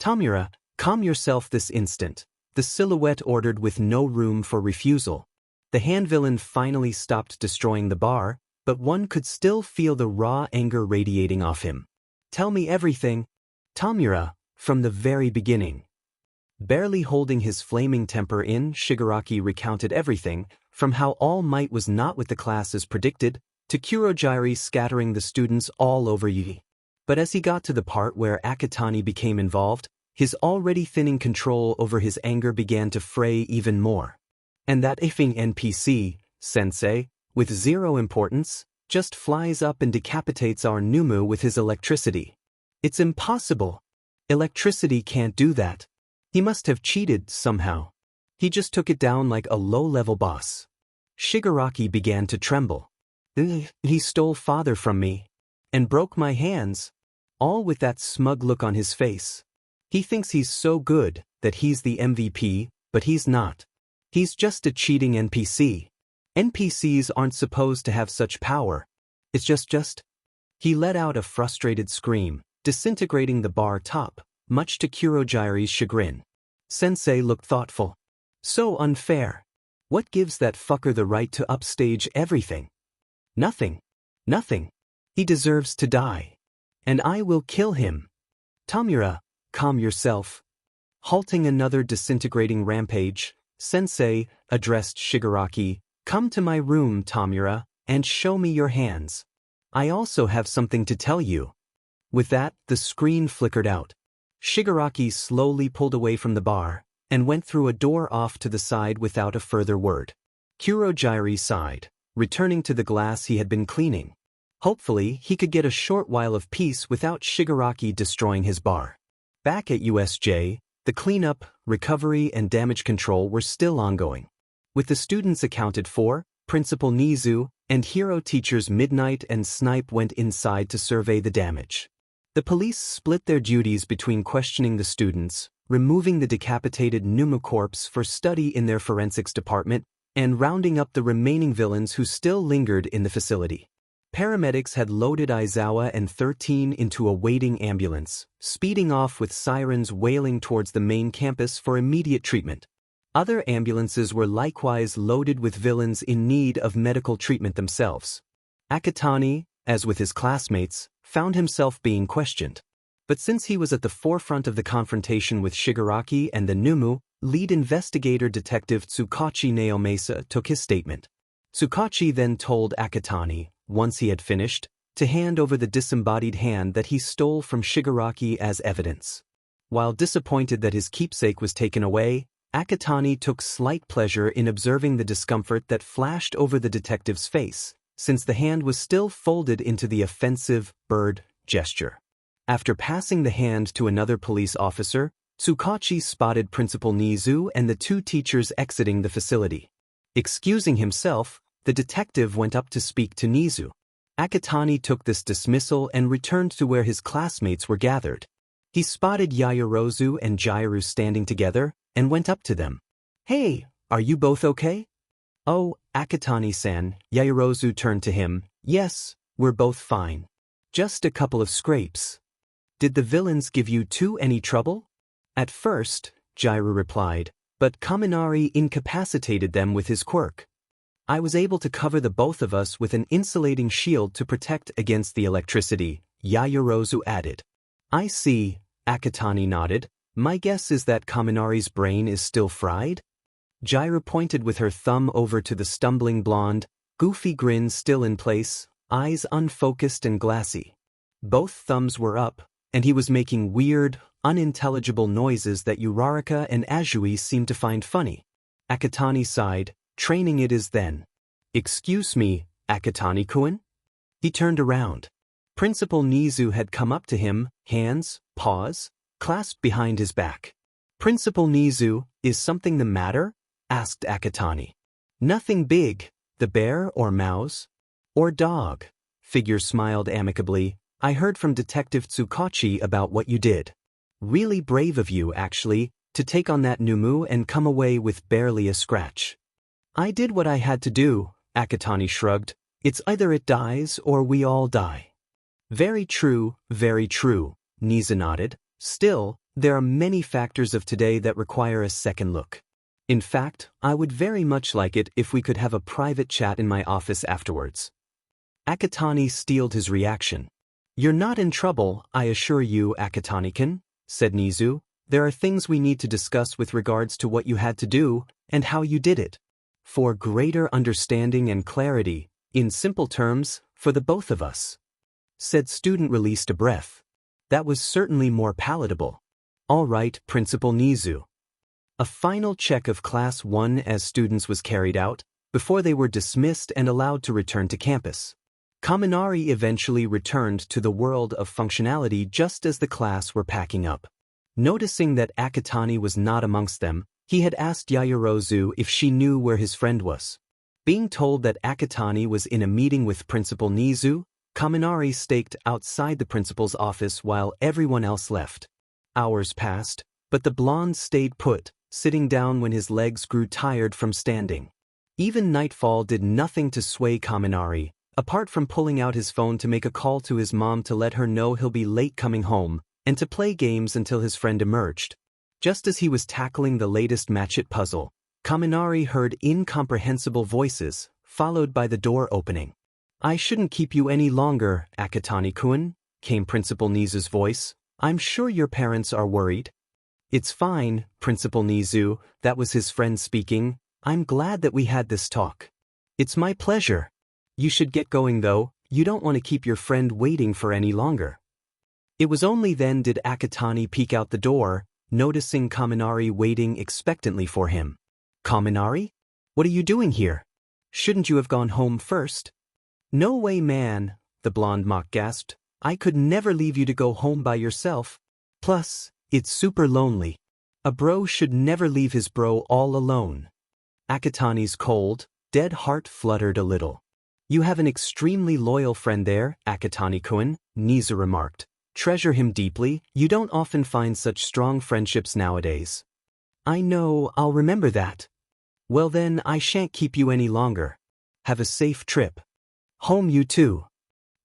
A: Tamura, calm yourself this instant, the silhouette ordered with no room for refusal. The hand villain finally stopped destroying the bar, but one could still feel the raw anger radiating off him. Tell me everything. Tamura, from the very beginning. Barely holding his flaming temper in, Shigaraki recounted everything, from how All Might was not with the class as predicted, to Kurogiri scattering the students all over Yi. But as he got to the part where Akatani became involved, his already thinning control over his anger began to fray even more. And that effing NPC, sensei, with zero importance, just flies up and decapitates our Numu with his electricity. It's impossible. Electricity can't do that. He must have cheated somehow. He just took it down like a low-level boss. Shigaraki began to tremble. He stole father from me. And broke my hands. All with that smug look on his face. He thinks he's so good that he's the MVP, but he's not. He's just a cheating NPC. NPCs aren't supposed to have such power. It's just. He let out a frustrated scream, disintegrating the bar top, much to Kurojire's chagrin. Sensei looked thoughtful. So unfair. What gives that fucker the right to upstage everything? Nothing. Nothing. He deserves to die. And I will kill him. Tamura, calm yourself. Halting another disintegrating rampage, Sensei addressed Shigaraki, come to my room, Tamura, and show me your hands. I also have something to tell you. With that, the screen flickered out. Shigaraki slowly pulled away from the bar, and went through a door off to the side without a further word. Kurojire sighed, returning to the glass he had been cleaning. Hopefully, he could get a short while of peace without Shigaraki destroying his bar. Back at USJ, the cleanup, recovery, and damage control were still ongoing. With the students accounted for, Principal Nizu and hero teachers Midnight and Snipe went inside to survey the damage. The police split their duties between questioning the students, removing the decapitated Numu corpse for study in their forensics department, and rounding up the remaining villains who still lingered in the facility. Paramedics had loaded Aizawa and 13 into a waiting ambulance, speeding off with sirens wailing towards the main campus for immediate treatment. Other ambulances were likewise loaded with villains in need of medical treatment themselves. Akatani, as with his classmates, found himself being questioned. But since he was at the forefront of the confrontation with Shigaraki and the Numu, lead investigator Detective Tsukachi Naomasa took his statement. Tsukachi then told Akatani, once he had finished, to hand over the disembodied hand that he stole from Shigaraki as evidence. While disappointed that his keepsake was taken away, Akatani took slight pleasure in observing the discomfort that flashed over the detective's face, since the hand was still folded into the offensive bird gesture. After passing the hand to another police officer, Tsukachi spotted Principal Nizu and the two teachers exiting the facility. Excusing himself, the detective went up to speak to Nizu. Akatani took this dismissal and returned to where his classmates were gathered. He spotted Yaoyorozu and Jairu standing together, and went up to them. Hey, are you both okay? Oh, Akatani-san, Yaoyorozu turned to him. Yes, we're both fine. Just a couple of scrapes. Did the villains give you two any trouble? At first, Jairu replied, but Kaminari incapacitated them with his quirk. I was able to cover the both of us with an insulating shield to protect against the electricity, Yaoyorozu added. I see, Akatani nodded. My guess is that Kaminari's brain is still fried? Jairu pointed with her thumb over to the stumbling blonde, goofy grin still in place, eyes unfocused and glassy. Both thumbs were up, and he was making weird, unintelligible noises that Uraraka and Azui seemed to find funny. Akatani sighed, training it is then. Excuse me, Akatani-kun? He turned around. Principal Nizu had come up to him, hands, paws, clasped behind his back. Principal Nizu, is something the matter? Asked Akatani. Nothing big, the bear or mouse? Or dog? Figure smiled amicably. I heard from Detective Tsukachi about what you did. Really brave of you, actually, to take on that Numu and come away with barely a scratch. I did what I had to do, Akatani shrugged. It's either it dies or we all die. Very true, Nizu nodded. Still, there are many factors of today that require a second look. In fact, I would very much like it if we could have a private chat in my office afterwards. Akatani steeled his reaction. You're not in trouble, I assure you, Akatani-kun, said Nizu. There are things we need to discuss with regards to what you had to do and how you did it. For greater understanding and clarity, in simple terms, for the both of us. Said student released a breath. That was certainly more palatable. All right, Principal Nizu. A final check of Class 1 as students was carried out, before they were dismissed and allowed to return to campus. Kaminari eventually returned to the world of functionality just as the class were packing up. Noticing that Akatani was not amongst them, he had asked Yaoyorozu if she knew where his friend was. Being told that Akatani was in a meeting with Principal Nizu, Kaminari staked outside the principal's office while everyone else left. Hours passed, but the blonde stayed put, sitting down when his legs grew tired from standing. Even nightfall did nothing to sway Kaminari, apart from pulling out his phone to make a call to his mom to let her know he'll be late coming home, and to play games until his friend emerged. Just as he was tackling the latest match-it puzzle, Kaminari heard incomprehensible voices, followed by the door opening. "I shouldn't keep you any longer, Akatani-kun," came Principal Nizu's voice. "I'm sure your parents are worried." "It's fine, Principal Nizu," that was his friend speaking. "I'm glad that we had this talk." "It's my pleasure. You should get going though, you don't want to keep your friend waiting for any longer." It was only then did Akatani peek out the door, noticing Kaminari waiting expectantly for him. "Kaminari? What are you doing here? Shouldn't you have gone home first?" "No way, man," the blonde mock gasped. "I could never leave you to go home by yourself. Plus, it's super lonely. A bro should never leave his bro all alone." Akatani's cold, dead heart fluttered a little. "You have an extremely loyal friend there, Akatani-kun," Nizu remarked. "Treasure him deeply, you don't often find such strong friendships nowadays." "I know, I'll remember that." "Well then, I shan't keep you any longer. Have a safe trip. Home you too."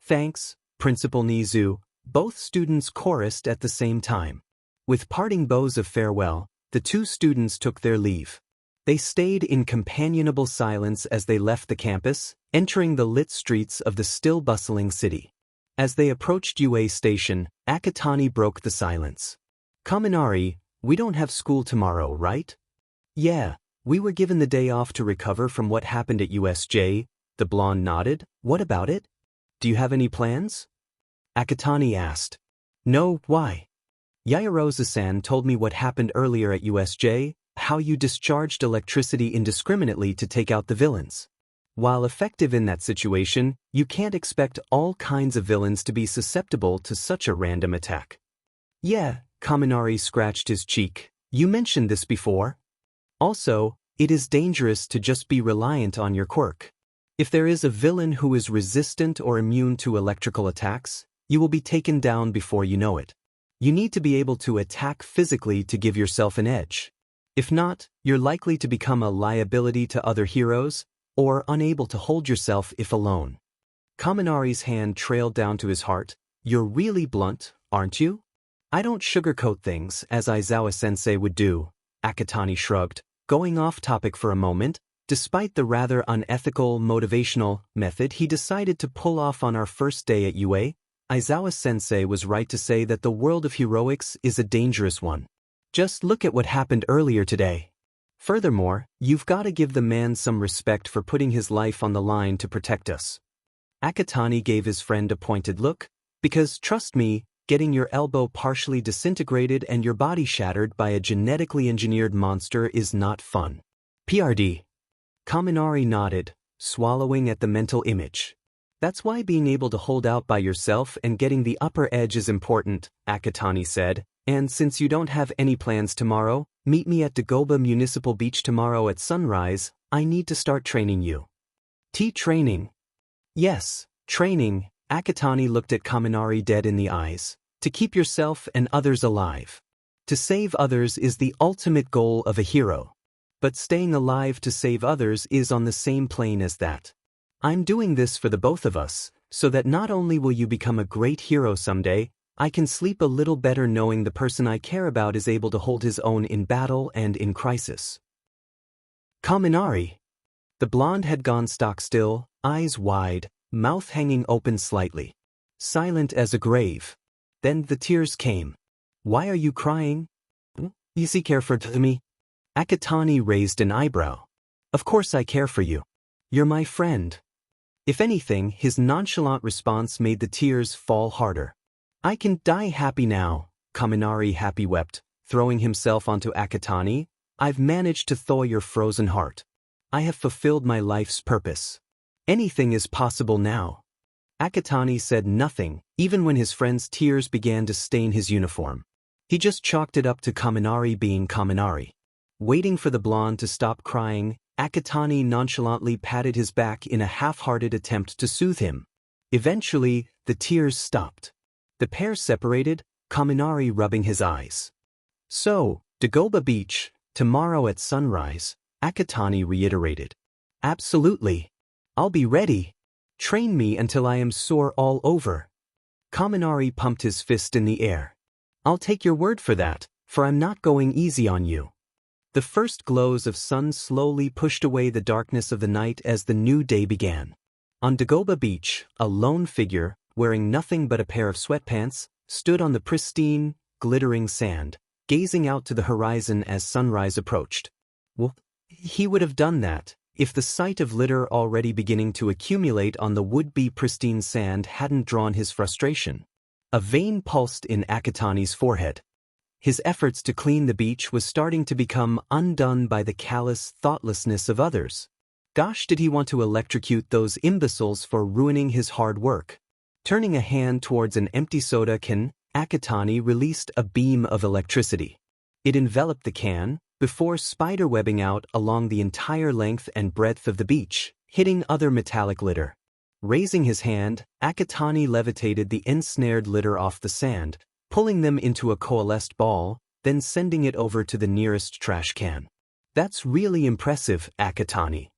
A: "Thanks, Principal Nizu," both students chorused at the same time. With parting bows of farewell, the two students took their leave. They stayed in companionable silence as they left the campus, entering the lit streets of the still bustling city. As they approached UA Station, Akatani broke the silence. "Kaminari, we don't have school tomorrow, right?" "Yeah, we were given the day off to recover from what happened at USJ," the blonde nodded. "What about it? Do you have any plans?" Akatani asked. "No, why?" "Yaoyorozu-san told me what happened earlier at USJ, how you discharged electricity indiscriminately to take out the villains. While effective in that situation, you can't expect all kinds of villains to be susceptible to such a random attack." "Yeah," Kaminari scratched his cheek. "You mentioned this before. Also, it is dangerous to just be reliant on your quirk. If there is a villain who is resistant or immune to electrical attacks, you will be taken down before you know it. You need to be able to attack physically to give yourself an edge. If not, you're likely to become a liability to other heroes, or unable to hold yourself if alone." Kaminari's hand trailed down to his heart. "You're really blunt, aren't you?" "I don't sugarcoat things as Aizawa-sensei would do," Akatani shrugged, going off topic for a moment. Despite the rather unethical, motivational method he decided to pull off on our first day at UA, Aizawa-sensei was right to say that the world of heroics is a dangerous one. Just look at what happened earlier today. Furthermore, you've got to give the man some respect for putting his life on the line to protect us." Akatani gave his friend a pointed look, "Because, trust me, getting your elbow partially disintegrated and your body shattered by a genetically engineered monster is not fun." "PRD." Kaminari nodded, swallowing at the mental image. "That's why being able to hold out by yourself and getting the upper edge is important," Akatani said. "And since you don't have any plans tomorrow, meet me at Dagoba Municipal Beach tomorrow at sunrise. I need to start training you." "Training?" "Yes, training," Akatani looked at Kaminari dead in the eyes. "To keep yourself and others alive. To save others is the ultimate goal of a hero. But staying alive to save others is on the same plane as that. I'm doing this for the both of us, so that not only will you become a great hero someday, I can sleep a little better knowing the person I care about is able to hold his own in battle and in crisis." "Kaminari." The blonde had gone stock still, eyes wide, mouth hanging open slightly. Silent as a grave. Then the tears came. "Why are you crying?" "You care for me?" Akatani raised an eyebrow. "Of course I care for you. You're my friend." If anything, his nonchalant response made the tears fall harder. "I can die happy now," Kaminari happy wept, throwing himself onto Akatani. "I've managed to thaw your frozen heart. I have fulfilled my life's purpose. Anything is possible now." Akatani said nothing, even when his friend's tears began to stain his uniform. He just chalked it up to Kaminari being Kaminari. Waiting for the blonde to stop crying, Akatani nonchalantly patted his back in a half-hearted attempt to soothe him. Eventually, the tears stopped. The pair separated, Kaminari rubbing his eyes. "So, Dagoba Beach, tomorrow at sunrise," Akatani reiterated. "Absolutely. I'll be ready. Train me until I am sore all over." Kaminari pumped his fist in the air. "I'll take your word for that, for I'm not going easy on you." The first glows of sun slowly pushed away the darkness of the night as the new day began. On Dagoba Beach, a lone figure, wearing nothing but a pair of sweatpants, stood on the pristine, glittering sand, gazing out to the horizon as sunrise approached. Well, he would have done that if the sight of litter already beginning to accumulate on the would-be pristine sand hadn't drawn his frustration. A vein pulsed in Akatani's forehead. His efforts to clean the beach was starting to become undone by the callous thoughtlessness of others. Gosh, did he want to electrocute those imbeciles for ruining his hard work? Turning a hand towards an empty soda can, Akatani released a beam of electricity. It enveloped the can, before spiderwebbing out along the entire length and breadth of the beach, hitting other metallic litter. Raising his hand, Akatani levitated the ensnared litter off the sand, pulling them into a coalesced ball, then sending it over to the nearest trash can. "That's really impressive, Akatani."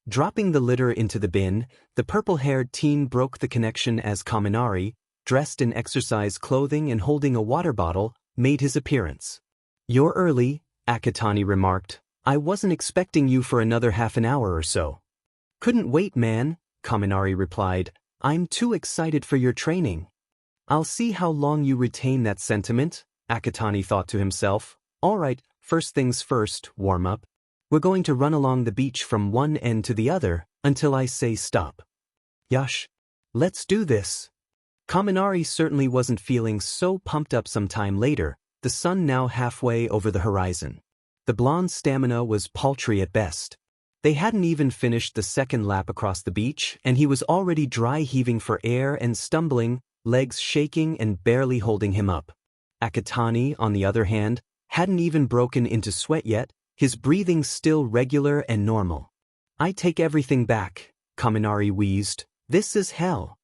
A: Dropping the litter into the bin, the purple-haired teen broke the connection as Kaminari, dressed in exercise clothing and holding a water bottle, made his appearance. "You're early," Akatani remarked. "I wasn't expecting you for another half an hour or so." "Couldn't wait, man," Kaminari replied. "I'm too excited for your training." "I'll see how long you retain that sentiment," Akatani thought to himself. "All right, first things first, warm up. We're going to run along the beach from one end to the other until I say stop." "Yosh, let's do this." Kaminari certainly wasn't feeling so pumped up. Some time later, the sun now halfway over the horizon. The blonde's stamina was paltry at best. They hadn't even finished the second lap across the beach, and he was already dry heaving for air and stumbling, legs shaking and barely holding him up. Akatani, on the other hand, hadn't even broken into sweat yet, his breathing still regular and normal. "I take everything back," Kaminari wheezed. "This is hell."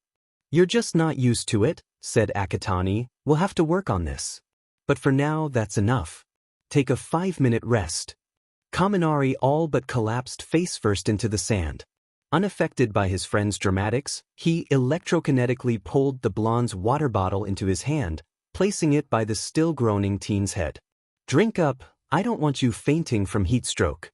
A: "You're just not used to it," said Akatani. "We'll have to work on this. But for now, that's enough. Take a 5-minute rest." Kaminari all but collapsed face-first into the sand. Unaffected by his friend's dramatics, he electrokinetically pulled the blonde's water bottle into his hand, placing it by the still groaning teen's head. "Drink up, I don't want you fainting from heat stroke."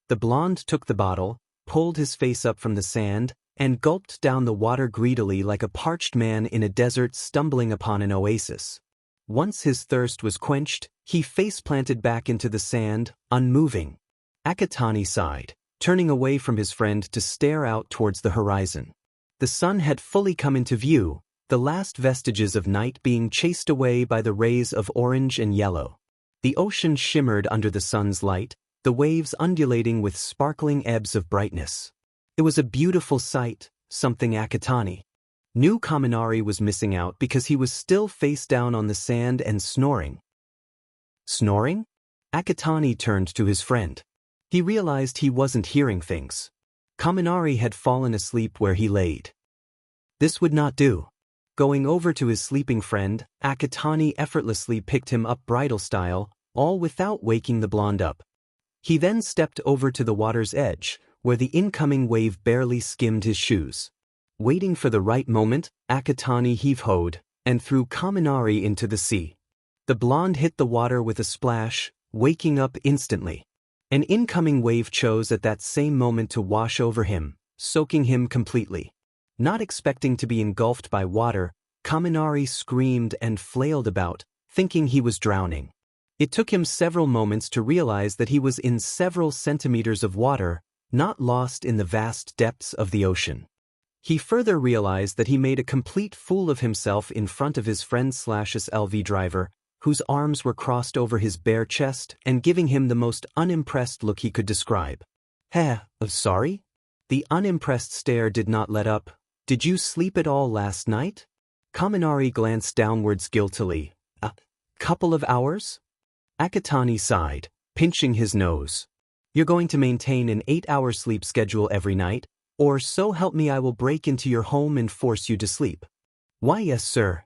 A: The blonde took the bottle, pulled his face up from the sand, and gulped down the water greedily like a parched man in a desert stumbling upon an oasis. Once his thirst was quenched, he face-planted back into the sand, unmoving. Akatani sighed, turning away from his friend to stare out towards the horizon. The sun had fully come into view, the last vestiges of night being chased away by the rays of orange and yellow. The ocean shimmered under the sun's light, the waves undulating with sparkling ebbs of brightness. It was a beautiful sight, something Akatani knew Kaminari was missing out because he was still face down on the sand and snoring. Snoring? Akatani turned to his friend. He realized he wasn't hearing things. Kaminari had fallen asleep where he laid. This would not do. Going over to his sleeping friend, Akatani effortlessly picked him up bridal style, all without waking the blonde up. He then stepped over to the water's edge, where the incoming wave barely skimmed his shoes. Waiting for the right moment, Akatani heave-hoed and threw Kaminari into the sea. The blonde hit the water with a splash, waking up instantly. An incoming wave chose at that same moment to wash over him, soaking him completely. Not expecting to be engulfed by water, Kaminari screamed and flailed about, thinking he was drowning. It took him several moments to realize that he was in several centimeters of water, not lost in the vast depths of the ocean. He further realized that he made a complete fool of himself in front of his friend/his LV driver, whose arms were crossed over his bare chest and giving him the most unimpressed look he could describe. Sorry? The unimpressed stare did not let up. Did you sleep at all last night? Kaminari glanced downwards guiltily. A couple of hours? Akatani sighed, pinching his nose. You're going to maintain an 8-hour sleep schedule every night? Or so help me I will break into your home and force you to sleep. Why yes sir.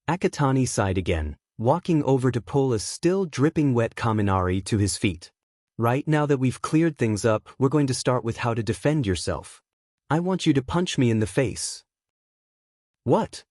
A: Akatani sighed again, walking over to pull a still dripping wet Kaminari to his feet. Right now that we've cleared things up, we're going to start with how to defend yourself. I want you to punch me in the face. What?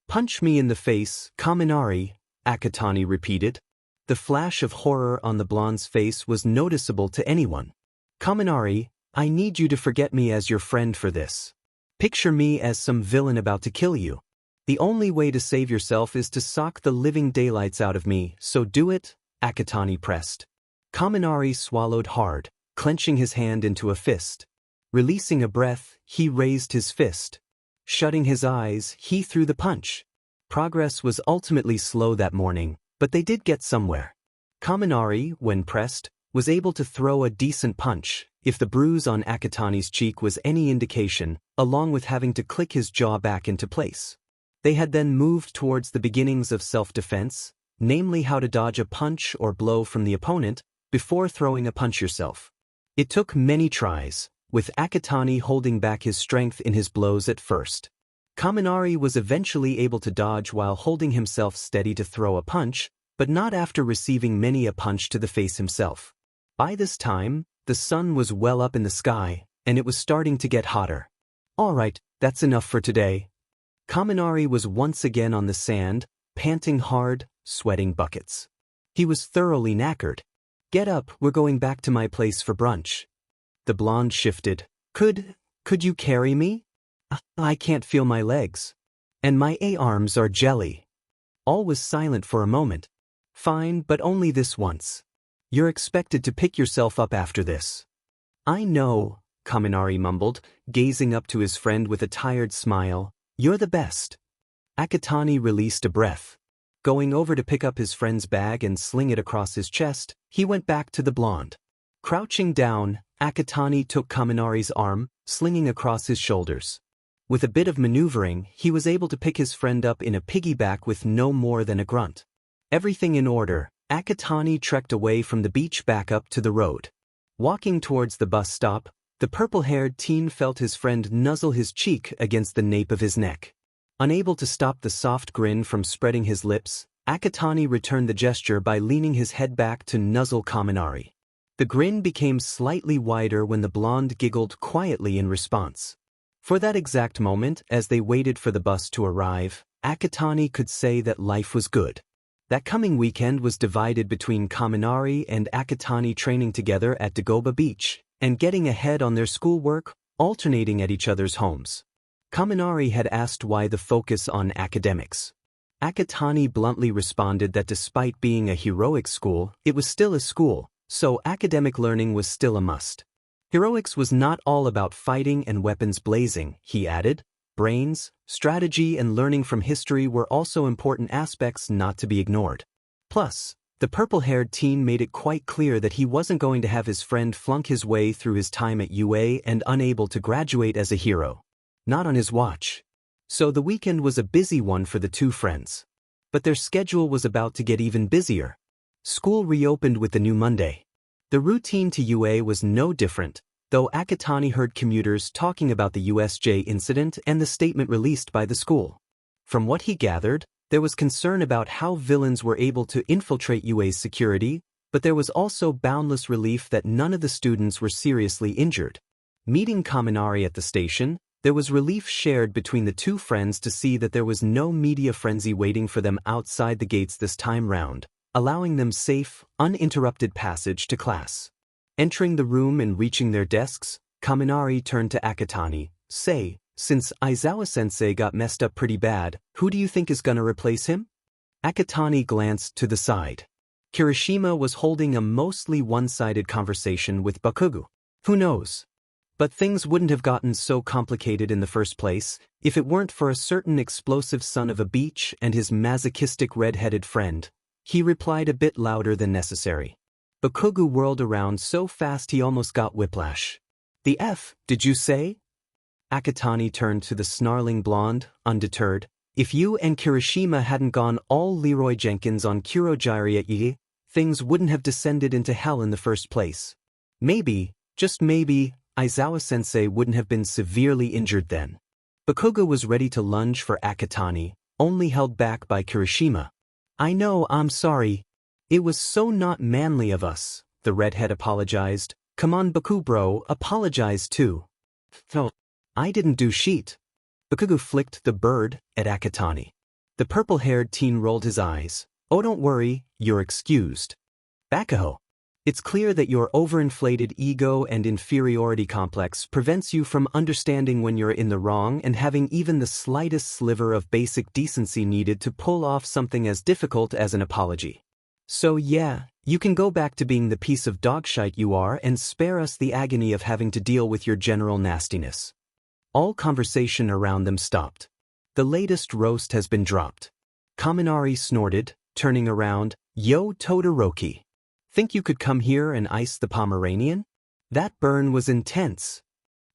A: Punch me in the face, Kaminari, Akatani repeated. The flash of horror on the blonde's face was noticeable to anyone. Kaminari, I need you to forget me as your friend for this. Picture me as some villain about to kill you. The only way to save yourself is to sock the living daylights out of me, so do it, Akatani pressed. Kaminari swallowed hard, clenching his hand into a fist. Releasing a breath, he raised his fist. Shutting his eyes, he threw the punch. Progress was ultimately slow that morning, but they did get somewhere. Kaminari, when pressed, was able to throw a decent punch, if the bruise on Akatani's cheek was any indication, along with having to click his jaw back into place. They had then moved towards the beginnings of self-defense, namely how to dodge a punch or blow from the opponent before throwing a punch yourself. It took many tries, with Akatani holding back his strength in his blows at first. Kaminari was eventually able to dodge while holding himself steady to throw a punch, but not after receiving many a punch to the face himself. By this time, the sun was well up in the sky, and it was starting to get hotter. All right, that's enough for today. Kaminari was once again on the sand, panting hard, sweating buckets. He was thoroughly knackered. Get up, we're going back to my place for brunch. The blonde shifted. Could you carry me? I can't feel my legs. And my arms are jelly. All was silent for a moment. Fine, but only this once. You're expected to pick yourself up after this. I know, Kaminari mumbled, gazing up to his friend with a tired smile. You're the best. Akatani released a breath. Going over to pick up his friend's bag and sling it across his chest, he went back to the blonde. Crouching down, Akatani took Kaminari's arm, slinging across his shoulders. With a bit of maneuvering, he was able to pick his friend up in a piggyback with no more than a grunt. Everything in order, Akatani trekked away from the beach back up to the road. Walking towards the bus stop, the purple-haired teen felt his friend nuzzle his cheek against the nape of his neck. Unable to stop the soft grin from spreading his lips, Akatani returned the gesture by leaning his head back to nuzzle Kaminari. The grin became slightly wider when the blonde giggled quietly in response. For that exact moment, as they waited for the bus to arrive, Akatani could say that life was good. That coming weekend was divided between Kaminari and Akatani training together at Dagoba Beach, and getting ahead on their schoolwork, alternating at each other's homes. Kaminari had asked why the focus on academics. Akatani bluntly responded that despite being a heroic school, it was still a school, so academic learning was still a must. Heroics was not all about fighting and weapons blazing, he added. Brains, strategy, and learning from history were also important aspects not to be ignored. Plus, the purple-haired teen made it quite clear that he wasn't going to have his friend flunk his way through his time at UA and unable to graduate as a hero. Not on his watch. So the weekend was a busy one for the two friends. But their schedule was about to get even busier. School reopened with the new Monday. The routine to UA was no different, though Akatani heard commuters talking about the USJ incident and the statement released by the school. From what he gathered, there was concern about how villains were able to infiltrate UA's security, but there was also boundless relief that none of the students were seriously injured. Meeting Kaminari at the station, there was relief shared between the two friends to see that there was no media frenzy waiting for them outside the gates this time round, allowing them safe, uninterrupted passage to class. Entering the room and reaching their desks, Kaminari turned to Akatani. Say, since Aizawa-sensei got messed up pretty bad, who do you think is gonna replace him? Akatani glanced to the side. Kirishima was holding a mostly one-sided conversation with Bakugo. Who knows? But things wouldn't have gotten so complicated in the first place if it weren't for a certain explosive son of a beach and his masochistic red-headed friend. He replied a bit louder than necessary. Bakugo whirled around so fast he almost got whiplash. The F, did you say? Akatani turned to the snarling blonde, undeterred. If you and Kirishima hadn't gone all Leroy Jenkins on Kurogirya, things wouldn't have descended into hell in the first place. Maybe, just maybe, Aizawa-sensei wouldn't have been severely injured then. Bakugo was ready to lunge for Akatani, only held back by Kirishima. I know, I'm sorry. It was so not manly of us, the redhead apologized. Come on Baku bro, apologize too. No, I didn't do shit. Bakugo flicked the bird at Akatani. The purple-haired teen rolled his eyes. Oh don't worry, you're excused. Bakugo. It's clear that your overinflated ego and inferiority complex prevents you from understanding when you're in the wrong and having even the slightest sliver of basic decency needed to pull off something as difficult as an apology. So yeah, you can go back to being the piece of dogshite you are and spare us the agony of having to deal with your general nastiness. All conversation around them stopped. The latest roast has been dropped. Kaminari snorted, turning around. Yo Todoroki. Think you could come here and ice the Pomeranian? That burn was intense.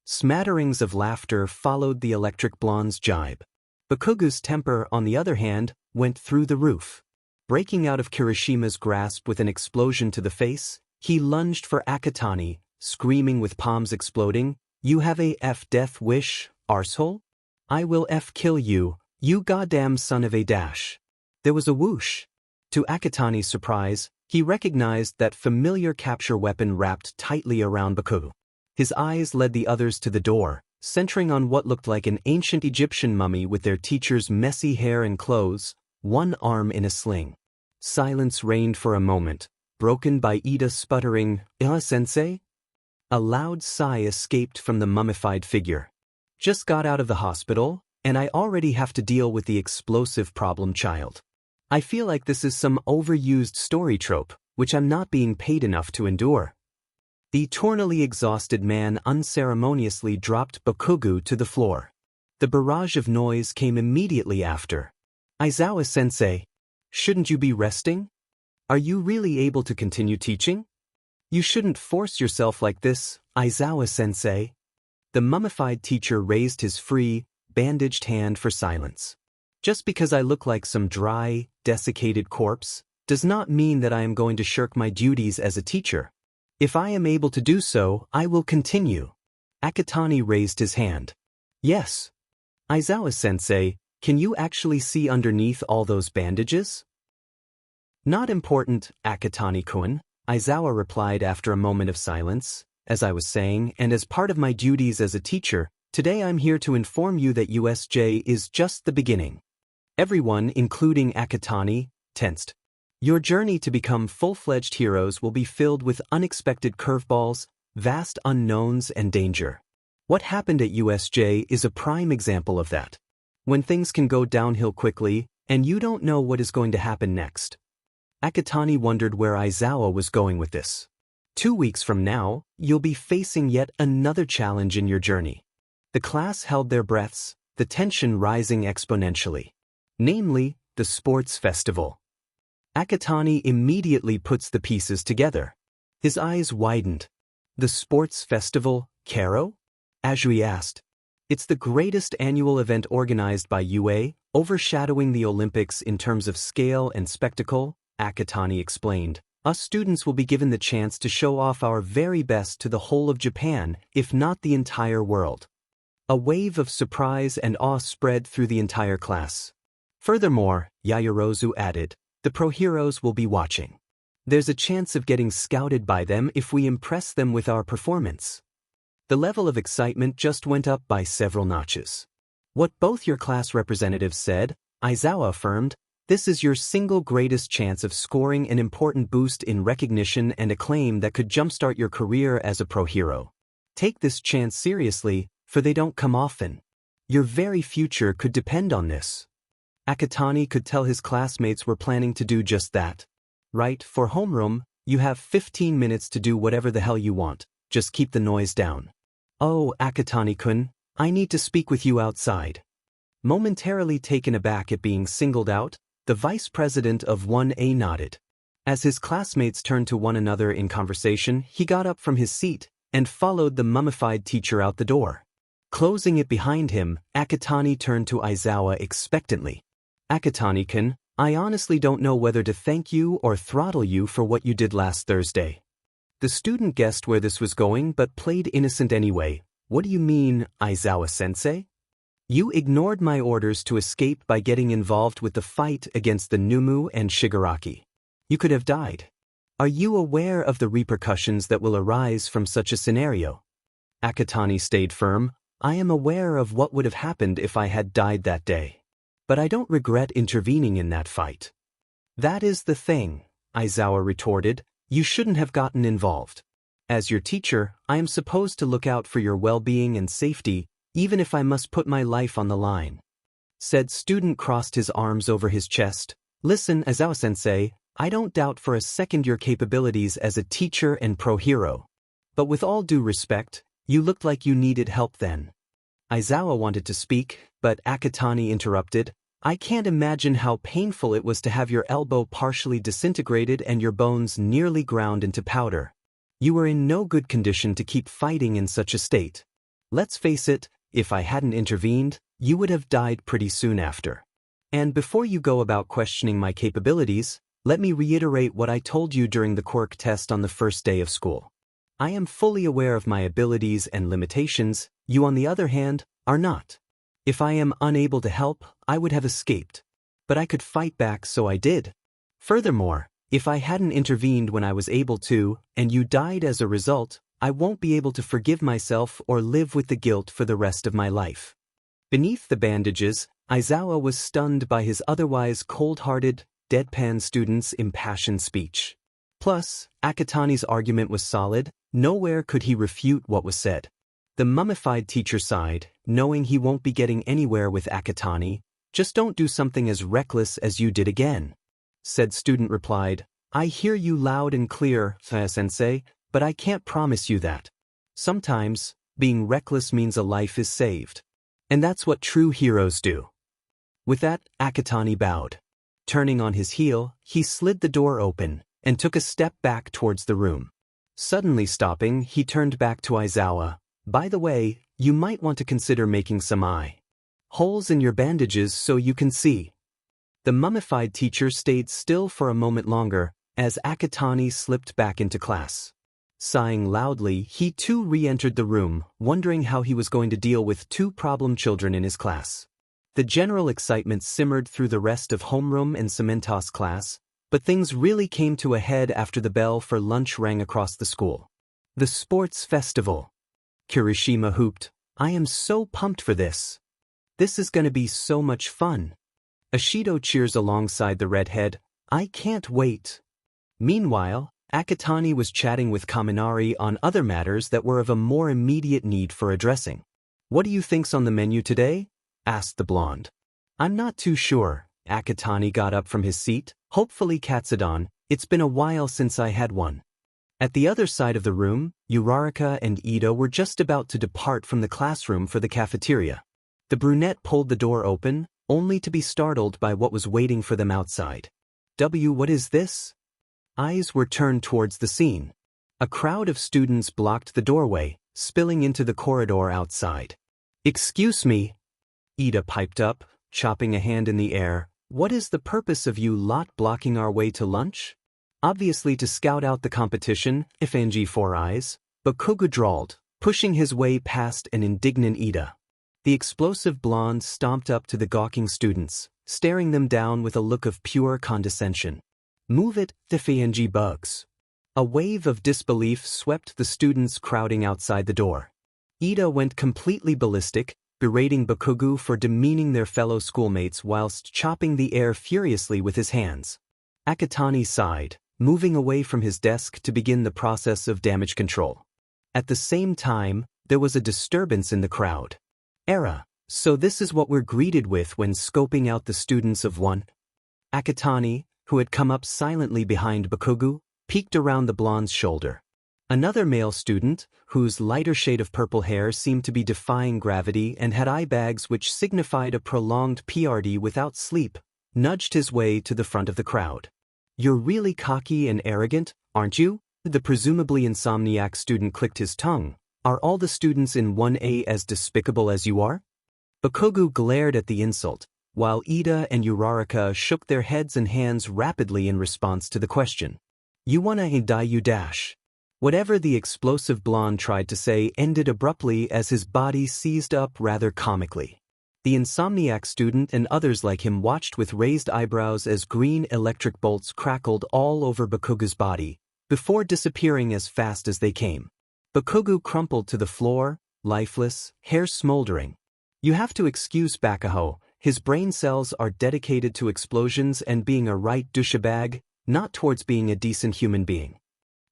A: Smatterings of laughter followed the electric blonde's jibe. Bakugo's temper, on the other hand, went through the roof. Breaking out of Kirishima's grasp with an explosion to the face, he lunged for Akatani, screaming with palms exploding, You have a F death wish, arsehole? I will F kill you, you goddamn son of a dash. There was a whoosh. To Akatani's surprise, he recognized that familiar capture weapon wrapped tightly around Bakugo. His eyes led the others to the door, centering on what looked like an ancient Egyptian mummy with their teacher's messy hair and clothes, one arm in a sling. Silence reigned for a moment, broken by Ida sputtering, sensei? A loud sigh escaped from the mummified figure. Just got out of the hospital, and I already have to deal with the explosive problem child. I feel like this is some overused story trope, which I'm not being paid enough to endure. The eternally exhausted man unceremoniously dropped Bakugo to the floor. The barrage of noise came immediately after. Aizawa-sensei, shouldn't you be resting? Are you really able to continue teaching? You shouldn't force yourself like this, Aizawa-sensei. The mummified teacher raised his free, bandaged hand for silence. Just because I look like some dry, desiccated corpse, does not mean that I am going to shirk my duties as a teacher. If I am able to do so, I will continue. Akatani raised his hand. Yes. Aizawa-sensei, can you actually see underneath all those bandages? Not important, Akatani-kun, Aizawa replied after a moment of silence. As I was saying, and as part of my duties as a teacher, today I'm here to inform you that USJ is just the beginning. Everyone, including Akatani, tensed. Your journey to become full-fledged heroes will be filled with unexpected curveballs, vast unknowns, and danger. What happened at USJ is a prime example of that. When things can go downhill quickly, and you don't know what is going to happen next. Akatani wondered where Aizawa was going with this. 2 weeks from now, you'll be facing yet another challenge in your journey. The class held their breaths, the tension rising exponentially. Namely, the sports festival. Akatani immediately puts the pieces together. His eyes widened. The sports festival, Karo? Ajui asked. It's the greatest annual event organized by UA, overshadowing the Olympics in terms of scale and spectacle, Akatani explained. Us students will be given the chance to show off our very best to the whole of Japan, if not the entire world. A wave of surprise and awe spread through the entire class. Furthermore, Yaoyorozu added, the pro heroes will be watching. There's a chance of getting scouted by them if we impress them with our performance. The level of excitement just went up by several notches. What both your class representatives said, Aizawa affirmed, this is your single greatest chance of scoring an important boost in recognition and acclaim that could jumpstart your career as a pro hero. Take this chance seriously, for they don't come often. Your very future could depend on this. Akatani could tell his classmates were planning to do just that. Right, for homeroom, you have 15 minutes to do whatever the hell you want, just keep the noise down. "Oh, Akatani-kun, I need to speak with you outside." Momentarily taken aback at being singled out, the vice president of 1A nodded. As his classmates turned to one another in conversation, he got up from his seat and followed the mummified teacher out the door. Closing it behind him, Akatani turned to Aizawa expectantly. "Akatani-kun, I honestly don't know whether to thank you or throttle you for what you did last Thursday." The student guessed where this was going but played innocent anyway. "What do you mean, Aizawa-sensei?" "You ignored my orders to escape by getting involved with the fight against the Numu and Shigaraki. You could have died. Are you aware of the repercussions that will arise from such a scenario?" Akatani stayed firm. "I am aware of what would have happened if I had died that day. But I don't regret intervening in that fight." "That is the thing," Aizawa retorted. "You shouldn't have gotten involved. As your teacher, I am supposed to look out for your well-being and safety, even if I must put my life on the line." Said student crossed his arms over his chest. "Listen, Aizawa-sensei, I don't doubt for a second your capabilities as a teacher and pro-hero. But with all due respect, you looked like you needed help then." Aizawa wanted to speak, but Akatani interrupted. "I can't imagine how painful it was to have your elbow partially disintegrated and your bones nearly ground into powder. You were in no good condition to keep fighting in such a state. Let's face it, if I hadn't intervened, you would have died pretty soon after. And before you go about questioning my capabilities, let me reiterate what I told you during the quirk test on the first day of school. I am fully aware of my abilities and limitations. You, on the other hand, are not. If I am unable to help, I would have escaped. But I could fight back, so I did. Furthermore, if I hadn't intervened when I was able to, and you died as a result, I won't be able to forgive myself or live with the guilt for the rest of my life." Beneath the bandages, Aizawa was stunned by his otherwise cold-hearted, deadpan student's impassioned speech. Plus, Akatani's argument was solid. Nowhere could he refute what was said. The mummified teacher sighed, knowing he won't be getting anywhere with Akatani. "Just don't do something as reckless as you did again." Said student replied, "I hear you loud and clear, sensei, but I can't promise you that. Sometimes, being reckless means a life is saved. And that's what true heroes do." With that, Akatani bowed. Turning on his heel, he slid the door open and took a step back towards the room. Suddenly stopping, he turned back to Aizawa. "By the way, you might want to consider making some eye holes in your bandages so you can see." The mummified teacher stayed still for a moment longer as Akatani slipped back into class. Sighing loudly, he too re-entered the room, wondering how he was going to deal with two problem children in his class. The general excitement simmered through the rest of homeroom and Cementos class, but things really came to a head after the bell for lunch rang across the school. "The sports festival." Kirishima hooped. "I am so pumped for this. This is gonna be so much fun." Ashido cheers alongside the redhead. "I can't wait." Meanwhile, Akatani was chatting with Kaminari on other matters that were of a more immediate need for addressing. "What do you think's on the menu today?" asked the blonde. "I'm not too sure." Akatani got up from his seat. "Hopefully katsudon. It's been a while since I had one." At the other side of the room, Uraraka and Ida were just about to depart from the classroom for the cafeteria. The brunette pulled the door open, only to be startled by what was waiting for them outside. What is this?" Eyes were turned towards the scene. A crowd of students blocked the doorway, spilling into the corridor outside. "Excuse me," Ida piped up, chopping a hand in the air. "What is the purpose of you lot blocking our way to lunch?" "Obviously to scout out the competition," Ifenji Four Eyes, but Kogu drawled, pushing his way past an indignant Ida. The explosive blonde stomped up to the gawking students, staring them down with a look of pure condescension. "Move it, Ifenji bugs." A wave of disbelief swept the students crowding outside the door. Ida went completely ballistic, berating Bakugu for demeaning their fellow schoolmates whilst chopping the air furiously with his hands. Akatani sighed, moving away from his desk to begin the process of damage control. At the same time, there was a disturbance in the crowd. So this is what we're greeted with when scoping out the students of one? Akatani, who had come up silently behind Bakugu, peeked around the blonde's shoulder. Another male student, whose lighter shade of purple hair seemed to be defying gravity and had eye bags which signified a prolonged PRD without sleep, nudged his way to the front of the crowd. "You're really cocky and arrogant, aren't you?" The presumably insomniac student clicked his tongue. "Are all the students in 1A as despicable as you are?" Bakugo glared at the insult, while Ida and Uraraka shook their heads and hands rapidly in response to the question. "You wanna die, you dash." Whatever the explosive blonde tried to say ended abruptly as his body seized up rather comically. The insomniac student and others like him watched with raised eyebrows as green electric bolts crackled all over Bakugo's body, before disappearing as fast as they came. Bakugo crumpled to the floor, lifeless, hair smoldering. You have to excuse Bakugo, his brain cells are dedicated to explosions and being a right douchebag, not towards being a decent human being.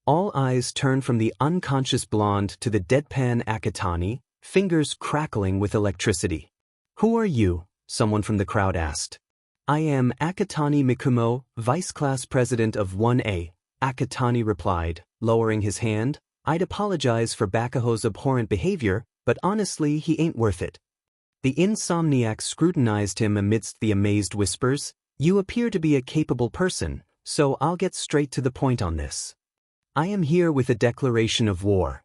A: All eyes turned from the unconscious blonde to the deadpan Akatani, fingers crackling with electricity. "Who are you?" someone from the crowd asked. "I am Akatani Mikumo, Vice Class President of 1A, Akatani replied, lowering his hand. "I'd apologize for Bakugo's abhorrent behavior, but honestly he ain't worth it." The insomniac scrutinized him amidst the amazed whispers. "You appear to be a capable person, so I'll get straight to the point on this. I am here with a declaration of war."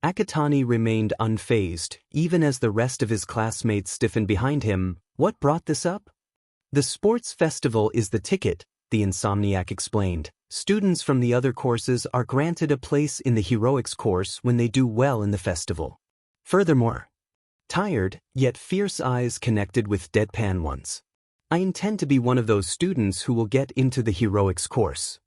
A: Akatani remained unfazed, even as the rest of his classmates stiffened behind him. "What brought this up?" "The sports festival is the ticket," the insomniac explained. "Students from the other courses are granted a place in the heroics course when they do well in the festival. Furthermore," tired, yet fierce eyes connected with deadpan ones, "I intend to be one of those students who will get into the heroics course."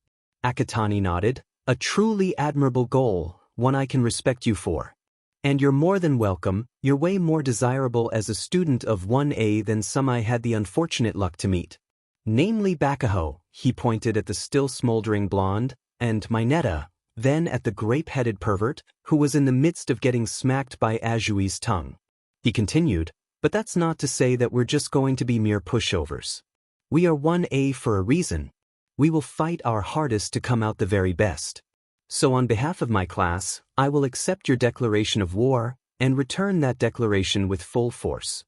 A: Akatani nodded. "A truly admirable goal, one I can respect you for. And you're more than welcome. You're way more desirable as a student of 1A than some I had the unfortunate luck to meet. Namely Bakugo," he pointed at the still smoldering blonde, "and Mineta," then at the grape-headed pervert, who was in the midst of getting smacked by Ajui's tongue. He continued, "But that's not to say that we're just going to be mere pushovers. We are 1A for a reason. We will fight our hardest to come out the very best. So on behalf of my class, I will accept your declaration of war, and return that declaration with full force."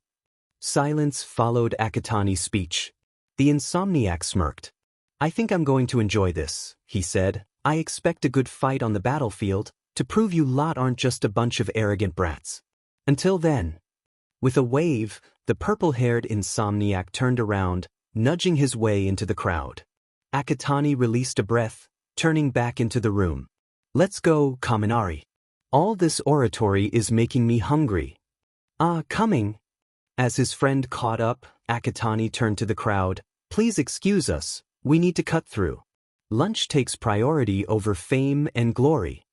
A: Silence followed Akatani's speech. The insomniac smirked. "I think I'm going to enjoy this," he said. "I expect a good fight on the battlefield, to prove you lot aren't just a bunch of arrogant brats. Until then." With a wave, the purple-haired insomniac turned around, nudging his way into the crowd. Akatani released a breath, turning back into the room. "Let's go, Kaminari. All this oratory is making me hungry." "Ah, coming." As his friend caught up, Akatani turned to the crowd. "Please excuse us, we need to cut through. Lunch takes priority over fame and glory."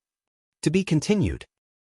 A: To be continued.